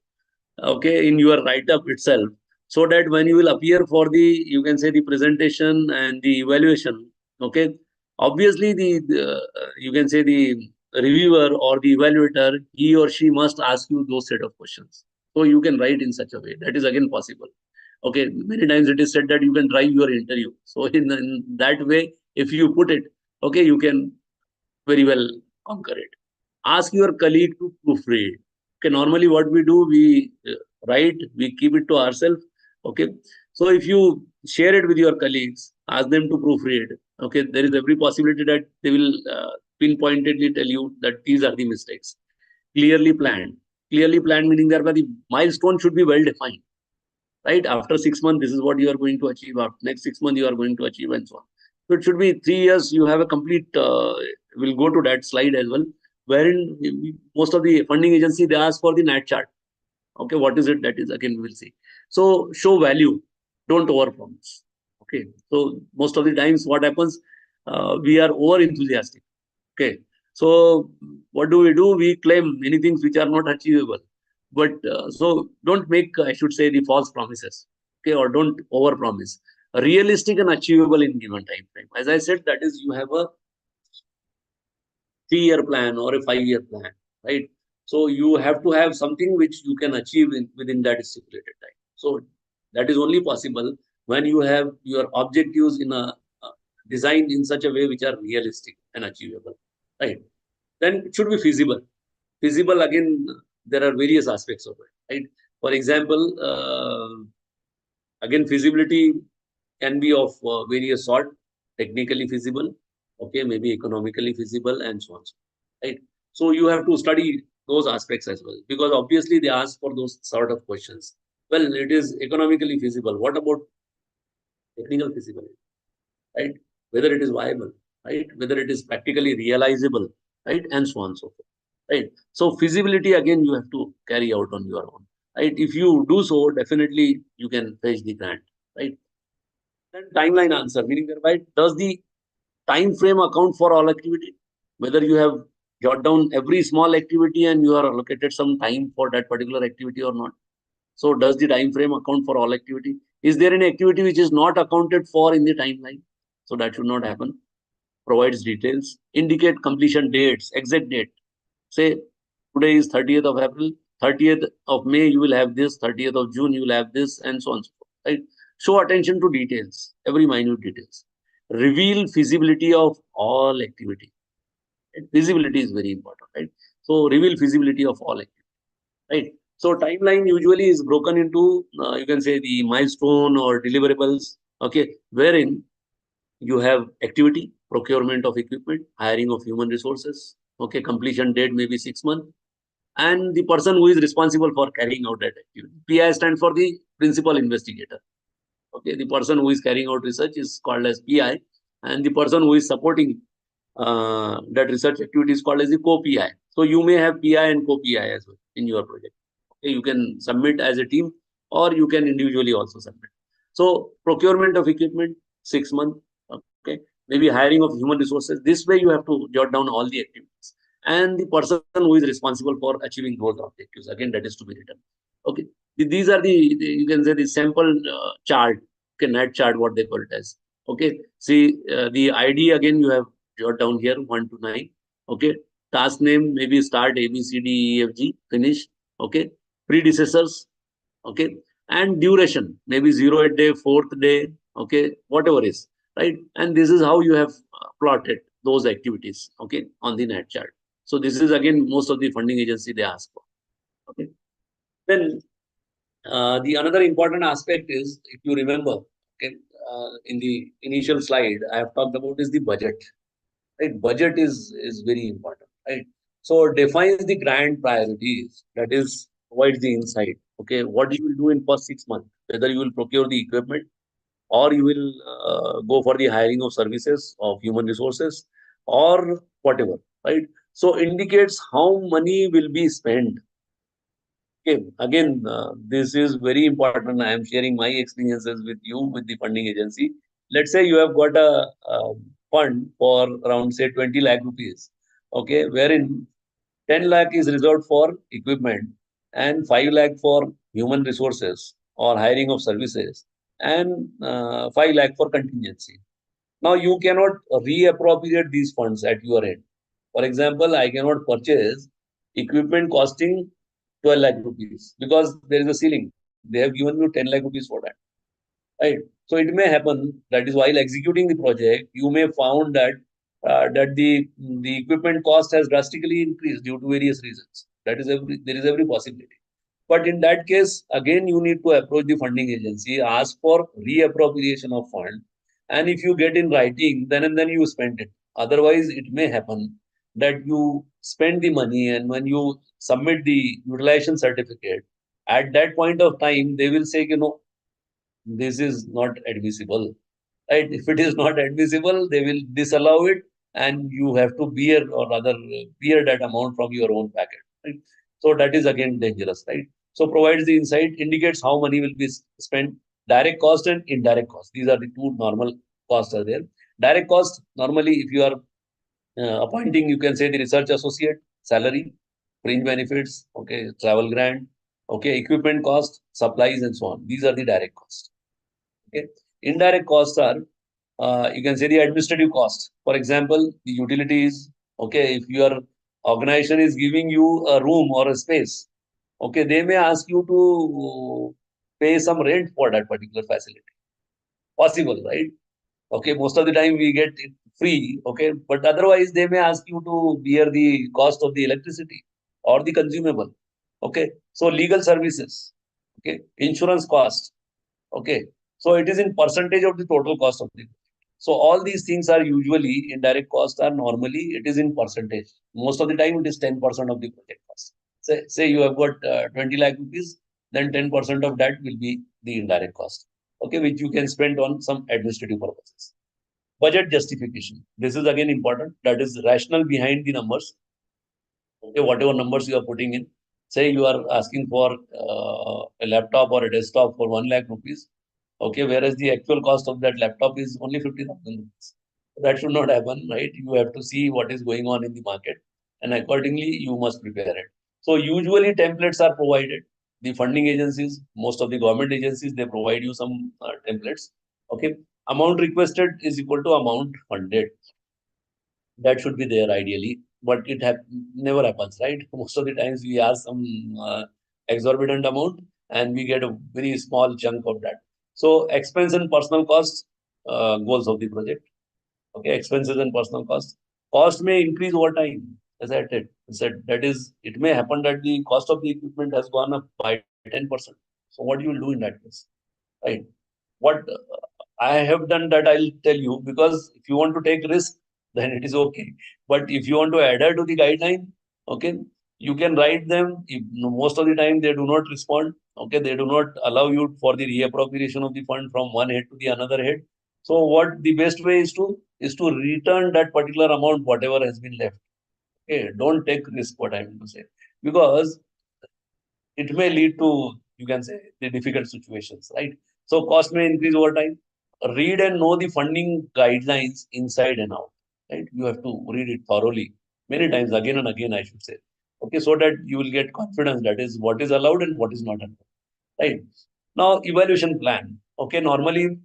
okay, in your write-up itself, so that when you will appear for the, you can say, the presentation and the evaluation, okay, obviously the you can say the reviewer or the evaluator, he or she must ask you those set of questions. So you can write in such a way. That is again possible. Okay, many times it is said that you can drive your interview. So in that way, if you put it, okay, you can very well conquer it. Ask your colleague to proofread. Okay, normally what we do, we write, we keep it to ourselves. Okay, so if you share it with your colleagues, ask them to proofread. Okay, there is every possibility that they will pinpointedly tell you that these are the mistakes. Clearly planned. Clearly planned meaning thereby the milestone should be well defined. Right? After 6 months, this is what you are going to achieve. After next 6 months, you are going to achieve, and so on. So it should be 3 years. You have a complete. We'll go to that slide as well, wherein most of the funding agency, they ask for the NAT chart. Okay, what is it? That is again we will see. So show value, don't overpromise. Okay, so most of the times what happens, we are over enthusiastic. Okay, so what do? We claim many things which are not achievable. But so don't make, I should say, the false promises. Okay, or don't overpromise. Realistic and achievable in given time frame. As I said, that is, you have a 3-year plan or a 5-year plan, right? So you have to have something which you can achieve within that stipulated time. So that is only possible when you have your objectives in a designed in such a way which are realistic and achievable, right? Then it should be feasible. Feasible, again, there are various aspects of it, right? For example, again, feasibility can be of various sort, technically feasible, okay, maybe economically feasible, and so on, right? So you have to study those aspects as well, because obviously they ask for those sort of questions. Well, it is economically feasible. What about technical feasibility, right? Whether it is viable, right? Whether it is practically realizable, right? And so on and so forth, right? So feasibility, again, you have to carry out on your own, right? If you do so, definitely you can fetch the grant, right? Then timeline answer, meaning thereby, does the time frame account for all activity? Whether you have jot down every small activity and you are allocated some time for that particular activity or not. So does the time frame account for all activity? Is there any activity which is not accounted for in the timeline? So that should not happen. Provides details, indicate completion dates, exact date. Say today is 30th of April, 30th of May, you will have this, 30th of June, you will have this, and so on and so forth, right? Show attention to details, every minute details. Reveal feasibility of all activity. Feasibility is very important, right? So reveal feasibility of all activity, right? So timeline usually is broken into, you can say, the milestone or deliverables, okay, wherein you have activity, procurement of equipment, hiring of human resources, okay, completion date maybe 6 months, and the person who is responsible for carrying out that activity. PI stands for the principal investigator. Okay, the person who is carrying out research is called as PI, and the person who is supporting that research activity is called as the co-PI. So you may have PI and co-PI as well in your project. Okay, you can submit as a team or you can individually also submit. So procurement of equipment, 6 months. maybe hiring of human resources. This way you have to jot down all the activities and the person who is responsible for achieving those objectives. Again, that is to be written. Okay. These are you can say the sample chart, okay, net chart, what they call it as. Okay. See, the ID again you have jot down here 1 to 9. Okay. Task name, maybe start A, B, C, D, E, F, G, finish. Okay. Predecessors. Okay. And duration, maybe 0th day, 4th day. Okay. Whatever is. Right. And this is how you have plotted those activities. Okay. On the net chart. So this is again most of the funding agency they ask for. Okay. Then the another important aspect is, if you remember, okay, in the initial slide, I have talked about is the budget. Right, budget is very important. Right, so defines the grand priorities. That is provides the insight. Okay, what you will do in first 6 months, whether you will procure the equipment or you will go for the hiring of services of human resources or whatever. Right, so indicates how money will be spent. Okay, again, this is very important. I am sharing my experiences with you, with the funding agency. Let's say you have got a fund for around, say, 20 lakh rupees, okay, wherein 10 lakh is reserved for equipment and 5 lakh for human resources or hiring of services and 5 lakh for contingency. Now, you cannot reappropriate these funds at your end. For example, I cannot purchase equipment costing 12 lakh rupees because there is a ceiling. They have given you 10 lakh rupees for that. Right. So it may happen that is while executing the project, you may found that the equipment cost has drastically increased due to various reasons. There is every possibility. But in that case, again, you need to approach the funding agency, ask for reappropriation of fund, and if you get in writing, then and then you spend it. Otherwise, it may happen that you spend the money, and when you submit the utilization certificate, at that point of time, they will say, this is not admissible. Right? If it is not admissible, they will disallow it, and you have to bear, or rather bear that amount from your own packet. Right? So that is again dangerous, right? So provides the insight, indicates how money will be spent, direct cost and indirect cost. These are the two normal costs are there. Direct cost, normally if you are appointing, you can say the research associate, salary, fringe benefits, okay, travel grant, okay, equipment cost, supplies and so on. These are the direct costs. Okay. Indirect costs are, you can say the administrative costs. For example, the utilities, okay, if your organization is giving you a room or a space, okay, they may ask you to pay some rent for that particular facility. Possible, right? Okay, most of the time we get it free, okay, but otherwise they may ask you to bear the cost of the electricity or the consumable. Okay, so legal services, okay, insurance cost, okay, so it is in percentage of the total cost of the. So all these things are usually indirect costs are normally it is in percentage. Most of the time it is 10% of the project cost. Say you have got 20 lakh rupees, then 10% of that will be the indirect cost. Okay, which you can spend on some administrative purposes. Budget justification. This is again important. That is rationale behind the numbers. Okay, whatever numbers you are putting in. Say you are asking for a laptop or a desktop for 1 lakh rupees. Okay, whereas the actual cost of that laptop is only 50,000 rupees. That should not happen, right? You have to see what is going on in the market, and accordingly you must prepare it. So usually templates are provided. The funding agencies, most of the government agencies, they provide you some templates. Okay, amount requested is equal to amount funded. That should be there ideally, but it never happens, right? Most of the times we ask some exorbitant amount and we get a very small chunk of that. So expense and personal costs, goals of the project. Okay, expenses and personal costs. Cost may increase over time, as I said. That is, it may happen that the cost of the equipment has gone up by 10%. So what you will do in that case, right? What I have done that I'll tell you, because if you want to take risk, then it is okay. But if you want to adhere to the guideline, okay, you can write them. If, most of the time they do not respond. Okay, they do not allow you for the reappropriation of the fund from one head to the another head. So what the best way is to return that particular amount, whatever has been left. Okay, don't take risk. What I mean to say, because it may lead to, you can say, the difficult situations, right? So cost may increase over time. read and know the funding guidelines inside and out, right? You have to read it thoroughly, many times, again and again, I should say. Okay, so that you will get confidence that is what is allowed and what is not allowed, right? Now, evaluation plan. Okay, normally,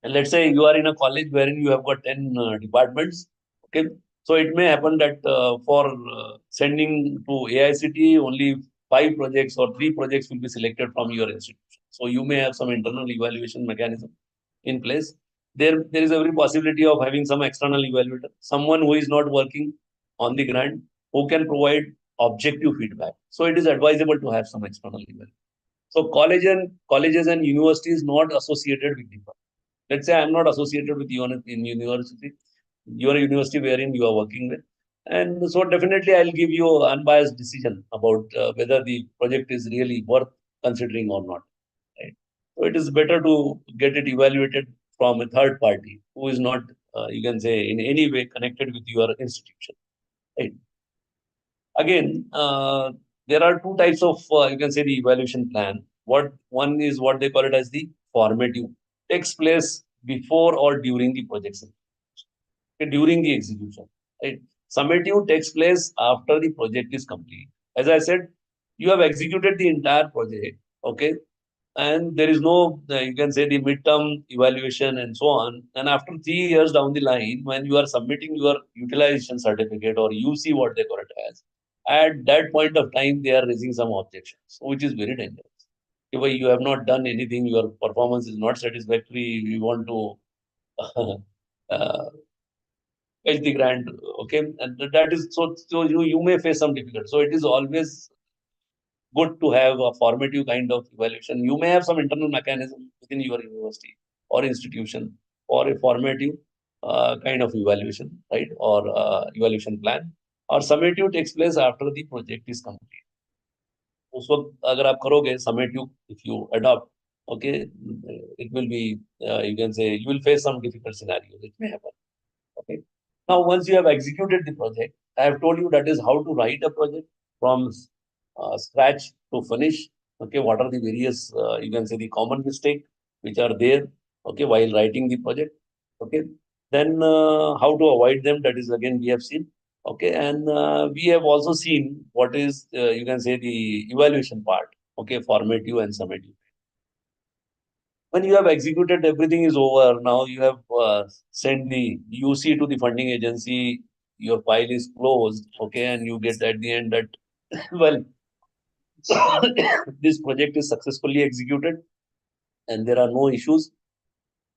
let's say you are in a college wherein you have got 10 departments. Okay, so it may happen that for sending to AICT, only 5 projects or 3 projects will be selected from your institution. So you may have some internal evaluation mechanism in place. There is every possibility of having some external evaluator, someone who is not working on the grant, who can provide objective feedback. So it is advisable to have some external evaluator. So colleges and universities not associated with the project. Let's say I'm not associated with you in university, your university wherein you are working with. And so definitely I'll give you an unbiased decision about whether the project is really worth considering or not. Right? So it is better to get it evaluated from a third party who is not, you can say, in any way connected with your institution. Right? Again, there are 2 types of, you can say, the evaluation plan. One is what they call it as the formative, takes place before or during the project, during the execution. Right? Summative takes place after the project is complete. As I said, you have executed the entire project, okay, and there is no, you can say, the midterm evaluation and so on. And after 3 years down the line, when you are submitting your utilization certificate, or you see what they call it as, at that point of time, they are raising some objections, which is very dangerous. If you have not done anything, your performance is not satisfactory, you want to uh, fetch the grant, okay, and that is so you may face some difficulty. So it is always good to have a formative kind of evaluation. You may have some internal mechanism within your university or institution or a formative kind of evaluation, right? Or evaluation plan. Or summative takes place after the project is complete. उस वक्त अगर आप करोगे summative, if you adopt, okay, it will be, you can say, you will face some difficult scenarios. It may happen. Okay. Now, once you have executed the project, I have told you that is how to write a project from scratch to finish. Okay, what are the various, you can say, the common mistake which are there, okay, while writing the project. Okay, then how to avoid them, that is again we have seen. Okay, and we have also seen what is, you can say, the evaluation part. Okay, formative and summative. When you have executed, everything is over. Now you have sent the UC to the funding agency, your file is closed, okay, and you get at the end that, well, this project is successfully executed and there are no issues,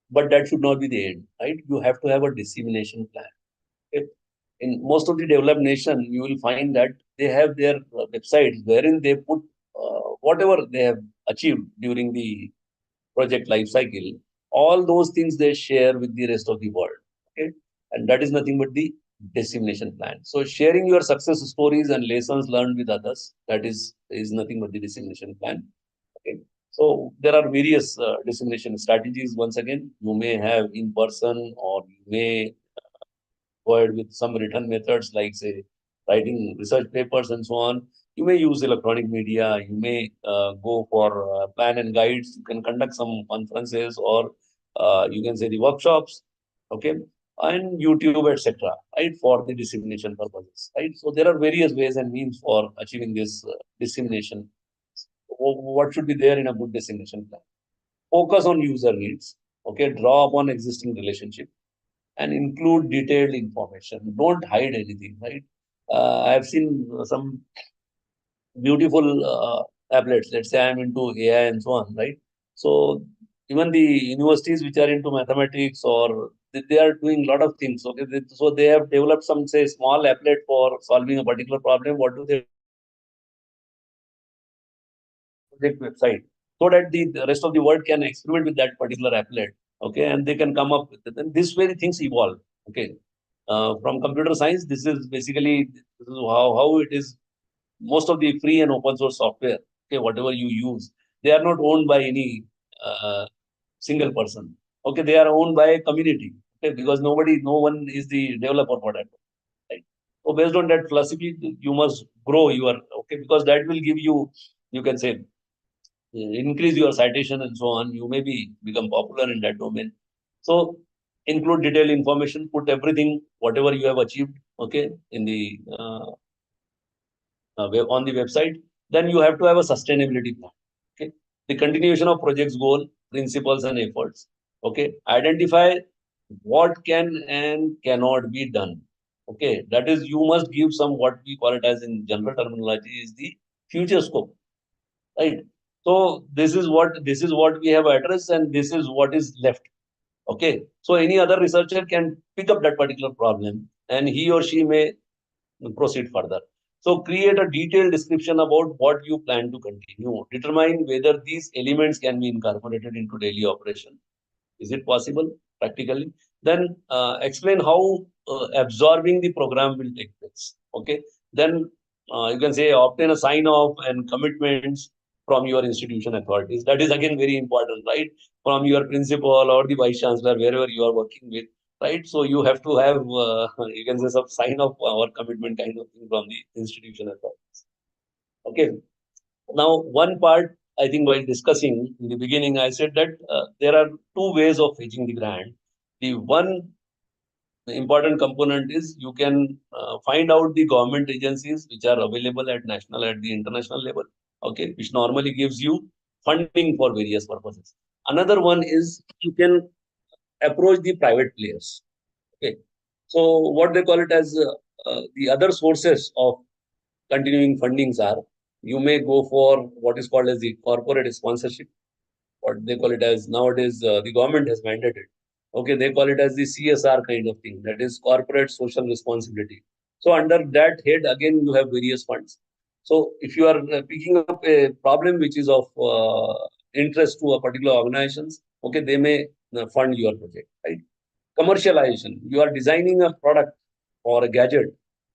but that should not be the end, right? You have to have a dissemination plan. Okay? In most of the developed nation, you will find that they have their websites wherein they put whatever they have achieved during the project life cycle, all those things they share with the rest of the world. Okay, and that is nothing but the dissemination plan. So sharing your success stories and lessons learned with others, that is nothing but the dissemination plan. Okay, so there are various dissemination strategies. Once again, you may have in person, or you may avoid with some written methods like, say, writing research papers and so on. You may use electronic media. You may go for plan and guides. You can conduct some conferences, or you can say the workshops, okay, and YouTube, etc. Right, for the dissemination purposes. Right, so there are various ways and means for achieving this dissemination. What should be there in a good dissemination plan? Focus on user needs. Okay, draw upon existing relationship and include detailed information. Don't hide anything, right? I've seen some beautiful applets. Let's say I'm into AI and so on, right? So even the universities which are into mathematics, or they are doing a lot of things. Okay, so they have developed some, say, small applet for solving a particular problem. What do they? Project website, so that the rest of the world can experiment with that particular applet. Okay, and they can come up with it. And this way the things evolve. Okay, from computer science, this is basically, this is how it is. Most of the free and open source software, okay, whatever you use, they are not owned by any single person. Okay, they are owned by a community. Okay, because no one is the developer for that. Right. So based on that philosophy, you must grow your, okay, because that will give you, you can say, increase your citation and so on. You may become popular in that domain. So include detailed information, put everything, whatever you have achieved, okay, in the on the website. Then you have to have a sustainability plan. Okay, the continuation of project's goal, principles, and efforts. Okay, identify what can and cannot be done. Okay, that is, you must give some, what we call it as in general terminology, is the future scope, right? So this is what we have addressed, and this is what is left. Okay, so any other researcher can pick up that particular problem, and he or she may proceed further. So create a detailed description about what you plan to continue. Determine whether these elements can be incorporated into daily operation. Is it possible practically? Then explain how absorbing the program will take place. Okay. Then you can say obtain a sign off and commitments from your institution authorities. That is again very important, right? From your principal or the vice chancellor, wherever you are working with, right? So you have to have, you can say, some sign off or commitment kind of thing from the institution authorities. Okay. Now, one part, I think while discussing in the beginning, I said that there are two ways of fetching the grant. The one important component is you can find out the government agencies which are available at national, at the international level, okay, which normally gives you funding for various purposes. Another one is you can approach the private players. Okay, so what they call it as the other sources of continuing fundings are, you may go for what is called as the corporate sponsorship, what they call it as nowadays, the government has mandated. Okay, they call it as the CSR kind of thing, that is corporate social responsibility. So under that head, again, you have various funds. So if you are picking up a problem which is of interest to a particular organizations, okay, they may fund your project, right? Commercialization, you are designing a product or a gadget,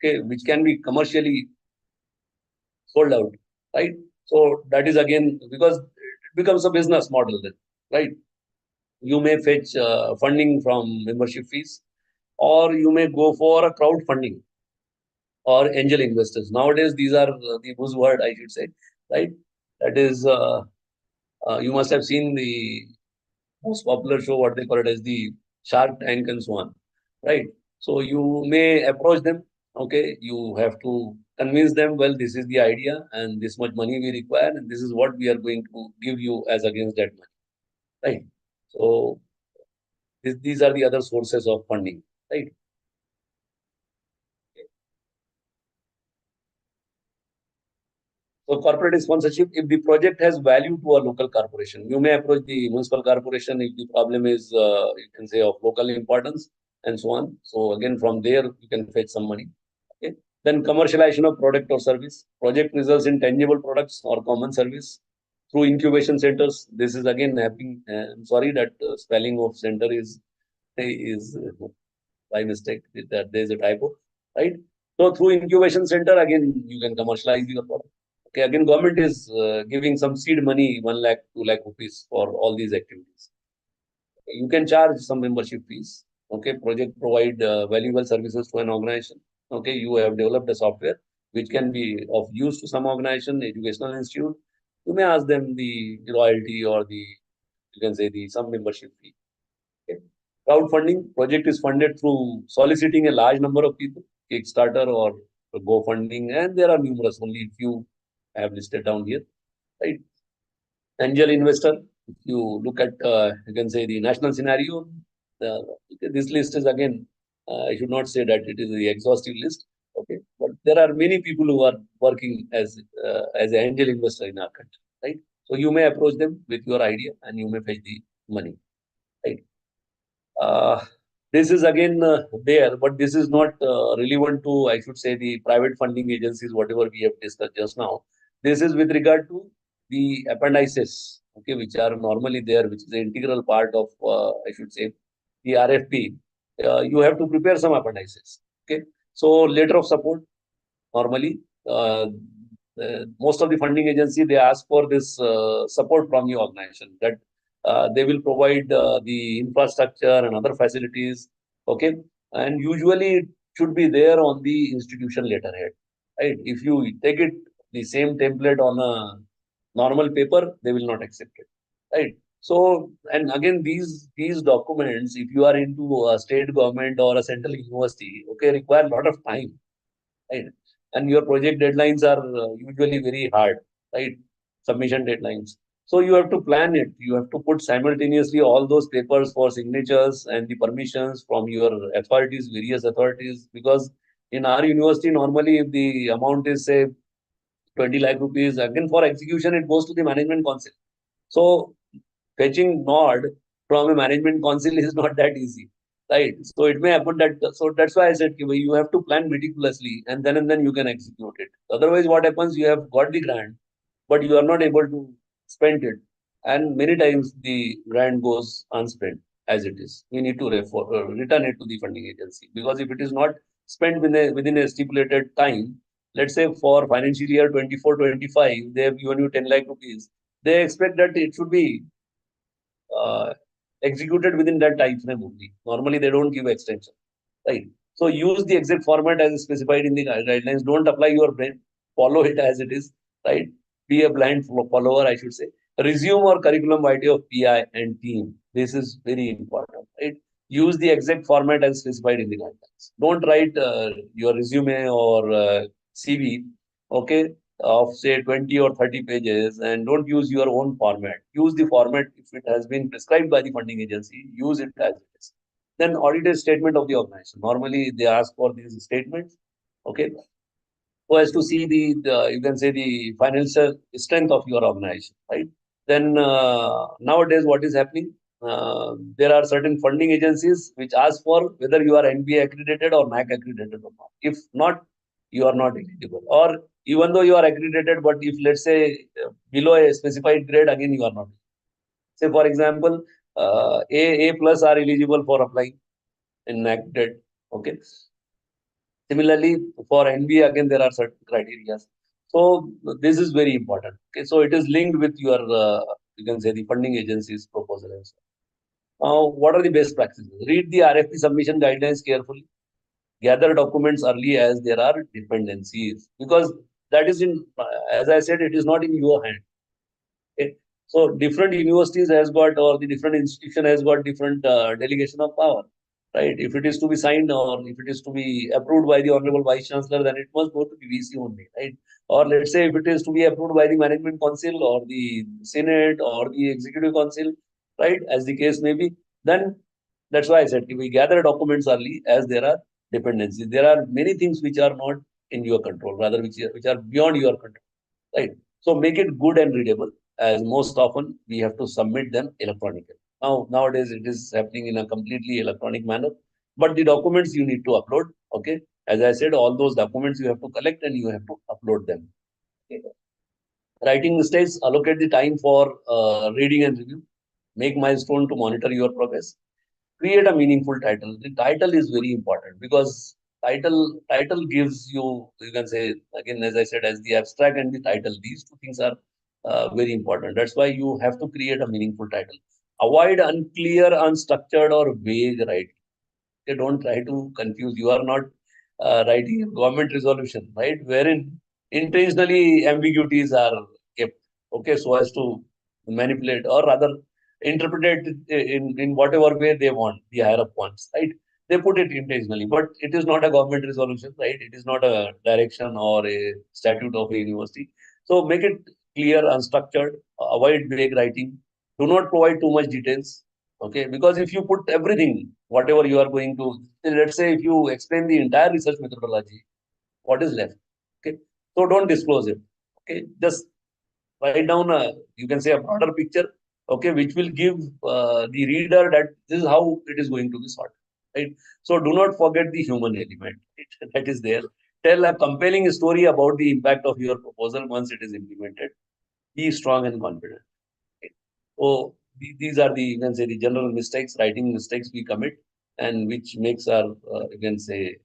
okay, which can be commercially sold out, right? So that is again, because it becomes a business model then, right? You may fetch funding from membership fees, or you may go for a crowdfunding or angel investors. Nowadays, these are the buzzword, I should say, right? That is, you must have seen the most popular show, what they call it as the Shark Tank and so on, right? So you may approach them. Okay, you have to convince them, well, this is the idea and this much money we require, and this is what we are going to give you as against that money, right? So these are the other sources of funding, right? So corporate sponsorship, if the project has value to a local corporation, you may approach the municipal corporation if the problem is, you can say, of local importance and so on. So again, from there, you can fetch some money. Okay. Then commercialization of product or service. Project results in tangible products or common service through incubation centers. This is again happening. I'm sorry that spelling of center is by mistake, that there is a typo, right? So through incubation center, again, you can commercialize your product. Okay, again, government is giving some seed money, 1 lakh, 2 lakh rupees for all these activities. You can charge some membership fees. Okay, project provide valuable services to an organization. Okay, you have developed a software which can be of use to some organization, educational institute. You may ask them the royalty or the, you can say, the some membership fee. Okay. Crowdfunding, project is funded through soliciting a large number of people, Kickstarter or GoFunding, and there are numerous, only few I have listed down here, right? Angel investor, if you look at, you can say, the national scenario, this list is again, I should not say that it is the exhaustive list, okay, but there are many people who are working as an angel investor in our country, right? So you may approach them with your idea and you may fetch the money, right? This is again there, but this is not relevant to, I should say, the private funding agencies, whatever we have discussed just now. This is with regard to the appendices, okay, which are normally there, which is an integral part of, I should say, the RFP. You have to prepare some appendices, okay. So letter of support, normally, most of the funding agency, they ask for this support from your organization, that they will provide the infrastructure and other facilities, okay, and usually it should be there on the institution letterhead, right? If you take it the same template on a normal paper, they will not accept it, right? So, and again, these documents, if you are into a state government or a central university, okay, require a lot of time, right? And your project deadlines are usually very hard, right? Submission deadlines. So you have to plan it. You have to put simultaneously all those papers for signatures and the permissions from your authorities, various authorities, because in our university, normally if the amount is say 20 lakh rupees, again for execution, it goes to the management council. So fetching nod from a management council is not that easy, right? So it may happen that, so that's why I said you have to plan meticulously and then you can execute it. Otherwise, what happens, you have got the grant, but you are not able to spend it. And many times the grant goes unspent as it is. We need to return it to the funding agency, because if it is not spent within a stipulated time, let's say for financial year 24-25, they have given you 10 lakh rupees. They expect that it should be executed within that time frame only. Normally, they don't give extension, right? So use the exact format as specified in the guidelines. Don't apply your brain. Follow it as it is, right? Be a blind follower, I should say. Resume or curriculum vitae of PI and team. This is very important, right? Use the exact format as specified in the guidelines. Don't write your resume or CV, okay, of say 20 or 30 pages, and don't use your own format. Use the format if it has been prescribed by the funding agency. Use it as it is. Then audited statement of the organization. Normally they ask for these statements, okay, so as to see the you can say the financial strength of your organization, right? Then nowadays what is happening? There are certain funding agencies which ask for whether you are NBA accredited or NAC accredited or not. If not, you are not eligible. Or even though you are accredited, but if let's say below a specified grade, again you are not. Say for example, A plus are eligible for applying in NAC grade. Okay. Similarly, for NBA, again, there are certain criteria. So this is very important. Okay, so it is linked with your, you can say, the funding agency's proposal. What are the best practices? Read the RFP submission guidelines carefully. Gather documents early as there are dependencies, because that is in, as I said, it is not in your hand. Okay? So different universities has got, or the different institution has got different delegation of power, right? If it is to be signed or if it is to be approved by the Honorable Vice Chancellor, then it must go to the VC only, right? Or let's say if it is to be approved by the Management Council or the Senate or the Executive Council, right? As the case may be, then that's why I said we gather documents early as there are dependencies. There are many things which are not in your control, rather which are beyond your control, right? So make it good and readable, as most often we have to submit them electronically. Nowadays it is happening in a completely electronic manner, but the documents you need to upload, okay? As I said, all those documents you have to collect and you have to upload them. Okay. Writing mistakes, allocate the time for reading and review. Make milestone to monitor your progress. Create a meaningful title. The title is very important, because title gives you, you can say, again, as I said, as the abstract and the title, these two things are very important. That's why you have to create a meaningful title. Avoid unclear, unstructured, or vague writing. Okay, don't try to confuse. You are not writing a government resolution, right? Wherein intentionally ambiguities are kept, okay, so as to manipulate or rather interpret it in whatever way they want, the higher up ones, right? They put it intentionally, but it is not a government resolution, right? It is not a direction or a statute of a university. So make it clear, unstructured, avoid vague writing. Do not provide too much details, okay? Because if you put everything, whatever you are going to, let's say if you explain the entire research methodology, what is left? Okay, so don't disclose it. Okay, just write down you can say a broader picture, okay, which will give the reader that this is how it is going to be sorted, right? So do not forget the human element, right? That is there. Tell a compelling story about the impact of your proposal once it is implemented. Be strong and confident. Okay? So these are the, you can say, the general mistakes, writing mistakes we commit, and which makes our you can say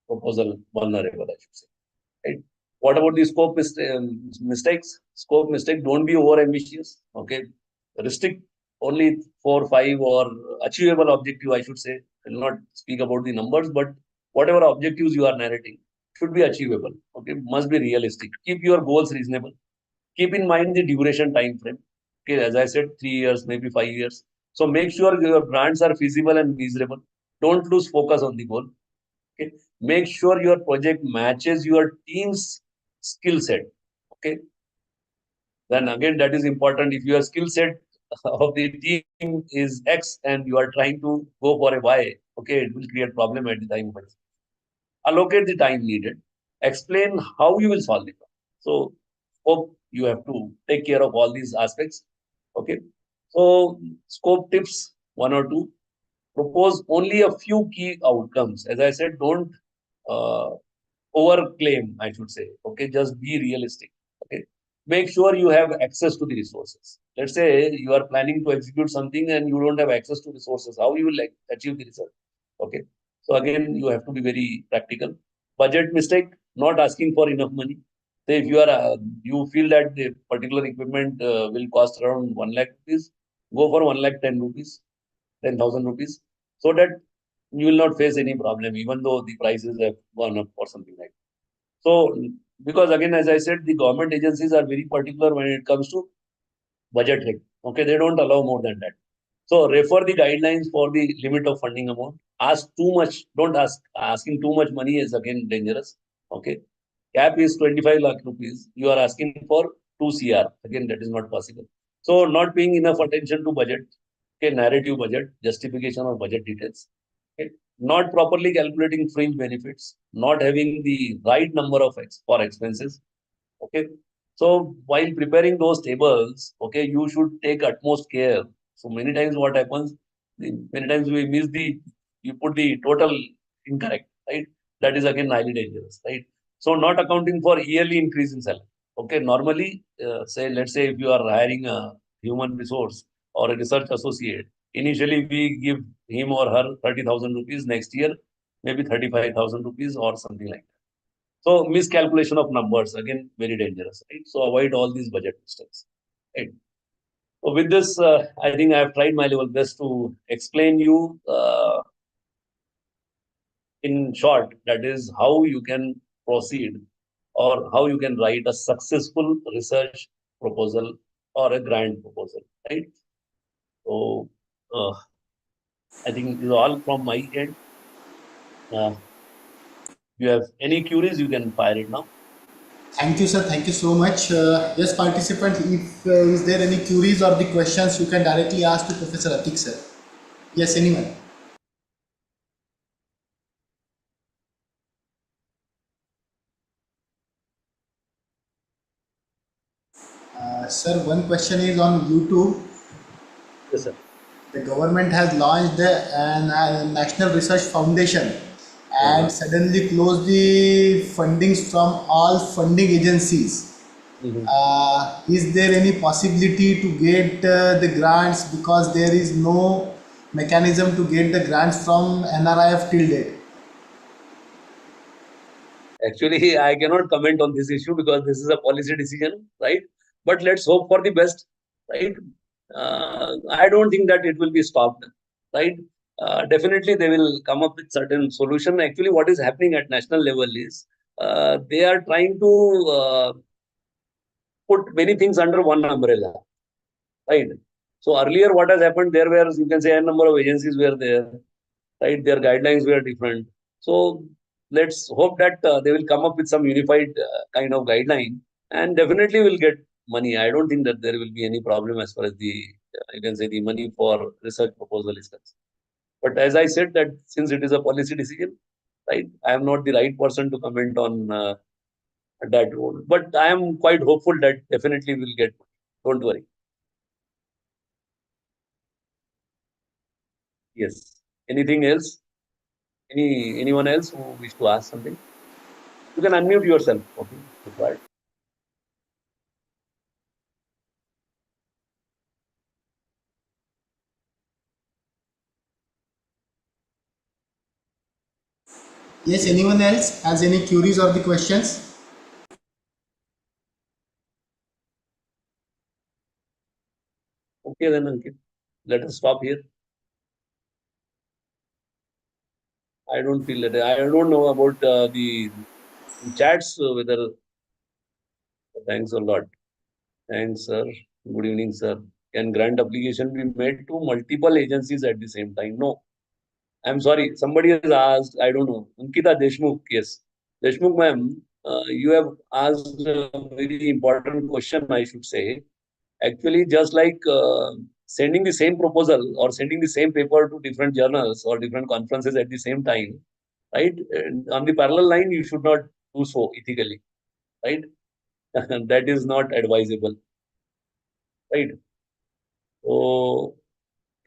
proposal vulnerable, I should say. Right? What about the scope mistakes? Scope mistake, don't be over ambitious. Okay. Restrict only 4, 5 or achievable objective, I should say. I will not speak about the numbers, but whatever objectives you are narrating should be achievable. Okay. Must be realistic. Keep your goals reasonable. Keep in mind the duration time frame. Okay, as I said, 3 years, maybe 5 years. So make sure your grants are feasible and measurable. Don't lose focus on the goal. Okay, make sure your project matches your team's skill set. Okay, then again that is important. If your skill set of the team is X and you are trying to go for a Y, okay, it will create problem at the time. Allocate the time needed. Explain how you will solve it. So hope you have to take care of all these aspects. Okay. So scope tips, one or two. Propose only a few key outcomes. As I said, don't uh, overclaim, I should say. Okay, just be realistic. Okay, make sure you have access to the resources. Let's say you are planning to execute something and you don't have access to resources. How you will achieve the result? Okay, so again, you have to be very practical. Budget mistake: not asking for enough money. Say if you are you feel that the particular equipment will cost around 1 lakh rupees, go for 1 lakh 10 rupees, 10,000 rupees, so that you will not face any problem, even though the prices have gone up or something like that. So, because again, as I said, the government agencies are very particular when it comes to budgeting. Okay, they don't allow more than that. So, refer the guidelines for the limit of funding amount. Ask too much. Don't ask. Asking too much money is again dangerous. Okay, cap is 25 lakh rupees. You are asking for 2 CR. Again, that is not possible. So, not paying enough attention to budget. Okay, narrative budget, justification of budget details. Okay, not properly calculating fringe benefits, not having the right number of for expenses. Okay, so while preparing those tables, okay, you should take utmost care. So many times what happens, many times we miss you put the total incorrect, right? That is again highly dangerous, right? So not accounting for yearly increase in salary. Okay, normally, say, let's say if you are hiring a human resource or a research associate, initially we give him or her 30,000 rupees. Next year, maybe 35,000 rupees or something like that. So miscalculation of numbers, again, very dangerous, right? So avoid all these budget mistakes, right? So with this, I think I have tried my level best to explain you in short, that is how you can proceed or how you can write a successful research proposal or a grant proposal, right? So I think this is all from my end. If you have any queries, you can fire it now. Thank you, sir. Thank you so much. Yes, participants, if is there any queries or the questions, you can directly ask to Professor Atik, sir. Yes, anyone? Sir, one question is on YouTube. Yes, sir. The government has launched a National Research Foundation and suddenly closed the fundings from all funding agencies. Is there any possibility to get the grants, because there is no mechanism to get the grants from NRIF till date? Actually, I cannot comment on this issue because this is a policy decision, right? But let's hope for the best, right? I don't think that it will be stopped, right? Definitely, they will come up with certain solution. Actually, what is happening at national level is they are trying to put many things under one umbrella, right? So earlier, what has happened? There were, you can say, a number of agencies were there, right? Their guidelines were different. So let's hope that they will come up with some unified kind of guideline and definitely will get money. I don't think that there will be any problem as far as the, you can say, the money for research proposal is concerned. But as I said, that since it is a policy decision, right, I am not the right person to comment on that role. But I am quite hopeful that definitely will get money. Don't worry. Yes. Anything else? Anyone else who wish to ask something? You can unmute yourself. Okay. Required. Yes, anyone else has any queries or the questions? Okay, then Ankit, let us stop here. I don't feel that. I don't know about the chats, whether. Thanks a lot. Thanks, sir. Good evening, sir. Can grant application be made to multiple agencies at the same time? No. I'm sorry, somebody has asked, I don't know, Ankita Deshmukh, yes. Deshmukh ma'am, you have asked a very important question, I should say. Actually, just like sending the same proposal or sending the same paper to different journals or different conferences at the same time, right? And on the parallel line, you should not do so ethically, right? That is not advisable, right? So,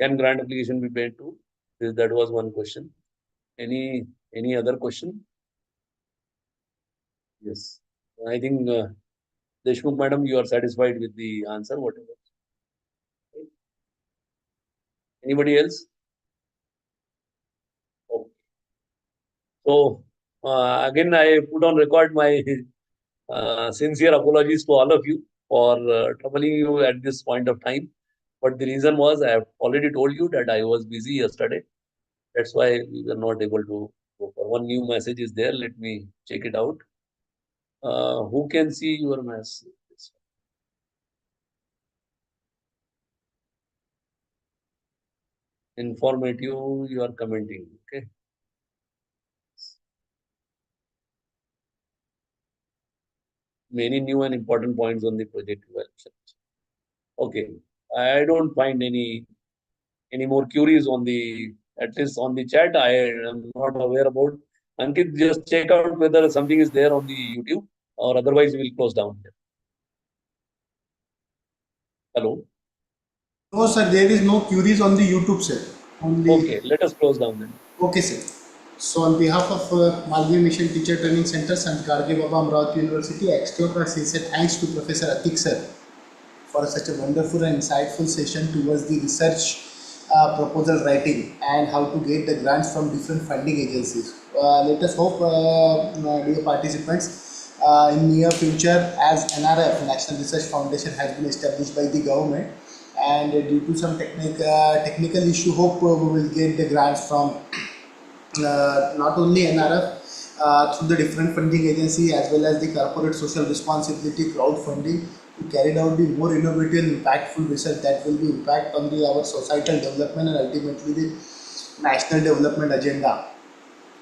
can grant application be made to? That was one question. Any other question? Yes. I think Deshmukh madam, you are satisfied with the answer, whatever. Anybody else? Okay. So again, I put on record my sincere apologies to all of you for troubling you at this point of time. But the reason was I have already told you that I was busy yesterday. That's why we were not able to go for. One new message is there. Let me check it out. Who can see your message? Informative, you are commenting. Okay. Many new and important points on the project evaluation. Okay. I don't find any more queries on the, at least on the chat. I am not aware about. Ankit, just check out whether something is there on the YouTube, or otherwise we will close down here. Hello. No, sir, there is no queries on the YouTube, sir. Only... Okay, let us close down then. Okay, sir. So on behalf of Malvi Mission Teacher Training Center, Sant Garge Baba Amravati University, I extend my sincere thanks to Professor Atik sir for such a wonderful and insightful session towards the research proposal writing and how to get the grants from different funding agencies. Let us hope, dear participants, in near future, as NRF, National Research Foundation, has been established by the government, and due to some technical issue, hope we will get the grants from not only NRF, through the different funding agency as well as the corporate social responsibility crowdfunding to carry out the more innovative and impactful research that will be impact on our societal development and ultimately the national development agenda.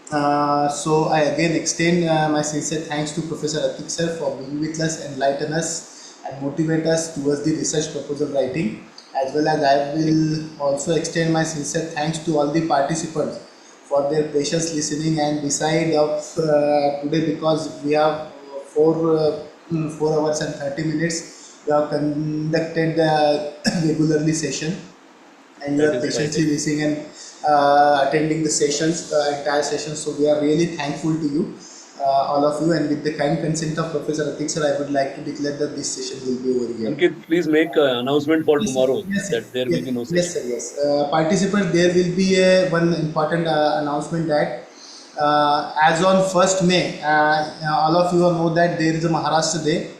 So I again extend my sincere thanks to Professor Atik sir for being with us, enlighten us and motivate us towards the research proposal writing, as well as I will also extend my sincere thanks to all the participants for their patience listening. And beside of today, because we have 4 hours and 30 minutes, we have conducted regularly session, and you are patiently listening and attending the sessions, entire sessions. So we are really thankful to you, all of you, and with the kind consent of Professor Atik sir, I would like to declare that this session will be over here. Ankit, please make an announcement for tomorrow that there will be no session. Yes, sir. Yes, participants, there will be one important announcement that as on 1st May, all of you know that there is a Maharashtra Day.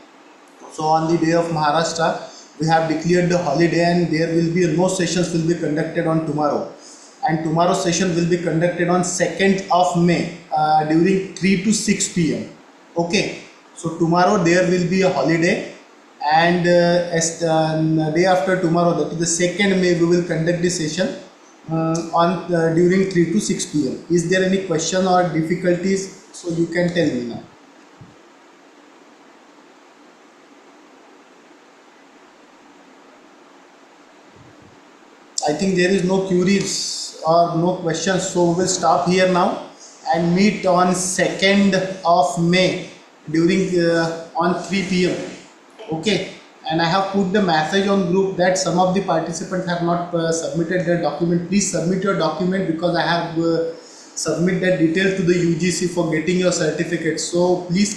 So on the day of Maharashtra, we have declared the holiday, and there will be no sessions will be conducted on tomorrow. And tomorrow's session will be conducted on 2nd of May during 3 to 6 p.m. Okay, so tomorrow there will be a holiday, and day after tomorrow, that is the 2nd May, we will conduct the session on during 3 to 6 p.m. Is there any question or difficulties? So you can tell me now. I think there is no queries or no questions, so we will stop here now and meet on 2nd of May during on 3 p.m. Okay, and I have put the message on group that some of the participants have not submitted their document. Please submit your document, because I have submit that detail to the UGC for getting your certificate. So please